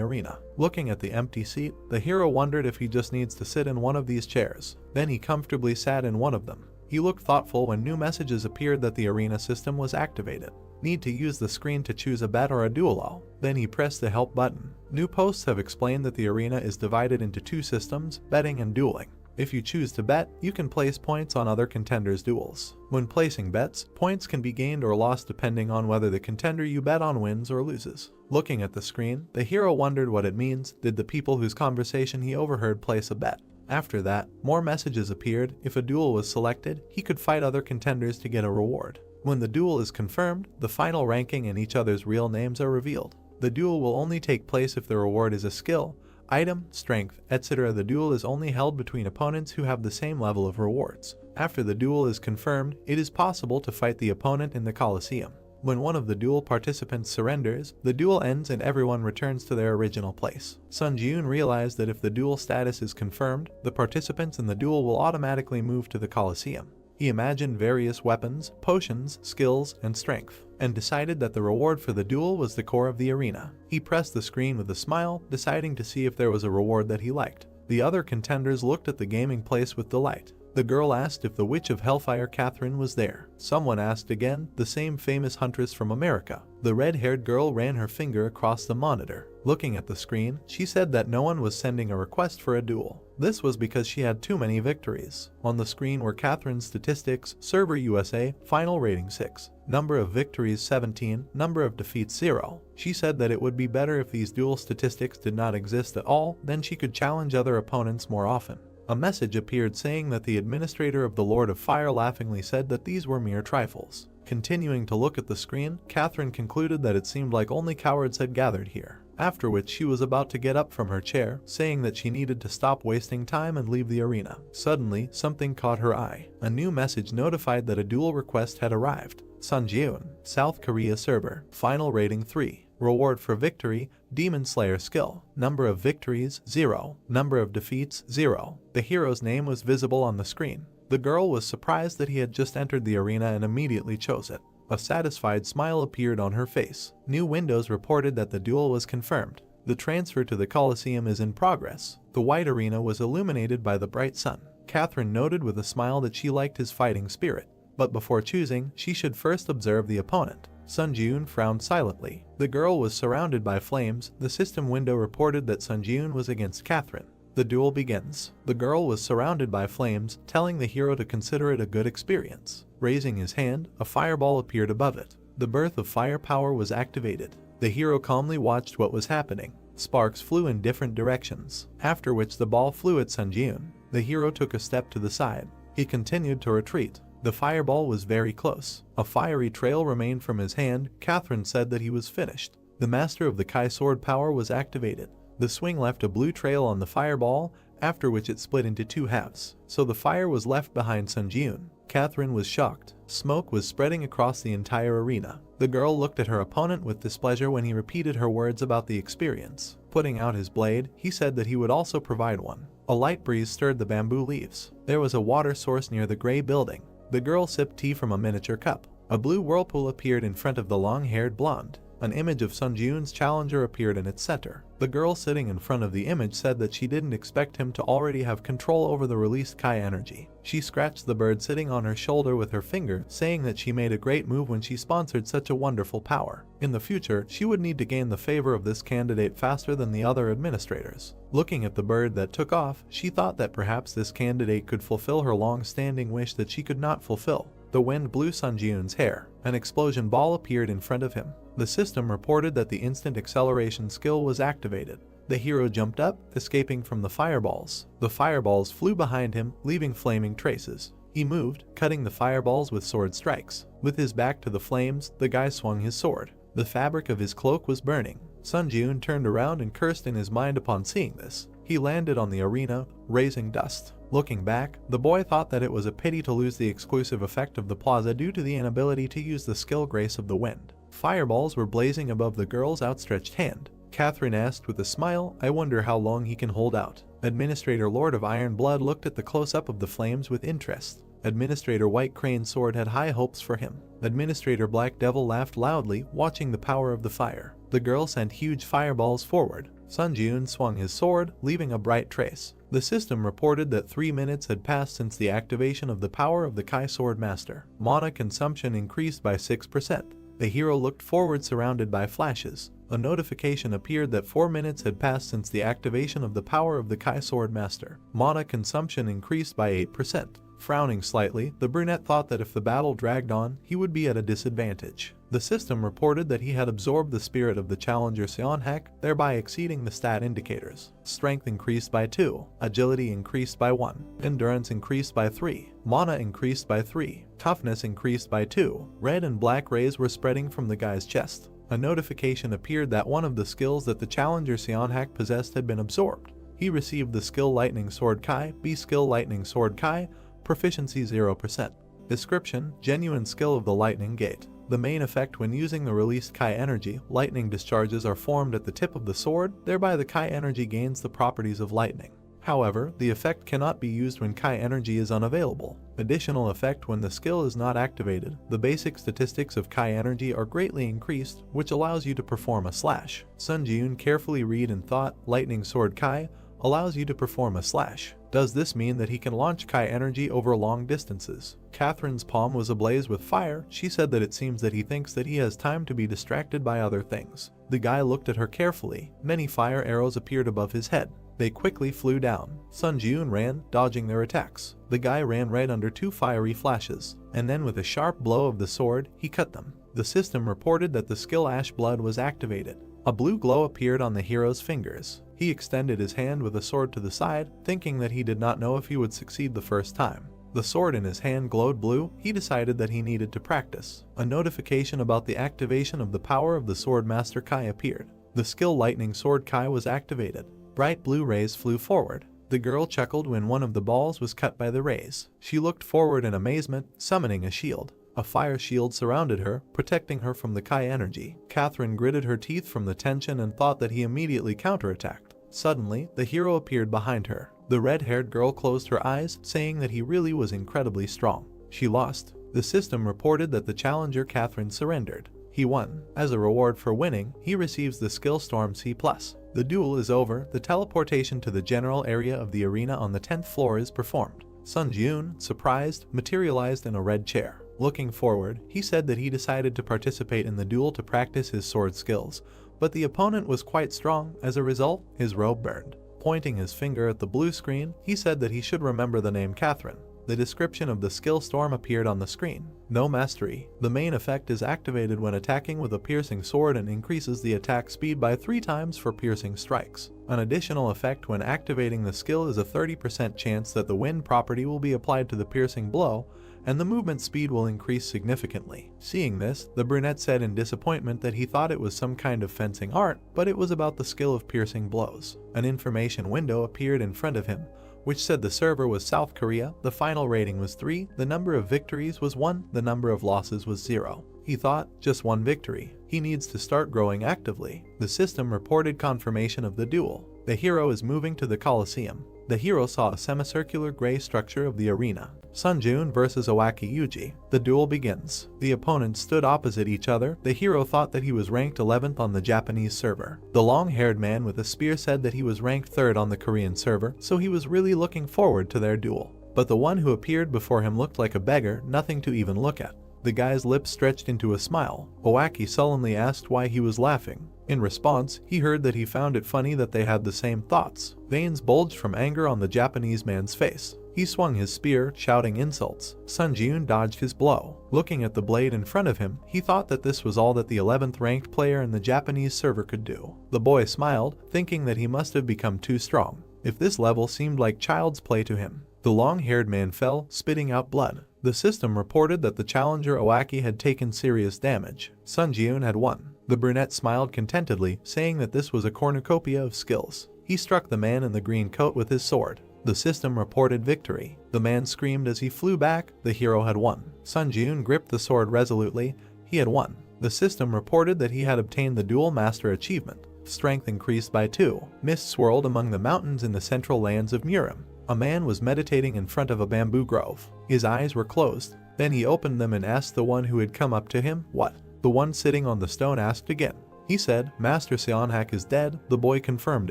arena. Looking at the empty seat, the hero wondered if he just needs to sit in one of these chairs. Then he comfortably sat in one of them. He looked thoughtful when new messages appeared that the arena system was activated. Need to use the screen to choose a bet or a duel. Then he pressed the help button. New posts have explained that the arena is divided into two systems, betting and dueling. If you choose to bet, you can place points on other contenders' duels. When placing bets, points can be gained or lost depending on whether the contender you bet on wins or loses. Looking at the screen, the hero wondered what it means. Did the people whose conversation he overheard place a bet? After that, more messages appeared. If a duel was selected, he could fight other contenders to get a reward. When the duel is confirmed, the final ranking and each other's real names are revealed. The duel will only take place if the reward is a skill, item, strength, etc. The duel is only held between opponents who have the same level of rewards. After the duel is confirmed, it is possible to fight the opponent in the Colosseum. When one of the duel participants surrenders, the duel ends and everyone returns to their original place. Sun Ji-eun realized that if the duel status is confirmed, the participants in the duel will automatically move to the Colosseum. He imagined various weapons, potions, skills, and strength, and decided that the reward for the duel was the core of the arena. He pressed the screen with a smile, deciding to see if there was a reward that he liked. The other contenders looked at the gaming place with delight. The girl asked if the Witch of Hellfire Catherine was there. Someone asked again, the same famous huntress from America. The red-haired girl ran her finger across the monitor. Looking at the screen, she said that no one was sending a request for a duel. This was because she had too many victories. On the screen were Catherine's statistics, server USA, final rating 6, number of victories 17, number of defeats 0. She said that it would be better if these duel statistics did not exist at all, then she could challenge other opponents more often. A message appeared saying that the administrator of the Lord of Fire laughingly said that these were mere trifles. Continuing to look at the screen, Catherine concluded that it seemed like only cowards had gathered here. After which she was about to get up from her chair, saying that she needed to stop wasting time and leave the arena. Suddenly, something caught her eye. A new message notified that a duel request had arrived. Sun Ji-eun, South Korea server, final rating 3. Reward for victory, Demon Slayer skill. Number of victories, 0. Number of defeats, 0. The hero's name was visible on the screen. The girl was surprised that he had just entered the arena and immediately chose it. A satisfied smile appeared on her face. New windows reported that the duel was confirmed. The transfer to the Colosseum is in progress. The white arena was illuminated by the bright sun. Catherine noted with a smile that she liked his fighting spirit. But before choosing, she should first observe the opponent. Sun Ji-eun frowned silently. The girl was surrounded by flames. The system window reported that Sun Ji-eun was against Catherine. The duel begins. The girl was surrounded by flames, telling the hero to consider it a good experience. Raising his hand, a fireball appeared above it. The birth of fire power was activated. The hero calmly watched what was happening. Sparks flew in different directions, after which the ball flew at Sun Ji-eun. The hero took a step to the side. He continued to retreat. The fireball was very close. A fiery trail remained from his hand. Catherine said that he was finished. The master of the Kai sword power was activated. The swing left a blue trail on the fireball, after which it split into two halves. So the fire was left behind Sun Ji-eun. Catherine was shocked. Smoke was spreading across the entire arena. The girl looked at her opponent with displeasure when he repeated her words about the experience. Putting out his blade, he said that he would also provide one. A light breeze stirred the bamboo leaves. There was a water source near the gray building. The girl sipped tea from a miniature cup. A blue whirlpool appeared in front of the long-haired blonde. An image of Sun Ji-eun's challenger appeared in its center. The girl sitting in front of the image said that she didn't expect him to already have control over the released Kai energy. She scratched the bird sitting on her shoulder with her finger, saying that she made a great move when she sponsored such a wonderful power. In the future, she would need to gain the favor of this candidate faster than the other administrators. Looking at the bird that took off, she thought that perhaps this candidate could fulfill her long-standing wish that she could not fulfill. The wind blew Sun Ji-eun's hair. An explosion ball appeared in front of him. The system reported that the instant acceleration skill was activated. The hero jumped up, escaping from the fireballs. The fireballs flew behind him, leaving flaming traces. He moved, cutting the fireballs with sword strikes. With his back to the flames, the guy swung his sword. The fabric of his cloak was burning. Sun Ji-eun turned around and cursed in his mind upon seeing this. He landed on the arena, raising dust. Looking back, the boy thought that it was a pity to lose the exclusive effect of the plaza due to the inability to use the skill Grace of the Wind. Fireballs were blazing above the girl's outstretched hand. Catherine asked with a smile, "I wonder how long he can hold out." Administrator Lord of Iron Blood looked at the close-up of the flames with interest. Administrator White Crane Sword had high hopes for him. Administrator Black Devil laughed loudly, watching the power of the fire. The girl sent huge fireballs forward. Sun Jiun swung his sword, leaving a bright trace. The system reported that 3 minutes had passed since the activation of the power of the Kai Sword Master. Mana consumption increased by 6%. The hero looked forward, surrounded by flashes. A notification appeared that 4 minutes had passed since the activation of the power of the Kai Sword Master. Mana consumption increased by 8%. Frowning slightly, the brunette thought that if the battle dragged on, he would be at a disadvantage. The system reported that he had absorbed the spirit of the challenger Seonhak, thereby exceeding the stat indicators. Strength increased by 2, agility increased by 1, endurance increased by 3, mana increased by 3, toughness increased by 2. Red and black rays were spreading from the guy's chest. A notification appeared that one of the skills that the challenger Seonhak possessed had been absorbed. He received the skill Lightning Sword Kai, B skill Lightning Sword Kai, proficiency 0%. Description: genuine skill of the Lightning Gate. The main effect when using the released Kai energy, lightning discharges are formed at the tip of the sword, thereby the Kai energy gains the properties of lightning. However, the effect cannot be used when Kai energy is unavailable. Additional effect: when the skill is not activated, the basic statistics of Kai energy are greatly increased, which allows you to perform a slash. Sun Jiun carefully read and thought, Lightning Sword Kai allows you to perform a slash. Does this mean that he can launch Kai energy over long distances? Catherine's palm was ablaze with fire. She said that it seems that he thinks that he has time to be distracted by other things. The guy looked at her carefully. Many fire arrows appeared above his head. They quickly flew down. Sun Jiun ran, dodging their attacks. The guy ran right under 2 fiery flashes, and then with a sharp blow of the sword, he cut them. The system reported that the skill Ash Blood was activated. A blue glow appeared on the hero's fingers. He extended his hand with a sword to the side, thinking that he did not know if he would succeed the first time. The sword in his hand glowed blue. He decided that he needed to practice. A notification about the activation of the power of the Sword Master Kai appeared. The skill Lightning Sword Kai was activated. Bright blue rays flew forward. The girl chuckled when one of the balls was cut by the rays. She looked forward in amazement, summoning a shield. A fire shield surrounded her, protecting her from the Kai energy. Catherine gritted her teeth from the tension and thought that he immediately counterattacked. Suddenly, the hero appeared behind her. The red-haired girl closed her eyes, saying that he really was incredibly strong. She lost. The system reported that the challenger Catherine surrendered. He won. As a reward for winning, he receives the skill Storm C+. The duel is over. The teleportation to the general area of the arena on the 10th floor is performed. Sun Jiun, surprised, materialized in a red chair. Looking forward, he said that he decided to participate in the duel to practice his sword skills, but the opponent was quite strong. As a result, his robe burned. Pointing his finger at the blue screen, he said that he should remember the name Catherine. The description of the skill Storm appeared on the screen. No mastery. The main effect is activated when attacking with a piercing sword and increases the attack speed by 3 times for piercing strikes. An additional effect when activating the skill is a 30% chance that the wind property will be applied to the piercing blow, and the movement speed will increase significantly. Seeing this, the brunette said in disappointment that he thought it was some kind of fencing art, but it was about the skill of piercing blows. An information window appeared in front of him, which said the server was South Korea, the final rating was 3, the number of victories was 1, the number of losses was 0. He thought, just 1 victory. He needs to start growing actively. The system reported confirmation of the duel. The hero is moving to the Colosseum. The hero saw a semicircular gray structure of the arena. Sun Jiun vs Owaki Yuji. The duel begins. The opponents stood opposite each other. The hero thought that he was ranked 11th on the Japanese server. The long-haired man with a spear said that he was ranked 3rd on the Korean server, so he was really looking forward to their duel. But the one who appeared before him looked like a beggar, nothing to even look at. The guy's lips stretched into a smile. Owaki sullenly asked why he was laughing. In response, he heard that he found it funny that they had the same thoughts. Veins bulged from anger on the Japanese man's face. He swung his spear, shouting insults. Sun Jiun dodged his blow. Looking at the blade in front of him, he thought that this was all that the 11th ranked player in the Japanese server could do. The boy smiled, thinking that he must have become too strong. If this level seemed like child's play to him. The long-haired man fell, spitting out blood. The system reported that the challenger Owaki had taken serious damage. Sun Jiun had won. The brunette smiled contentedly, saying that this was a cornucopia of skills. He struck the man in the green coat with his sword. The system reported victory. The man screamed as he flew back. The hero had won. Sun Jiun gripped the sword resolutely. He had won. The system reported that he had obtained the Duel Master achievement. Strength increased by 2. Mist swirled among the mountains in the central lands of Murim. A man was meditating in front of a bamboo grove. His eyes were closed. Then he opened them and asked the one who had come up to him, "What?" The one sitting on the stone asked again. He said, "Master Seonhak is dead." The boy confirmed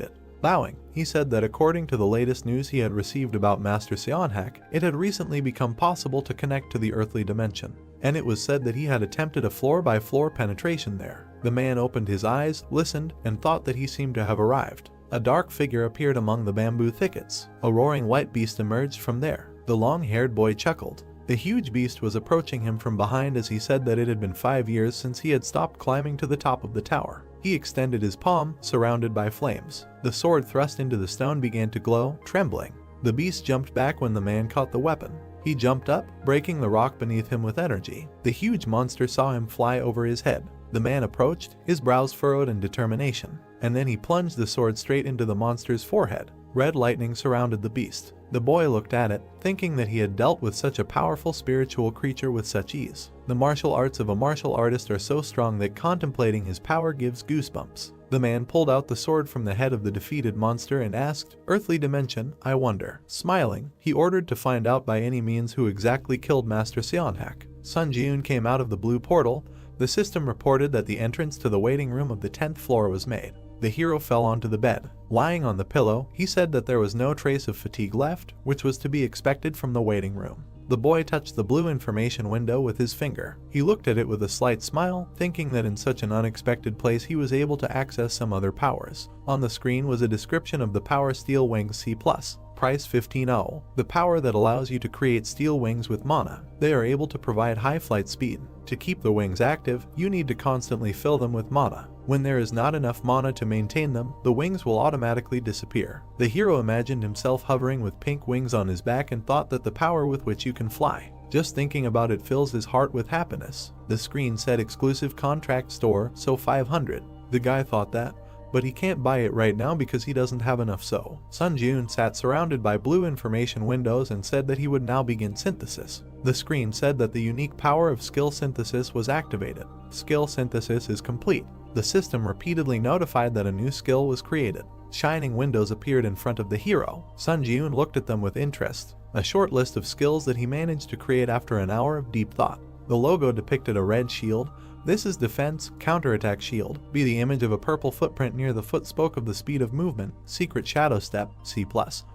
it. Bowing, he said that according to the latest news he had received about Master Seonhak, it had recently become possible to connect to the earthly dimension, and it was said that he had attempted a floor-by-floor penetration there. The man opened his eyes, listened, and thought that he seemed to have arrived. A dark figure appeared among the bamboo thickets. A roaring white beast emerged from there. The long-haired boy chuckled. The huge beast was approaching him from behind as he said that it had been 5 years since he had stopped climbing to the top of the tower. He extended his palm, surrounded by flames. The sword thrust into the stone began to glow, trembling. The beast jumped back when the man caught the weapon. He jumped up, breaking the rock beneath him with energy. The huge monster saw him fly over his head. The man approached, his brows furrowed in determination, and then he plunged the sword straight into the monster's forehead. Red lightning surrounded the beast. The boy looked at it, thinking that he had dealt with such a powerful spiritual creature with such ease. The martial arts of a martial artist are so strong that contemplating his power gives goosebumps. The man pulled out the sword from the head of the defeated monster and asked, "Earthly dimension, I wonder." Smiling, he ordered to find out by any means who exactly killed Master Seonhak. Sun Ji-eun came out of the blue portal. The system reported that the entrance to the waiting room of the 10th floor was made. The hero fell onto the bed. Lying on the pillow, he said that there was no trace of fatigue left, which was to be expected from the waiting room. The boy touched the blue information window with his finger. He looked at it with a slight smile, thinking that in such an unexpected place he was able to access some other powers. On the screen was a description of the power Steel Wings C+. Price 15.0. The power that allows you to create steel wings with mana. They are able to provide high flight speed. To keep the wings active, you need to constantly fill them with mana. When there is not enough mana to maintain them, the wings will automatically disappear. The hero imagined himself hovering with pink wings on his back and thought that the power with which you can fly. Just thinking about it fills his heart with happiness. The screen said exclusive contract store, so 500. The guy thought that, but he can't buy it right now because he doesn't have enough. So Sun Ji-eun sat surrounded by blue information windows and said that he would now begin synthesis. The screen said that the unique power of skill synthesis was activated. Skill synthesis is complete. The system repeatedly notified that a new skill was created. Shining windows appeared in front of the hero. Sun Ji-eun looked at them with interest. A short list of skills that he managed to create after an hour of deep thought. The logo depicted a red shield. This is defense, counterattack shield. Be the image of a purple footprint near the foot spoke of the speed of movement. Secret shadow step, C+.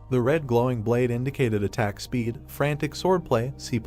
The red glowing blade indicated attack speed. Frantic swordplay, C+.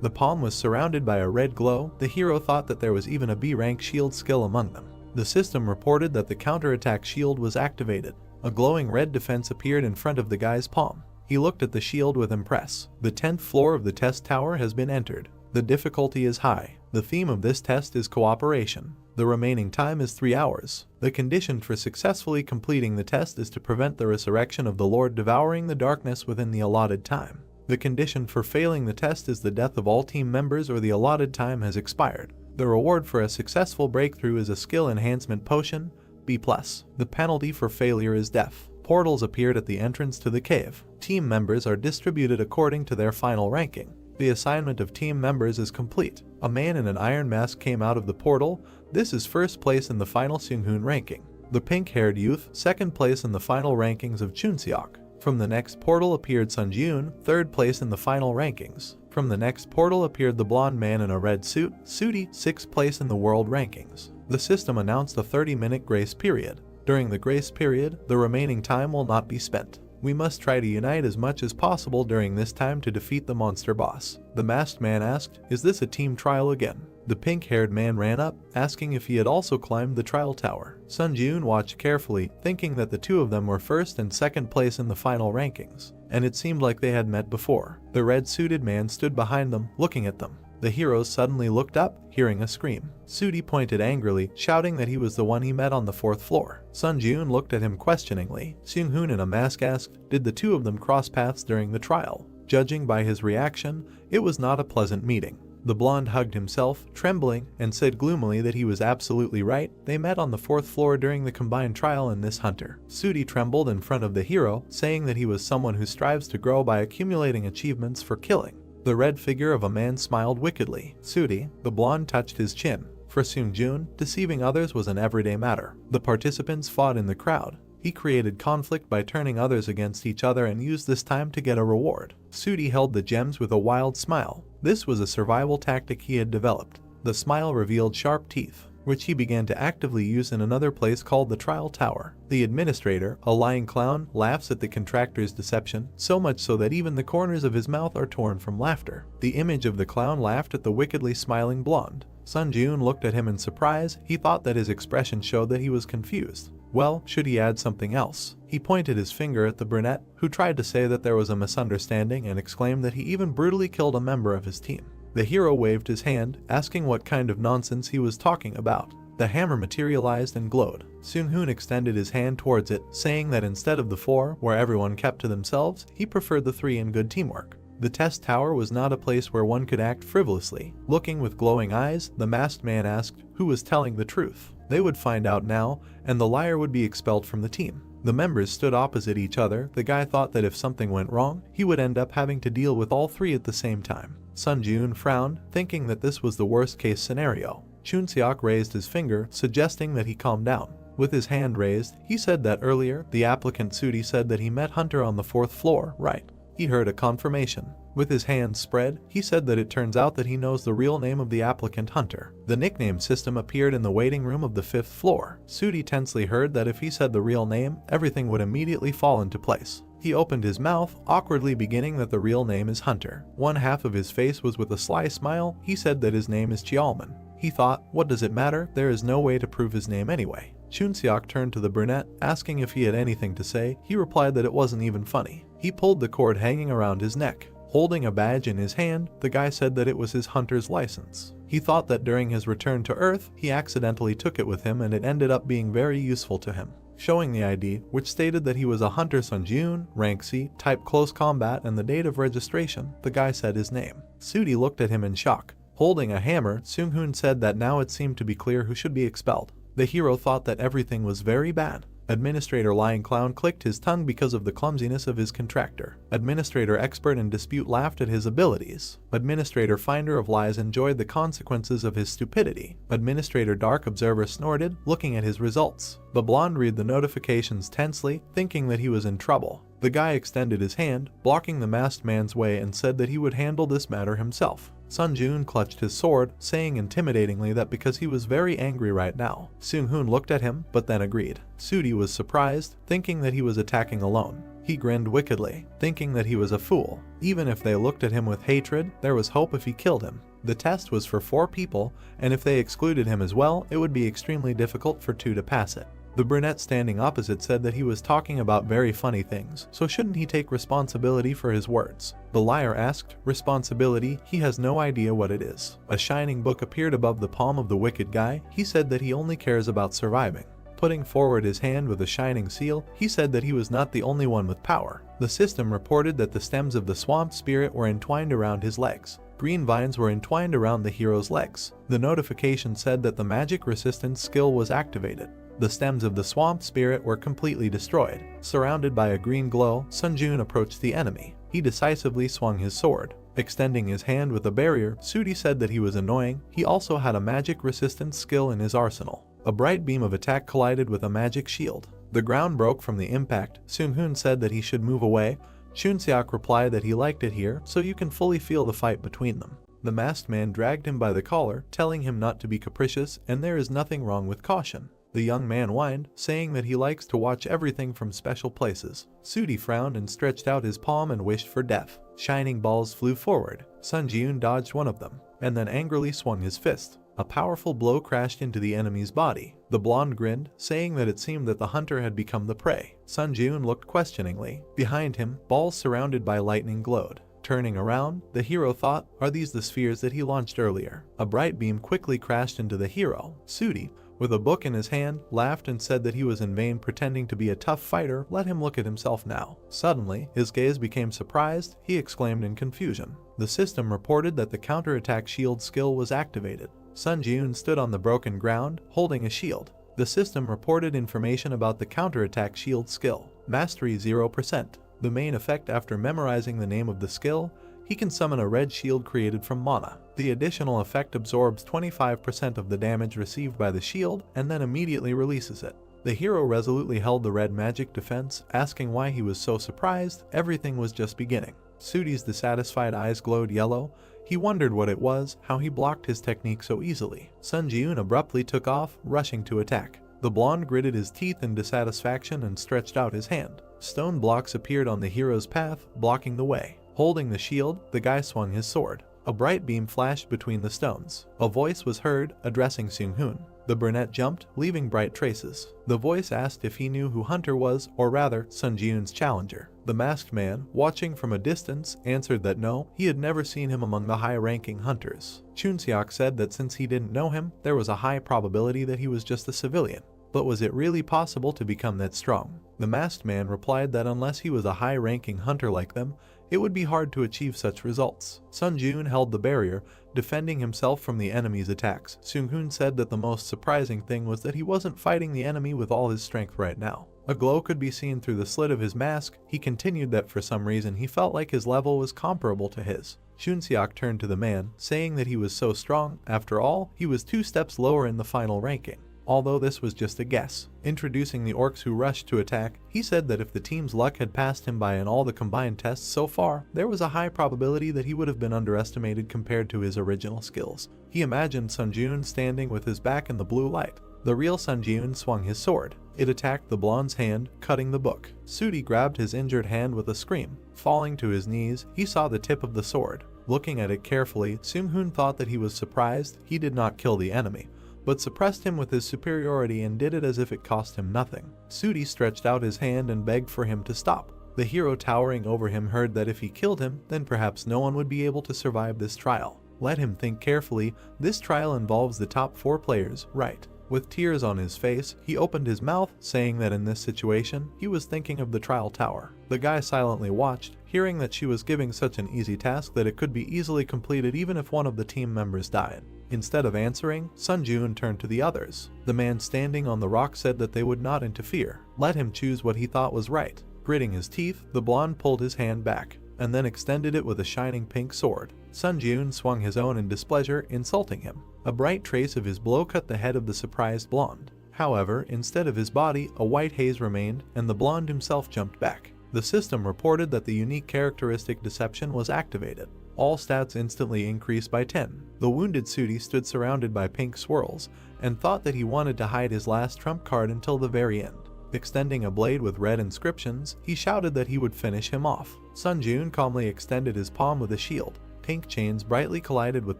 The palm was surrounded by a red glow. The hero thought that there was even a B rank shield skill among them. The system reported that the counterattack shield was activated. A glowing red defense appeared in front of the guy's palm. He looked at the shield with impress. The 10th floor of the test tower has been entered. The difficulty is high. The theme of this test is cooperation. The remaining time is 3 hours. The condition for successfully completing the test is to prevent the resurrection of the Lord devouring the darkness within the allotted time. The condition for failing the test is the death of all team members or the allotted time has expired. The reward for a successful breakthrough is a skill enhancement potion, B+. The penalty for failure is death. Portals appeared at the entrance to the cave. Team members are distributed according to their final ranking. The assignment of team members is complete. A man in an iron mask came out of the portal. This is first place in the final Seung-hoon ranking. The pink-haired youth, second place in the final rankings of Chunseok. From the next portal appeared Sun Ji-eun, third place in the final rankings. From the next portal appeared the blonde man in a red suit, Sooty, sixth place in the world rankings. The system announced a 30-minute grace period. During the grace period, the remaining time will not be spent. We must try to unite as much as possible during this time to defeat the monster boss. The masked man asked, "Is this a team trial again?" The pink-haired man ran up, asking if he had also climbed the trial tower. Sun Ji-eun watched carefully, thinking that the two of them were first and second place in the final rankings, and it seemed like they had met before. The red-suited man stood behind them, looking at them. The heroes suddenly looked up, hearing a scream. Sooty pointed angrily, shouting that he was the one he met on the 4th floor. Sun Ji-eun looked at him questioningly. Seung-hoon in a mask asked, "Did the two of them cross paths during the trial?" Judging by his reaction, it was not a pleasant meeting. The blonde hugged himself, trembling, and said gloomily that he was absolutely right. They met on the 4th floor during the combined trial in this hunter. Sooty trembled in front of the hero, saying that he was someone who strives to grow by accumulating achievements for killing. The red figure of a man smiled wickedly. Sooty, the blonde touched his chin. For Seung-joon, deceiving others was an everyday matter. The participants fought in the crowd. He created conflict by turning others against each other and used this time to get a reward. Sudi held the gems with a wild smile. This was a survival tactic he had developed. The smile revealed sharp teeth, which he began to actively use in another place called the Trial Tower. The administrator, a lying clown, laughs at the contractor's deception, so much so that even the corners of his mouth are torn from laughter. The image of the clown laughed at the wickedly smiling blonde. Sun-joon looked at him in surprise. He thought that his expression showed that he was confused. Well, should he add something else? He pointed his finger at the brunette, who tried to say that there was a misunderstanding and exclaimed that he even brutally killed a member of his team. The hero waved his hand, asking what kind of nonsense he was talking about. The hammer materialized and glowed. Seung-hoon extended his hand towards it, saying that instead of the 4, where everyone kept to themselves, he preferred the 3 in good teamwork. The test tower was not a place where one could act frivolously. Looking with glowing eyes, the masked man asked who was telling the truth. They would find out now, and the liar would be expelled from the team. The members stood opposite each other. The guy thought that if something went wrong, he would end up having to deal with all 3 at the same time. Sun-joon frowned, thinking that this was the worst-case scenario. Chun-seok raised his finger, suggesting that he calm down. With his hand raised, he said that earlier, the applicant Sudi said that he met Hunter on the 4th floor, right? He heard a confirmation. With his hands spread, he said that it turns out that he knows the real name of the applicant Hunter. The nickname system appeared in the waiting room of the 5th floor. Sudi tensely heard that if he said the real name, everything would immediately fall into place. He opened his mouth, awkwardly beginning that the real name is Hunter. One half of his face was with a sly smile. He said that his name is Cheolman. He thought, what does it matter? There is no way to prove his name anyway. Chun-seok turned to the brunette, asking if he had anything to say. He replied that it wasn't even funny. He pulled the cord hanging around his neck. Holding a badge in his hand, the guy said that it was his hunter's license. He thought that during his return to Earth, he accidentally took it with him and it ended up being very useful to him. Showing the ID, which stated that he was a Hunter Sun-joon, rank C, type close combat, and the date of registration, the guy said his name. Sudi looked at him in shock. Holding a hammer, Seung-hoon said that now it seemed to be clear who should be expelled. The hero thought that everything was very bad. Administrator Lying Clown clicked his tongue because of the clumsiness of his contractor. Administrator Expert in Dispute laughed at his abilities. Administrator Finder of Lies enjoyed the consequences of his stupidity. Administrator Dark Observer snorted, looking at his results. The blonde read the notifications tensely, thinking that he was in trouble. The guy extended his hand, blocking the masked man's way, and said that he would handle this matter himself. Sun-joon clutched his sword, saying intimidatingly that because he was very angry right now. Seung-hoon looked at him, but then agreed. Sudi was surprised, thinking that he was attacking alone. He grinned wickedly, thinking that he was a fool. Even if they looked at him with hatred, there was hope if he killed him. The test was for 4 people, and if they excluded him as well, it would be extremely difficult for 2 to pass it. The brunette standing opposite said that he was talking about very funny things, so shouldn't he take responsibility for his words? The liar asked, responsibility? He has no idea what it is. A shining book appeared above the palm of the wicked guy. He said that he only cares about surviving. Putting forward his hand with a shining seal, he said that he was not the only one with power. The system reported that the stems of the swamp spirit were entwined around his legs. Green vines were entwined around the hero's legs. The notification said that the magic resistance skill was activated. The stems of the swamp spirit were completely destroyed. Surrounded by a green glow, Sun-joon approached the enemy. He decisively swung his sword. Extending his hand with a barrier, Sudi said that he was annoying. He also had a magic resistance skill in his arsenal. A bright beam of attack collided with a magic shield. The ground broke from the impact. Seung-hoon said that he should move away. Chun-seok replied that he liked it here, so you can fully feel the fight between them. The masked man dragged him by the collar, telling him not to be capricious, and there is nothing wrong with caution. The young man whined, saying that he likes to watch everything from special places. Sudi frowned and stretched out his palm and wished for death. Shining balls flew forward. Sun-joon dodged one of them, and then angrily swung his fist. A powerful blow crashed into the enemy's body. The blonde grinned, saying that it seemed that the hunter had become the prey. Sun-joon looked questioningly. Behind him, balls surrounded by lightning glowed. Turning around, the hero thought, are these the spheres that he launched earlier? A bright beam quickly crashed into the hero. Sudi, with a book in his hand, laughed and said that he was in vain pretending to be a tough fighter. Let him look at himself now. Suddenly, his gaze became surprised. He exclaimed in confusion. The system reported that the counterattack shield skill was activated. Sun-joon stood on the broken ground, holding a shield. The system reported information about the counterattack shield skill. Mastery 0%. The main effect after memorizing the name of the skill, he can summon a red shield created from mana. The additional effect absorbs 25% of the damage received by the shield and then immediately releases it. The hero resolutely held the red magic defense, asking why he was so surprised. Everything was just beginning. Sudi's dissatisfied eyes glowed yellow. He wondered what it was, how he blocked his technique so easily. Sun Ji-eun abruptly took off, rushing to attack. The blonde gritted his teeth in dissatisfaction and stretched out his hand. Stone blocks appeared on the hero's path, blocking the way. Holding the shield, the guy swung his sword. A bright beam flashed between the stones. A voice was heard, addressing Seung-hoon. The brunette jumped, leaving bright traces. The voice asked if he knew who Hunter was, or rather, Sun Ji-eun's challenger. The masked man, watching from a distance, answered that no, he had never seen him among the high-ranking hunters. Chunseok said that since he didn't know him, there was a high probability that he was just a civilian. But was it really possible to become that strong? The masked man replied that unless he was a high-ranking hunter like them, it would be hard to achieve such results. Sun Ji-eun held the barrier, defending himself from the enemy's attacks. Seung-hoon said that the most surprising thing was that he wasn't fighting the enemy with all his strength right now. A glow could be seen through the slit of his mask. He continued that for some reason he felt like his level was comparable to his. Chunseok turned to the man, saying that he was so strong. After all, he was 2 steps lower in the final ranking. Although this was just a guess. Introducing the orcs who rushed to attack, he said that if the team's luck had passed him by in all the combined tests so far, there was a high probability that he would have been underestimated compared to his original skills. He imagined Sun Ji-eun standing with his back in the blue light. The real Sun Ji-eun swung his sword. It attacked the blonde's hand, cutting the book. Sudi grabbed his injured hand with a scream. Falling to his knees, he saw the tip of the sword. Looking at it carefully, Seung-hoon thought that he was surprised. He did not kill the enemy, but suppressed him with his superiority and did it as if it cost him nothing. Sudi stretched out his hand and begged for him to stop. The hero towering over him heard that if he killed him, then perhaps no one would be able to survive this trial. Let him think carefully. This trial involves the top 4 players, right? With tears on his face, he opened his mouth, saying that in this situation, he was thinking of the trial tower. The guy silently watched, hearing that she was giving such an easy task that it could be easily completed even if one of the team members died. Instead of answering, Sun Ji-eun turned to the others. The man standing on the rock said that they would not interfere. Let him choose what he thought was right. Gritting his teeth, the blonde pulled his hand back, and then extended it with a shining pink sword. Sun Ji-eun swung his own in displeasure, insulting him. A bright trace of his blow cut the head of the surprised blonde. However, instead of his body, a white haze remained, and the blonde himself jumped back. The system reported that the unique characteristic deception was activated. All stats instantly increased by 10. The wounded Sudi stood surrounded by pink swirls, and thought that he wanted to hide his last trump card until the very end. Extending a blade with red inscriptions, he shouted that he would finish him off. Sun Ji-eun calmly extended his palm with a shield. Pink chains brightly collided with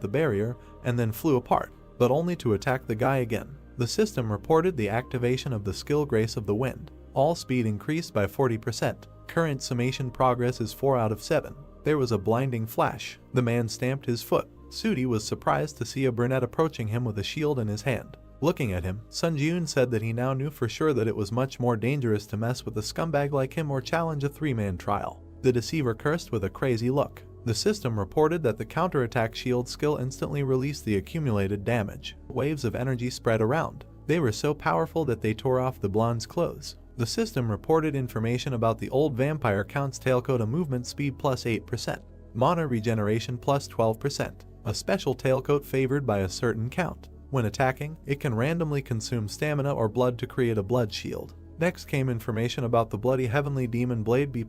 the barrier, and then flew apart, but only to attack the guy again. The system reported the activation of the skill Grace of the Wind. All speed increased by 40%. Current summation progress is 4 out of 7. There was a blinding flash. The man stamped his foot. Sudi was surprised to see a brunette approaching him with a shield in his hand. Looking at him, Sun Ji-eun said that he now knew for sure that it was much more dangerous to mess with a scumbag like him or challenge a 3-man trial. The deceiver cursed with a crazy look. The system reported that the counterattack shield skill instantly released the accumulated damage. Waves of energy spread around. They were so powerful that they tore off the blonde's clothes. The system reported information about the old vampire count's tailcoat: a movement speed plus 8%, mana regeneration plus 12%, a special tailcoat favored by a certain count. When attacking, it can randomly consume stamina or blood to create a blood shield. Next came information about the bloody heavenly demon blade B+,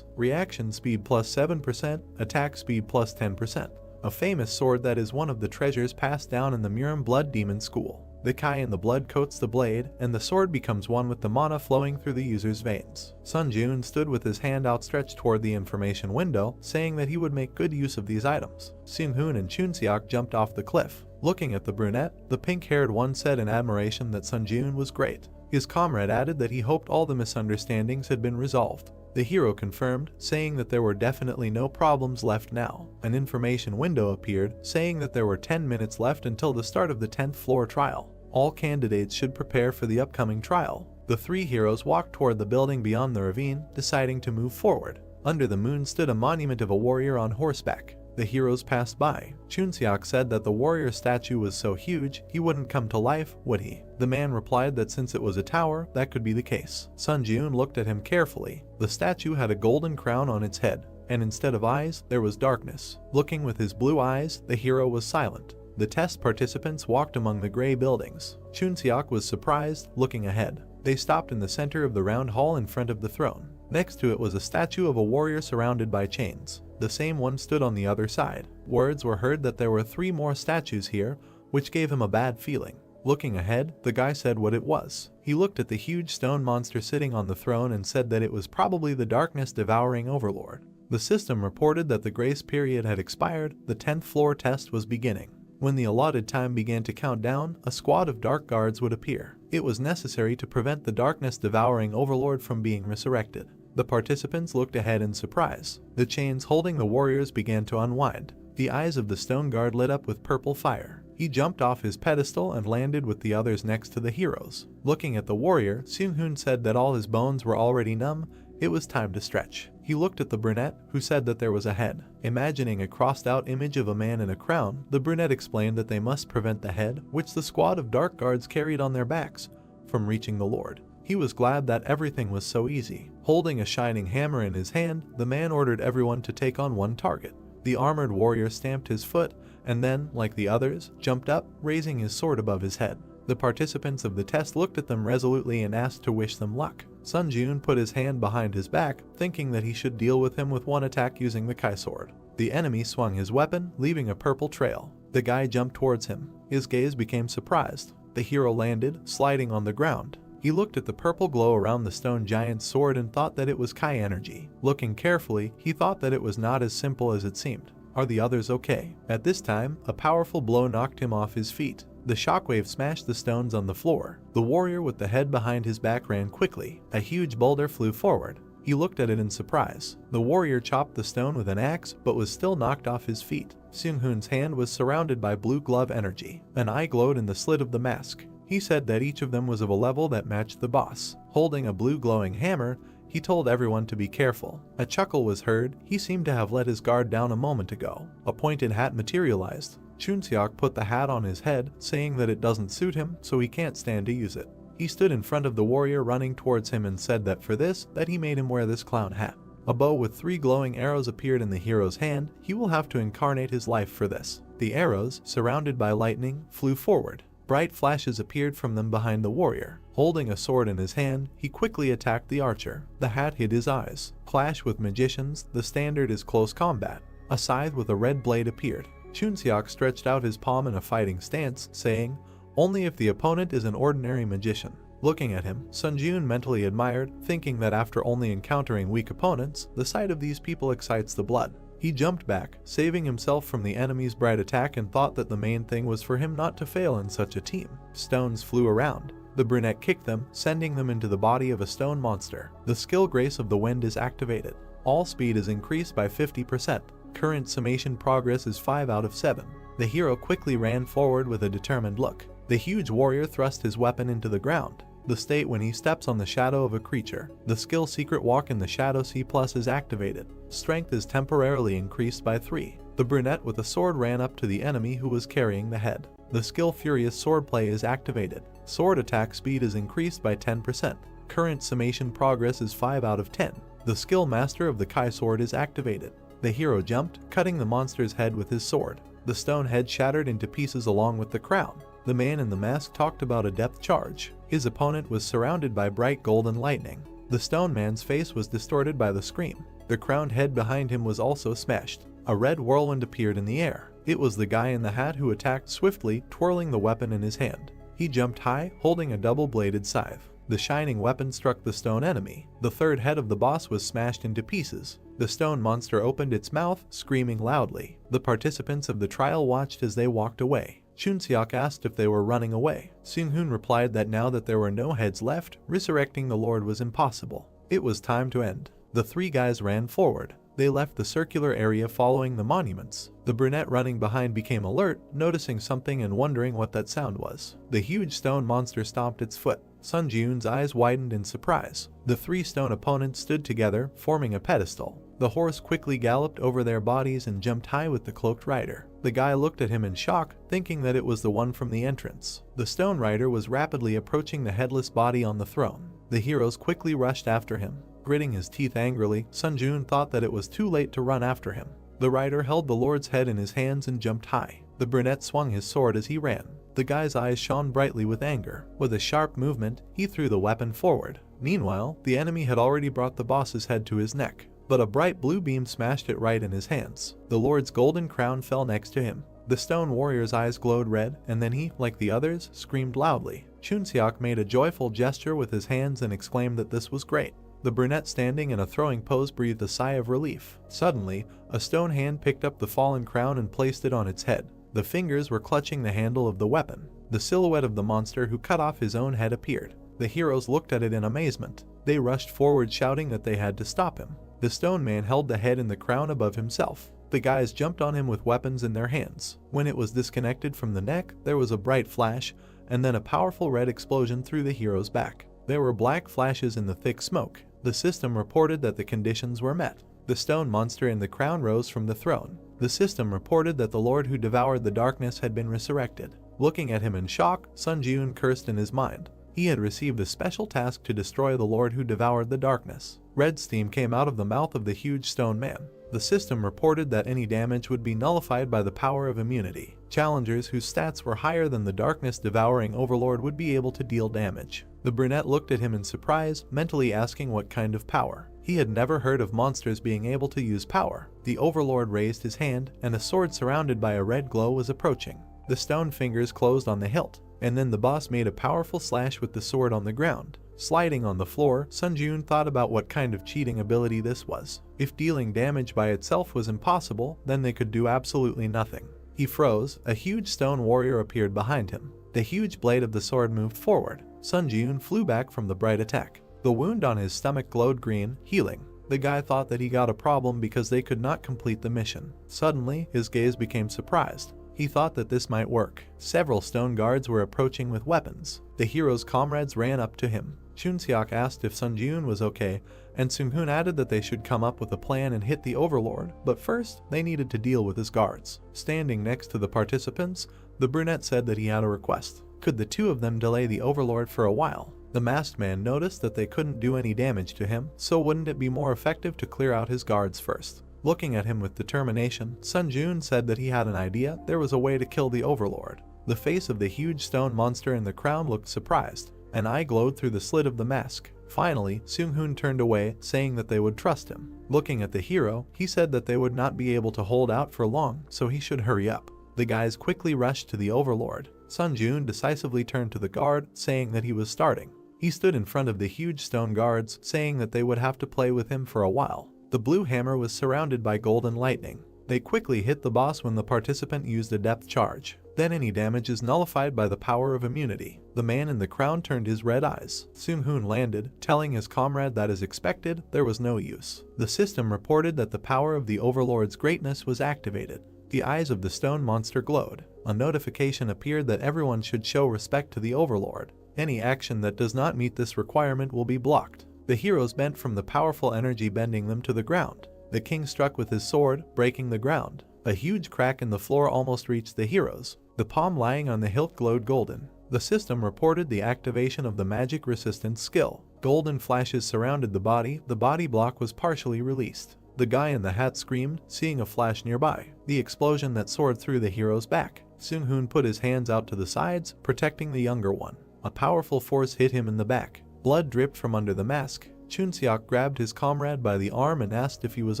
reaction speed plus 7%, attack speed plus 10%, a famous sword that is one of the treasures passed down in the Murim Blood Demon School. The Kai in the blood coats the blade, and the sword becomes one with the mana flowing through the user's veins. Sun Ji-eun stood with his hand outstretched toward the information window, saying that he would make good use of these items. Seung-hoon and Chunseok jumped off the cliff. Looking at the brunette, the pink-haired one said in admiration that Sun Ji-eun was great. His comrade added that he hoped all the misunderstandings had been resolved. The hero confirmed, saying that there were definitely no problems left now. An information window appeared, saying that there were 10 minutes left until the start of the 10th floor trial. All candidates should prepare for the upcoming trial. The 3 heroes walked toward the building beyond the ravine, deciding to move forward. Under the moon stood a monument of a warrior on horseback. The heroes passed by. Chunseok said that the warrior statue was so huge, he wouldn't come to life, would he? The man replied that since it was a tower, that could be the case. Sun Ji-eun looked at him carefully. The statue had a golden crown on its head. and instead of eyes, there was darkness. Looking with his blue eyes, the hero was silent. The test participants walked among the gray buildings. Chunseok was surprised, looking ahead. They stopped in the center of the round hall in front of the throne. Next to it was a statue of a warrior surrounded by chains. The same one stood on the other side. Words were heard that there were 3 more statues here, which gave him a bad feeling. Looking ahead, the guy said what it was. He looked at the huge stone monster sitting on the throne and said that it was probably the darkness-devouring Overlord. The system reported that the grace period had expired. The 10th floor test was beginning. When the allotted time began to count down, a squad of dark guards would appear. It was necessary to prevent the darkness-devouring Overlord from being resurrected. The participants looked ahead in surprise. The chains holding the warriors began to unwind. The eyes of the stone guard lit up with purple fire. He jumped off his pedestal and landed with the others next to the heroes. Looking at the warrior, Seung-hoon said that all his bones were already numb. It was time to stretch. He looked at the brunette, who said that there was a head. Imagining a crossed-out image of a man in a crown, the brunette explained that they must prevent the head, which the squad of dark guards carried on their backs, from reaching the Lord. He was glad that everything was so easy. Holding a shining hammer in his hand, the man ordered everyone to take on one target. The armored warrior stamped his foot, and then, like the others, jumped up, raising his sword above his head. The participants of the test looked at them resolutely and asked to wish them luck. Sun Jun put his hand behind his back, thinking that he should deal with him with one attack using the Kai sword. The enemy swung his weapon, leaving a purple trail. The guy jumped towards him. His gaze became surprised. The hero landed, sliding on the ground. He looked at the purple glow around the stone giant's sword and thought that it was Kai energy. Looking carefully, he thought that it was not as simple as it seemed. Are the others okay? At this time, a powerful blow knocked him off his feet. The shockwave smashed the stones on the floor. The warrior with the head behind his back ran quickly. A huge boulder flew forward. He looked at it in surprise. The warrior chopped the stone with an axe, but was still knocked off his feet. Seung-hoon's hand was surrounded by blue glove energy. An eye glowed in the slit of the mask. He said that each of them was of a level that matched the boss. Holding a blue glowing hammer, he told everyone to be careful. A chuckle was heard. He seemed to have let his guard down a moment ago. A pointed hat materialized. Chunseok put the hat on his head, saying that it doesn't suit him, so he can't stand to use it. He stood in front of the warrior running towards him and said that for this, that he made him wear this clown hat. A bow with 3 glowing arrows appeared in the hero's hand. He will have to incarnate his life for this. The arrows, surrounded by lightning, flew forward. Bright flashes appeared from them behind the warrior. Holding a sword in his hand, he quickly attacked the archer. The hat hid his eyes. Clash with magicians, the standard is close combat. A scythe with a red blade appeared. Chunseok stretched out his palm in a fighting stance, saying, "Only if the opponent is an ordinary magician." Looking at him, Sun Jun mentally admired, thinking that after only encountering weak opponents, the sight of these people excites the blood. He jumped back, saving himself from the enemy's bright attack, and thought that the main thing was for him not to fail in such a team. Stones flew around. The brunette kicked them, sending them into the body of a stone monster. The skill Grace of the Wind is activated. All speed is increased by 50%. Current summation progress is 5 out of 7. The hero quickly ran forward with a determined look. The huge warrior thrust his weapon into the ground. The state when he steps on the shadow of a creature. The skill Secret Walk in the Shadow C+ is activated. Strength is temporarily increased by 3. The brunette with a sword ran up to the enemy who was carrying the head. The skill Furious Swordplay is activated. Sword attack speed is increased by 10%. Current summation progress is 5 out of 10. The skill Master of the Kai sword is activated. The hero jumped, cutting the monster's head with his sword. The stone head shattered into pieces along with the crown. The man in the mask talked about a depth charge. His opponent was surrounded by bright golden lightning. The stone man's face was distorted by the scream. The crowned head behind him was also smashed. A red whirlwind appeared in the air. It was the guy in the hat who attacked swiftly, twirling the weapon in his hand. He jumped high, holding a double-bladed scythe. The shining weapon struck the stone enemy. The third head of the boss was smashed into pieces. The stone monster opened its mouth, screaming loudly. The participants of the trial watched as they walked away. Chunseok asked if they were running away. Seung-hoon replied that now that there were no heads left, resurrecting the Lord was impossible. It was time to end. The 3 guys ran forward. They left the circular area following the monuments. The brunette running behind became alert, noticing something and wondering what that sound was. The huge stone monster stomped its foot. Sun Jun's eyes widened in surprise. The 3 stone opponents stood together, forming a pedestal. The horse quickly galloped over their bodies and jumped high with the cloaked rider. The guy looked at him in shock, thinking that it was the one from the entrance. The stone rider was rapidly approaching the headless body on the throne. The heroes quickly rushed after him. Gritting his teeth angrily, Sun Jun thought that it was too late to run after him. The rider held the Lord's head in his hands and jumped high. The brunette swung his sword as he ran. The guy's eyes shone brightly with anger. With a sharp movement, he threw the weapon forward. Meanwhile, the enemy had already brought the boss's head to his neck, but a bright blue beam smashed it right in his hands. The Lord's golden crown fell next to him. The stone warrior's eyes glowed red, and then he, like the others, screamed loudly. Chunseok made a joyful gesture with his hands and exclaimed that this was great. The brunette standing in a throwing pose breathed a sigh of relief. Suddenly, a stone hand picked up the fallen crown and placed it on its head. The fingers were clutching the handle of the weapon. The silhouette of the monster who cut off his own head appeared. The heroes looked at it in amazement. They rushed forward shouting that they had to stop him. The stone man held the head and the crown above himself. The guys jumped on him with weapons in their hands. When it was disconnected from the neck, there was a bright flash, and then a powerful red explosion through the hero's back. There were black flashes in the thick smoke. The system reported that the conditions were met. The stone monster in the crown rose from the throne. The system reported that the Lord who devoured the darkness had been resurrected. Looking at him in shock, Sun Jun cursed in his mind. He had received a special task to destroy the Lord who devoured the darkness. Red steam came out of the mouth of the huge stone man. The system reported that any damage would be nullified by the power of immunity. Challengers whose stats were higher than the darkness-devouring Overlord would be able to deal damage. The brunette looked at him in surprise, mentally asking what kind of power. He had never heard of monsters being able to use power. The Overlord raised his hand, and a sword surrounded by a red glow was approaching. The stone fingers closed on the hilt, and then the boss made a powerful slash with the sword on the ground. Sliding on the floor, Sun Jun thought about what kind of cheating ability this was. If dealing damage by itself was impossible, then they could do absolutely nothing. He froze. A huge stone warrior appeared behind him. The huge blade of the sword moved forward. Sun Jun flew back from the bright attack. The wound on his stomach glowed green, healing. The guy thought that he got a problem because they could not complete the mission. Suddenly, his gaze became surprised. He thought that this might work. Several stone guards were approaching with weapons. The hero's comrades ran up to him. Chunseok asked if Sun Jun was okay, and Seung-hoon added that they should come up with a plan and hit the Overlord, but first, they needed to deal with his guards. Standing next to the participants, the brunette said that he had a request. Could the two of them delay the Overlord for a while? The masked man noticed that they couldn't do any damage to him, so wouldn't it be more effective to clear out his guards first? Looking at him with determination, Sun Jun said that he had an idea. There was a way to kill the Overlord. The face of the huge stone monster in the crown looked surprised. An eye glowed through the slit of the mask. Finally, Seung-hoon turned away, saying that they would trust him. Looking at the hero, he said that they would not be able to hold out for long, so he should hurry up. The guys quickly rushed to the Overlord. Sun Jun decisively turned to the guard, saying that he was starting. He stood in front of the huge stone guards, saying that they would have to play with him for a while. The blue hammer was surrounded by golden lightning. They quickly hit the boss when the participant used a depth charge. Then any damage is nullified by the power of immunity. The man in the crown turned his red eyes. Seung-hoon landed, telling his comrade that as expected, there was no use. The system reported that the power of the Overlord's greatness was activated. The eyes of the stone monster glowed. A notification appeared that everyone should show respect to the Overlord. Any action that does not meet this requirement will be blocked. The heroes bent from the powerful energy bending them to the ground. The king struck with his sword, breaking the ground. A huge crack in the floor almost reached the heroes. The palm lying on the hilt glowed golden. The system reported the activation of the magic resistance skill. Golden flashes surrounded the body block was partially released. The guy in the hat screamed, seeing a flash nearby. The explosion that soared through the hero's back. Seung-hoon put his hands out to the sides, protecting the younger one. A powerful force hit him in the back. Blood dripped from under the mask. Chunseok grabbed his comrade by the arm and asked if he was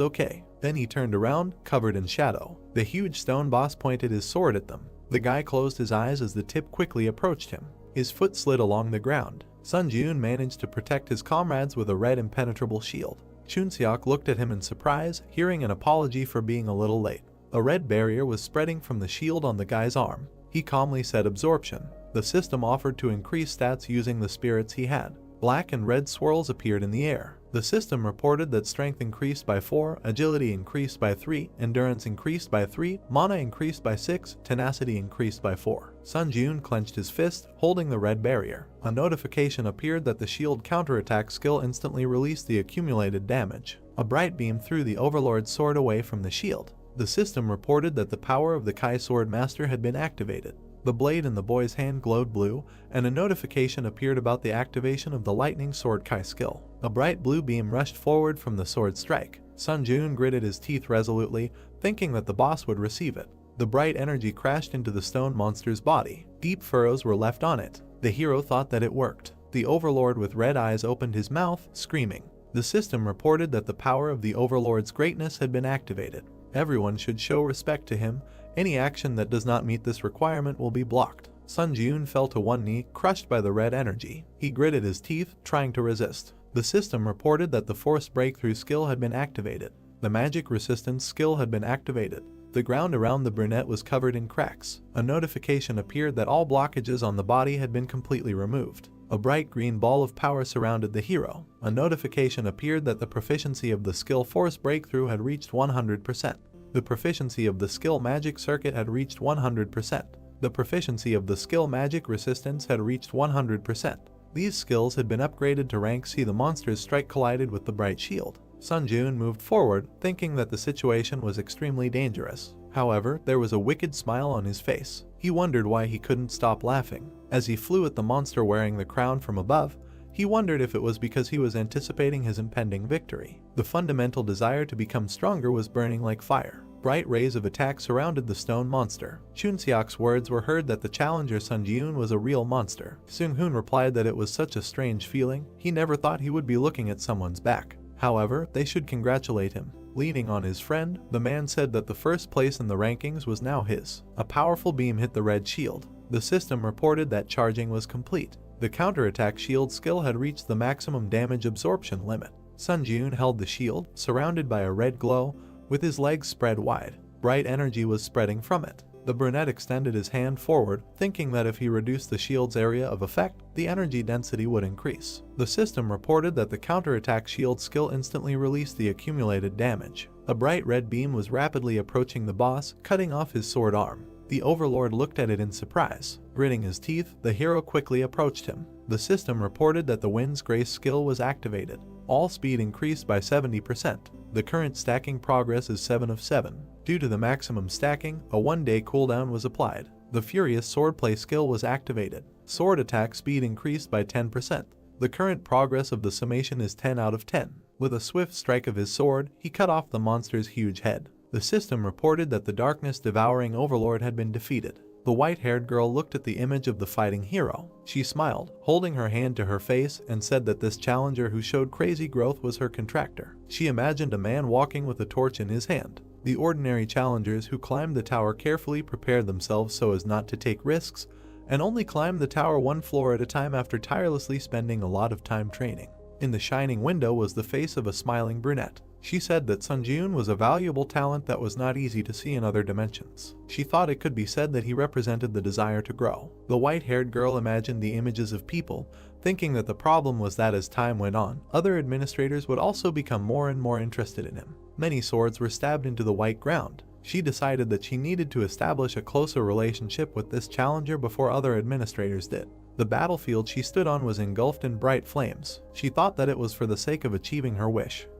okay. Then he turned around, covered in shadow. The huge stone boss pointed his sword at them. The guy closed his eyes as the tip quickly approached him. His foot slid along the ground. Sun Jun managed to protect his comrades with a red impenetrable shield. Chunseok looked at him in surprise, hearing an apology for being a little late. A red barrier was spreading from the shield on the guy's arm. He calmly said absorption. The system offered to increase stats using the spirits he had. Black and red swirls appeared in the air. The system reported that strength increased by 4, agility increased by 3, endurance increased by 3, mana increased by 6, tenacity increased by 4. Sun Jun clenched his fist, holding the red barrier. A notification appeared that the shield counterattack skill instantly released the accumulated damage. A bright beam threw the Overlord's sword away from the shield. The system reported that the power of the Kai Sword Master had been activated. The blade in the boy's hand glowed blue, and a notification appeared about the activation of the lightning sword Kai skill. A bright blue beam rushed forward from the sword strike. Sun Jun gritted his teeth resolutely, thinking that the boss would receive it. The bright energy crashed into the stone monster's body. Deep furrows were left on it. The hero thought that it worked. The Overlord with red eyes opened his mouth, screaming. The system reported that the power of the Overlord's greatness had been activated. Everyone should show respect to him. Any action that does not meet this requirement will be blocked. Sun Jun fell to one knee, crushed by the red energy. He gritted his teeth, trying to resist. The system reported that the force breakthrough skill had been activated. The magic resistance skill had been activated. The ground around the brunette was covered in cracks. A notification appeared that all blockages on the body had been completely removed. A bright green ball of power surrounded the hero. A notification appeared that the proficiency of the skill force breakthrough had reached 100%. The proficiency of the skill magic circuit had reached 100%. The proficiency of the skill magic resistance had reached 100%. These skills had been upgraded to rank C. The monster's strike collided with the bright shield. Sun Jun moved forward, thinking that the situation was extremely dangerous. However, there was a wicked smile on his face. He wondered why he couldn't stop laughing. As he flew at the monster wearing the crown from above, he wondered if it was because he was anticipating his impending victory. The fundamental desire to become stronger was burning like fire. Bright rays of attack surrounded the stone monster. Chunseok's words were heard that the challenger Sun Jun was a real monster. Seung-hoon replied that it was such a strange feeling. He never thought he would be looking at someone's back. However, they should congratulate him. Leaning on his friend, the man said that the first place in the rankings was now his. A powerful beam hit the red shield. The system reported that charging was complete. The counterattack shield skill had reached the maximum damage absorption limit. Sun Jun held the shield, surrounded by a red glow, with his legs spread wide. Bright energy was spreading from it. The brunette extended his hand forward, thinking that if he reduced the shield's area of effect, the energy density would increase. The system reported that the counterattack shield skill instantly released the accumulated damage. A bright red beam was rapidly approaching the boss, cutting off his sword arm. The Overlord looked at it in surprise. Gritting his teeth, the hero quickly approached him. The system reported that the Wind's Grace skill was activated. All speed increased by 70%. The current stacking progress is 7 of 7. Due to the maximum stacking, a 1-day cooldown was applied. The Furious Swordplay skill was activated. Sword attack speed increased by 10%. The current progress of the summation is 10 out of 10. With a swift strike of his sword, he cut off the monster's huge head. The system reported that the darkness-devouring Overlord had been defeated. The white-haired girl looked at the image of the fighting hero. She smiled, holding her hand to her face, and said that this challenger who showed crazy growth was her contractor. She imagined a man walking with a torch in his hand. The ordinary challengers who climbed the tower carefully prepared themselves so as not to take risks, and only climbed the tower one floor at a time after tirelessly spending a lot of time training. In the shining window was the face of a smiling brunette. She said that Sun Jun was a valuable talent that was not easy to see in other dimensions. She thought it could be said that he represented the desire to grow. The white-haired girl imagined the images of people, thinking that the problem was that as time went on, other administrators would also become more and more interested in him. Many swords were stabbed into the white ground. She decided that she needed to establish a closer relationship with this challenger before other administrators did. The battlefield she stood on was engulfed in bright flames. She thought that it was for the sake of achieving her wish.